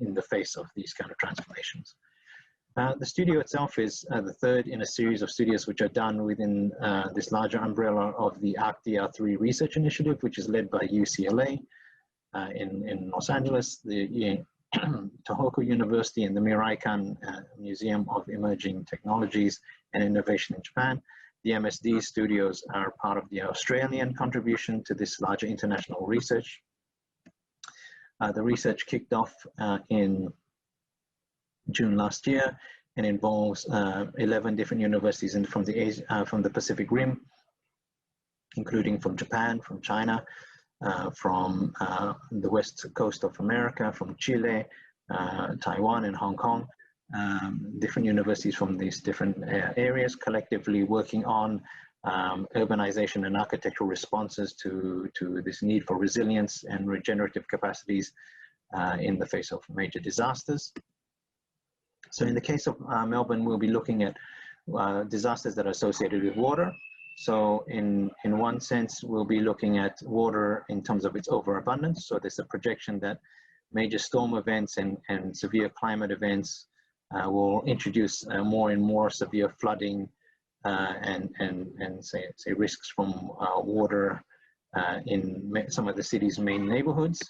in the face of these kind of transformations. The studio itself is the third in a series of studios which are done within this larger umbrella of the ArcDR3 research initiative, which is led by UCLA in Los Angeles, the Tohoku University, and the Miraikan Museum of Emerging Technologies and Innovation in Japan. The MSD studios are part of the Australian contribution to this larger international research. The research kicked off in June last year and involves 11 different universities from the Pacific Rim, including from Japan, from China, from the west coast of America, from Chile, Taiwan, and Hong Kong. Different universities from these different areas collectively working on urbanization and architectural responses to this need for resilience and regenerative capacities in the face of major disasters. So in the case of Melbourne, we'll be looking at disasters that are associated with water. So in one sense, we'll be looking at water in terms of its overabundance. So there's a projection that major storm events and severe climate events will introduce more and more severe flooding and say risks from water in some of the city's main neighborhoods.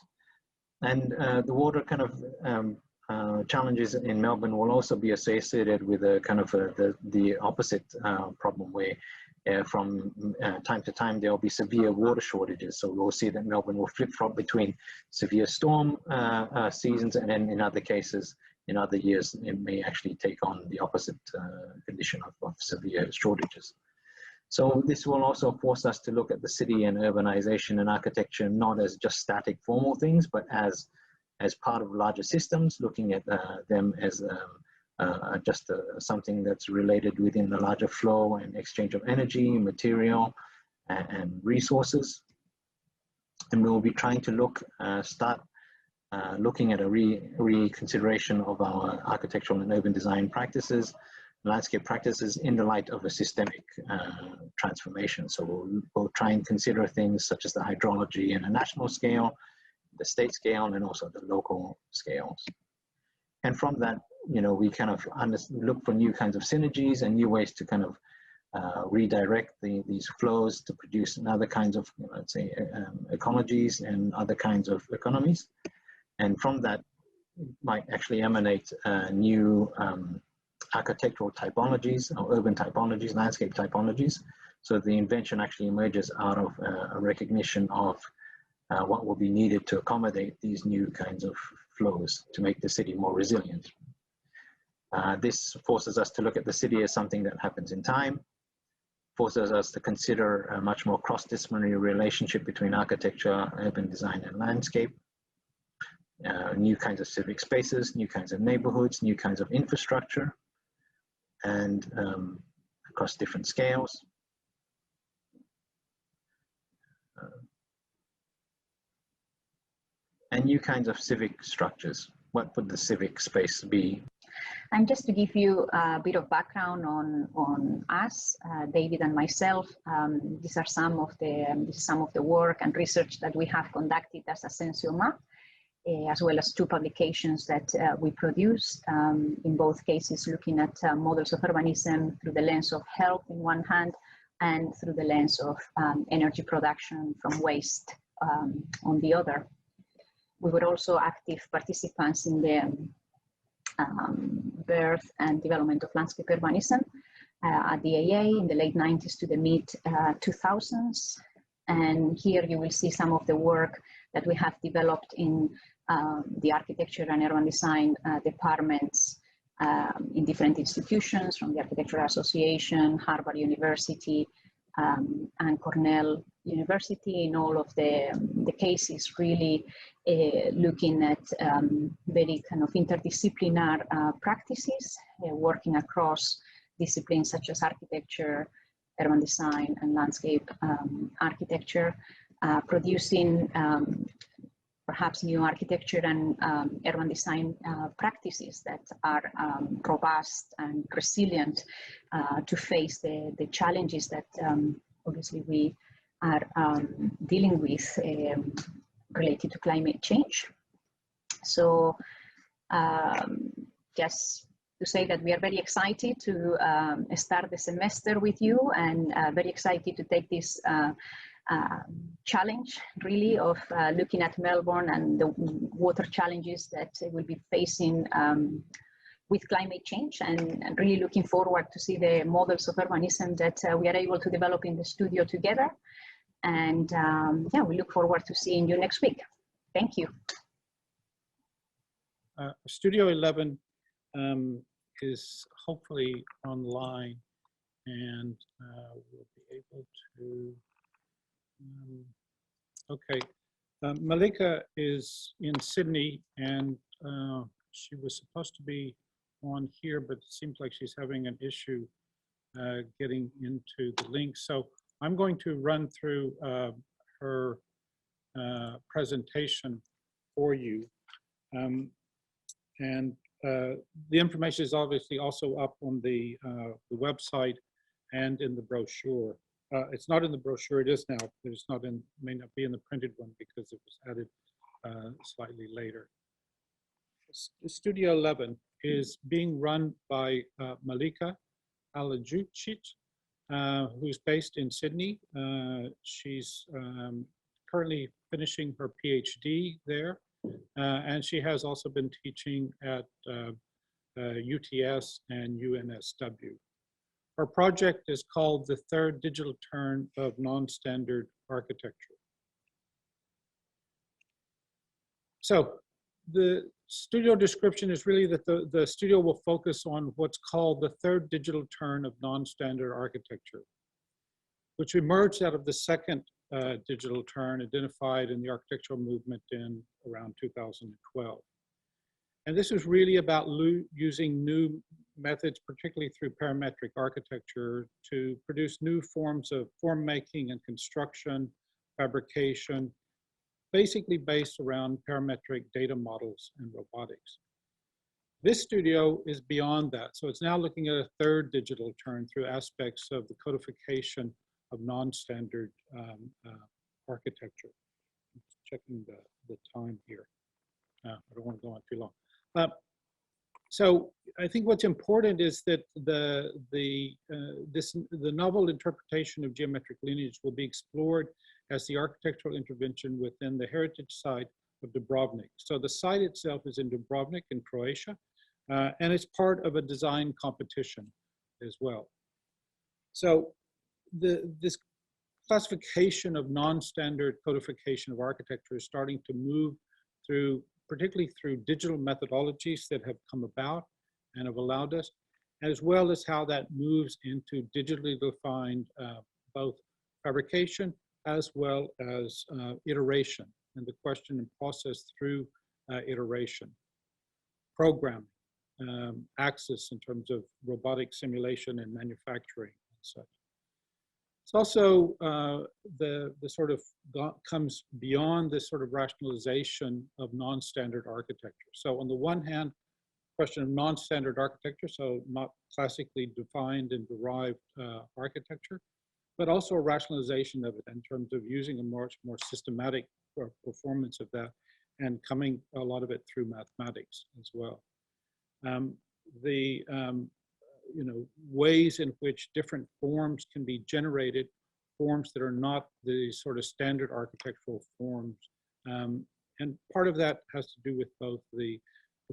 And the water kind of challenges in Melbourne will also be associated with a kind of the opposite problem, where from time to time there will be severe water shortages. So we'll see that Melbourne will flip-flop between severe storm seasons, and then in other cases, in other years, it may actually take on the opposite condition of severe shortages. So this will also force us to look at the city and urbanization and architecture not as just static formal things, but as part of larger systems, looking at them as just something that's related within the larger flow and exchange of energy, material, and resources. And we'll be trying to start looking at a reconsideration of our architectural and urban design practices, landscape practices in the light of a systemic transformation. So we'll try and consider things such as the hydrology in a national scale, the state scale, and also the local scales. And from that, we kind of look for new kinds of synergies and new ways to kind of redirect these flows to produce other kinds of, let's say, ecologies and other kinds of economies. And from that might actually emanate new architectural typologies or urban typologies, landscape typologies. So the invention actually emerges out of a recognition of what will be needed to accommodate these new kinds of flows to make the city more resilient. This forces us to look at the city as something that happens in time, forces us to consider a much more cross-disciplinary relationship between architecture, urban design, and landscape, new kinds of civic spaces, new kinds of neighborhoods, new kinds of infrastructure, and across different scales. And new kinds of civic structures. What would the civic space be? And just to give you a bit of background on us, David and myself, these are some of the work and research that we have conducted as a SONA, as well as 2 publications that we produced, in both cases looking at models of urbanism through the lens of health in one hand, and through the lens of energy production from waste on the other. We were also active participants in the birth and development of landscape urbanism at the AA in the late 90s to the mid 2000s. And here you will see some of the work that we have developed in the architecture and urban design departments in different institutions, from the Architectural Association, Harvard University, and Cornell University. In all of the cases, really looking at very kind of interdisciplinary practices, working across disciplines such as architecture, urban design, and landscape architecture, producing perhaps new architecture and urban design practices that are robust and resilient to face the challenges that obviously we are dealing with related to climate change. So just to say that we are very excited to start the semester with you, and very excited to take this challenge really of looking at Melbourne and the water challenges that we'll be facing with climate change, and really looking forward to see the models of urbanism that we are able to develop in the studio together. And yeah, we look forward to seeing you next week. Thank you. Studio 11 is hopefully online, and we'll be able to, okay. Malika is in Sydney, and she was supposed to be on here, but it seems like she's having an issue getting into the link. So I'm going to run through her presentation for you. And the information is obviously also up on the website and in the brochure. It's not in the brochure, it is now, but it's not in, may not be in the printed one because it was added slightly later. Studio 11 is being run by Malika Alajucic, who's based in Sydney. She's currently finishing her PhD there, and she has also been teaching at UTS and UNSW. Her project is called The Third Digital Turn of Non-Standard Architecture. So the studio description is really that the studio will focus on what's called the third digital turn of non-standard architecture, which emerged out of the second digital turn identified in the architectural movement in around 2012. And this was really about using new methods, particularly through parametric architecture, to produce new forms of form making and construction, fabrication, basically based around parametric data models and robotics. This studio is beyond that. So it's now looking at a third digital turn through aspects of the codification of non-standard architecture. I'm just checking the time here. I don't want to go on too long. So I think what's important is that the novel interpretation of geometric lineage will be explored as the architectural intervention within the heritage site of Dubrovnik. So the site itself is in Dubrovnik in Croatia, and it's part of a design competition as well. So this classification of non-standard codification of architecture is starting to move through, particularly through digital methodologies that have come about and have allowed us, as well as how that moves into digitally defined both fabrication as well as iteration, and the question and process through iteration, programming, access in terms of robotic simulation and manufacturing and such. It's also the sort of comes beyond this sort of rationalization of non-standard architecture. So on the one hand, question of non-standard architecture, so not classically defined and derived architecture, but also a rationalization of it in terms of using a much more systematic performance of that and coming a lot of it through mathematics as well. Ways in which different forms can be generated, forms that are not the sort of standard architectural forms. And part of that has to do with both the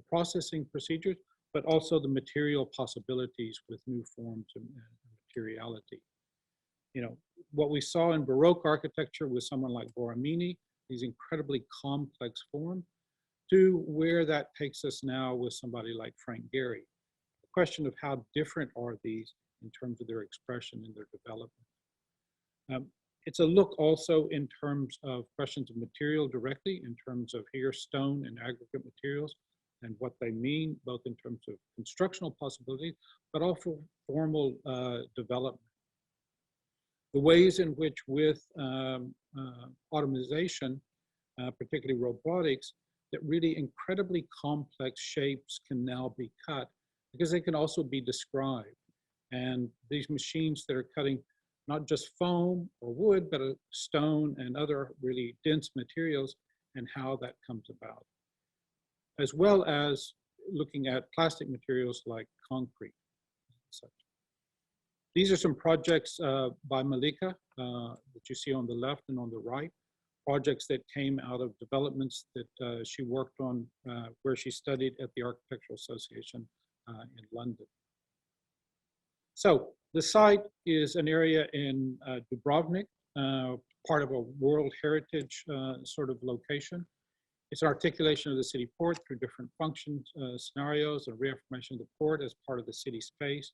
processing procedures, but also the material possibilities with new forms and materiality. What we saw in Baroque architecture with someone like Borromini, these incredibly complex forms, to where that takes us now with somebody like Frank Gehry. The question of how different are these in terms of their expression and their development. It's a look also in terms of questions of material directly, in terms of here stone and aggregate materials and what they mean, both in terms of constructional possibilities, but also formal development. The ways in which with automation, particularly robotics, that really incredibly complex shapes can now be cut because they can also be described. And these machines that are cutting not just foam or wood, but stone and other really dense materials and how that comes about. As well as looking at plastic materials like concrete and such. These are some projects by Malika that you see on the left and on the right. Projects that came out of developments that she worked on where she studied at the Architectural Association in London. So the site is an area in Dubrovnik, part of a World Heritage sort of location. It's an articulation of the city port through different functions, scenarios, and reaffirmation of the port as part of the city space.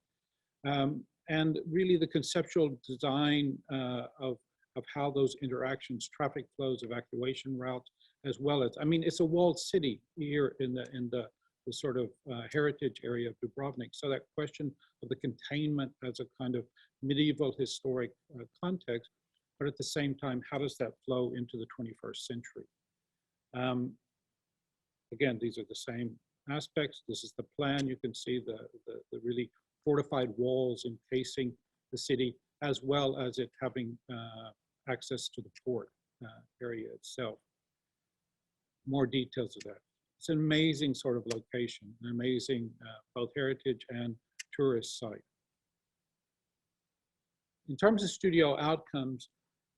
And really the conceptual design of how those interactions, traffic flows, evacuation routes, as well as, I mean, it's a walled city here in the the sort of heritage area of Dubrovnik. So that question of the containment as a kind of medieval historic context, but at the same time, how does that flow into the 21st century? Again, these are the same aspects. This is the plan. You can see the really fortified walls encasing the city, as well as it having access to the port area itself. More details of that. It's an amazing sort of location, an amazing both heritage and tourist site. In terms of studio outcomes,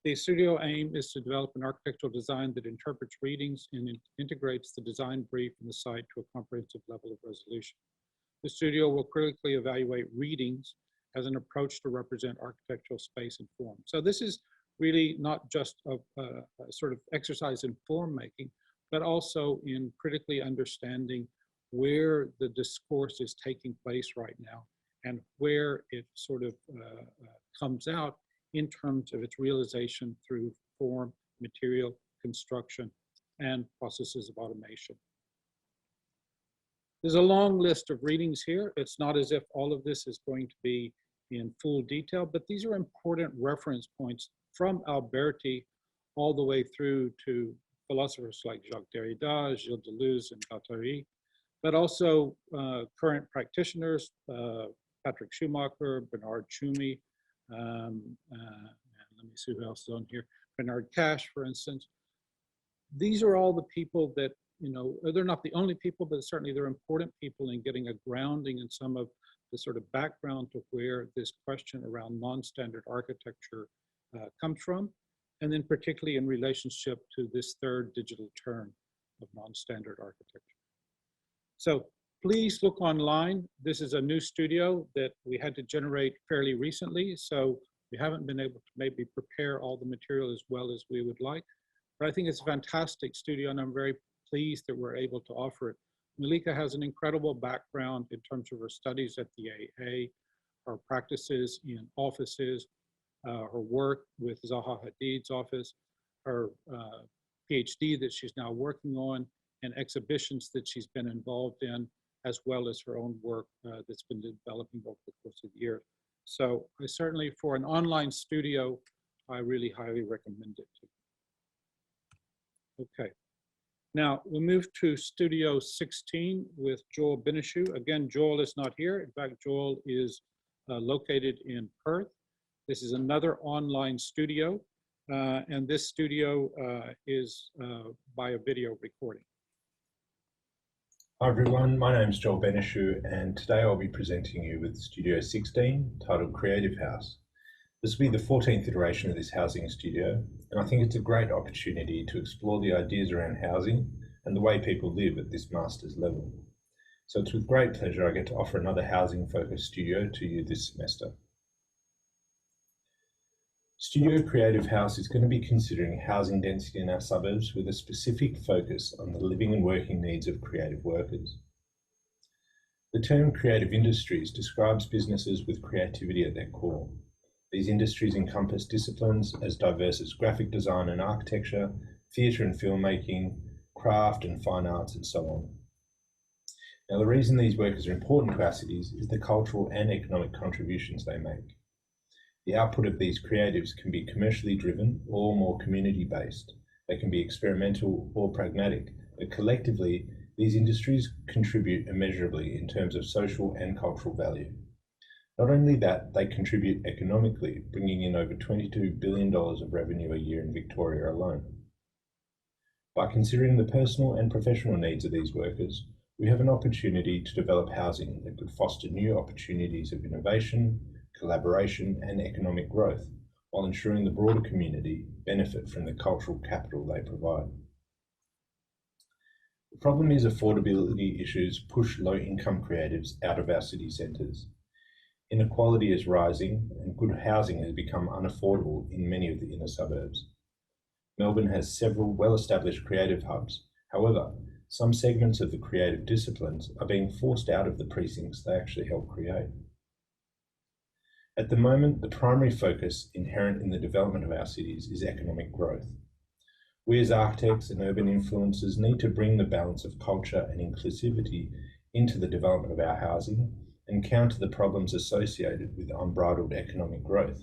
the studio aim is to develop an architectural design that interprets readings and integrates the design brief and the site to a comprehensive level of resolution. The studio will critically evaluate readings as an approach to represent architectural space and form. So this is really not just a sort of exercise in form making, but also in critically understanding where the discourse is taking place right now and where it sort of comes out in terms of its realization through form, material, construction, and processes of automation. There's a long list of readings here. It's not as if all of this is going to be in full detail, but these are important reference points from Alberti all the way through to philosophers like Jacques Derrida, Gilles Deleuze, and Guattari, but also current practitioners, Patrick Schumacher, Bernard Tschumi, and let me see who else is on here, Bernard Cash, for instance. These are all the people that, you know, they're not the only people, but certainly they're important people in getting a grounding in some of the sort of background to where this question around non-standard architecture comes from, and then particularly in relationship to this third digital term of non-standard architecture. So please look online. This is a new studio that we had to generate fairly recently, so we haven't been able to maybe prepare all the material as well as we would like, but I think it's a fantastic studio and I'm very pleased that we're able to offer it. Malika has an incredible background in terms of her studies at the AA, her practices in offices, her work with Zaha Hadid's office, her PhD that she's now working on, and exhibitions that she's been involved in, as well as her own work that's been developing over the course of the year. So I certainly, for an online studio, I really highly recommend it to you. Okay. Now we'll move to Studio 16 with Joel Benishu. Again, Joel is not here. In fact, Joel is located in Perth. This is another online studio, and this studio is by a video recording. Hi everyone, my name is Joel Benishu, and today I'll be presenting you with Studio 16, titled Creative House. This will be the 14th iteration of this housing studio, and I think it's a great opportunity to explore the ideas around housing and the way people live at this master's level. So it's with great pleasure I get to offer another housing-focused studio to you this semester. Studio Creative House is going to be considering housing density in our suburbs with a specific focus on the living and working needs of creative workers. The term creative industries describes businesses with creativity at their core. These industries encompass disciplines as diverse as graphic design and architecture, theatre and filmmaking, craft and fine arts, and so on. Now, the reason these workers are important to our cities is the cultural and economic contributions they make. The output of these creatives can be commercially driven or more community-based. They can be experimental or pragmatic, but collectively, these industries contribute immeasurably in terms of social and cultural value. Not only that, they contribute economically, bringing in over $22 billion of revenue a year in Victoria alone. By considering the personal and professional needs of these workers, we have an opportunity to develop housing that could foster new opportunities of innovation, collaboration and economic growth, while ensuring the broader community benefit from the cultural capital they provide. The problem is affordability issues push low-income creatives out of our city centres. Inequality is rising and good housing has become unaffordable in many of the inner suburbs. Melbourne has several well-established creative hubs. However, some segments of the creative disciplines are being forced out of the precincts they actually help create. At the moment, the primary focus inherent in the development of our cities is economic growth. We as architects and urban influencers need to bring the balance of culture and inclusivity into the development of our housing and counter the problems associated with unbridled economic growth.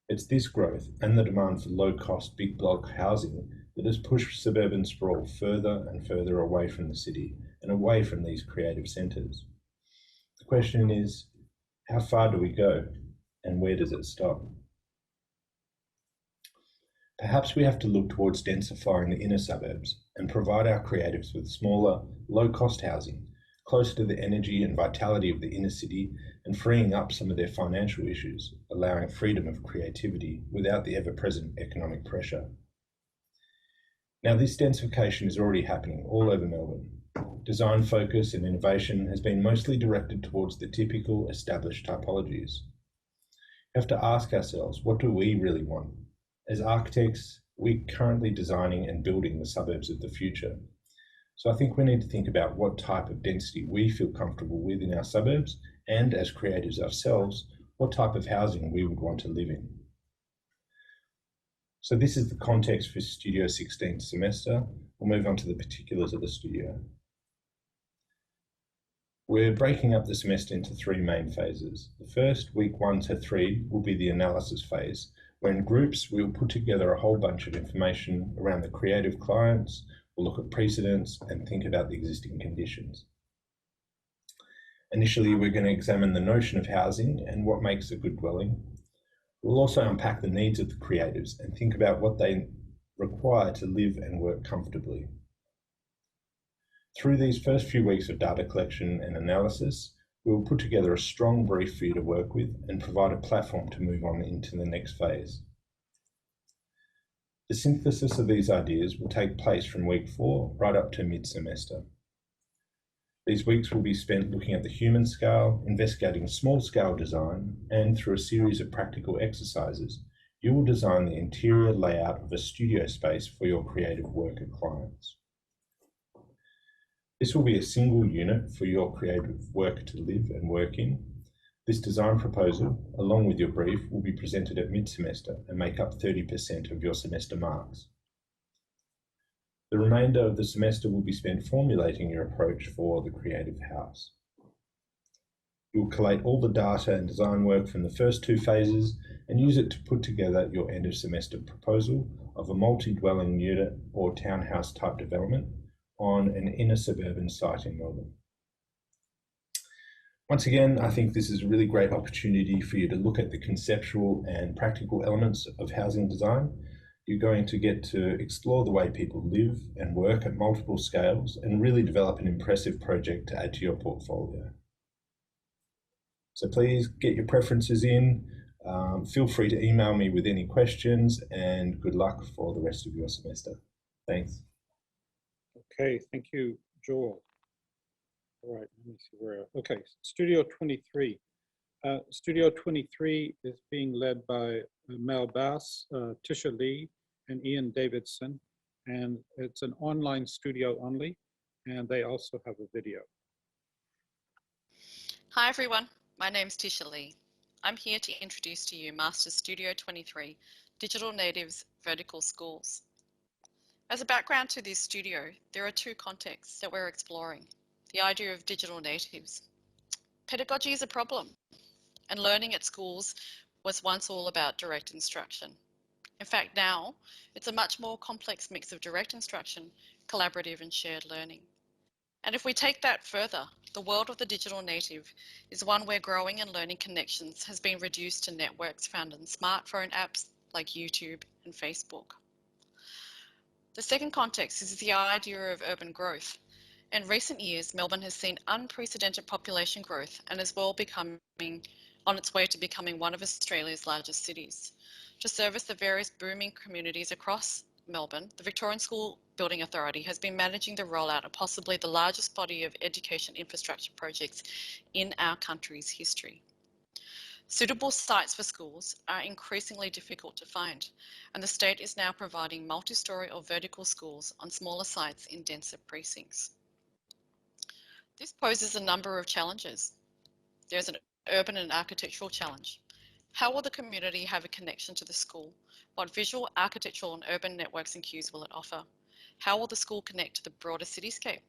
It's this growth and the demand for low-cost big block housing that has pushed suburban sprawl further and further away from the city and away from these creative centres. The question is, how far do we go and where does it stop? Perhaps we have to look towards densifying the inner suburbs and provide our creatives with smaller, low-cost housing, closer to the energy and vitality of the inner city and freeing up some of their financial issues, allowing freedom of creativity without the ever-present economic pressure. Now, this densification is already happening all over Melbourne. Design focus and innovation has been mostly directed towards the typical established typologies. We have to ask ourselves, what do we really want? As architects, we're currently designing and building the suburbs of the future. So I think we need to think about what type of density we feel comfortable with in our suburbs, and as creatives ourselves, what type of housing we would want to live in. So this is the context for Studio 16 semester. We'll move on to the particulars of the studio. We're breaking up the semester into 3 main phases. The first, week 1 to 3, will be the analysis phase, where in groups we'll put together a whole bunch of information around the creative clients, we'll look at precedents and think about the existing conditions. Initially, we're going to examine the notion of housing and what makes a good dwelling. We'll also unpack the needs of the creatives and think about what they require to live and work comfortably. Through these first few weeks of data collection and analysis, we will put together a strong brief for you to work with and provide a platform to move on into the next phase. The synthesis of these ideas will take place from week 4 right up to mid-semester. These weeks will be spent looking at the human scale, investigating small-scale design, and through a series of practical exercises, you will design the interior layout of a studio space for your creative worker clients. This will be a single unit for your creative worker to live and work in. This design proposal, along with your brief, will be presented at mid-semester and make up 30% of your semester marks. The remainder of the semester will be spent formulating your approach for the creative house. You'll collate all the data and design work from the first 2 phases and use it to put together your end of semester proposal of a multi-dwelling unit or townhouse type development on an inner suburban site in Melbourne. Once again, I think this is a really great opportunity for you to look at the conceptual and practical elements of housing design. You're going to get to explore the way people live and work at multiple scales and really develop an impressive project to add to your portfolio. So please get your preferences in. Feel free to email me with any questions, and good luck for the rest of your semester. Thanks. Okay, thank you, Joel. All right, let me see where, okay, Studio 23. Studio 23 is being led by Mel Bass, Tisha Lee, and Ian Davidson, and it's an online studio only, and they also have a video. Hi everyone, my name's Tisha Lee. I'm here to introduce to you Master Studio 23, Digital Natives Vertical Schools. As a background to this studio, there are 2 contexts that we're exploring. The idea of digital natives. Pedagogy is a problem, and learning at schools was once all about direct instruction. In fact, now it's a much more complex mix of direct instruction, collaborative and shared learning. And if we take that further, the world of the digital native is one where growing and learning connections has been reduced to networks found in smartphone apps like YouTube and Facebook. The second context is the idea of urban growth. In recent years, Melbourne has seen unprecedented population growth and is well on its way to becoming one of Australia's largest cities. To service the various booming communities across Melbourne, the Victorian School Building Authority has been managing the rollout of possibly the largest body of education infrastructure projects in our country's history. Suitable sites for schools are increasingly difficult to find, and the state is now providing multi-storey or vertical schools on smaller sites in denser precincts. This poses a number of challenges. There's an urban and architectural challenge. How will the community have a connection to the school? What visual, architectural and urban networks and cues will it offer? How will the school connect to the broader cityscape?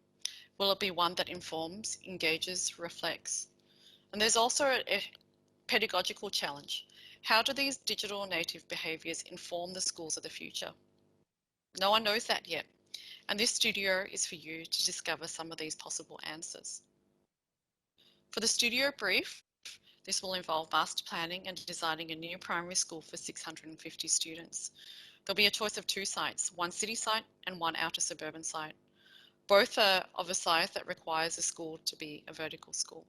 Will it be one that informs, engages, reflects? And there's also a pedagogical challenge. How do these digital native behaviours inform the schools of the future? No one knows that yet, and this studio is for you to discover some of these possible answers. For the studio brief, this will involve master planning and designing a new primary school for 650 students. There'll be a choice of 2 sites, one city site and one outer suburban site. Both are of a size that requires a school to be a vertical school.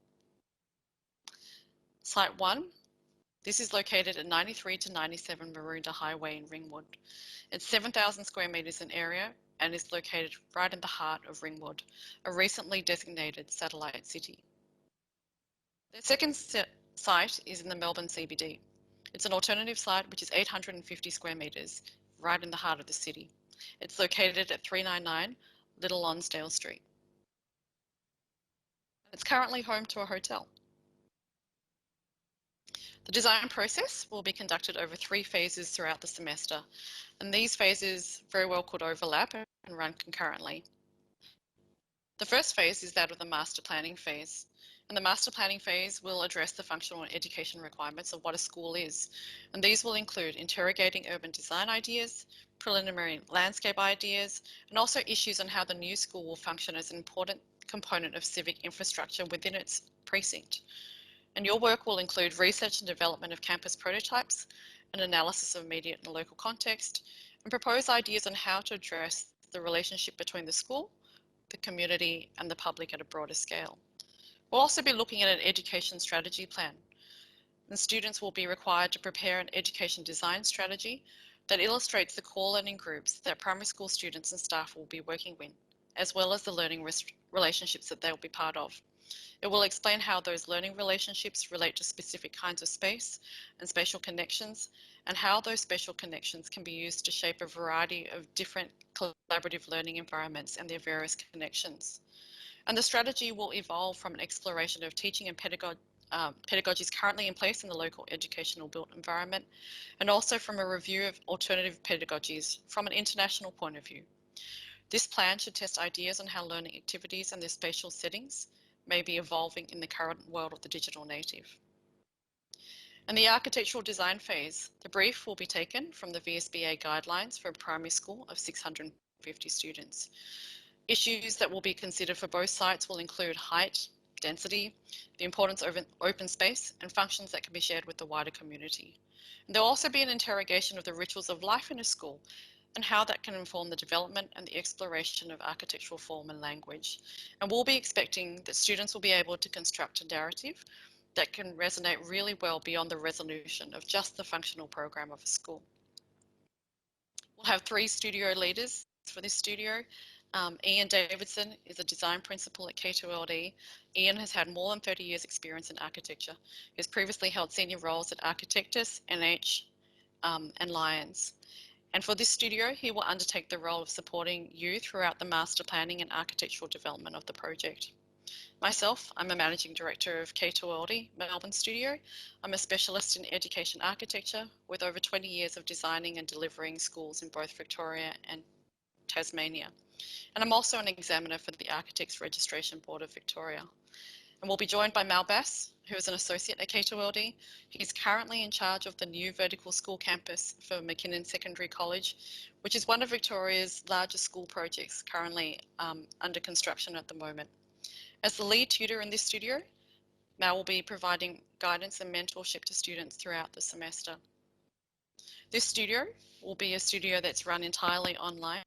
Site 1, this is located at 93 to 97 Maroondah Highway in Ringwood. It's 7,000 square metres in area and is located right in the heart of Ringwood, a recently designated satellite city. The second site is in the Melbourne CBD. It's an alternative site which is 850 square metres, right in the heart of the city. It's located at 399 Little Lonsdale Street. It's currently home to a hotel. The design process will be conducted over 3 phases throughout the semester, and these phases very well could overlap and run concurrently. The first phase is that of the master planning phase, and the master planning phase will address the functional and education requirements of what a school is, and these will include interrogating urban design ideas, preliminary landscape ideas, and also issues on how the new school will function as an important component of civic infrastructure within its precinct. And your work will include research and development of campus prototypes, an analysis of immediate and local context, and propose ideas on how to address the relationship between the school, the community, and the public at a broader scale. We'll also be looking at an education strategy plan, and students will be required to prepare an education design strategy that illustrates the core learning groups that primary school students and staff will be working with, as well as the learning relationships that they'll be part of. It will explain how those learning relationships relate to specific kinds of space and spatial connections, and how those spatial connections can be used to shape a variety of different collaborative learning environments and their various connections. And the strategy will evolve from an exploration of teaching and pedagogies currently in place in the local educational built environment, and also from a review of alternative pedagogies from an international point of view. This plan should test ideas on how learning activities and their spatial settings may be evolving in the current world of the digital native. In the architectural design phase, the brief will be taken from the VSBA guidelines for a primary school of 650 students. Issues that will be considered for both sites will include height, density, the importance of open space, and functions that can be shared with the wider community. And there will also be an interrogation of the rituals of life in a school and how that can inform the development and the exploration of architectural form and language. And we'll be expecting that students will be able to construct a narrative that can resonate really well beyond the resolution of just the functional program of a school. We'll have 3 studio leaders for this studio. Ian Davidson is a design principal at K2LD. Ian has had more than 30 years experience in architecture. He's previously held senior roles at Architectus, NH, and Lions. And for this studio, he will undertake the role of supporting you throughout the master planning and architectural development of the project. Myself, I'm a managing director of K2LD Melbourne studio. I'm a specialist in education architecture with over 20 years of designing and delivering schools in both Victoria and Tasmania. And I'm also an examiner for the Architects Registration Board of Victoria. And we'll be joined by Mal Bass, who is an associate at K2LD. He's currently in charge of the new vertical school campus for McKinnon Secondary College, which is one of Victoria's largest school projects currently under construction at the moment. As the lead tutor in this studio, Mal will be providing guidance and mentorship to students throughout the semester. This studio will be a studio that's run entirely online.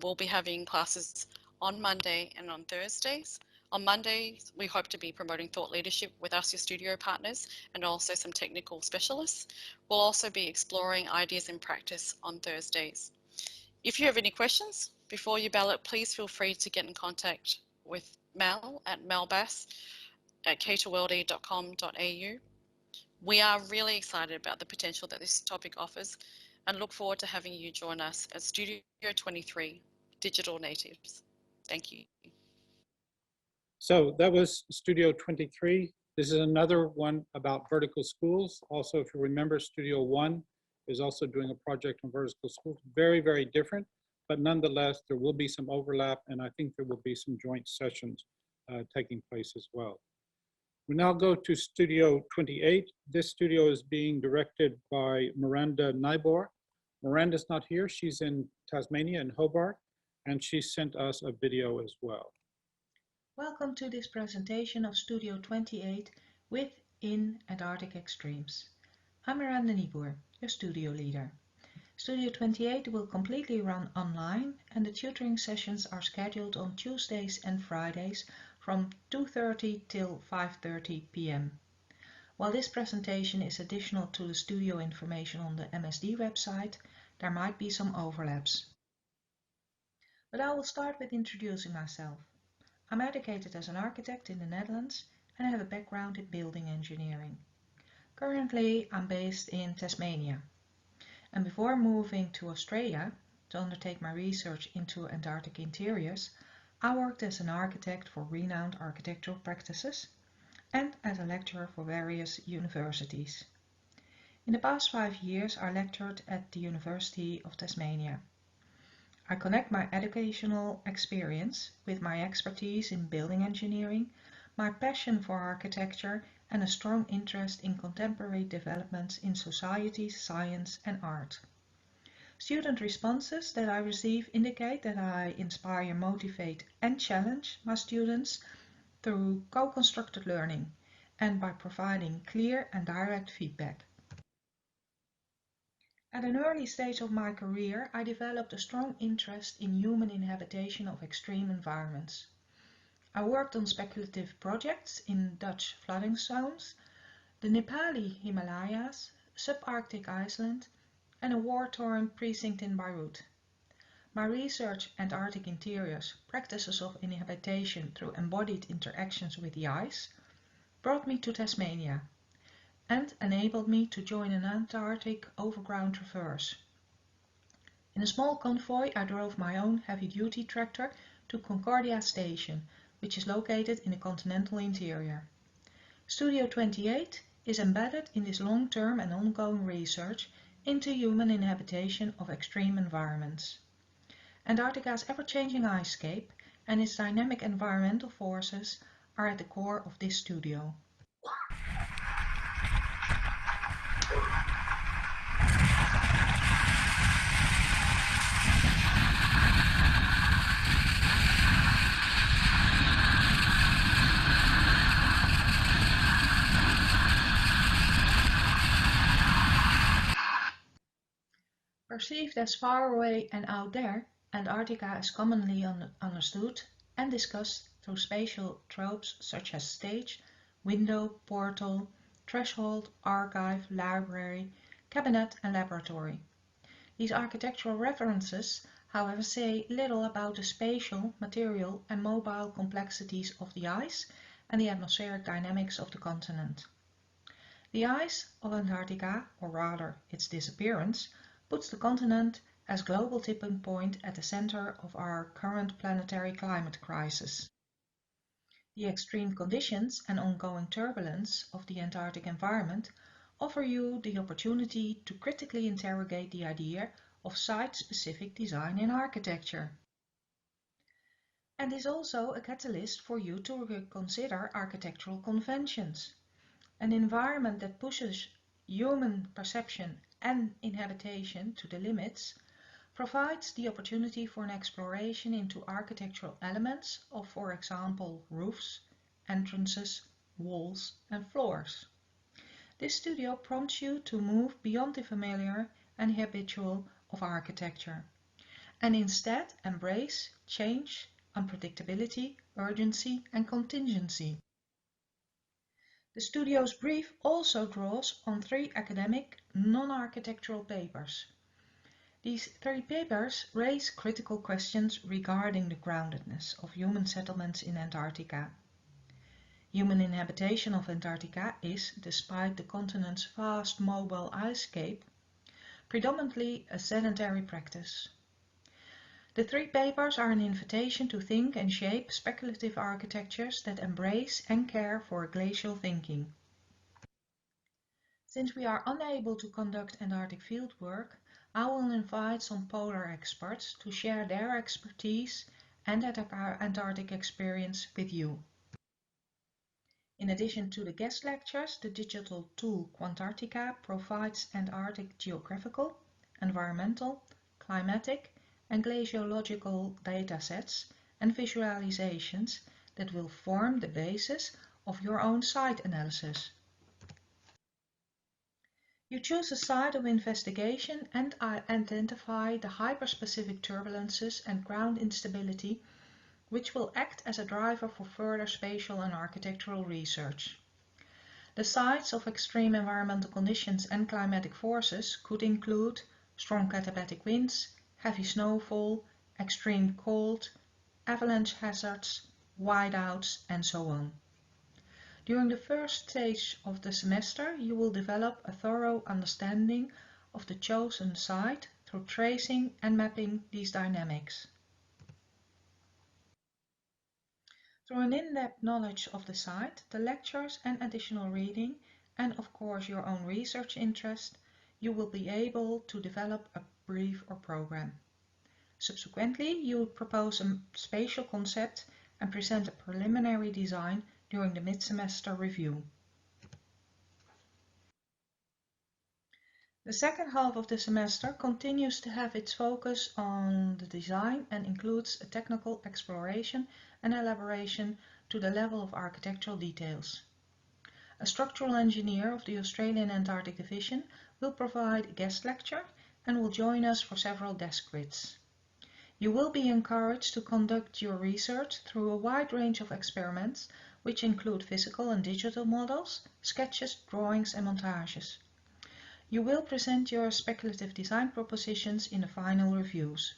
We'll be having classes on Monday and on Thursdays. On Mondays, we hope to be promoting thought leadership with us, your studio partners, and also some technical specialists. We'll also be exploring ideas in practice on Thursdays. If you have any questions before you ballot, please feel free to get in contact with Mel at melbass@k2ld.com.au. We are really excited about the potential that this topic offers and look forward to having you join us at Studio 23, Digital Natives. Thank you. So that was Studio 23. This is another one about vertical schools. Also, if you remember, Studio 1 is also doing a project on vertical schools. Very, very different, but nonetheless, there will be some overlap, and I think there will be some joint sessions taking place as well. We now go to Studio 28. This studio is being directed by Miranda Nybor. Miranda's not here. She's in Tasmania in Hobart, and she sent us a video as well. Welcome to this presentation of Studio 28 within Antarctic Extremes. I'm Miranda Nybor, your studio leader. Studio 28 will completely run online, and the tutoring sessions are scheduled on Tuesdays and Fridays from 2:30 till 5:30 p.m. While this presentation is additional to the studio information on the MSD website, there might be some overlaps. But I will start with introducing myself. I'm educated as an architect in the Netherlands and have a background in building engineering. Currently, I'm based in Tasmania. And before moving to Australia to undertake my research into Antarctic interiors, I worked as an architect for renowned architectural practices and as a lecturer for various universities. In the past 5 years, I lectured at the University of Tasmania. I connect my educational experience with my expertise in building engineering, my passion for architecture, and a strong interest in contemporary developments in society, science, and art. Student responses that I receive indicate that I inspire, motivate, and challenge my students through co-constructed learning and by providing clear and direct feedback. At an early stage of my career, I developed a strong interest in human inhabitation of extreme environments. I worked on speculative projects in Dutch flooding zones, the Nepali Himalayas, subarctic Iceland, and a war-torn precinct in Beirut. My research Antarctic interiors, practices of inhabitation through embodied interactions with the ice, brought me to Tasmania and enabled me to join an Antarctic overground traverse. In a small convoy, I drove my own heavy-duty tractor to Concordia Station, which is located in the continental interior. Studio 28 is embedded in this long-term and ongoing research into human inhabitation of extreme environments. Antarctica's ever-changing icescape and its dynamic environmental forces are at the core of this studio. Perceived as far away and out there, Antarctica is commonly understood and discussed through spatial tropes such as stage, window, portal, threshold, archive, library, cabinet, and laboratory. These architectural references, however, say little about the spatial, material, and mobile complexities of the ice and the atmospheric dynamics of the continent. The ice of Antarctica, or rather its disappearance, puts the continent as global tipping point at the center of our current planetary climate crisis. The extreme conditions and ongoing turbulence of the Antarctic environment offer you the opportunity to critically interrogate the idea of site-specific design in architecture. And is also a catalyst for you to reconsider architectural conventions. An environment that pushes human perception and inhabitation to the limits provides the opportunity for an exploration into architectural elements of, for example, roofs, entrances, walls, and floors. This studio prompts you to move beyond the familiar and habitual of architecture, and instead embrace change, unpredictability, urgency, and contingency. The studio's brief also draws on 3 academic, non-architectural papers. These 3 papers raise critical questions regarding the groundedness of human settlements in Antarctica. Human inhabitation of Antarctica is, despite the continent's vast mobile icescape, predominantly a sedentary practice. The 3 papers are an invitation to think and shape speculative architectures that embrace and care for glacial thinking. Since we are unable to conduct Antarctic fieldwork, I will invite some polar experts to share their expertise and Antarctic experience with you. In addition to the guest lectures, the digital tool Quantarctica provides Antarctic geographical, environmental, climatic, and glaciological datasets and visualizations that will form the basis of your own site analysis. You choose a site of investigation and identify the hyperspecific turbulences and ground instability which will act as a driver for further spatial and architectural research. The sites of extreme environmental conditions and climatic forces could include strong katabatic winds, heavy snowfall, extreme cold, avalanche hazards, whiteouts, and so on. During the first stage of the semester, you will develop a thorough understanding of the chosen site through tracing and mapping these dynamics. Through an in-depth knowledge of the site, the lectures and additional reading, and of course your own research interest, you will be able to develop a brief or program. Subsequently, you will propose a spatial concept and present a preliminary design during the mid-semester review. The second half of the semester continues to have its focus on the design and includes a technical exploration and elaboration to the level of architectural details. A structural engineer of the Australian Antarctic Division will provide a guest lecture and will join us for several desk grids. You will be encouraged to conduct your research through a wide range of experiments, which include physical and digital models, sketches, drawings, and montages. You will present your speculative design propositions in the final reviews.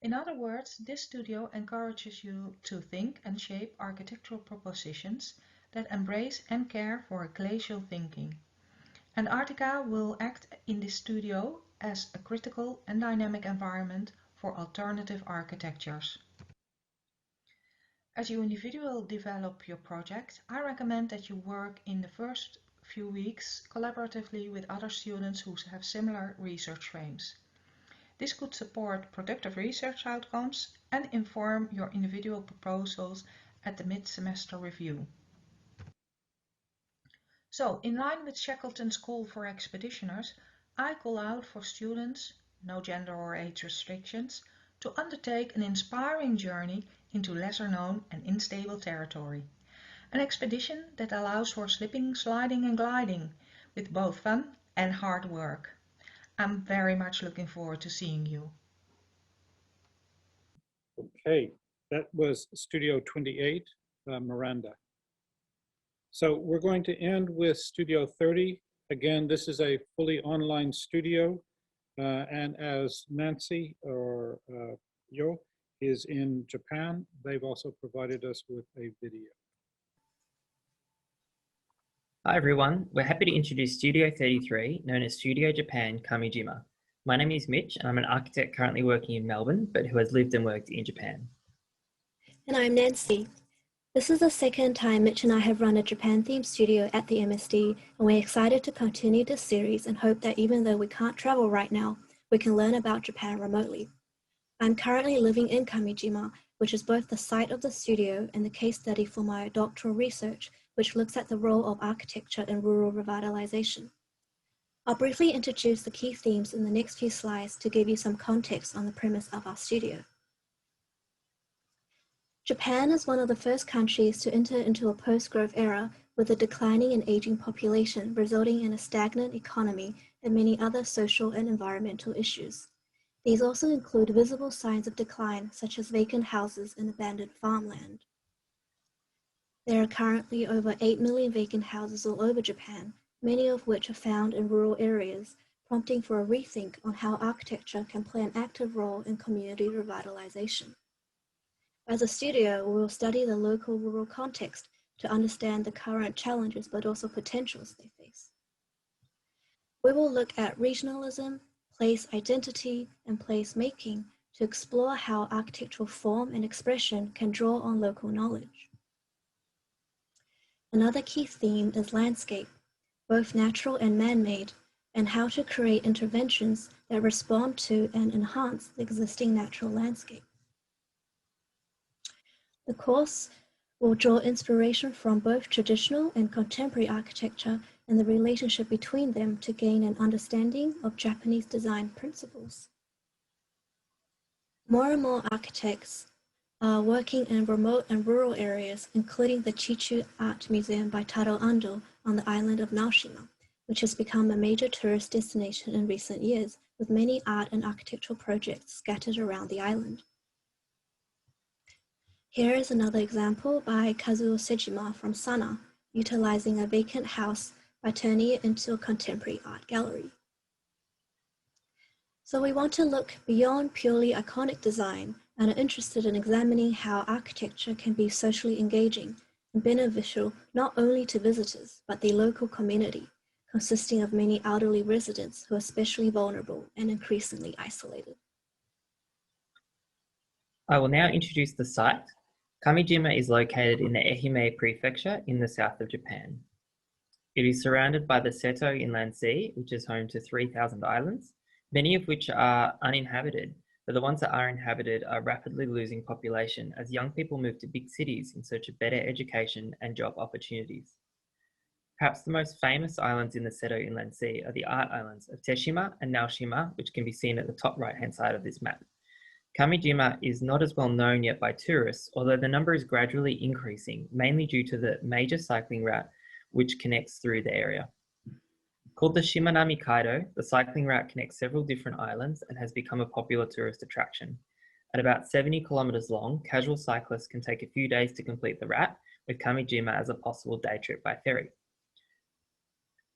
In other words, this studio encourages you to think and shape architectural propositions that embrace and care for glacial thinking. Antarctica will act in this studio as a critical and dynamic environment for alternative architectures. As you individually develop your project, I recommend that you work in the first few weeks collaboratively with other students who have similar research frames. This could support productive research outcomes and inform your individual proposals at the mid-semester review. So, in line with Shackleton's call for expeditioners, I call out for students, no gender or age restrictions, to undertake an inspiring journey into lesser-known and unstable territory. An expedition that allows for slipping, sliding and gliding with both fun and hard work. I'm very much looking forward to seeing you. Okay, that was Studio 28, Miranda. So we're going to end with Studio 30. Again, this is a fully online studio. And as Nancy or Yo is in Japan, they've also provided us with a video. Hi everyone, we're happy to introduce Studio 33, known as Studio Japan Kamijima. My name is Mitch and I'm an architect currently working in Melbourne, but who has lived and worked in Japan. And I'm Nancy. This is the second time Mitch and I have run a Japan-themed studio at the MSD, and we're excited to continue this series and hope that even though we can't travel right now, we can learn about Japan remotely. I'm currently living in Kamijima, which is both the site of the studio and the case study for my doctoral research, which looks at the role of architecture in rural revitalization. I'll briefly introduce the key themes in the next few slides to give you some context on the premise of our studio. Japan is one of the first countries to enter into a post-growth era with a declining and aging population, resulting in a stagnant economy and many other social and environmental issues. These also include visible signs of decline, such as vacant houses and abandoned farmland. There are currently over 8 million vacant houses all over Japan, many of which are found in rural areas, prompting for a rethink on how architecture can play an active role in community revitalization. As a studio, we will study the local rural context to understand the current challenges but also potentials they face. We will look at regionalism, place identity, and place making to explore how architectural form and expression can draw on local knowledge. Another key theme is landscape, both natural and man-made, and how to create interventions that respond to and enhance the existing natural landscape. The course will draw inspiration from both traditional and contemporary architecture and the relationship between them to gain an understanding of Japanese design principles. More and more architects are working in remote and rural areas, including the Chichu Art Museum by Taro Ando on the island of Naoshima, which has become a major tourist destination in recent years, with many art and architectural projects scattered around the island. Here is another example by Kazuo Sejima from SONA, utilizing a vacant house by turning it into a contemporary art gallery. So we want to look beyond purely iconic design and are interested in examining how architecture can be socially engaging and beneficial not only to visitors, but the local community, consisting of many elderly residents who are especially vulnerable and increasingly isolated. I will now introduce the site. Kamijima is located in the Ehime Prefecture in the south of Japan. It is surrounded by the Seto Inland Sea, which is home to 3,000 islands, many of which are uninhabited, but the ones that are inhabited are rapidly losing population as young people move to big cities in search of better education and job opportunities. Perhaps the most famous islands in the Seto Inland Sea are the art islands of Teshima and Naoshima, which can be seen at the top right-hand side of this map. Kamijima is not as well known yet by tourists, although the number is gradually increasing, mainly due to the major cycling route which connects through the area. Called the Shimanami Kaido, the cycling route connects several different islands and has become a popular tourist attraction. At about 70 kilometers long, casual cyclists can take a few days to complete the route, with Kamijima as a possible day trip by ferry.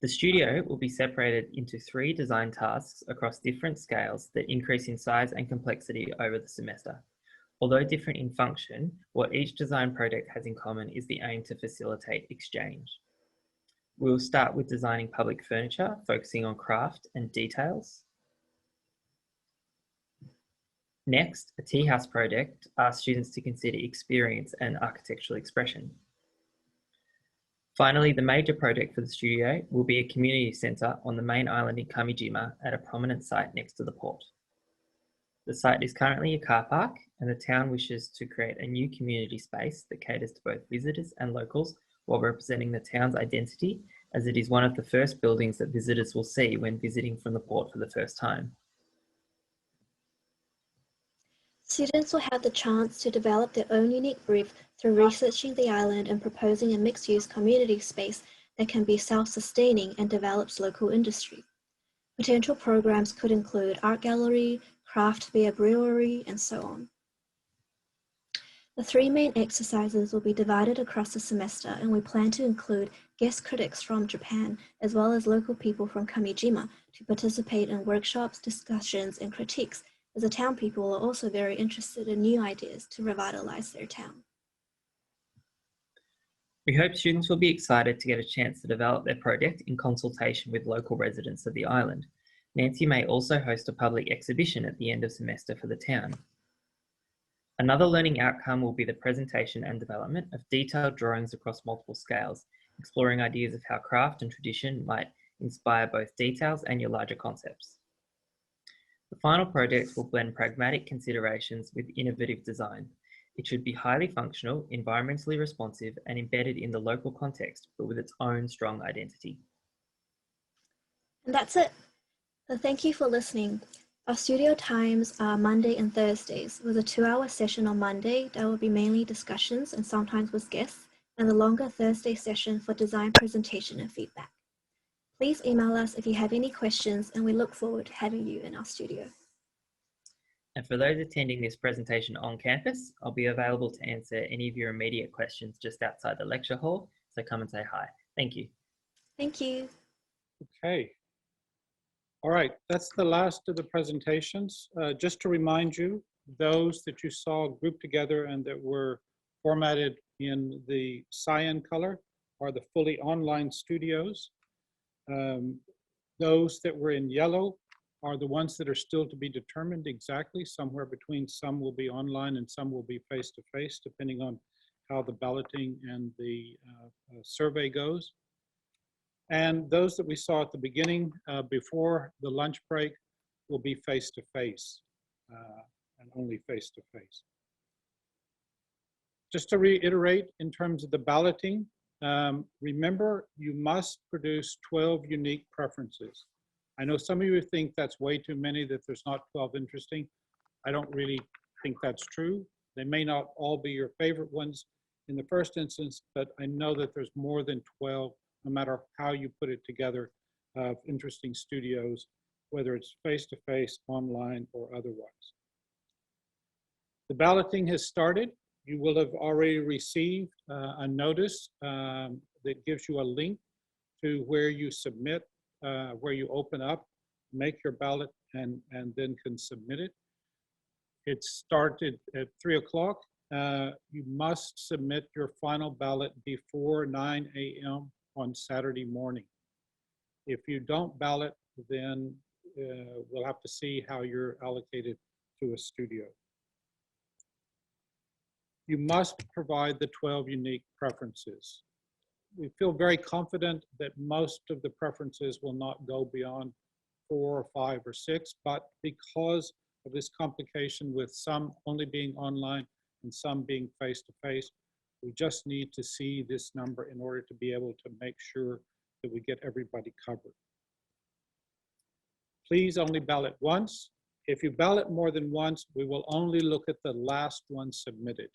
The studio will be separated into 3 design tasks across different scales that increase in size and complexity over the semester. Although different in function, what each design project has in common is the aim to facilitate exchange. We'll start with designing public furniture, focusing on craft and details. Next, a tea house project asks students to consider experience and architectural expression. Finally, the major project for the studio will be a community centre on the main island in Kamijima at a prominent site next to the port. The site is currently a car park, and the town wishes to create a new community space that caters to both visitors and locals while representing the town's identity, as it is one of the first buildings that visitors will see when visiting from the port for the first time. Students will have the chance to develop their own unique brief through researching the island and proposing a mixed-use community space that can be self-sustaining and develops local industry. Potential programs could include art gallery, craft beer brewery, and so on. The 3 main exercises will be divided across the semester, and we plan to include guest critics from Japan, as well as local people from Kamijima, to participate in workshops, discussions, and critiques, as the town people are also very interested in new ideas to revitalize their town. We hope students will be excited to get a chance to develop their project in consultation with local residents of the island. Nancy may also host a public exhibition at the end of semester for the town. Another learning outcome will be the presentation and development of detailed drawings across multiple scales, exploring ideas of how craft and tradition might inspire both details and your larger concepts. The final project will blend pragmatic considerations with innovative design. It should be highly functional, environmentally responsive, and embedded in the local context, but with its own strong identity. And that's it. So thank you for listening. Our studio times are Monday and Thursdays, with a 2-hour session on Monday that will be mainly discussions and sometimes with guests, and the longer Thursday session for design presentation and feedback. Please email us if you have any questions, and we look forward to having you in our studio. And for those attending this presentation on campus, I'll be available to answer any of your immediate questions just outside the lecture hall, so come and say hi. Thank you. Thank you. Okay. All right, that's the last of the presentations. Just to remind you, those that you saw grouped together and that were formatted in the cyan color are the fully online studios. Those that were in yellow are the ones that are still to be determined exactly. Somewhere between some will be online and some will be face-to-face, depending on how the balloting and the survey goes. And those that we saw at the beginning before the lunch break will be face-to-face and only face-to-face. Just to reiterate in terms of the balloting, remember you must produce 12 unique preferences. I know some of you think that's way too many, that there's not 12 interesting. I don't really think that's true. They may not all be your favorite ones in the first instance, but I know that there's more than 12, no matter how you put it together, of interesting studios, whether it's face-to-face, online, or otherwise. The balloting has started. You will have already received a notice that gives you a link to where you submit, where you open up, make your ballot, and then can submit it. It started at 3 o'clock. You must submit your final ballot before 9 a.m. on Saturday morning. If you don't ballot, then we'll have to see how you're allocated to a studio. You must provide the 12 unique preferences. We feel very confident that most of the preferences will not go beyond 4 or 5 or 6, but because of this complication with some only being online and some being face-to-face, we just need to see this number in order to be able to make sure that we get everybody covered. Please only ballot once. If you ballot more than once, we will only look at the last one submitted.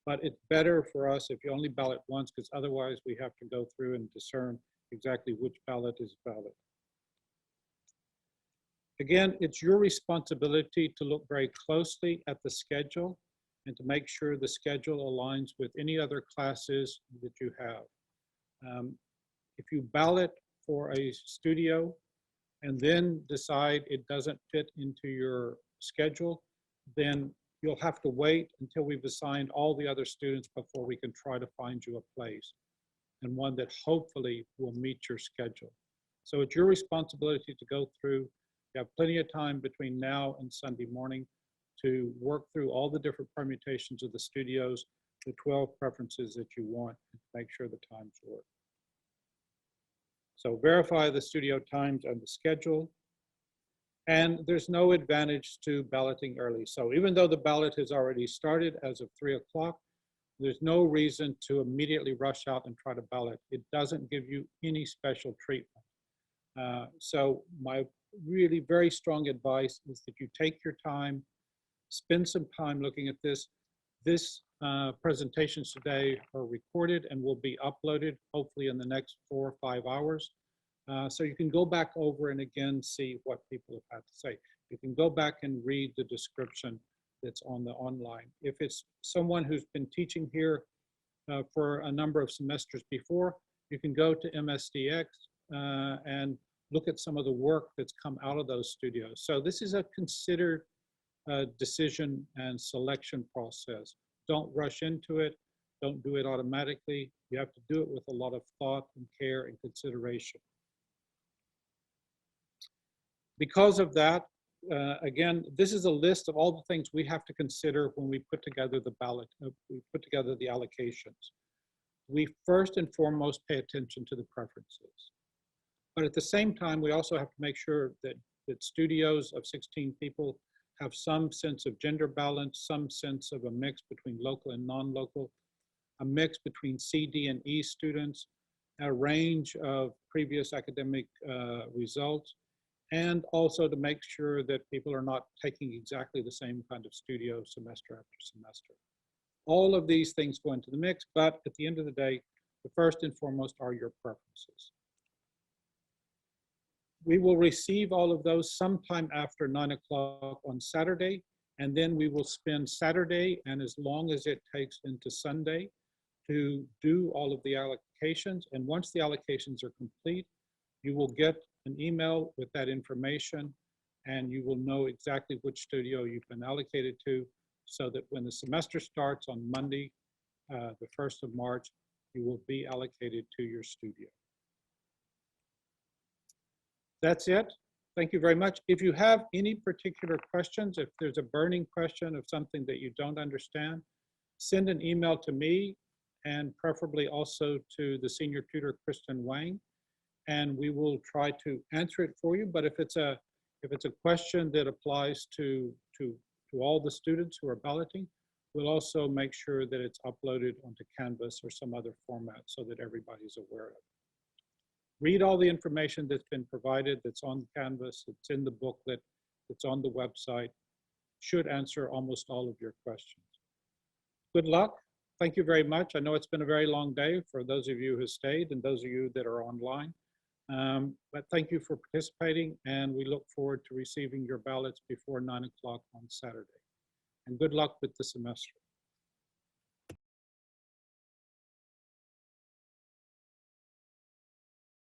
But it's better for us if you only ballot once, because otherwise we have to go through and discern exactly which ballot is valid. Again, it's your responsibility to look very closely at the schedule and to make sure the schedule aligns with any other classes that you have. If you ballot for a studio and then decide it doesn't fit into your schedule, then you'll have to wait until we've assigned all the other students before we can try to find you a place, and one that hopefully will meet your schedule. So it's your responsibility to go through. You have plenty of time between now and Sunday morning to work through all the different permutations of the studios, the 12 preferences that you want, and make sure the times work. So verify the studio times and the schedule. And there's no advantage to balloting early. So even though the ballot has already started as of 3 o'clock, there's no reason to immediately rush out and try to ballot. It doesn't give you any special treatment. So my really very strong advice is that you take your time, spend some time looking at this. This presentations today are recorded and will be uploaded hopefully in the next 4 or 5 hours. So you can go back over and again see what people have had to say. You can go back and read the description that's on the online. If it's someone who's been teaching here for a number of semesters before, you can go to MSDX and look at some of the work that's come out of those studios. So this is a considered decision and selection process. Don't rush into it. Don't do it automatically. You have to do it with a lot of thought and care and consideration. Because of that, again, this is a list of all the things we have to consider when we put together the ballot, we put together the allocations. We first and foremost pay attention to the preferences. But at the same time, we also have to make sure that studios of 16 people have some sense of gender balance, some sense of a mix between local and non-local, a mix between C, D, and E students, a range of previous academic results, and also to make sure that people are not taking exactly the same kind of studio semester after semester. All of these things go into the mix, but at the end of the day, the first and foremost are your preferences. We will receive all of those sometime after 9 o'clock on Saturday, and then we will spend Saturday and as long as it takes into Sunday to do all of the allocations. And once the allocations are complete, you will get an email with that information, and you will know exactly which studio you've been allocated to, so that when the semester starts on Monday, the 1st of March, you will be allocated to your studio. That's it. Thank you very much. If you have any particular questions, if there's a burning question of something that you don't understand, send an email to me and preferably also to the senior tutor, Kristen Wang. and we will try to answer it for you. But if it's a question that applies to all the students who are balloting, we'll also make sure that it's uploaded onto Canvas or some other format so that everybody's aware of it. Read all the information that's been provided, that's on Canvas, it's in the booklet, it's on the website. Should answer almost all of your questions. Good luck. Thank you very much. I know it's been a very long day for those of you who stayed and those of you that are online. But thank you for participating, and we look forward to receiving your ballots before 9 o'clock on Saturday. And good luck with the semester.